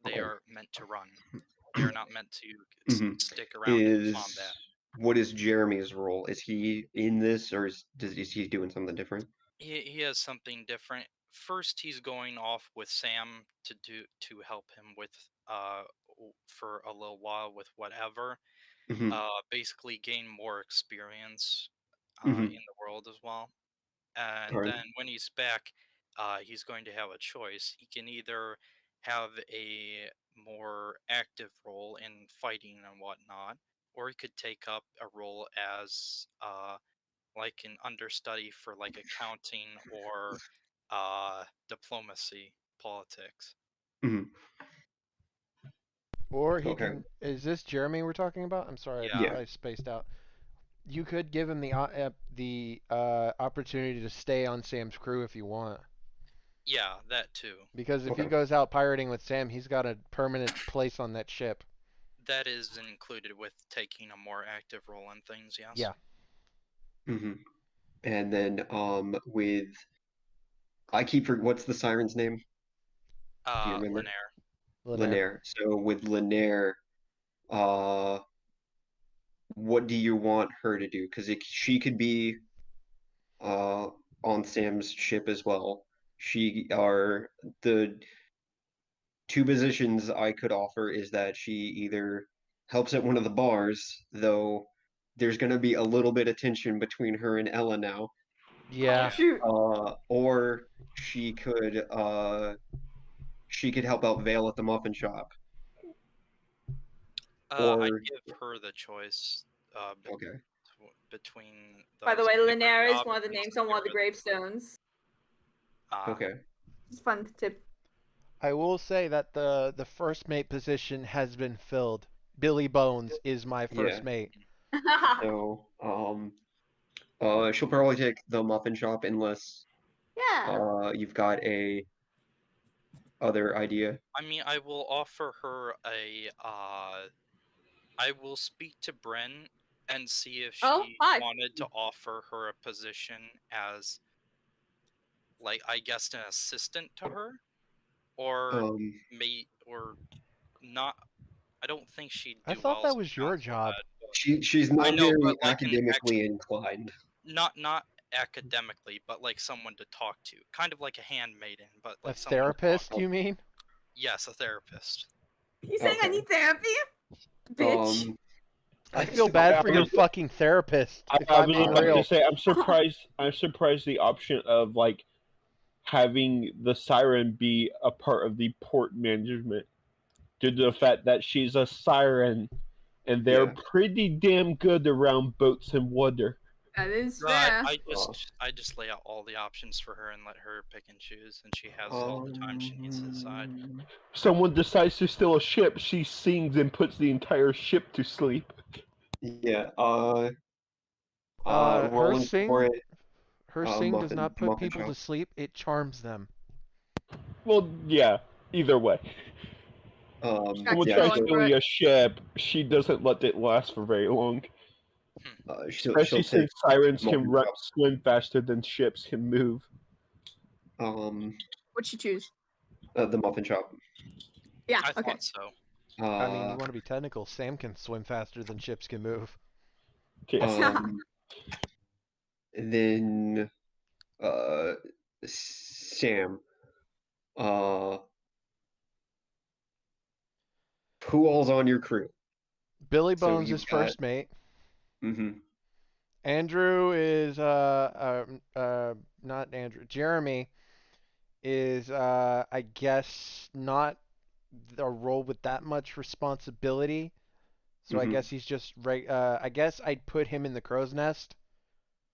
they Okay. are meant to run. They are not meant to Mhm. stick around in Is combat. what is Jeremy's role? Is he in this, or is he doing something different? He has something different. First, he's going off with Sam to help him with for a little while with whatever. Hmm. Basically gain more experience Hmm. in the world as well. And All right. then when he's back, he's going to have a choice. He can either have a more active role in fighting and whatnot, or he could take up a role as like an understudy for like accounting or diplomacy, politics. Hmm. Or he Okay. can. Is this Jeremy we're talking about? I'm sorry, Yeah, Yeah. I spaced out. You could give him the opportunity to stay on Sam's crew if you want. yeah, that too. Because if he Okay. goes out pirating with Sam, he's got a permanent place on that ship. That is included with taking a more active role in things. Yes. Yeah. Hmm. And then with what's the siren's name? Do you remember? Linaire. Linaire. Linaire. So with Linaire, uh, what do you want her to do? Because she could be uh on Sam's ship as well. She are the two positions I could offer is that she either helps at one of the bars, though there's going to be a little bit of tension between her and Ella now, Oh, Yeah. shoot. or she could help out Vale at the muffin shop, I or give her the choice okay, between By the those. way, I give her Linaire the is one of the options names to on give one of the her gravestones. okay, It's fun to tip. I will say that the first mate position has been filled. Billy Bones is my yeah. first mate. So she'll probably take the muffin shop unless Yeah. you've got a other idea. I mean, I will offer her a. I will speak to Bren and see if Oh, she hi. wanted to offer her a position as, like, I guess, an assistant to her, or Um, or not. I don't think she'd I do thought well that as was a your council job. head. she's I not know, but very like an academically inclined. not academically, but like someone to talk to, kind of like a handmaiden, but A like someone to talk therapist, to. you mean? Yes, a therapist. You saying I Okay. need therapy? Bitch. I feel So- bad for your was- fucking therapist. If I I'm was being about real. to say I'm surprised. I'm surprised the option of like having the siren be a part of the port management, due to the fact that she's a siren, and they're Yeah. pretty damn good around boats and water. That is Right. fair. I just lay out all the options for her and let her pick and choose, and she has all the time she needs to decide. Someone decides to steal a ship, she sings and puts the entire ship to sleep. Yeah. Her Rolling for sing, it. her sing does Muffin, not put Muffin people Shop. to sleep. It charms them. Well, yeah. Either way, someone Yeah, tries so- stealing a ship, she doesn't let it last for very long. She'll Especially take since sirens can Muffin run, Shop. swim faster than ships can move. What'd you choose? The Muffin Shop. Yeah, I okay. thought so. I mean, you want to be technical. Sam can swim faster than ships can move. And then Sam. Who all's on your crew? Billy So Bones you've is got- first mate. Mm-hmm. Andrew is not Andrew. Jeremy is I guess not a role with that much responsibility. So I Mhm. guess he's just I guess I'd put him in the crow's nest.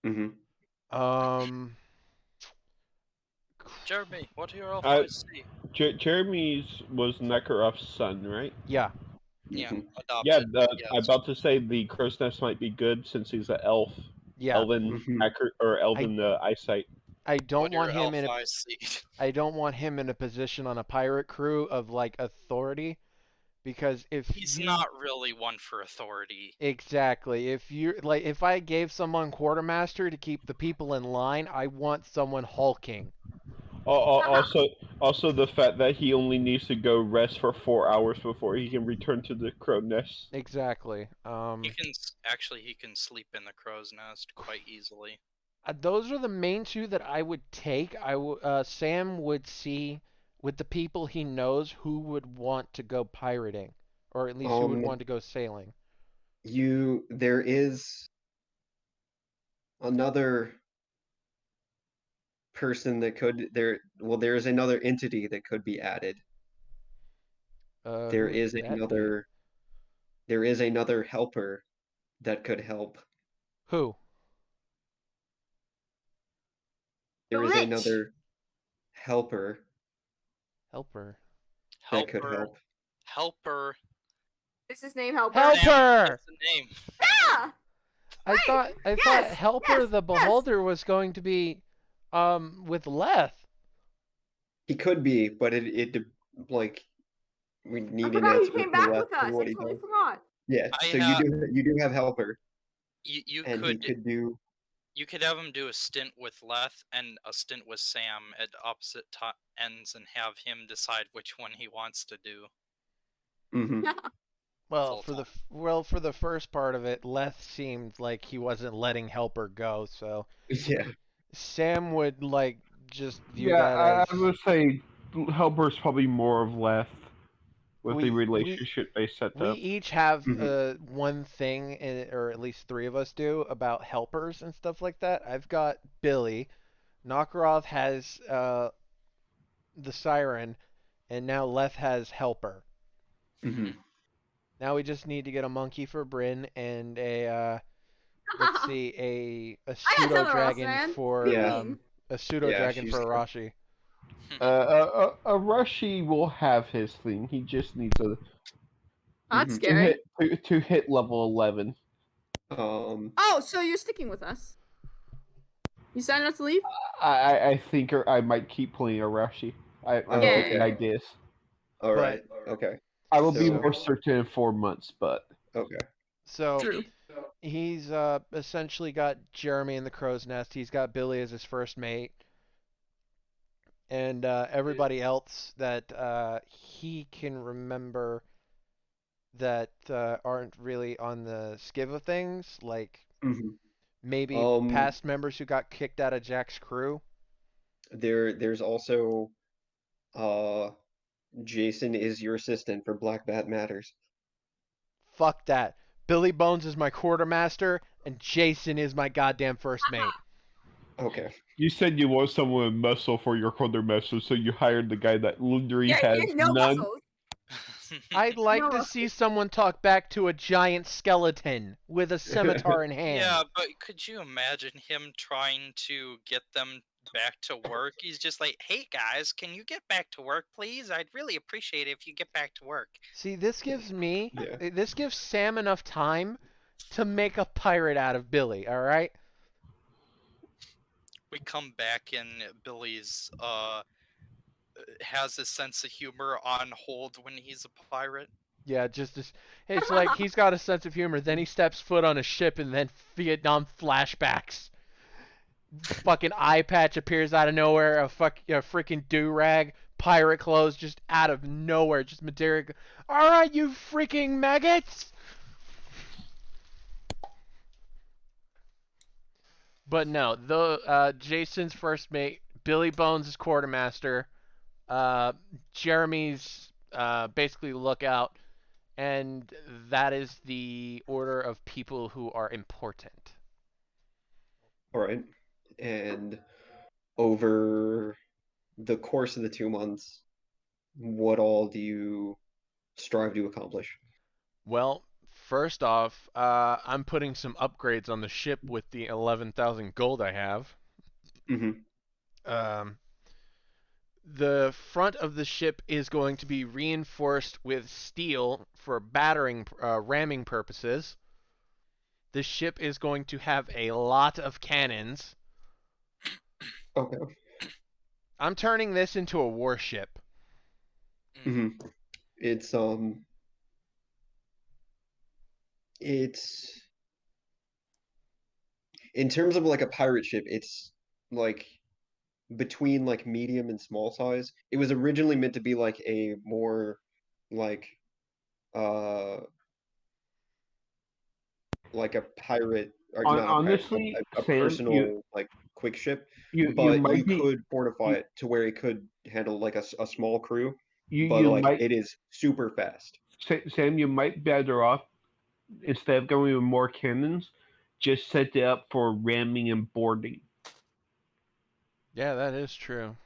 Mm-hmm. Um Jeremy, what do your elf I- eyes see? Jeremy's was Nekarov's son, right? yeah. Yeah, Mhm. Yeah, adopted. Yes. I'm about to say the crow's nest might be good since he's an elf. Yeah. Elven Mhm. elven eyesight. I What don't do your want him elf in a eyes see? I don't want him in a position on a pirate crew of like authority because if He's you not really one for authority. exactly if you like if I gave someone quartermaster to keep the people in line, I want someone hulking. Also the fact that he only needs to go rest for 4 hours before he can return to the crow nest. Exactly. He can sleep in the crow's nest quite easily. Those are the main two that I would take. Sam would see with the people he knows who would want to go pirating, or at least who would want to go sailing. There is another person that could there is another entity that could be added. There Who is would that be? another helper that could help. Who? There is Lich. another helper Helper. that could help. Helper. Is his name Helper? Helper! That's the name. Yeah! I thought yes, Helper yes, the Beholder was going to be with Leth. He could be, but like we I need an forgot he answer came for back Left with for us. what I he totally does. forgot. Yeah, I so have- you do have helper, You and he could do. You could have him do a stint with Leth and a stint with Sam at opposite ends, and have him decide which one he wants to do. Mm-hmm. Well, Full for the first part of it, Leth seemed like he wasn't letting Helper go, so Yeah. Sam would like just view Yeah, that I as would say Helper's probably more of Leth with the we relationship they set we up. each have Mhm. one thing, or at least three of us do, about helpers and stuff like that. I've got Billy, Nakaroth has the Siren, and now Leth has Helper. Mm-hmm. Now we just need to get a monkey for Bryn and a let's see a I got pseudo Teleros, dragon man. for What do you Yeah. mean? a pseudo Yeah, dragon she's for good. Arashi. Arashi will have his thing. He just needs Oh, that's Mhm. scary. to hit level 11. Oh, so you're sticking with us? You signed up to leave? I think I might keep playing Arashi. I'm Oh, getting okay. ideas. All But- right. Okay. I will be So- more certain in 4 months, but Okay. So True. he's essentially got Jeremy in the crow's nest. He's got Billy as his first mate, and everybody else that he can remember that aren't really on the skiv of things, like Mm-hmm. Maybe past members who got kicked out of Jack's crew. There's also Jason is your assistant for Black Bat Matters. Fuck that. Billy Bones is my quartermaster, and Jason is my goddamn first mate. Okay. You said you want someone with muscle for your quartermaster, so you hired the guy that literally has no none. muscles. I'd like No. to see someone talk back to a giant skeleton with a scimitar in hand. Yeah, but could you imagine him trying to get them back to work? He's just like, hey guys, can you get back to work, please? I'd really appreciate it if you get back to work. See, this gives Yeah. this gives Sam enough time to make a pirate out of Billy, alright? We come back and Billy's has a sense of humor on hold when he's a pirate. Yeah, it's like he's got a sense of humor, then he steps foot on a ship and then Vietnam flashbacks. Fucking eye patch appears out of nowhere, a freaking do-rag, pirate clothes just out of nowhere, just Madeira. Alright, you freaking maggots! But no, Jason's first mate, Billy Bones is quartermaster, Jeremy's basically lookout, and that is the order of people who are important. All right. And over the course of the 2 months, what all do you strive to accomplish? Well, first off, I'm putting some upgrades on the ship with the 11,000 gold I have. Mm-hmm. The front of the ship is going to be reinforced with steel for ramming purposes. The ship is going to have a lot of cannons. Okay. I'm turning this into a warship. Mm-hmm. It's in terms of like a pirate ship, it's like between like medium and small size. It was originally meant to be like a more like uh like a pirate or not a pirate, Honestly, a Sam, personal like quick ship, you but might you be could fortify it to where it could handle like a small crew, but you like might it is super fast. Sam, you might be better off instead of going with more cannons, just set it up for ramming and boarding. Yeah, that is true.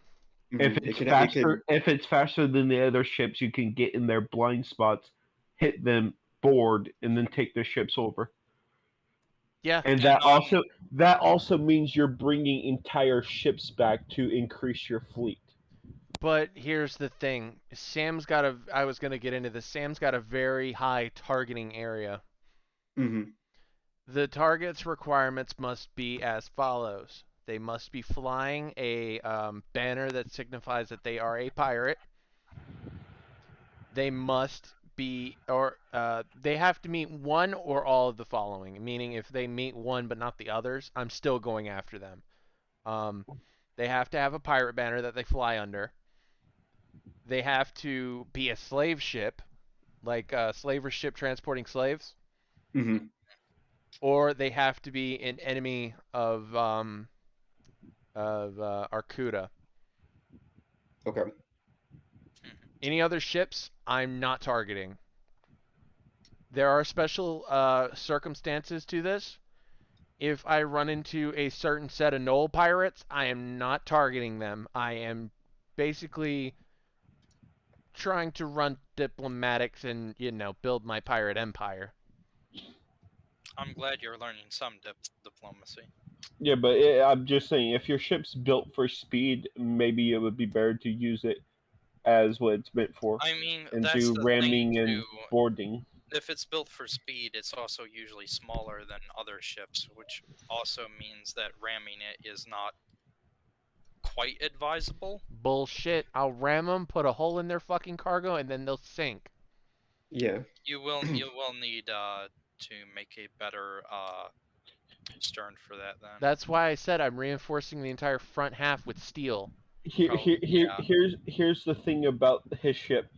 If Mhm. it's It could if it's faster than the other ships, you can get in their blind spots, hit them, board, and then take their ships over. Yeah. And that also means you're bringing entire ships back to increase your fleet. But here's the thing. I was going to get into this. Sam's got a very high targeting area. Mhm. The target's requirements must be as follows. They must be flying a banner that signifies that they are a pirate. They must be, or they have to meet one or all of the following. Meaning, if they meet one but not the others, I'm still going after them. They have to have a pirate banner that they fly under. They have to be a slave ship, like a slaver ship transporting slaves. Mhm. Or they have to be an enemy of Arcuda. Okay. Any other ships, I'm not targeting. There are special circumstances to this. If I run into a certain set of Knoll pirates, I am not targeting them. I am basically trying to run diplomatics and, build my pirate empire. I'm glad you're learning some diplomacy. Yeah, but I'm just saying, if your ship's built for speed, maybe it would be better to use it as what it's meant for, I mean, and that's do the ramming thing and too. boarding. If it's built for speed, it's also usually smaller than other ships, which also means that ramming it is not quite advisable. Bullshit. I'll ram them, put a hole in their fucking cargo, and then they'll sink. Yeah. You will need to make a better stern for that then. That's why I said I'm reinforcing the entire front half with steel. Yeah. Here's the thing about his ship.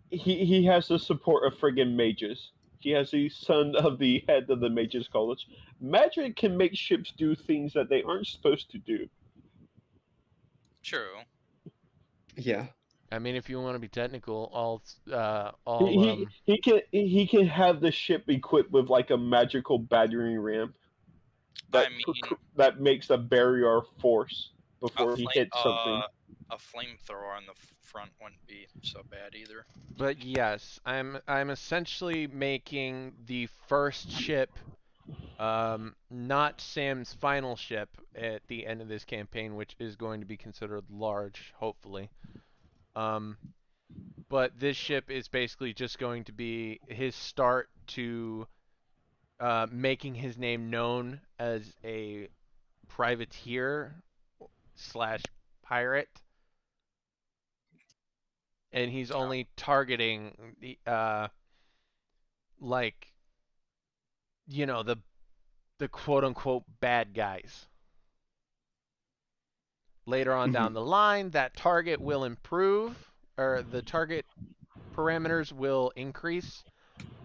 He has the support of friggin' mages. He has the son of the head of the Mages College. Magic can make ships do things that they aren't supposed to do. True. Yeah. I mean, if you want to be technical, He can have the ship equipped with like a magical battering ram I mean, that makes a barrier force a before he hits something. flamethrower on the front wouldn't be so bad either. But yes, I'm essentially making the first ship, not Sam's final ship at the end of this campaign, which is going to be considered large, hopefully. But this ship is basically just going to be his start to making his name known as a privateer slash pirate, and he's only targeting the like the quote unquote bad guys. Later on down the line, that target will improve, or the target parameters will increase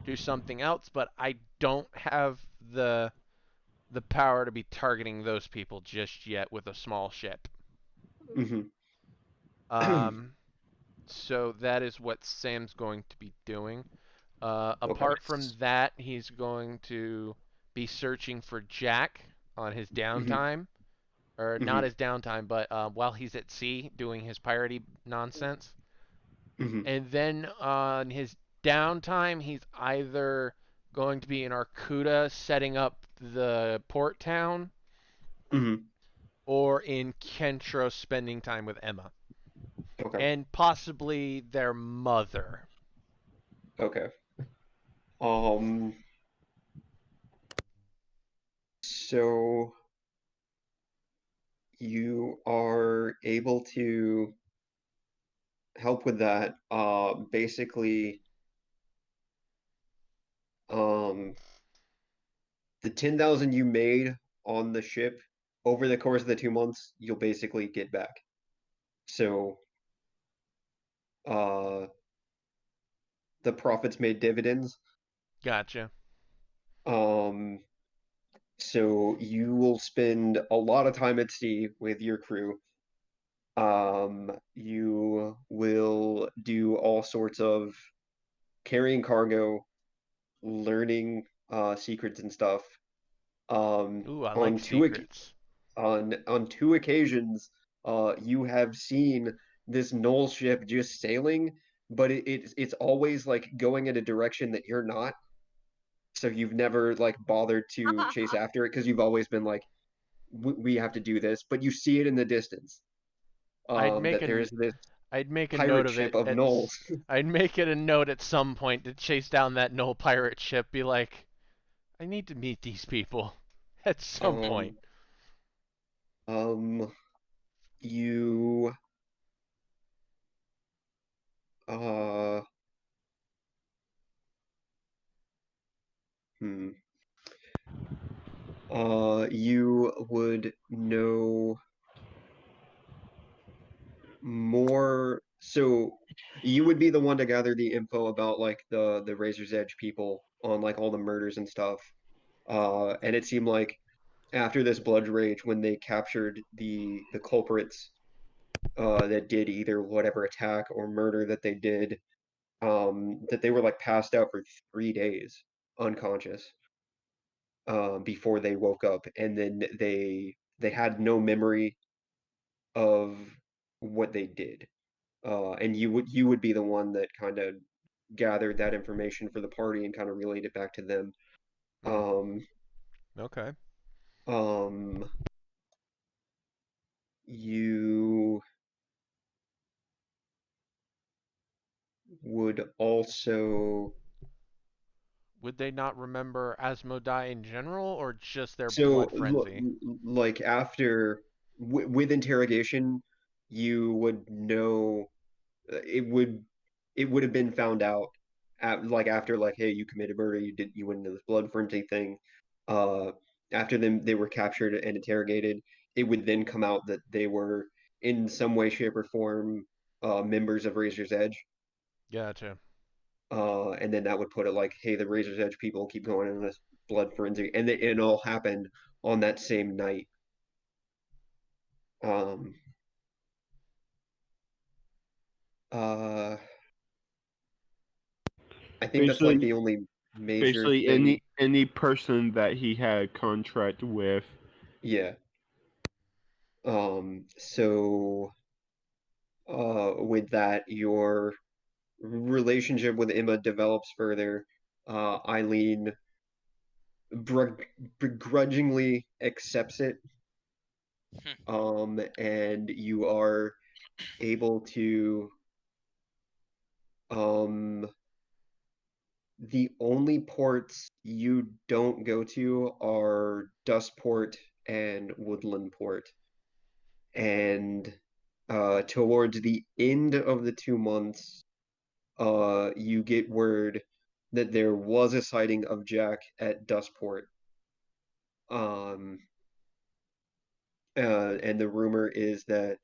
to something else, but I don't have the power to be targeting those people just yet with a small ship. So that is what Sam's going to be doing. Apart from that, he's going to be searching for Jack on his downtime. Or not his downtime, but while he's at sea doing his piratey nonsense. And then on his downtime, he's either going to be in Arcuda setting up the port town, or in Kentro spending time with Emma. Okay. And possibly their mother. Okay. So you are able to help with that. Basically, the 10,000 you made on the ship over the course of the 2 months, you'll basically get back. So, the profits made dividends. Gotcha. So you will spend a lot of time at sea with your crew. You will do all sorts of carrying cargo, learning secrets and stuff. Ooh, I On like secrets. on two occasions, you have seen this Knoll ship just sailing, but it's always like going in a direction that you're not. So you've never like bothered to chase after it because you've always been like, we have to do this, but you see it in the distance. That there's this I'd make a note pirate of it ship of Knolls. I'd make it a note at some point to chase down that Knoll pirate ship. Be like, I need to meet these people at some point. You uh hmm. You would know more. So you would be the one to gather the info about like the Razor's Edge people on like all the murders and stuff. And it seemed like after this Blood Rage, when they captured the culprits that did either whatever attack or murder that they did, that they were like passed out for 3 days unconscious before they woke up, and then they had no memory of what they did. And you would be the one that kind of gathered that information for the party and kind of relayed it back to them. Okay. You would also Would they not remember Asmodai in general, or just their so blood frenzy? like after with interrogation, you would know it would have been found out like after like, hey, you committed murder, you went into this blood frenzy thing. uh After they were captured and interrogated, it would then come out that they were in some way shape or form members of Razor's Edge. Gotcha. and then that would put it like, hey, the Razor's Edge people keep going in this blood frenzy, and it all happened on that same night. Um, uh, I think that's like Basically, the only major basically thing. any person that he had contract with. Yeah. So with that, your relationship with Emma develops further. Eileen begrudgingly accepts it, and you are able to. Um, the only ports you don't go to are Dustport and Woodland Port. And towards the end of the 2 months, you get word that there was a sighting of Jack at Dustport. Um, and the rumor is that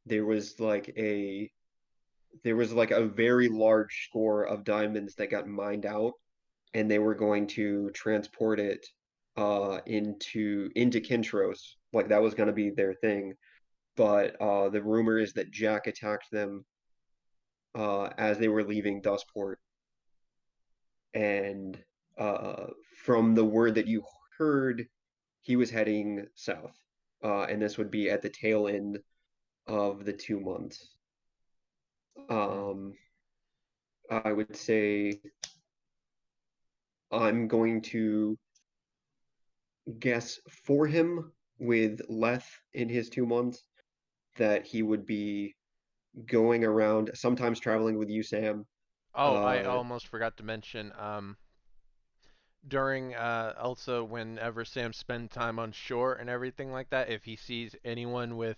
there was like a very large score of diamonds that got mined out, and they were going to transport it into Kintros. Like that was going to be their thing. But the rumor is that Jack attacked them as they were leaving Dustport, and uh, from the word that you heard, he was heading south, and this would be at the tail end of the 2 months. Um, I would say I'm going to guess for him with Leth in his 2 months that he would be going around, sometimes traveling with you, Sam. Oh, I Uh, almost forgot to mention, during also whenever Sam spend time on shore and everything like that, if he sees anyone with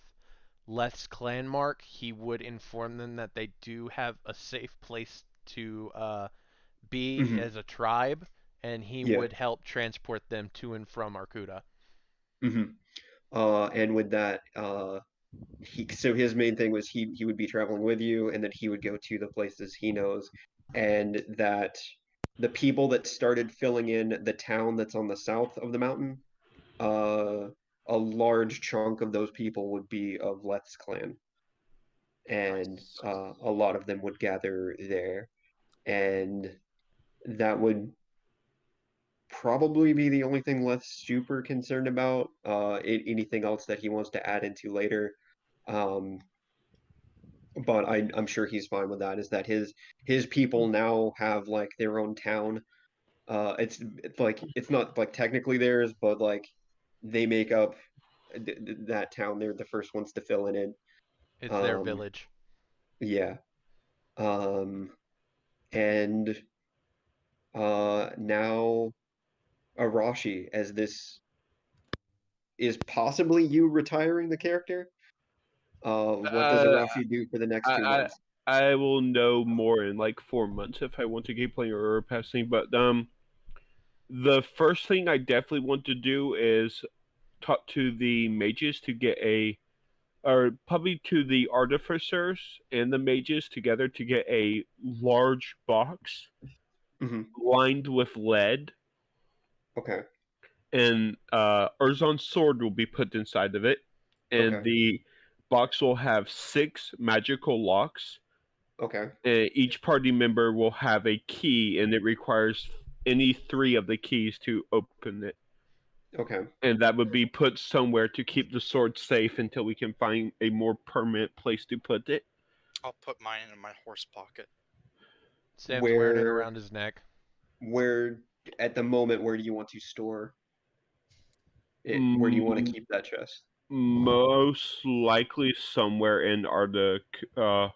Leth's clan mark, he would inform them that they do have a safe place to be mhm, as a tribe, and he yeah. would help transport them to and from Arcuda. hmm and with that, so his main thing was he would be traveling with you, and that he would go to the places he knows, and that the people that started filling in the town that's on the south of the mountain, uh, a large chunk of those people would be of Leth's clan, and Nice. a lot of them would gather there, and that would probably be the only thing Leth's super concerned about. Anything else that he wants to add into later. Um, but I'm sure he's fine with that. Is that his people now have like their own town. It's like it's not like technically theirs, but like they make up that town. They're the first ones to fill in it. It's their Um, village. yeah. Um, and now Arashi, as this is possibly you retiring the character. What does Uh, Arashi do for the next two I, months? I will know more in like 4 months if I want to keep playing or passing. But the first thing I definitely want to do is talk to the mages to get or probably to the artificers and the mages together to get a large box Hmm. lined with lead, Okay. and Urzon's sword will be put inside of it, and Okay. the box will have 6 magical locks. Okay. Each party member will have a key, and it requires any 3 of the keys to open it. Okay. And that would be put somewhere to keep the sword safe until we can find a more permanent place to put it. I'll put mine in my horse pocket. Sam's wearing it Where around his neck. where at the moment where do you want to store it? Where do you want to Mm, keep that chest? Most likely somewhere in Ardakudo.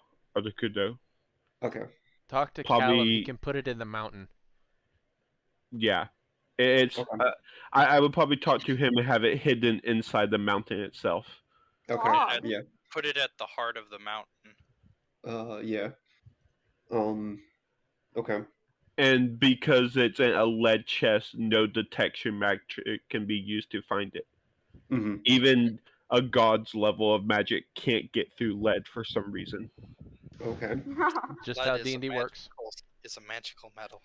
Okay. Talk to Callum. He Probably, can put it in the mountain. yeah. It's. Okay. I would probably talk to him and have it hidden inside the mountain itself. Okay. Odd. Yeah. Put it at the heart of the mountain. Yeah. Um. Okay. And because it's in a lead chest, no detection magic can be used to find it. Hmm. Even a god's level of magic can't get through lead for some reason. Okay. Just Lead how is a D&D works. is a magical metal.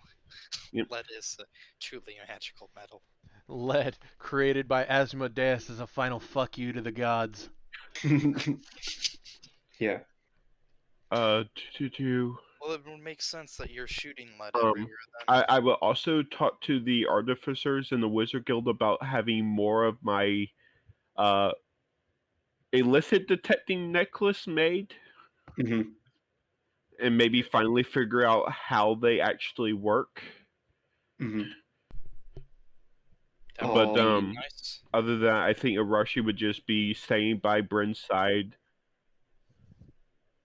Yep. Lead is a truly magical metal. Lead, created by Asmodeus as a final fuck you to the gods. Yeah. To Well, it would make sense that you're shooting lead Um, everywhere then. I will also talk to the artificers in the Wizard Guild about having more of my illicit detecting necklace made, hmm and maybe finally figure out how they actually work. hmm That But would be Um, nice. other than that, I think Arashi would just be staying by Bryn's side.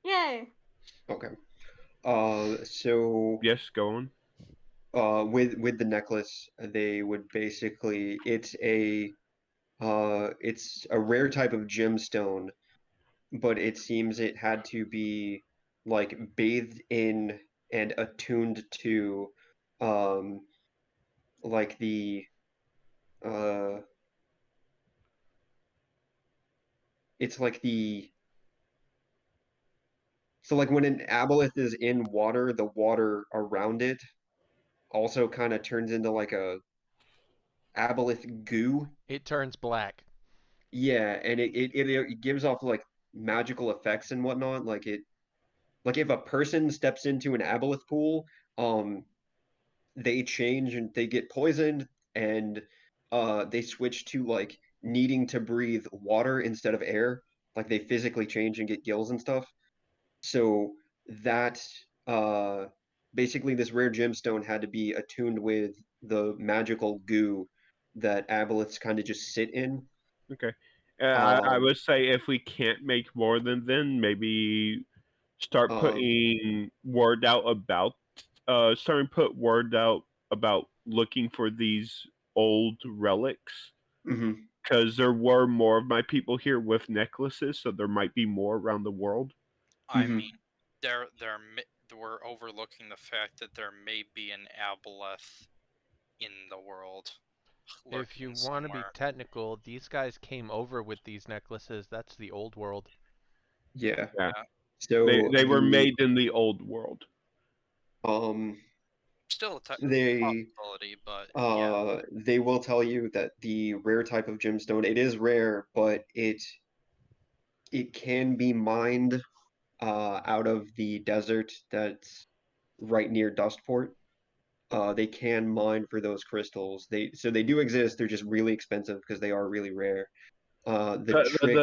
Yay. Okay. So Yes, go on. with the necklace, they would basically it's a rare type of gemstone, but it seems it had to be like bathed in and attuned to um like the uh it's like the so like when an aboleth is in water, the water around it also kind of turns into like a aboleth goo. It turns black. Yeah, and it gives off like magical effects and whatnot. Like if a person steps into an aboleth pool, um, they change and they get poisoned and they switch to like needing to breathe water instead of air. Like they physically change and get gills and stuff. So that uh basically this rare gemstone had to be attuned with the magical goo that aboleths kind of just sit in. Okay. I Um would say if we can't make more than then, maybe start um putting word out about starting to put word out about looking for these old relics, mhm, because there were more of my people here with necklaces, so there might be more around the world. I mhm. mean, we're overlooking the fact that there may be an aboleth in the world If you lurking want to be somewhere. technical, these guys came over with these necklaces. That's the old world. Yeah. Yeah, So they were made in the old world. um Still a they possibility, but yeah. they will tell you that the rare type of gemstone, it is rare, but it can be mined out of the desert that's right near Dustport. They can mine for those crystals. They do exist. They're just really expensive because they are really rare. The trick,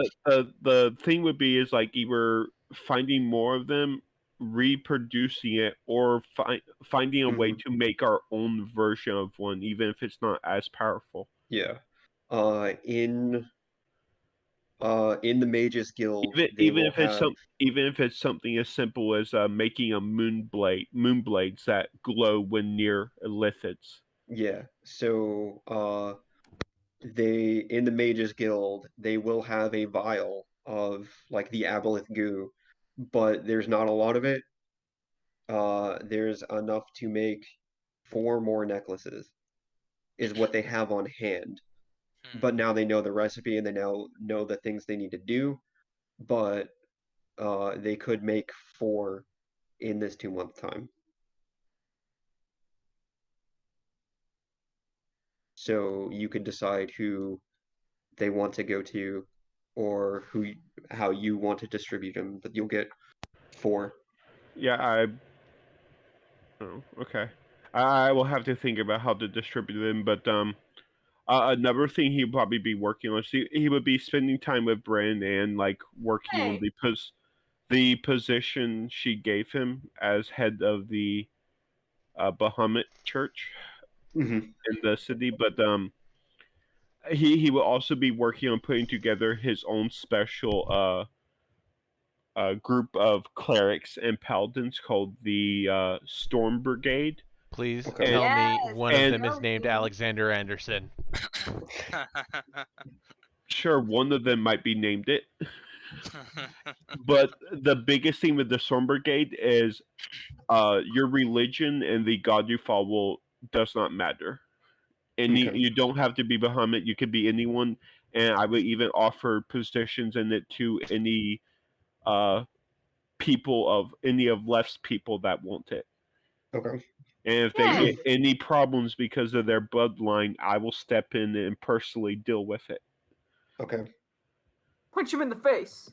The thing would be is like either finding more of them, reproducing it, or finding a way mhm, to make our own version of one, even if it's not as powerful. yeah. Uh, in in the Mages Guild, they Even will if it's have even if it's something as simple as making a moon blades that glow when near lithids. yeah. So they in the Mages Guild, they will have a vial of like the aboleth goo, but there's not a lot of it. There's enough to make 4 more necklaces, is what they have on hand. Hmm. But now they know the recipe and they now know the things they need to do. But they could make 4 in this 2 month time. So you could decide who they want to go to or how you want to distribute them, but you'll get 4. Yeah, oh, okay. I will have to think about how to distribute them, but another thing he'd probably be working on is he would be spending time with Bren and like working on Hey. the position she gave him as head of the Bahamut Church hmm in the city. But he will also be working on putting together his own special group of clerics and paladins called the Storm Brigade. Please Okay. And tell me Yes. one of and them is named Yummy. Alexander Anderson. sure, one of them might be named it. But the biggest thing with the Storm Brigade is your religion and the god you follow does not matter. Okay. You don't have to be Bahamut. You could be anyone, and I would even offer positions in it to any people of any of left's people that want it. Okay. And if they Hmm. get any problems because of their bloodline, I will step in and personally deal with it. Okay. Punch him in the face.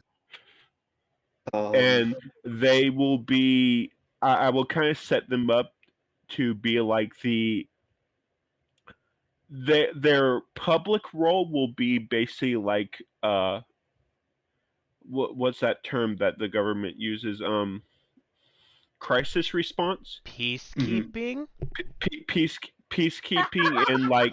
And they will be. I will kind of set them up to be like their public role will be basically like what's that term that the government uses? Crisis response, Peacekeeping? peacekeeping, and like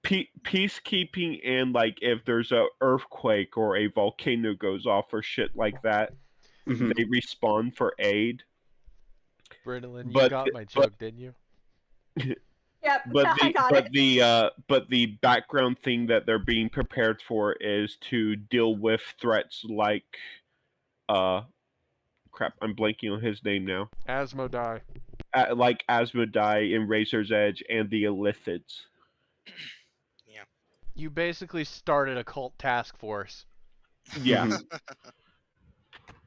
peacekeeping, and like if there's a earthquake or a volcano goes off or shit like that, Mhm. they respond for aid. Brittlin, you But got my but joke, didn't you? Yep, but I the got but it. the background thing that they're being prepared for is to deal with threats like crap, I'm blanking on his name now. Asmodai. Like Asmodai and Razor's Edge and the Illithids. Yeah. You basically started a cult task force. Yeah. Mhm.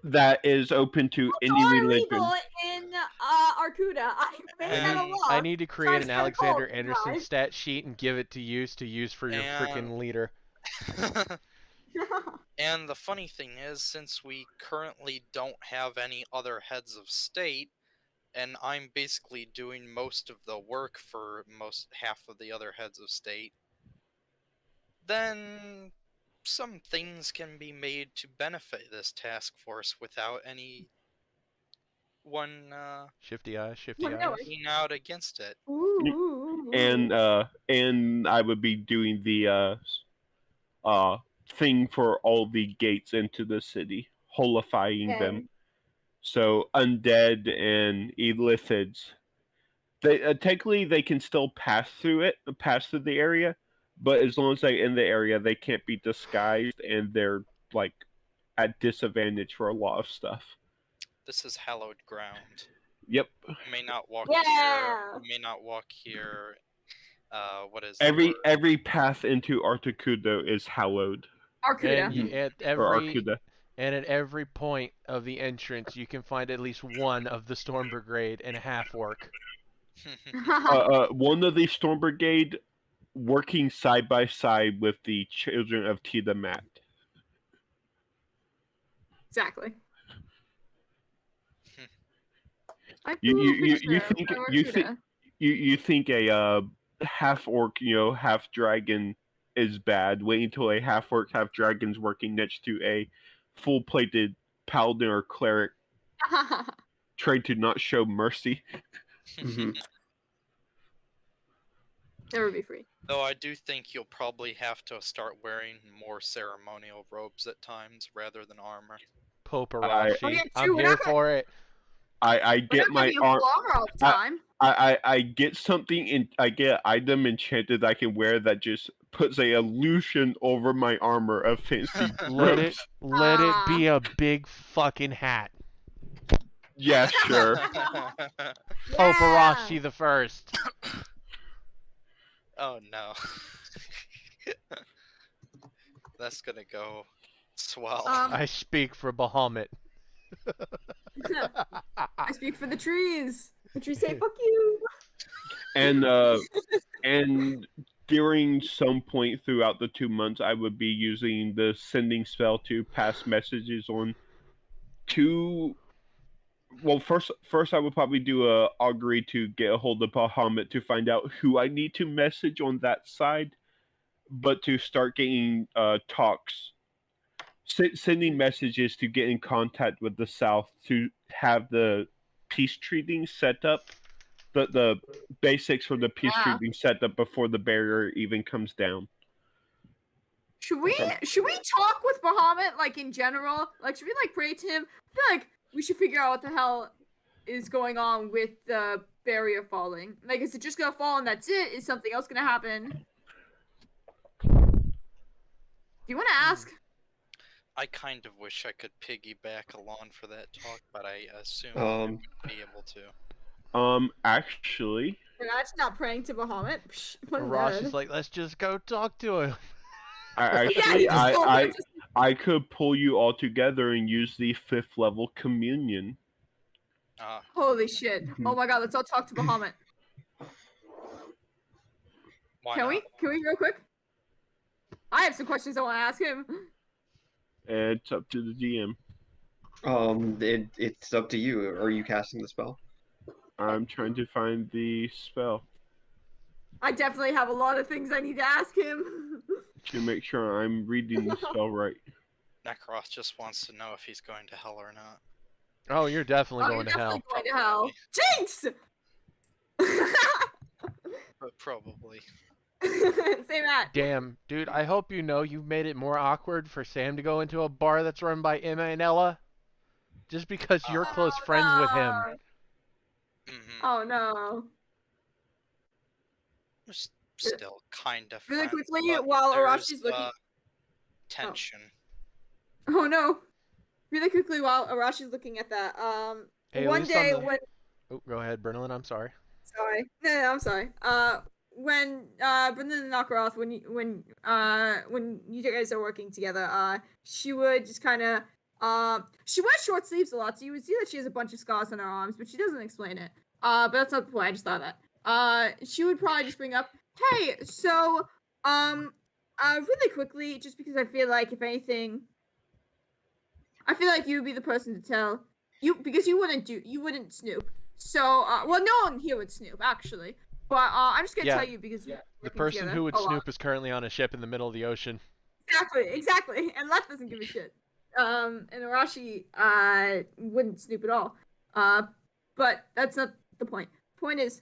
That is open to any Are religion. illegal in Arcuda. I made that a And law. I need to create an start a Alexander cult, Anderson guys. stat sheet and give it to use for your freaking leader. And the funny thing is, since we currently don't have any other heads of state, and I'm basically doing most of the work for half of the other heads of state, then some things can be made to benefit this task force without any one Shifty eyes, shifty Let me know. eyes. being out against it. Ooh. And I would be doing the thing for all the gates into the city, holifying them. Okay. So undead and illithids, they technically they can still pass through the area, but as long as they're in the area, they can't be disguised, and they're like at disadvantage for a lot of stuff. This is hallowed ground. Yep. You may not walk Yeah. here. You may not walk here. What is the word? Every path into Articuno is hallowed, Arcuda. And or Arcuda. at every point of the entrance, you can find at least one of the Storm Brigade and a half orc. One of the Storm Brigade working side by side with the children of Tiamat. Exactly. I You think you think a half orc, half dragon is bad. Wait until a half orc, half dragon's working next to a full plated paladin or cleric, trained to not show mercy. Mhm. Never be free. Though I do think you'll probably have to start wearing more ceremonial robes at times rather than armor. Poparashi. Oh, yeah, I'm true, we're here not gonna- for it. I We're get not my getting a arm. full armor all the time. I get something and I get an item enchanted I can wear that just puts a illusion over my armor of fancy Let robes. it be a big fucking hat. Yeah, sure. Poparashi the first. Oh no. That's gonna go swell. I speak for Bahamut. I speak for the trees. The trees say "fuck you." And during some point throughout the 2 months, I would be using the sending spell to pass messages on to. Well, first I would probably do a augury to get a hold of Bahamut to find out who I need to message on that side, but to start getting talks, sending messages to get in contact with the South to have the peace treating set up, the basics for the peace Yeah. treating set up before the barrier even comes down. Should we talk with Bahamut like in general? Like should we like pray to him? I feel like we should figure out what the hell is going on with the barrier falling. Like is it just gonna fall and that's it? Is something else gonna happen? Do you wanna ask? I kind of wish I could piggyback along for that talk, but I assume I Um, wouldn't be able to. Actually, That's not praying to Bahamut. Psh, what a Rosh nerd. is like, let's just go talk to him. I could pull you all together and use the 5th level communion. Holy shit. Oh my god, let's all talk to Bahamut. Why Can not? we? Can we real quick? I have some questions I want to ask him. It's up to the DM. It's up to you. Are you casting the spell? I'm trying to find the spell I definitely have a lot of things I need to ask him. to make sure I'm reading the spell right. Nekroth just wants to know if he's going to hell or not. Oh, you're definitely Oh, going you're to hell. definitely going to hell. Jinx! Probably. Say that. Damn, dude, I hope you know you've made it more awkward for Sam to go into a bar that's run by Emma and Ella. Just because you're close friends with him. Mm-hmm. Oh no. Still kind of Really friends, quickly, but while there's, Arashi's looking. tension. Oh no. Really quickly, while Arashi's looking at that. Hey, at One least day on the- when. Oh, go ahead, Bernalyn, I'm sorry. Sorry. No, I'm sorry. When Brendan and Nakaroth, when you guys are working together, she would just kind of she wears short sleeves a lot, so you would see that she has a bunch of scars on her arms, but she doesn't explain it. But that's not the point. I just thought that. She would probably just bring up, hey, so really quickly, just because I feel like if anything, I feel like you would be the person to tell you because you wouldn't snoop. So, well, no one here would snoop, actually. But I'm just gonna Yeah. tell you because we're The working person together who would a lot. snoop is currently on a ship in the middle of the ocean. Exactly. And Leth doesn't give a shit. And Arashi wouldn't snoop at all. But that's not the point. Point is,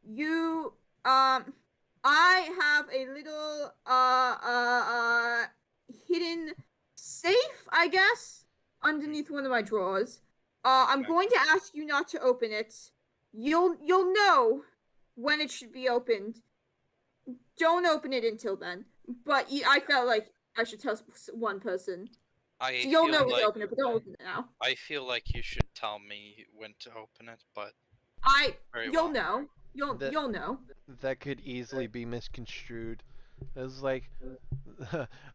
you I have a little hidden safe, I guess, underneath one of my drawers. I'm going to ask you not to open it. You'll know when it should be opened. Don't open it until then. But I felt like I should tell one person. So you'll know when to open it, but don't open it now. I feel like you should tell me when to open it, but You'll know. You'll know. That could easily be misconstrued. It's like,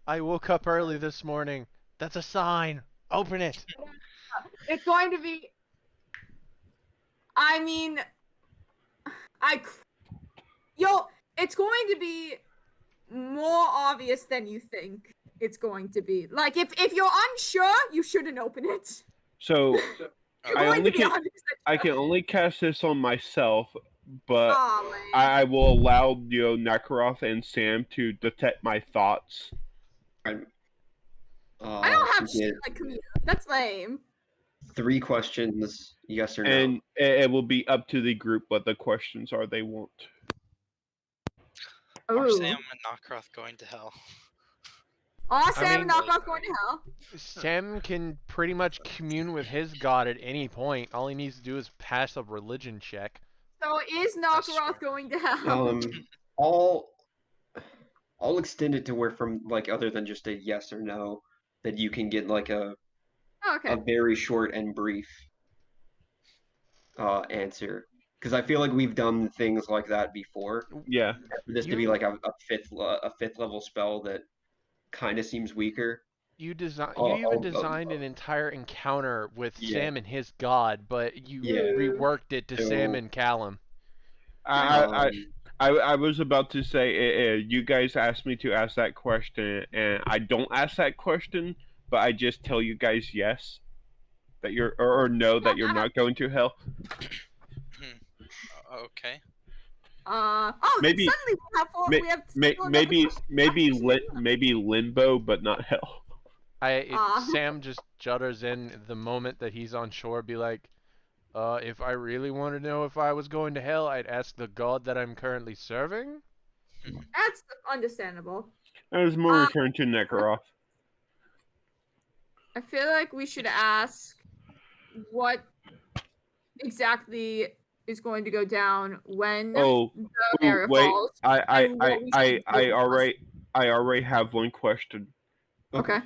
I woke up early this morning. That's a sign. Open it. It's going to be. I mean, it's going to be more obvious than you think it's going to be. Like, if you're unsure, you shouldn't open it. So You're going to be 100% I can only cast this on myself, but Aw, man. I will allow Nakaroth and Sam to detect my thoughts. I don't have shit like Camila. That's lame. 3 questions, yes or no. And it will be up to the group what the questions are they want. are Ooh. Sam and Nokroth going to hell? Aw, Sam mean- and Knockoff going to hell. Sam can pretty much commune with his god at any point. All he needs to do is pass a religion check. So is That's Nakaroth fair. going to hell? I'll extend it to where from like other than just a yes or no, that you can get like a Oh, okay. very short and brief answer. Because I feel like we've done things like that before. Yeah. For this to be like a fifth level spell that kind of seems weaker. You I'll- even I'll- designed an entire encounter with Yeah. Sam and his god, but you Yeah. reworked it to So- Sam and Callum. I was about to say, you guys asked me to ask that question, and I don't ask that question, but I just tell you guys yes, that you're or no that you're not going to hell. Okay. Maybe- then suddenly we have four. We have Maybe limbo, but not hell. Sam just judders in the moment that he's on shore, be like, if I really want to know if I was going to hell, I'd ask the god that I'm currently serving. That's understandable. That was more return to Nekaroth. I feel like we should ask what exactly is going to go down when Oh, the area wait! falls. I and what we should do. already have one question. Okay.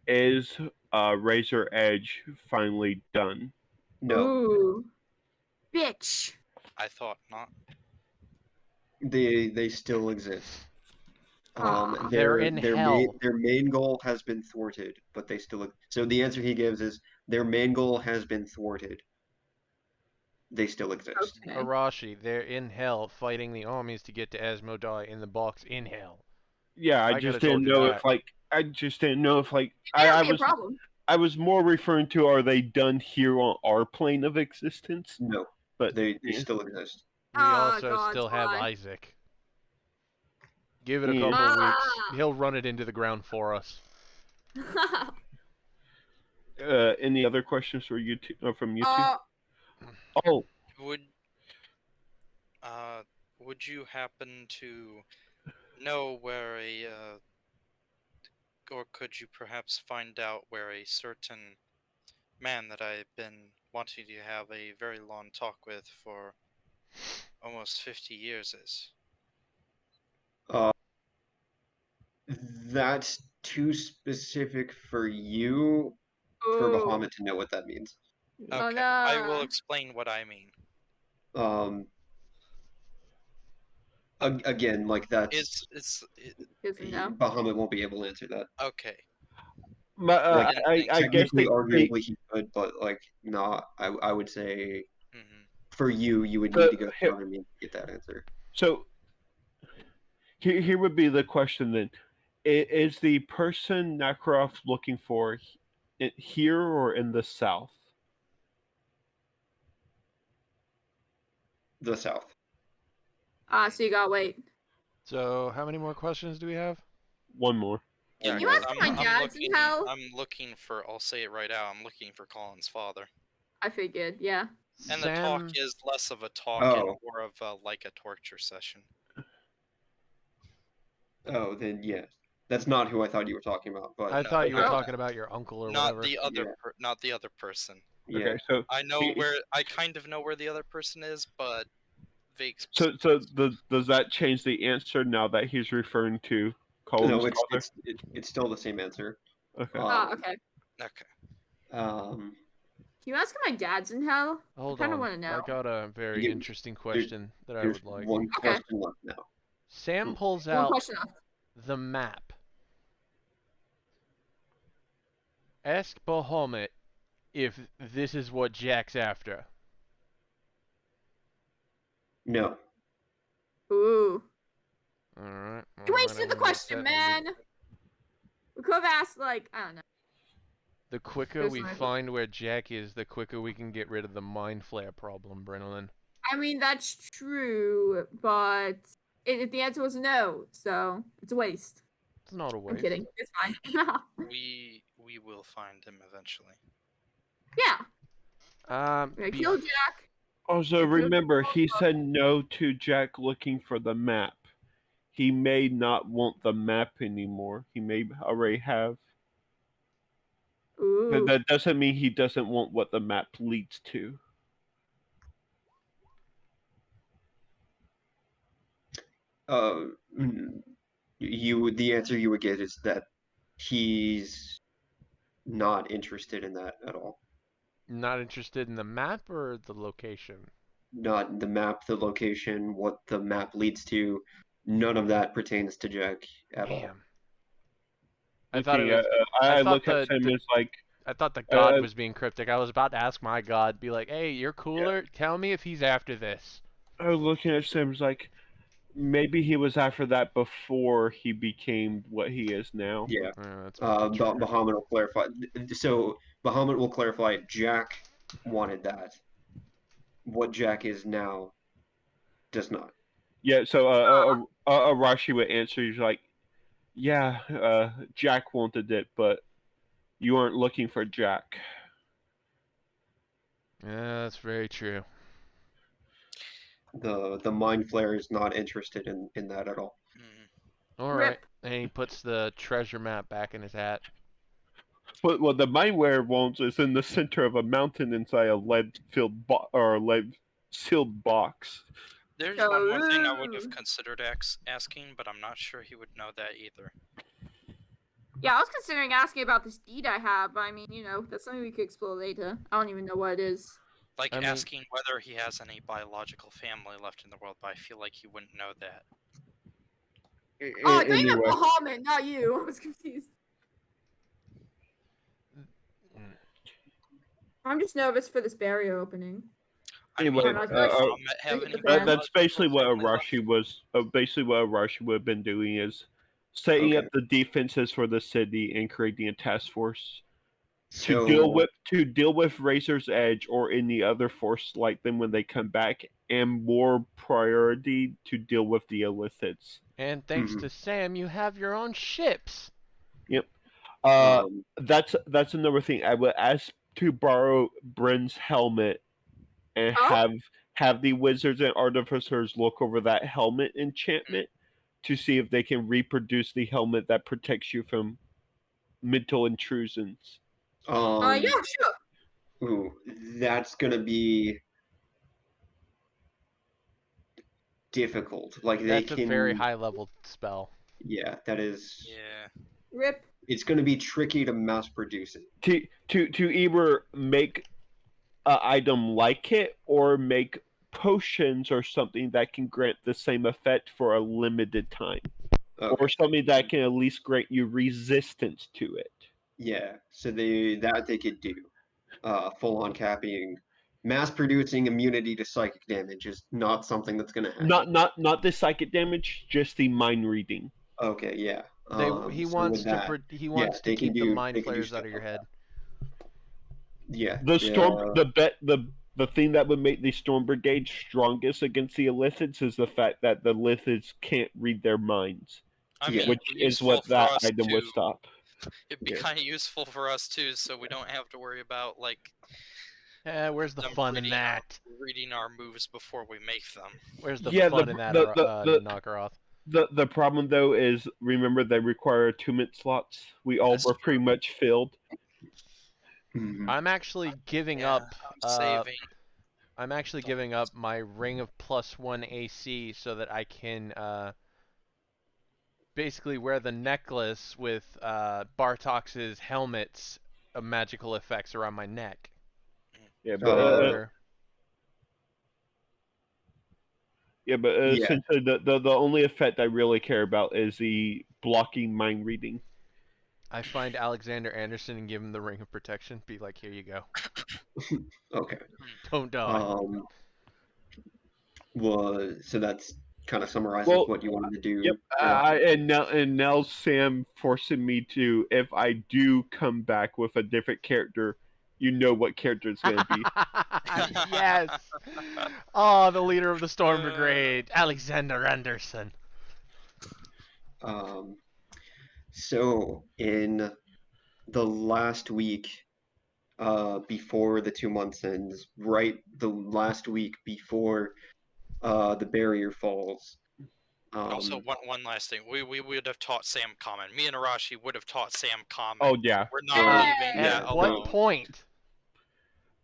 Is Razor Edge finally done? No, Ooh. Bitch. I thought not. they still exist. They're in hell. Their main goal has been thwarted, but they still. So the answer he gives is their main goal has been thwarted. They still exist. Okay. Arashi, they're in hell fighting the armies to get to Asmodai in the box in hell. Yeah, I I just coulda told didn't you know that. if like I just didn't know if like It I won't be a was problem. I was more referring to are they done here on our plane of existence? No, But they yeah. still exist. We Oh, also God, still have why? Isaac. Give it a Yeah. couple weeks. Ah. He'll run it into the ground for us. Any other questions for you two, from you two? uh, Oh, Would uh would you happen to know where or could you perhaps find out where a certain man that I've been wanting to have a very long talk with for almost 50 years is? Uh, that's too specific for you, for ooh. Bahamut to know what that means. Oh, Okay, I will no. explain what I mean. Um, again, like that's Doesn't know. Bahamut won't be able to answer that. Okay. but Like, didn't think I so. guess Technically, they arguably, he could, but like, not. I would say Mhm. for you, you would So, need to go here- through and get that answer. so. Here would be the question then: Is the person Nakarov looking for here or in the south? The South. So you gotta wait. So, how many more questions do we have? One more. Yeah, Can you 'cause ask my dad's in hell? I'm looking for. I'll say it right out. I'm looking for Colin's father. I figured, yeah. And the talk Sam, is less of a talk Oh. and more of like a torture session. Oh, then yeah. That's not who I thought you were talking about, but I thought you were Oh. talking about your uncle or Not whatever. the other, Yeah. not the other person. yeah. Okay, so I know he- where. I kind of know where the other person is, but vague. so does that change the answer now that he's referring to Colin's No, father? it's still the same answer. Okay. Oh, okay. Okay. Um, Can you ask my dad's in hell? Hold I kinda on. wanna know. I got a very You- interesting question that I there's would like. one Okay. question left now. Sam pulls One out question left. the map. Ask Bahamut if this is what Jack's after. No. Ooh. Alright. You wasted the question, man! We could have asked, like, I don't know. The quicker There's we my- find where Jack is, the quicker we can get rid of the mind flare problem, Brennan. I mean, that's true, but the answer was no, so it's a waste. It's not a I'm waste. kidding. It's fine. We will find him eventually. Yeah. Be- Kill Jack. Also, remember, he said no to Jack looking for the map. He may not want the map anymore. He may already have. Ooh. But that doesn't mean he doesn't want what the map leads to. The answer you would get is that he's not interested in that at all. Not interested in the map or the location? Not the map, the location, what the map leads to. None of that pertains to Jack at all. Damn. I thought it Okay, was. I I thought look at him as like, I thought the god Uh, was being cryptic. I was about to ask my god, be like, "Hey, you're cooler. Tell me if he's after this." I was looking at him as like, maybe he was after that before he became what he is now. Yeah. That's probably true. Bahamut will clarify. So Bahamut will clarify. Jack wanted that. What Jack is now does not. Yeah, so Arashi would answer. He's like, yeah, Jack wanted it, but you aren't looking for Jack. Yeah, that's very true. The Mind Flayer is not interested in that at all. Mhm. All right, Rip. and he puts the treasure map back in his hat. But what the Mindware wants is in the center of a mountain inside a lead-filled lead-sealed box. There's one more thing I would Ooh. have considered asking, but I'm not sure he would know that either. Yeah, I was considering asking about this deed I have, but I mean, that's something we could explore later. I don't even know what it is. Like I mean- asking whether he has any biological family left in the world, but I feel like he wouldn't know that. Oh, I thought you meant Anyway, Bahamut, not you. I was confused. I'm just nervous for this barrier opening. Anyway, I mean, uh, would uh, Bahamut have the any band. that's basically what family life? Arashi was. Basically, what Arashi would have been doing is setting Okay. up the defenses for the city and creating a task force So to deal with Razor's Edge or any other force like them when they come back, and more priority to deal with the Illithids. And thanks Mhm. to Sam, you have your own ships. Yep. um, That's another thing. I would ask to borrow Bryn's helmet and Oh? have the wizards and artificers look over that helmet enchantment to see if they can reproduce the helmet that protects you from mental intrusions. Yeah, sure. ooh, that's gonna be difficult. Like they That's a very can, high level spell. yeah, that is. Yeah. Rip. It's gonna be tricky to mass produce it. To either make an item like it or make potions or something that can grant the same effect for a limited time, or Okay. something that can at least grant you resistance to it. Yeah, so they could do. Full on capping. Mass producing immunity to psychic damage is not something that's gonna happen. Not the psychic damage, just the mind reading. Okay, yeah. He So wants with that, he wants to they can keep the do mind they can do flayers stuff out of your like head. that. Yeah. The storm, Yeah. the thing that would make the storm brigade strongest against the Illithids is the fact that the Lithids can't read their minds, I Yeah. mean, which is useful what for that us item would too. stop. It'd be Yeah. kind of useful for us too, so we don't have to worry about like Where's the them fun in that? reading our moves before we make them. Where's the Yeah, fun in that, Knockeroth? the problem though is, remember, they require attunement slots. We all That's were pretty much filled. Mhm. I'm actually giving Yeah, up. I'm saving. I'm actually giving up my ring of +1 AC so that I can basically wear the necklace with Bartox's helmet's magical effects around my neck. Yeah, Or but Yeah. essentially the only effect I really care about is the blocking mind reading. I find Alexander Anderson and give him the ring of protection. Be like, here you go. Okay. Don't die. So that's kind of summarizes Well, what you wanted to do. Yep. And now Sam forcing me to, if I do come back with a different character, you know what character it's gonna be. Yes. Oh, the leader of the Storm Brigade, Alexander Anderson. So in the last week, before the 2 months ends, right the last week before the barrier falls. Also, one last thing. We would have taught Sam Common. Me and Arashi would have taught Sam Common. Oh yeah. We're not leaving At that what alone. point?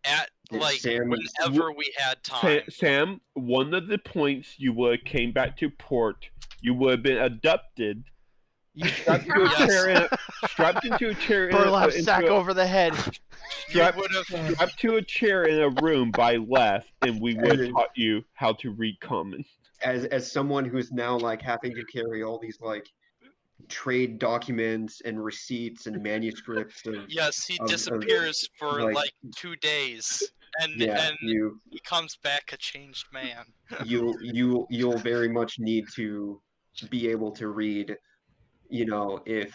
At like Sam's- whenever we had time. Sam, one of the points you would have came back to port, you would have been abducted, You strapped to a Yes. chair, strapped into a chair, burlap sack over the head. strapped, would have. strapped to a chair in a room by Leth, and we would have taught you how to read common. As someone who's now like having to carry all these like trade documents and receipts and manuscripts of Yes, he of- disappears for like- like 2 days, and yeah, and you he comes back a changed man. you'll very much need to be able to read, if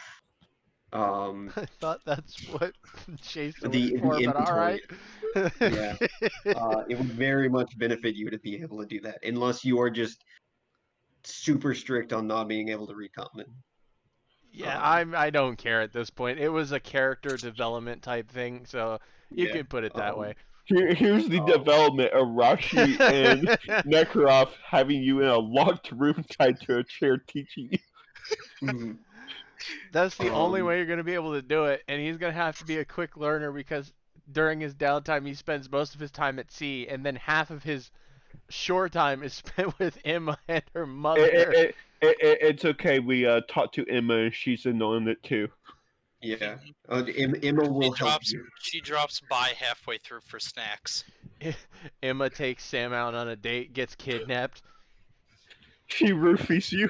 I thought that's what Jason The- was for, the but all right. Yeah. it would very much benefit you to be able to do that, unless you are just super strict on not being able to read common. Yeah, I don't care at this point. It was a character development type thing, so you Yeah, can put it that way. Here's the development of Rashi and Nekrov having you in a locked room tied to a chair teaching you. Mhm. That's the only Um, way you're going to be able to do it, and he's going to have to be a quick learner because during his downtime he spends most of his time at sea, and then half of his shore time is spent with Emma and her mother. It's okay. We talked to Emma, and she's in on it too. Yeah. Emma will help you. She drops by halfway through for snacks. Emma takes Sam out on a date, gets kidnapped. She roofies you.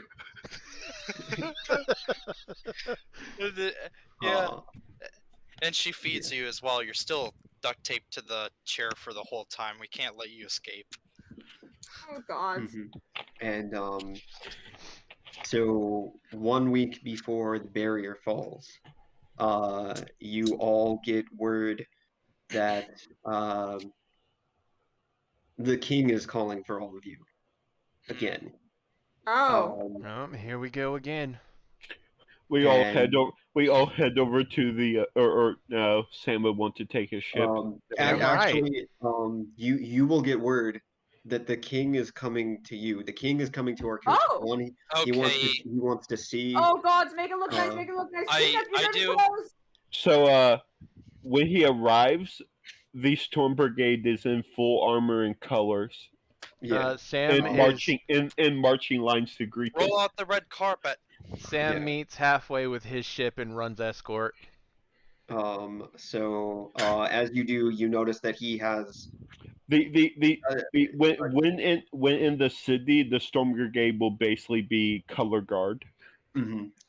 Yeah, Uh, and she feeds you as well. You're still duct taped to the chair for the whole time. We can't let you escape. Oh God. mhm. And so 1 week before the barrier falls, you all get word that the king is calling for all of you again. Oh. Um, Here we go again. We all head and over. We all head over to the or no. Sam would want to take his ship. Damn right. actually, you will get word that the king is coming to you. The king is coming to our coast. Oh. One, he Okay, wants to see. Oh God. Make it look nice. Uh, Make it look nice. I- Kidnap your I dirty do- clothes. So when he arrives, the Storm Brigade is in full armor and colors yeah, Sam and is marching lines to greet them. roll out the red carpet. Sam Yeah. meets halfway with his ship and runs escort. So as you do, you notice that he has uh, When in the city, the Storm Brigade will basically be color guard.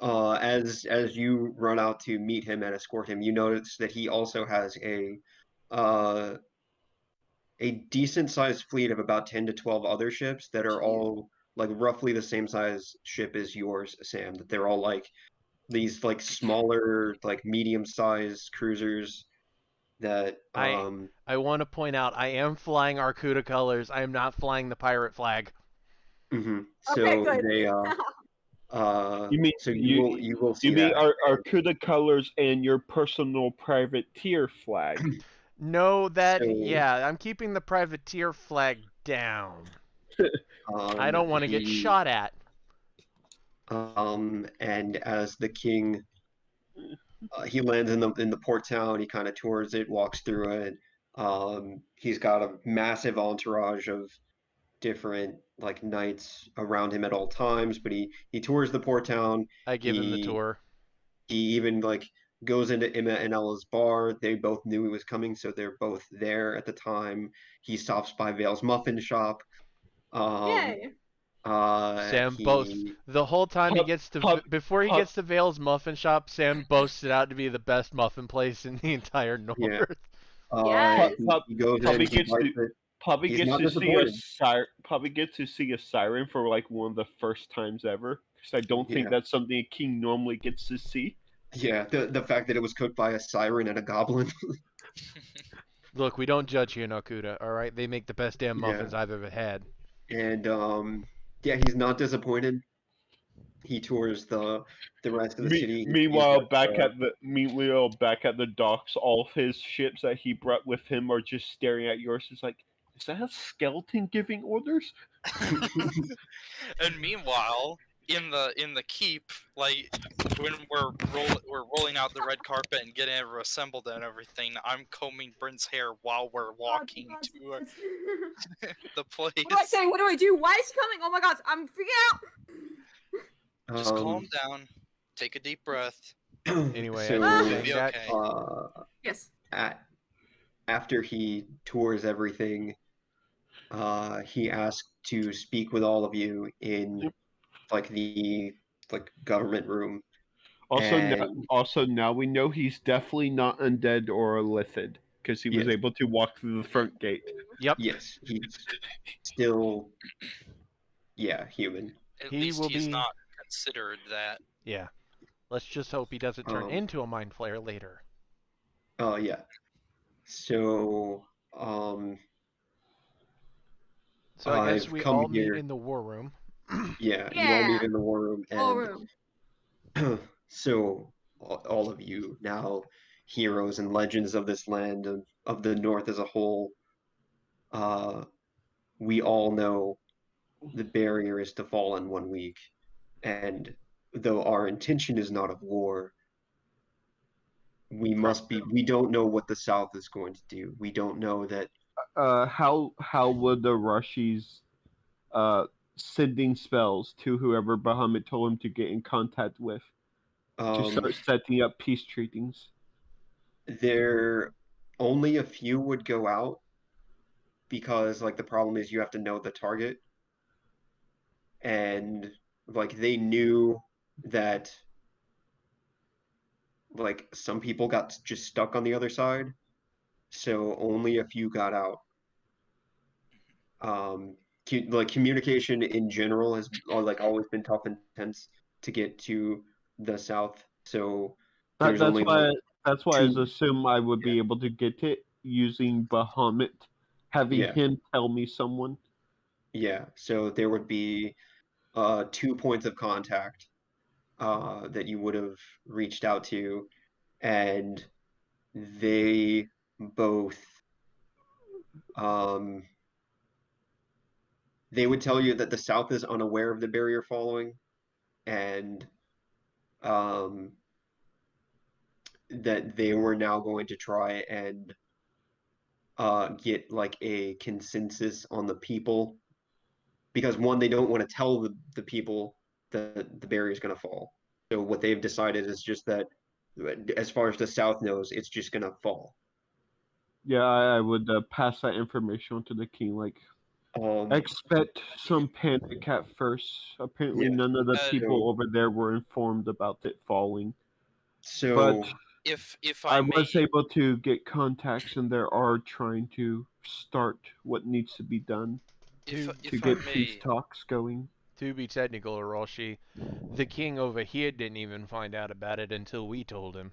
as you run out to meet him and escort him, you notice that he also has uh a decent sized fleet of about 10 to 12 other ships that are Jeez. all like roughly the same size ship as yours, Sam. That they're all like these like smaller, like medium sized cruisers that I want to point out I am flying Arcuda colors. I am not flying the pirate flag. mhm. Okay. So Good. they You mean so you will see you mean that. our CUDA colors and your personal privateer flag? No, So I'm keeping the privateer flag down. I don't want to get he shot at. and as the king he lands in the port town, he kind of tours it, walks through it. He's got a massive entourage of different like knights around him at all times, but he tours the port town. I give him the tour. He even like goes into Emma and Ella's bar. They both knew he was coming, so they're both there at the time. He stops by Vale's muffin shop. Um, Yay. Sam boasts he the whole time he Pub- gets to pub- before he pub- gets to Vale's muffin shop. Sam boasts it out to be the best muffin place in the entire North. Yeah. Yes. He goes Probably in, he gets bites to it. probably He's gets not to see a disappointed. probably gets to see a siren for like one of the first times ever. Because I don't think Yeah. that's something a king normally gets to see. Yeah, the fact that it was cooked by a siren and a goblin. Look, we don't judge here in Okuda, all right? They make the best damn Yeah. muffins I've ever had. And yeah, he's not disappointed. He tours the rest of the city. He's got, Meanwhile, back at the docks, all of his ships that he brought with him are just staring at yours. It's like, is that a skeleton giving orders? And meanwhile, in the keep, like when we're rolling out the red carpet and getting everyone assembled and everything, I'm combing Bryn's hair while we're walking to the place. What do I say? What do I do? Why is he coming? Oh my God! I'm freaking out. Just calm down, take a deep breath. Anyway, so I was You'll saying be that okay. Yes. after he tours everything, he asked to speak with all of you in like the government room. Also now we know he's definitely not undead or a lithid because he was Yes. able to walk through the front gate. Yep. Yes, he's still, yeah, human. At He least will he's be- not considered that. Yeah. Let's just hope he doesn't turn into a mind flayer later. Oh yeah. So So I guess I've we come all here. meet in the war room. Yeah, you all meet Yeah. in the war room, All and room. so all of you now, heroes and legends of this land of the North as a whole, we all know the barrier is to fall in 1 week, and though our intention is not of war, we don't know what the South is going to do. We don't know that How would the Rushies sending spells to whoever Bahamut told him to get in contact with to start setting up peace treaties? there only a few would go out because like the problem is you have to know the target, and like they knew that like some people got just stuck on the other side, so only a few got out. Like communication in general has like always been tough and tense to get to the south. So That there's that's only like why that's why I two. assume I would Yeah, be able to get it using Bahamut, having yeah, him tell me someone. yeah. So there would be 2 points of contact that you would have reached out to, and they both um they would tell you that the South is unaware of the barrier following, and um that they were now going to try and get like a consensus on the people, because one, they don't want to tell the people that the barrier is going to fall. So what they've decided is just that as far as the South knows, it's just going to fall. Yeah, I would pass that information on to the king. Like, Um, expect some panic at first. Apparently, yeah. none of the So people over there were informed about it falling. But so If I I may, was able to get contacts, and they are trying to start what needs to be done To to if I get peace may, talks going. to be technical, Orochi, the king over here didn't even find out about it until we told him.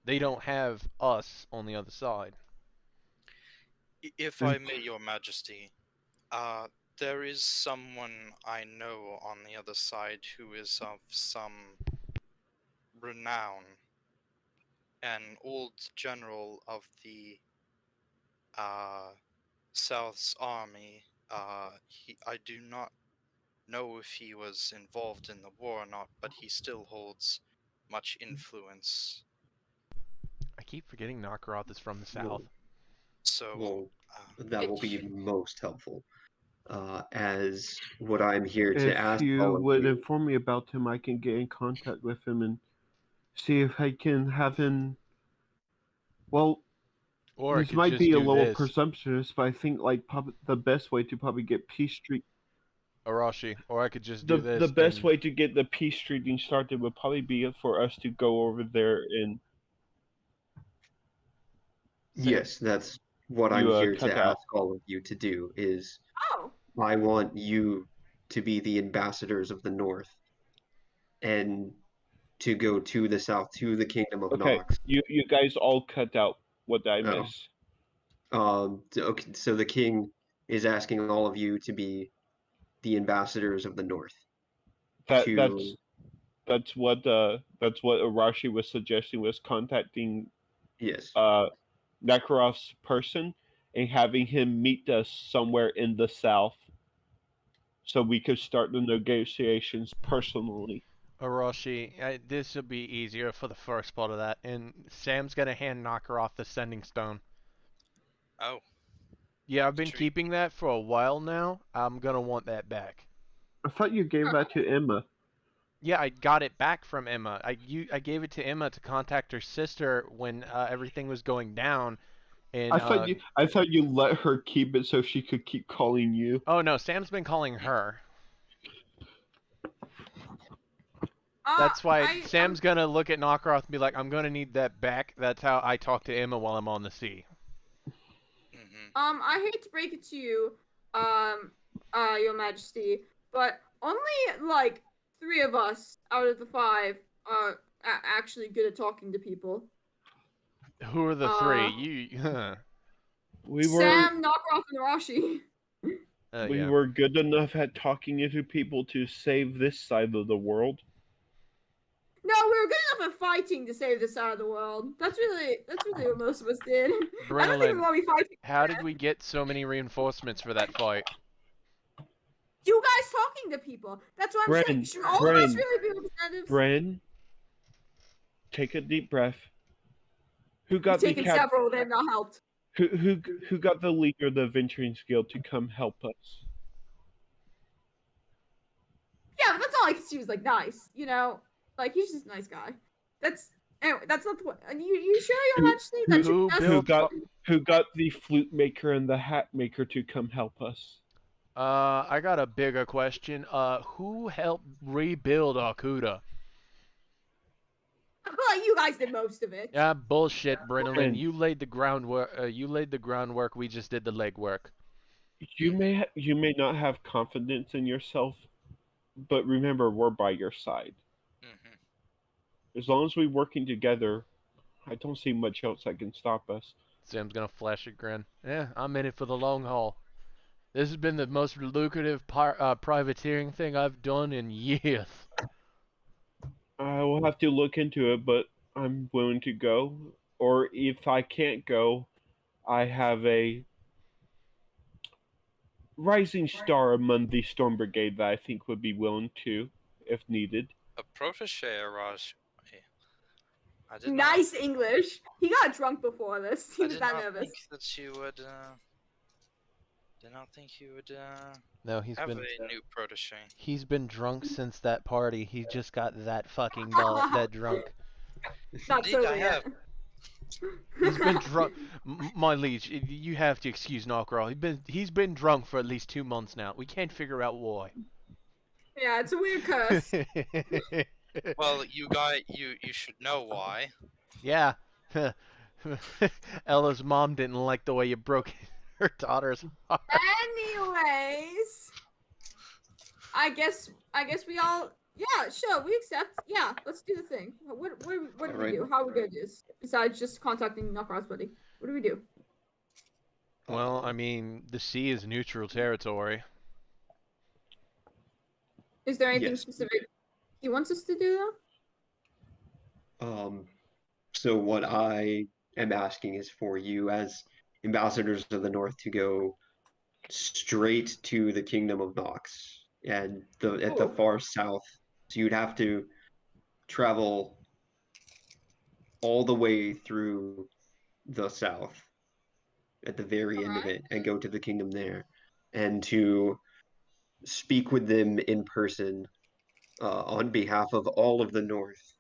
They don't have us on the other side. if And I may, Your Majesty, there is someone I know on the other side who is of some renown, an old general of the uh, South's army. I do not know if he was involved in the war or not, but he still holds much influence. I keep forgetting Nakaroth is from the south. well, So, well, uh, that It, will be most helpful. As what I'm here to if ask you all of would you. inform me about him, I can get in contact with him and see if I can have him. Well, Or I this could might just be a do little this, presumptuous, but I think like the best way to probably get peace treat Orochi. Or I could just do the this best and way to get the peace treating started would probably be for us to go over there and Yes, that's what I'm you here to cut ask out. all of you to do is oh, I want you to be the ambassadors of the North and to go to the South, to the Kingdom of Okay, Nox. you guys all cut out. What did I Oh, miss? okay, so the king is asking all of you to be the ambassadors of the North. That To that's what Arashi was suggesting, was contacting yes, uh Nakarov's person and having him meet us somewhere in the south so we could start the negotiations personally. Orochi, this will be easier for the first part of that. And Sam's gonna hand Nakaroth the sending stone. oh, Yeah, I've been treat. keeping that for a while now. I'm gonna want that back. I thought you gave that to Emma. Yeah, I got it back from Emma. I gave it to Emma to contact her sister when everything was going down. And I thought you let her keep it so she could keep calling you. oh no, Sam's been calling her. That's why I Sam's gonna look at Nakaroth and be like, "I'm gonna need that back." That's how I talk to Emma while I'm on the sea. Hmm. I hate to break it to you, Your Majesty, but only like 3 of us out of the 5 are actually good at talking to people. Who are the three? You. We were Sam, Knockoff, and Rashi. we Yeah. were good enough at talking to people to save this side of the world. No, we were good enough at fighting to save this side of the world. That's really what most of us did. I don't think we Brenolin, want to be fighting. how did we get so many reinforcements for that fight? You guys talking to people. That's what I'm saying. Bren, Should all of us really be representatives? Bren, take a deep breath. Who We've got the taken several. They have not helped. who got the leader of the Adventuring Guild to come help us? Yeah, but that's all I could see was like nice. You know, like he's just a nice guy. That's anyway. That's not the point. You sure, Your Who- Majesty? That's who your best. built- Who got the flute maker and the hat maker to come help us? I got a bigger question. Who helped rebuild Akuta? Well, you guys did most of it. Yeah, bullshit, Brennan. And You laid the groundwork. You laid the groundwork. We just did the legwork. you may not have confidence in yourself, but remember, we're by your side. Hmm. As long as we're working together, I don't see much else that can stop us. Sam's gonna flash a grin. Yeah, I'm in it for the long haul. This has been the most lucrative privateering thing I've done in years. I will have to look into it, but I'm willing to go. Or if I can't go, I have a rising star among the Storm Brigade that I think would be willing to, if needed. A protege, Raj. I did Nice English. He got drunk before this. He I was did that not nervous. think that you would. Did not think you would No, he's have been a new protege. he's been drunk since that party. He just got that fucking that drunk. Not Indeed, I sober yet. have. He's been drunk. My liege, you have to excuse Knockerall. He's been drunk for at least 2 months now. We can't figure out why. Yeah, it's a weird curse. Well, you should know why. Yeah. Ella's mom didn't like the way you broke her daughter's heart. Anyways, I guess we all. Yeah, sure, we accept. Yeah, let's do the thing. What do we Alright. do? How are we gonna do this? Besides just contacting Knockout's buddy, what do we do? Well, I mean, the sea is neutral territory. Is there anything Yes. specific he wants us to do So what I am asking is for you as ambassadors of the North to go straight to the Kingdom of Nox and at the Cool. far south. So you'd have to travel all the way through the south at the very end of it and go to the kingdom there and to speak with them in person on behalf of all of the North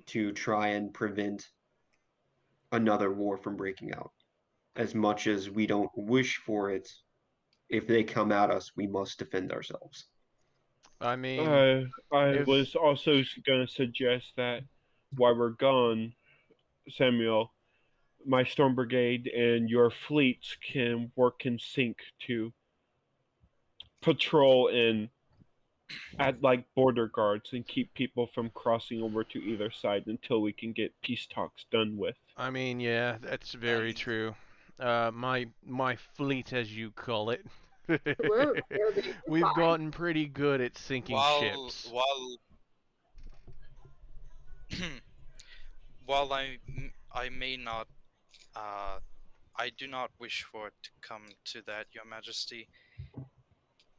to try and prevent another war from breaking out. As much as we don't wish for it, if they come at us, we must defend ourselves. I mean, I if- was also going to suggest that while we're gone, Samuel, my Storm Brigade and your fleets can work in sync to patrol and act like border guards and keep people from crossing over to either side until we can get peace talks done with. I mean, yeah, that's very true. My fleet, as you call it. We'll be We've fine. gotten pretty good at sinking ships. While I may not, I do not wish for it to come to that, Your Majesty.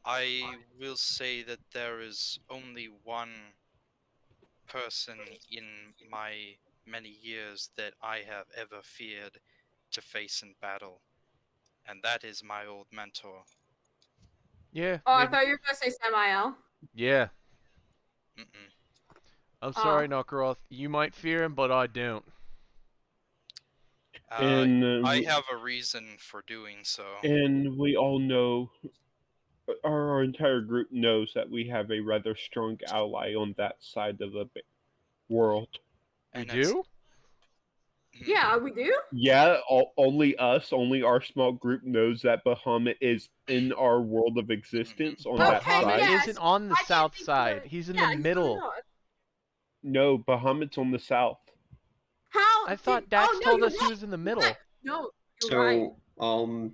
I will say that there is only one person in my many years that I have ever feared to face in battle, and that is my old mentor. Yeah. Oh, I maybe- thought you were gonna say Samael. Yeah. Mm-mm. I'm sorry, Knockeroth. You might fear him, but I don't. And I have a reason for doing so. and we all know, our entire group knows that we have a rather strong ally on that side of the world. We And it's- do? Yeah, we do. Yeah, only us, only our small group knows that Bahamut is in our world of existence on that Okay, side. Bahamut yes. isn't on the I didn't south think side. the- He's in yeah, the he's on middle. north. No, Bahamut's on the south. How? I thought did... Dax oh, no, told you're us he right. was in the You're middle. right. No, you're So, right.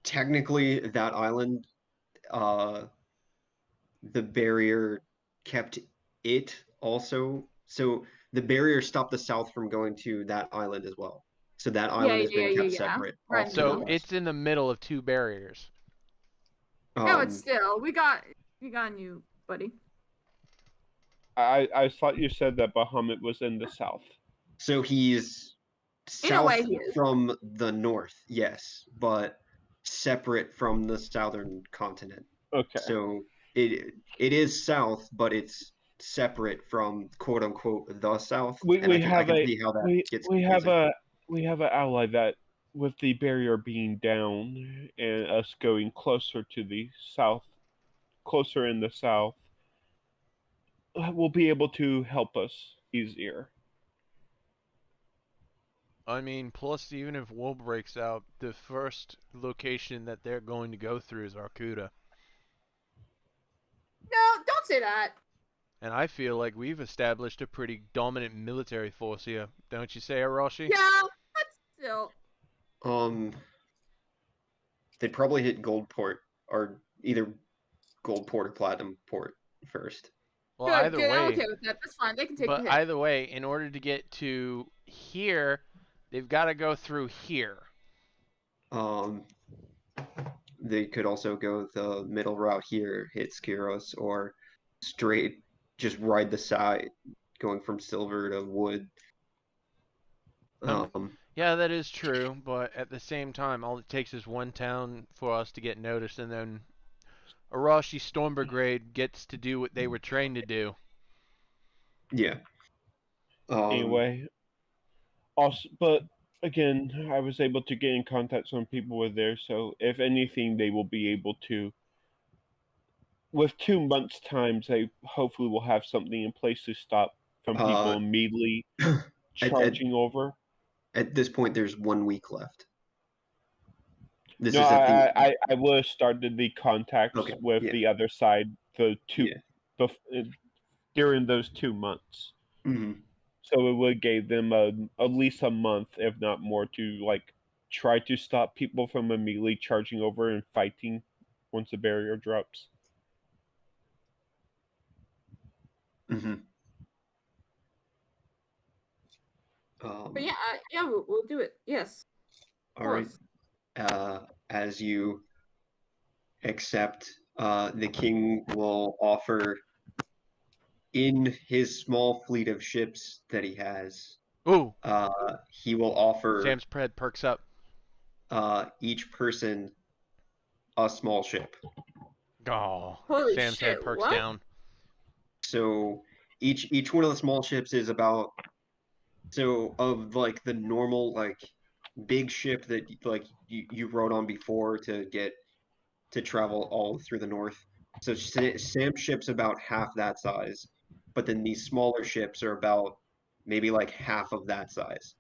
technically, that island, the barrier kept it also. So the barrier stopped the south from going to that island as well. So that island has been kept separate. Right, off to So the west. it's in the middle of two barriers. No, it's Um, still we got you, buddy. I thought you said that Bahamut was in the south. So he's In a south way, he is. from the north, yes, but separate from the southern continent. Okay. So it is south, but it's separate from quote unquote the south. We and I have can a see how that we, gets we have confusing. an ally that, with the barrier being down and us going closer to the south, closer in the south, will be able to help us easier. I mean, plus even if war breaks out, the first location that they're going to go through is Arcuda. No, don't say that. And I feel like we've established a pretty dominant military force here, don't you say, Arashi? Yeah, but still. They'd probably hit Goldport or either Goldport or Platinum Port first. Well, Good, either good. I'm way, okay with that. That's fine. They can take but the hit. either way, in order to get to here, they've got to go through here. They could also go the middle route here, hit Skiros, or straight just ride the side, going from Silver to Wood. Yeah, that is true, but at the same time, all it takes is one town for us to get noticed, and then Arashi Storm Brigade gets to do what they were trained to do. Yeah. Anyway, also, but again, I was able to get in contact with some people with there, so if anything, they will be able to. With 2 months' time, they hopefully will have something in place to stop from people immediately charging over. At this point, there's 1 week left. This No, is at the. I would have started the contacts Okay, with yeah. the other side Yeah. during those 2 months. Mhm. So it would give them at least a month, if not more, to try to stop people from immediately charging over and fighting once the barrier drops. Mhm. But yeah, we'll do it. Yes. All right. As you accept, the king will offer in his small fleet of ships that he has. Ooh, He will offer Sam's pred perks up. each person a small ship. Oh, Holy Sam's shit! head perks What? down. So each one of the small ships is about of the normal big ship that you rode on before to travel all through the north. So Sam's ship's about half that size, but then these smaller ships are about maybe half of that size.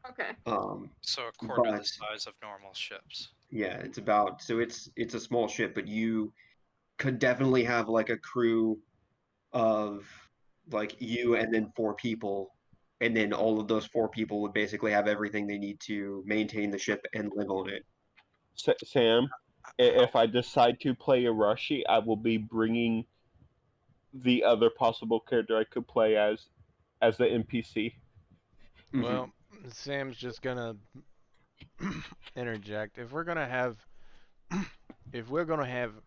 Okay. So a quarter But the size of normal ships. yeah, it's a small ship, but you could definitely have a crew of you and then 4 people, and then all of those 4 people would basically have everything they need to maintain the ship and live on it. Sam, if I decide to play Arashi, I will be bringing the other possible character I could play as the NPC. Mhm. Well, Sam's just gonna interject. If we're gonna have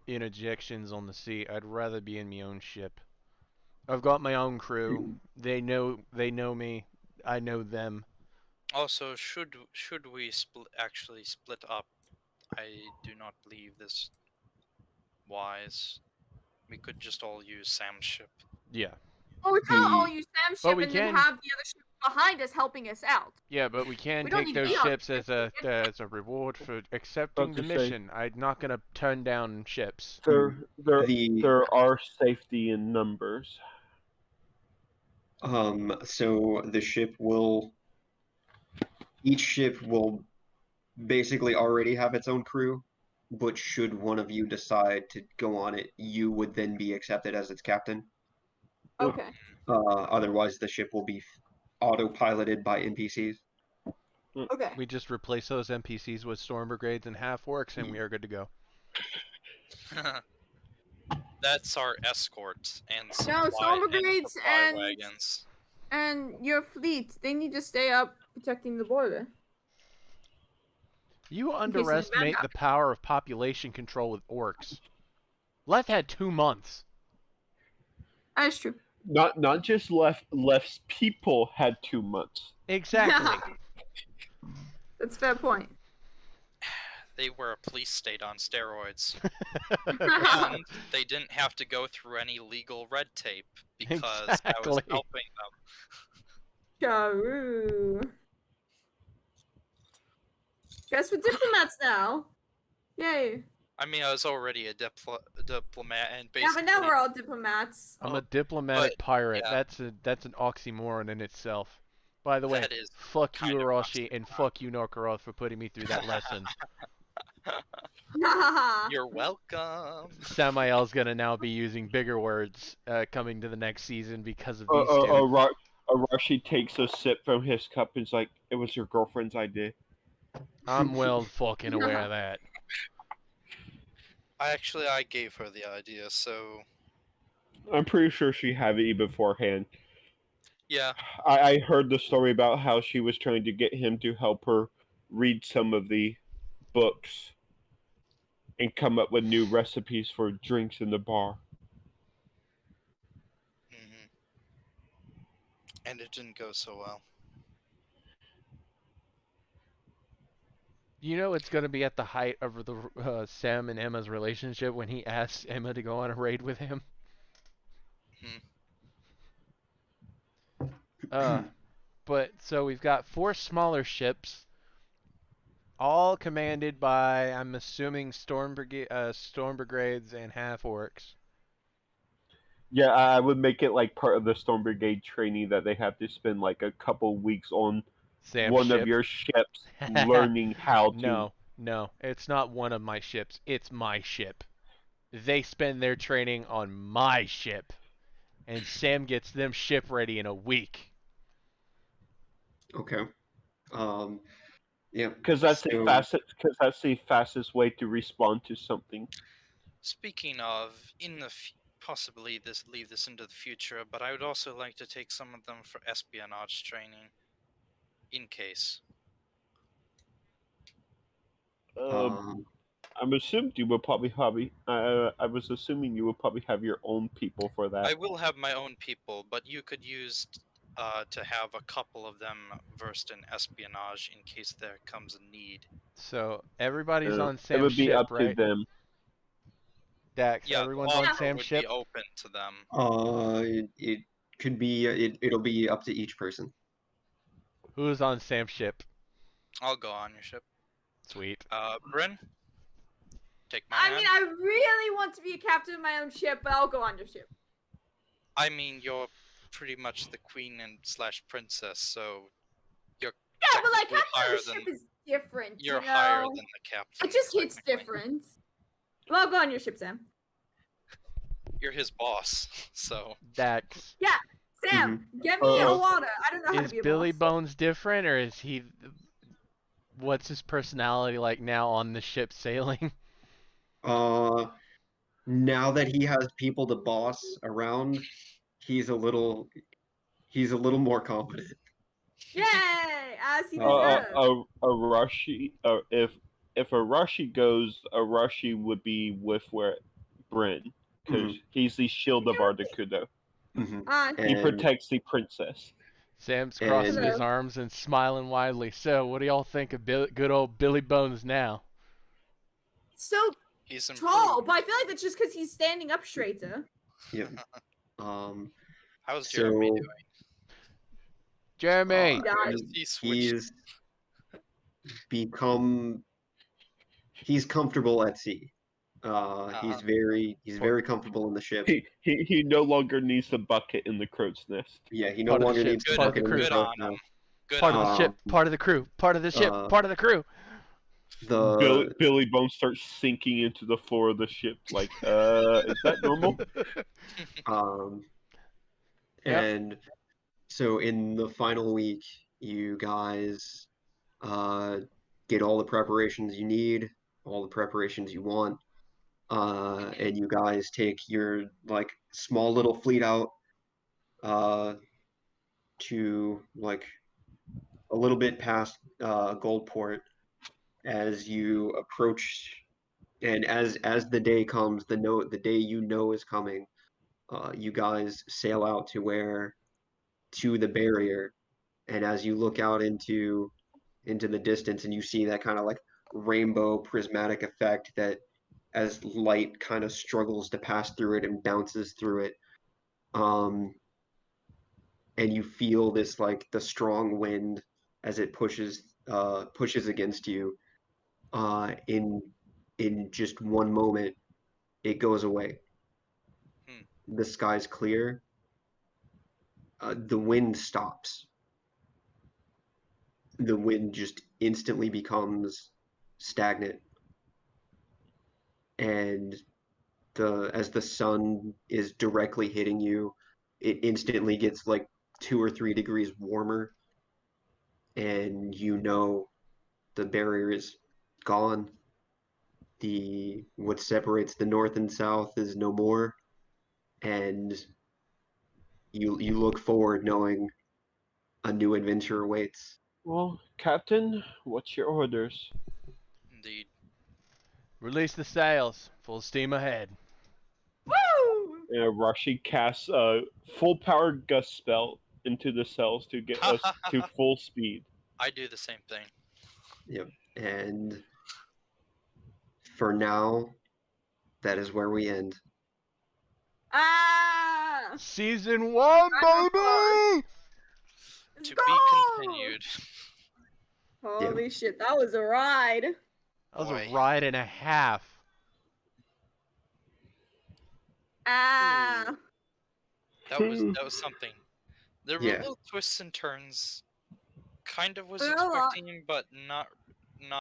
interjections on the sea, I'd rather be in my own ship. I've got my own crew. They know me. I know them. Also, should we actually split up? I do not believe this wise. We could just all use Sam's ship. Yeah. Well, we can't all use Sam's But ship we and then can- have the other ship behind us helping us out. Yeah, but we can We don't take need to those be on ships as a reward for accepting the About to say- mission. I'm not gonna turn down ships. There are safety in numbers. So each ship will basically already have its own crew, but should one of you decide to go on it, you would then be accepted as its captain. Okay. Otherwise, the ship will be autopiloted by NPCs. Okay. We just replace those NPCs with storm brigades and half orcs, and we are good to go. That's our escort and No, supply storm and brigades supply and wagons. your fleet, they need to stay up protecting the border. You case of underestimate bad the power of population control with orcs. Left had 2 months. That is true. Not just left's people had 2 months. Exactly. That's a fair point. They were a police state on steroids. And they didn't have to go through any legal red tape because I was Exactly. helping them. Charu. Guess we're diplomats now. Yay. I mean, I was already a diplomat, and Yeah, basically, but now we're all diplomats. I'm Oh, a diplomatic but, pirate. yeah. That's an oxymoron in itself. By the way, That is fuck you, kind of Orochi, and oxymoron. fuck you, Nokoroth, for putting me through that lesson. You're welcome. Samael's gonna now be using bigger words coming to the next season because of these two. Arashi takes a sip from his cup and is like, "It was your girlfriend's idea." I'm well fucking aware of that. I gave her the idea, so I'm pretty sure she had it beforehand. yeah. I heard the story about how she was trying to get him to help her read some of the books and come up with new recipes for drinks in the bar. hmm And it didn't go so well. You know it's gonna be at the height of the Sam and Emma's relationship when he asks Emma to go on a raid with him. But so we've got 4 smaller ships, all commanded by, I'm assuming, storm brigades and half orcs. Yeah, I would make it like part of the Storm Brigade training that they have to spend like a couple weeks on Sam's one of ship. your ships learning how to. No, it's not one of my ships. It's my ship. They spend their training on my ship, and Sam gets them ship ready in a week. Okay. Yeah. Because that's the So, fastest. Because that's the fastest way to respond to something. Speaking of, possibly leave this into the future, but I would also like to take some of them for espionage training, in case. um, I'm assuming you will probably have. I was assuming you will probably have your own people for that. I will have my own people, but you could use to have a couple of them versed in espionage in case there comes a need. So everybody's on It Sam's would be ship, up to right? them. Dax, Yeah, everyone's the on offer Sam's would ship? be open to them. it could be it'll be up to each person. Who's on Sam's ship? I'll go on your ship. Sweet. Bryn, take my I hand. mean, I really want to be a captain of my own ship, but I'll go on your ship. I mean, you're pretty much the queen and / princess, so you're Yeah, but like technically captain of the ship is different. you're you know? higher than the captain. It just hits technically. different. Well, I'll go on your ship, Sam. You're his boss, so Dax. Yeah, Sam, get me a water. I don't know how to Is be a Billy boss. Bones different, or is he... What's his personality like now on the ship sailing? Now that he has people to boss around, he's a little more confident. Yay! As he Oh. deserves. Arashi. If Arashi goes, Arashi would be with where Bryn, because he's the shield of Articuno. He And protects the princess. Sam's crossing And- his arms and smiling widely. So, what do y'all think of good old Billy Bones now? So he's tall, improved. but I feel like that's just because he's standing up straighter. yeah. How's So Jeremy doing? Jeremy! he's become he's comfortable at sea. He's very comfortable in the ship. He no longer needs the bucket in the crow's nest. Yeah, he no Part of the longer ship, needs the part of the bucket in crew. the Good crow's on him. nest. Good Part of on the him. ship, part of the crew, part of the ship, part of the crew. Billy Bones starts sinking into the floor of the ship. Like, is that normal? And so in the final week, you guys get all the preparations you need, all the preparations you want, and you guys take your like small little fleet out to like a little bit past Goldport as you approach, and as the day comes, the day you know is coming, you guys sail out to the barrier, and as you look out into the distance and you see that kind of like rainbow prismatic effect that as light kind of struggles to pass through it and bounces through it, and you feel this like the strong wind as it pushes against you, in in just one moment, it goes away. Hmm. The sky's clear. The wind stops. The wind just instantly becomes stagnant, and as the sun is directly hitting you, it instantly gets like 2 or 3 degrees warmer, and you know the barrier is gone. The what separates the north and south is no more, and you look forward knowing a new adventure awaits. Well, Captain, what's your orders? Indeed. Release the sails. Full steam ahead. Woo! Rashi casts a full power gust spell into the cells to get us to full speed. I do the same thing. Yep. And for now, that is where we end. Ah! Season 1, I'm baby! Let's To go! be continued. Holy shit, that was a ride. That was Boy. a ride and a half. Ah! That was something. There were Yeah. little twists and turns. Kind of was There were a lot. expecting, but not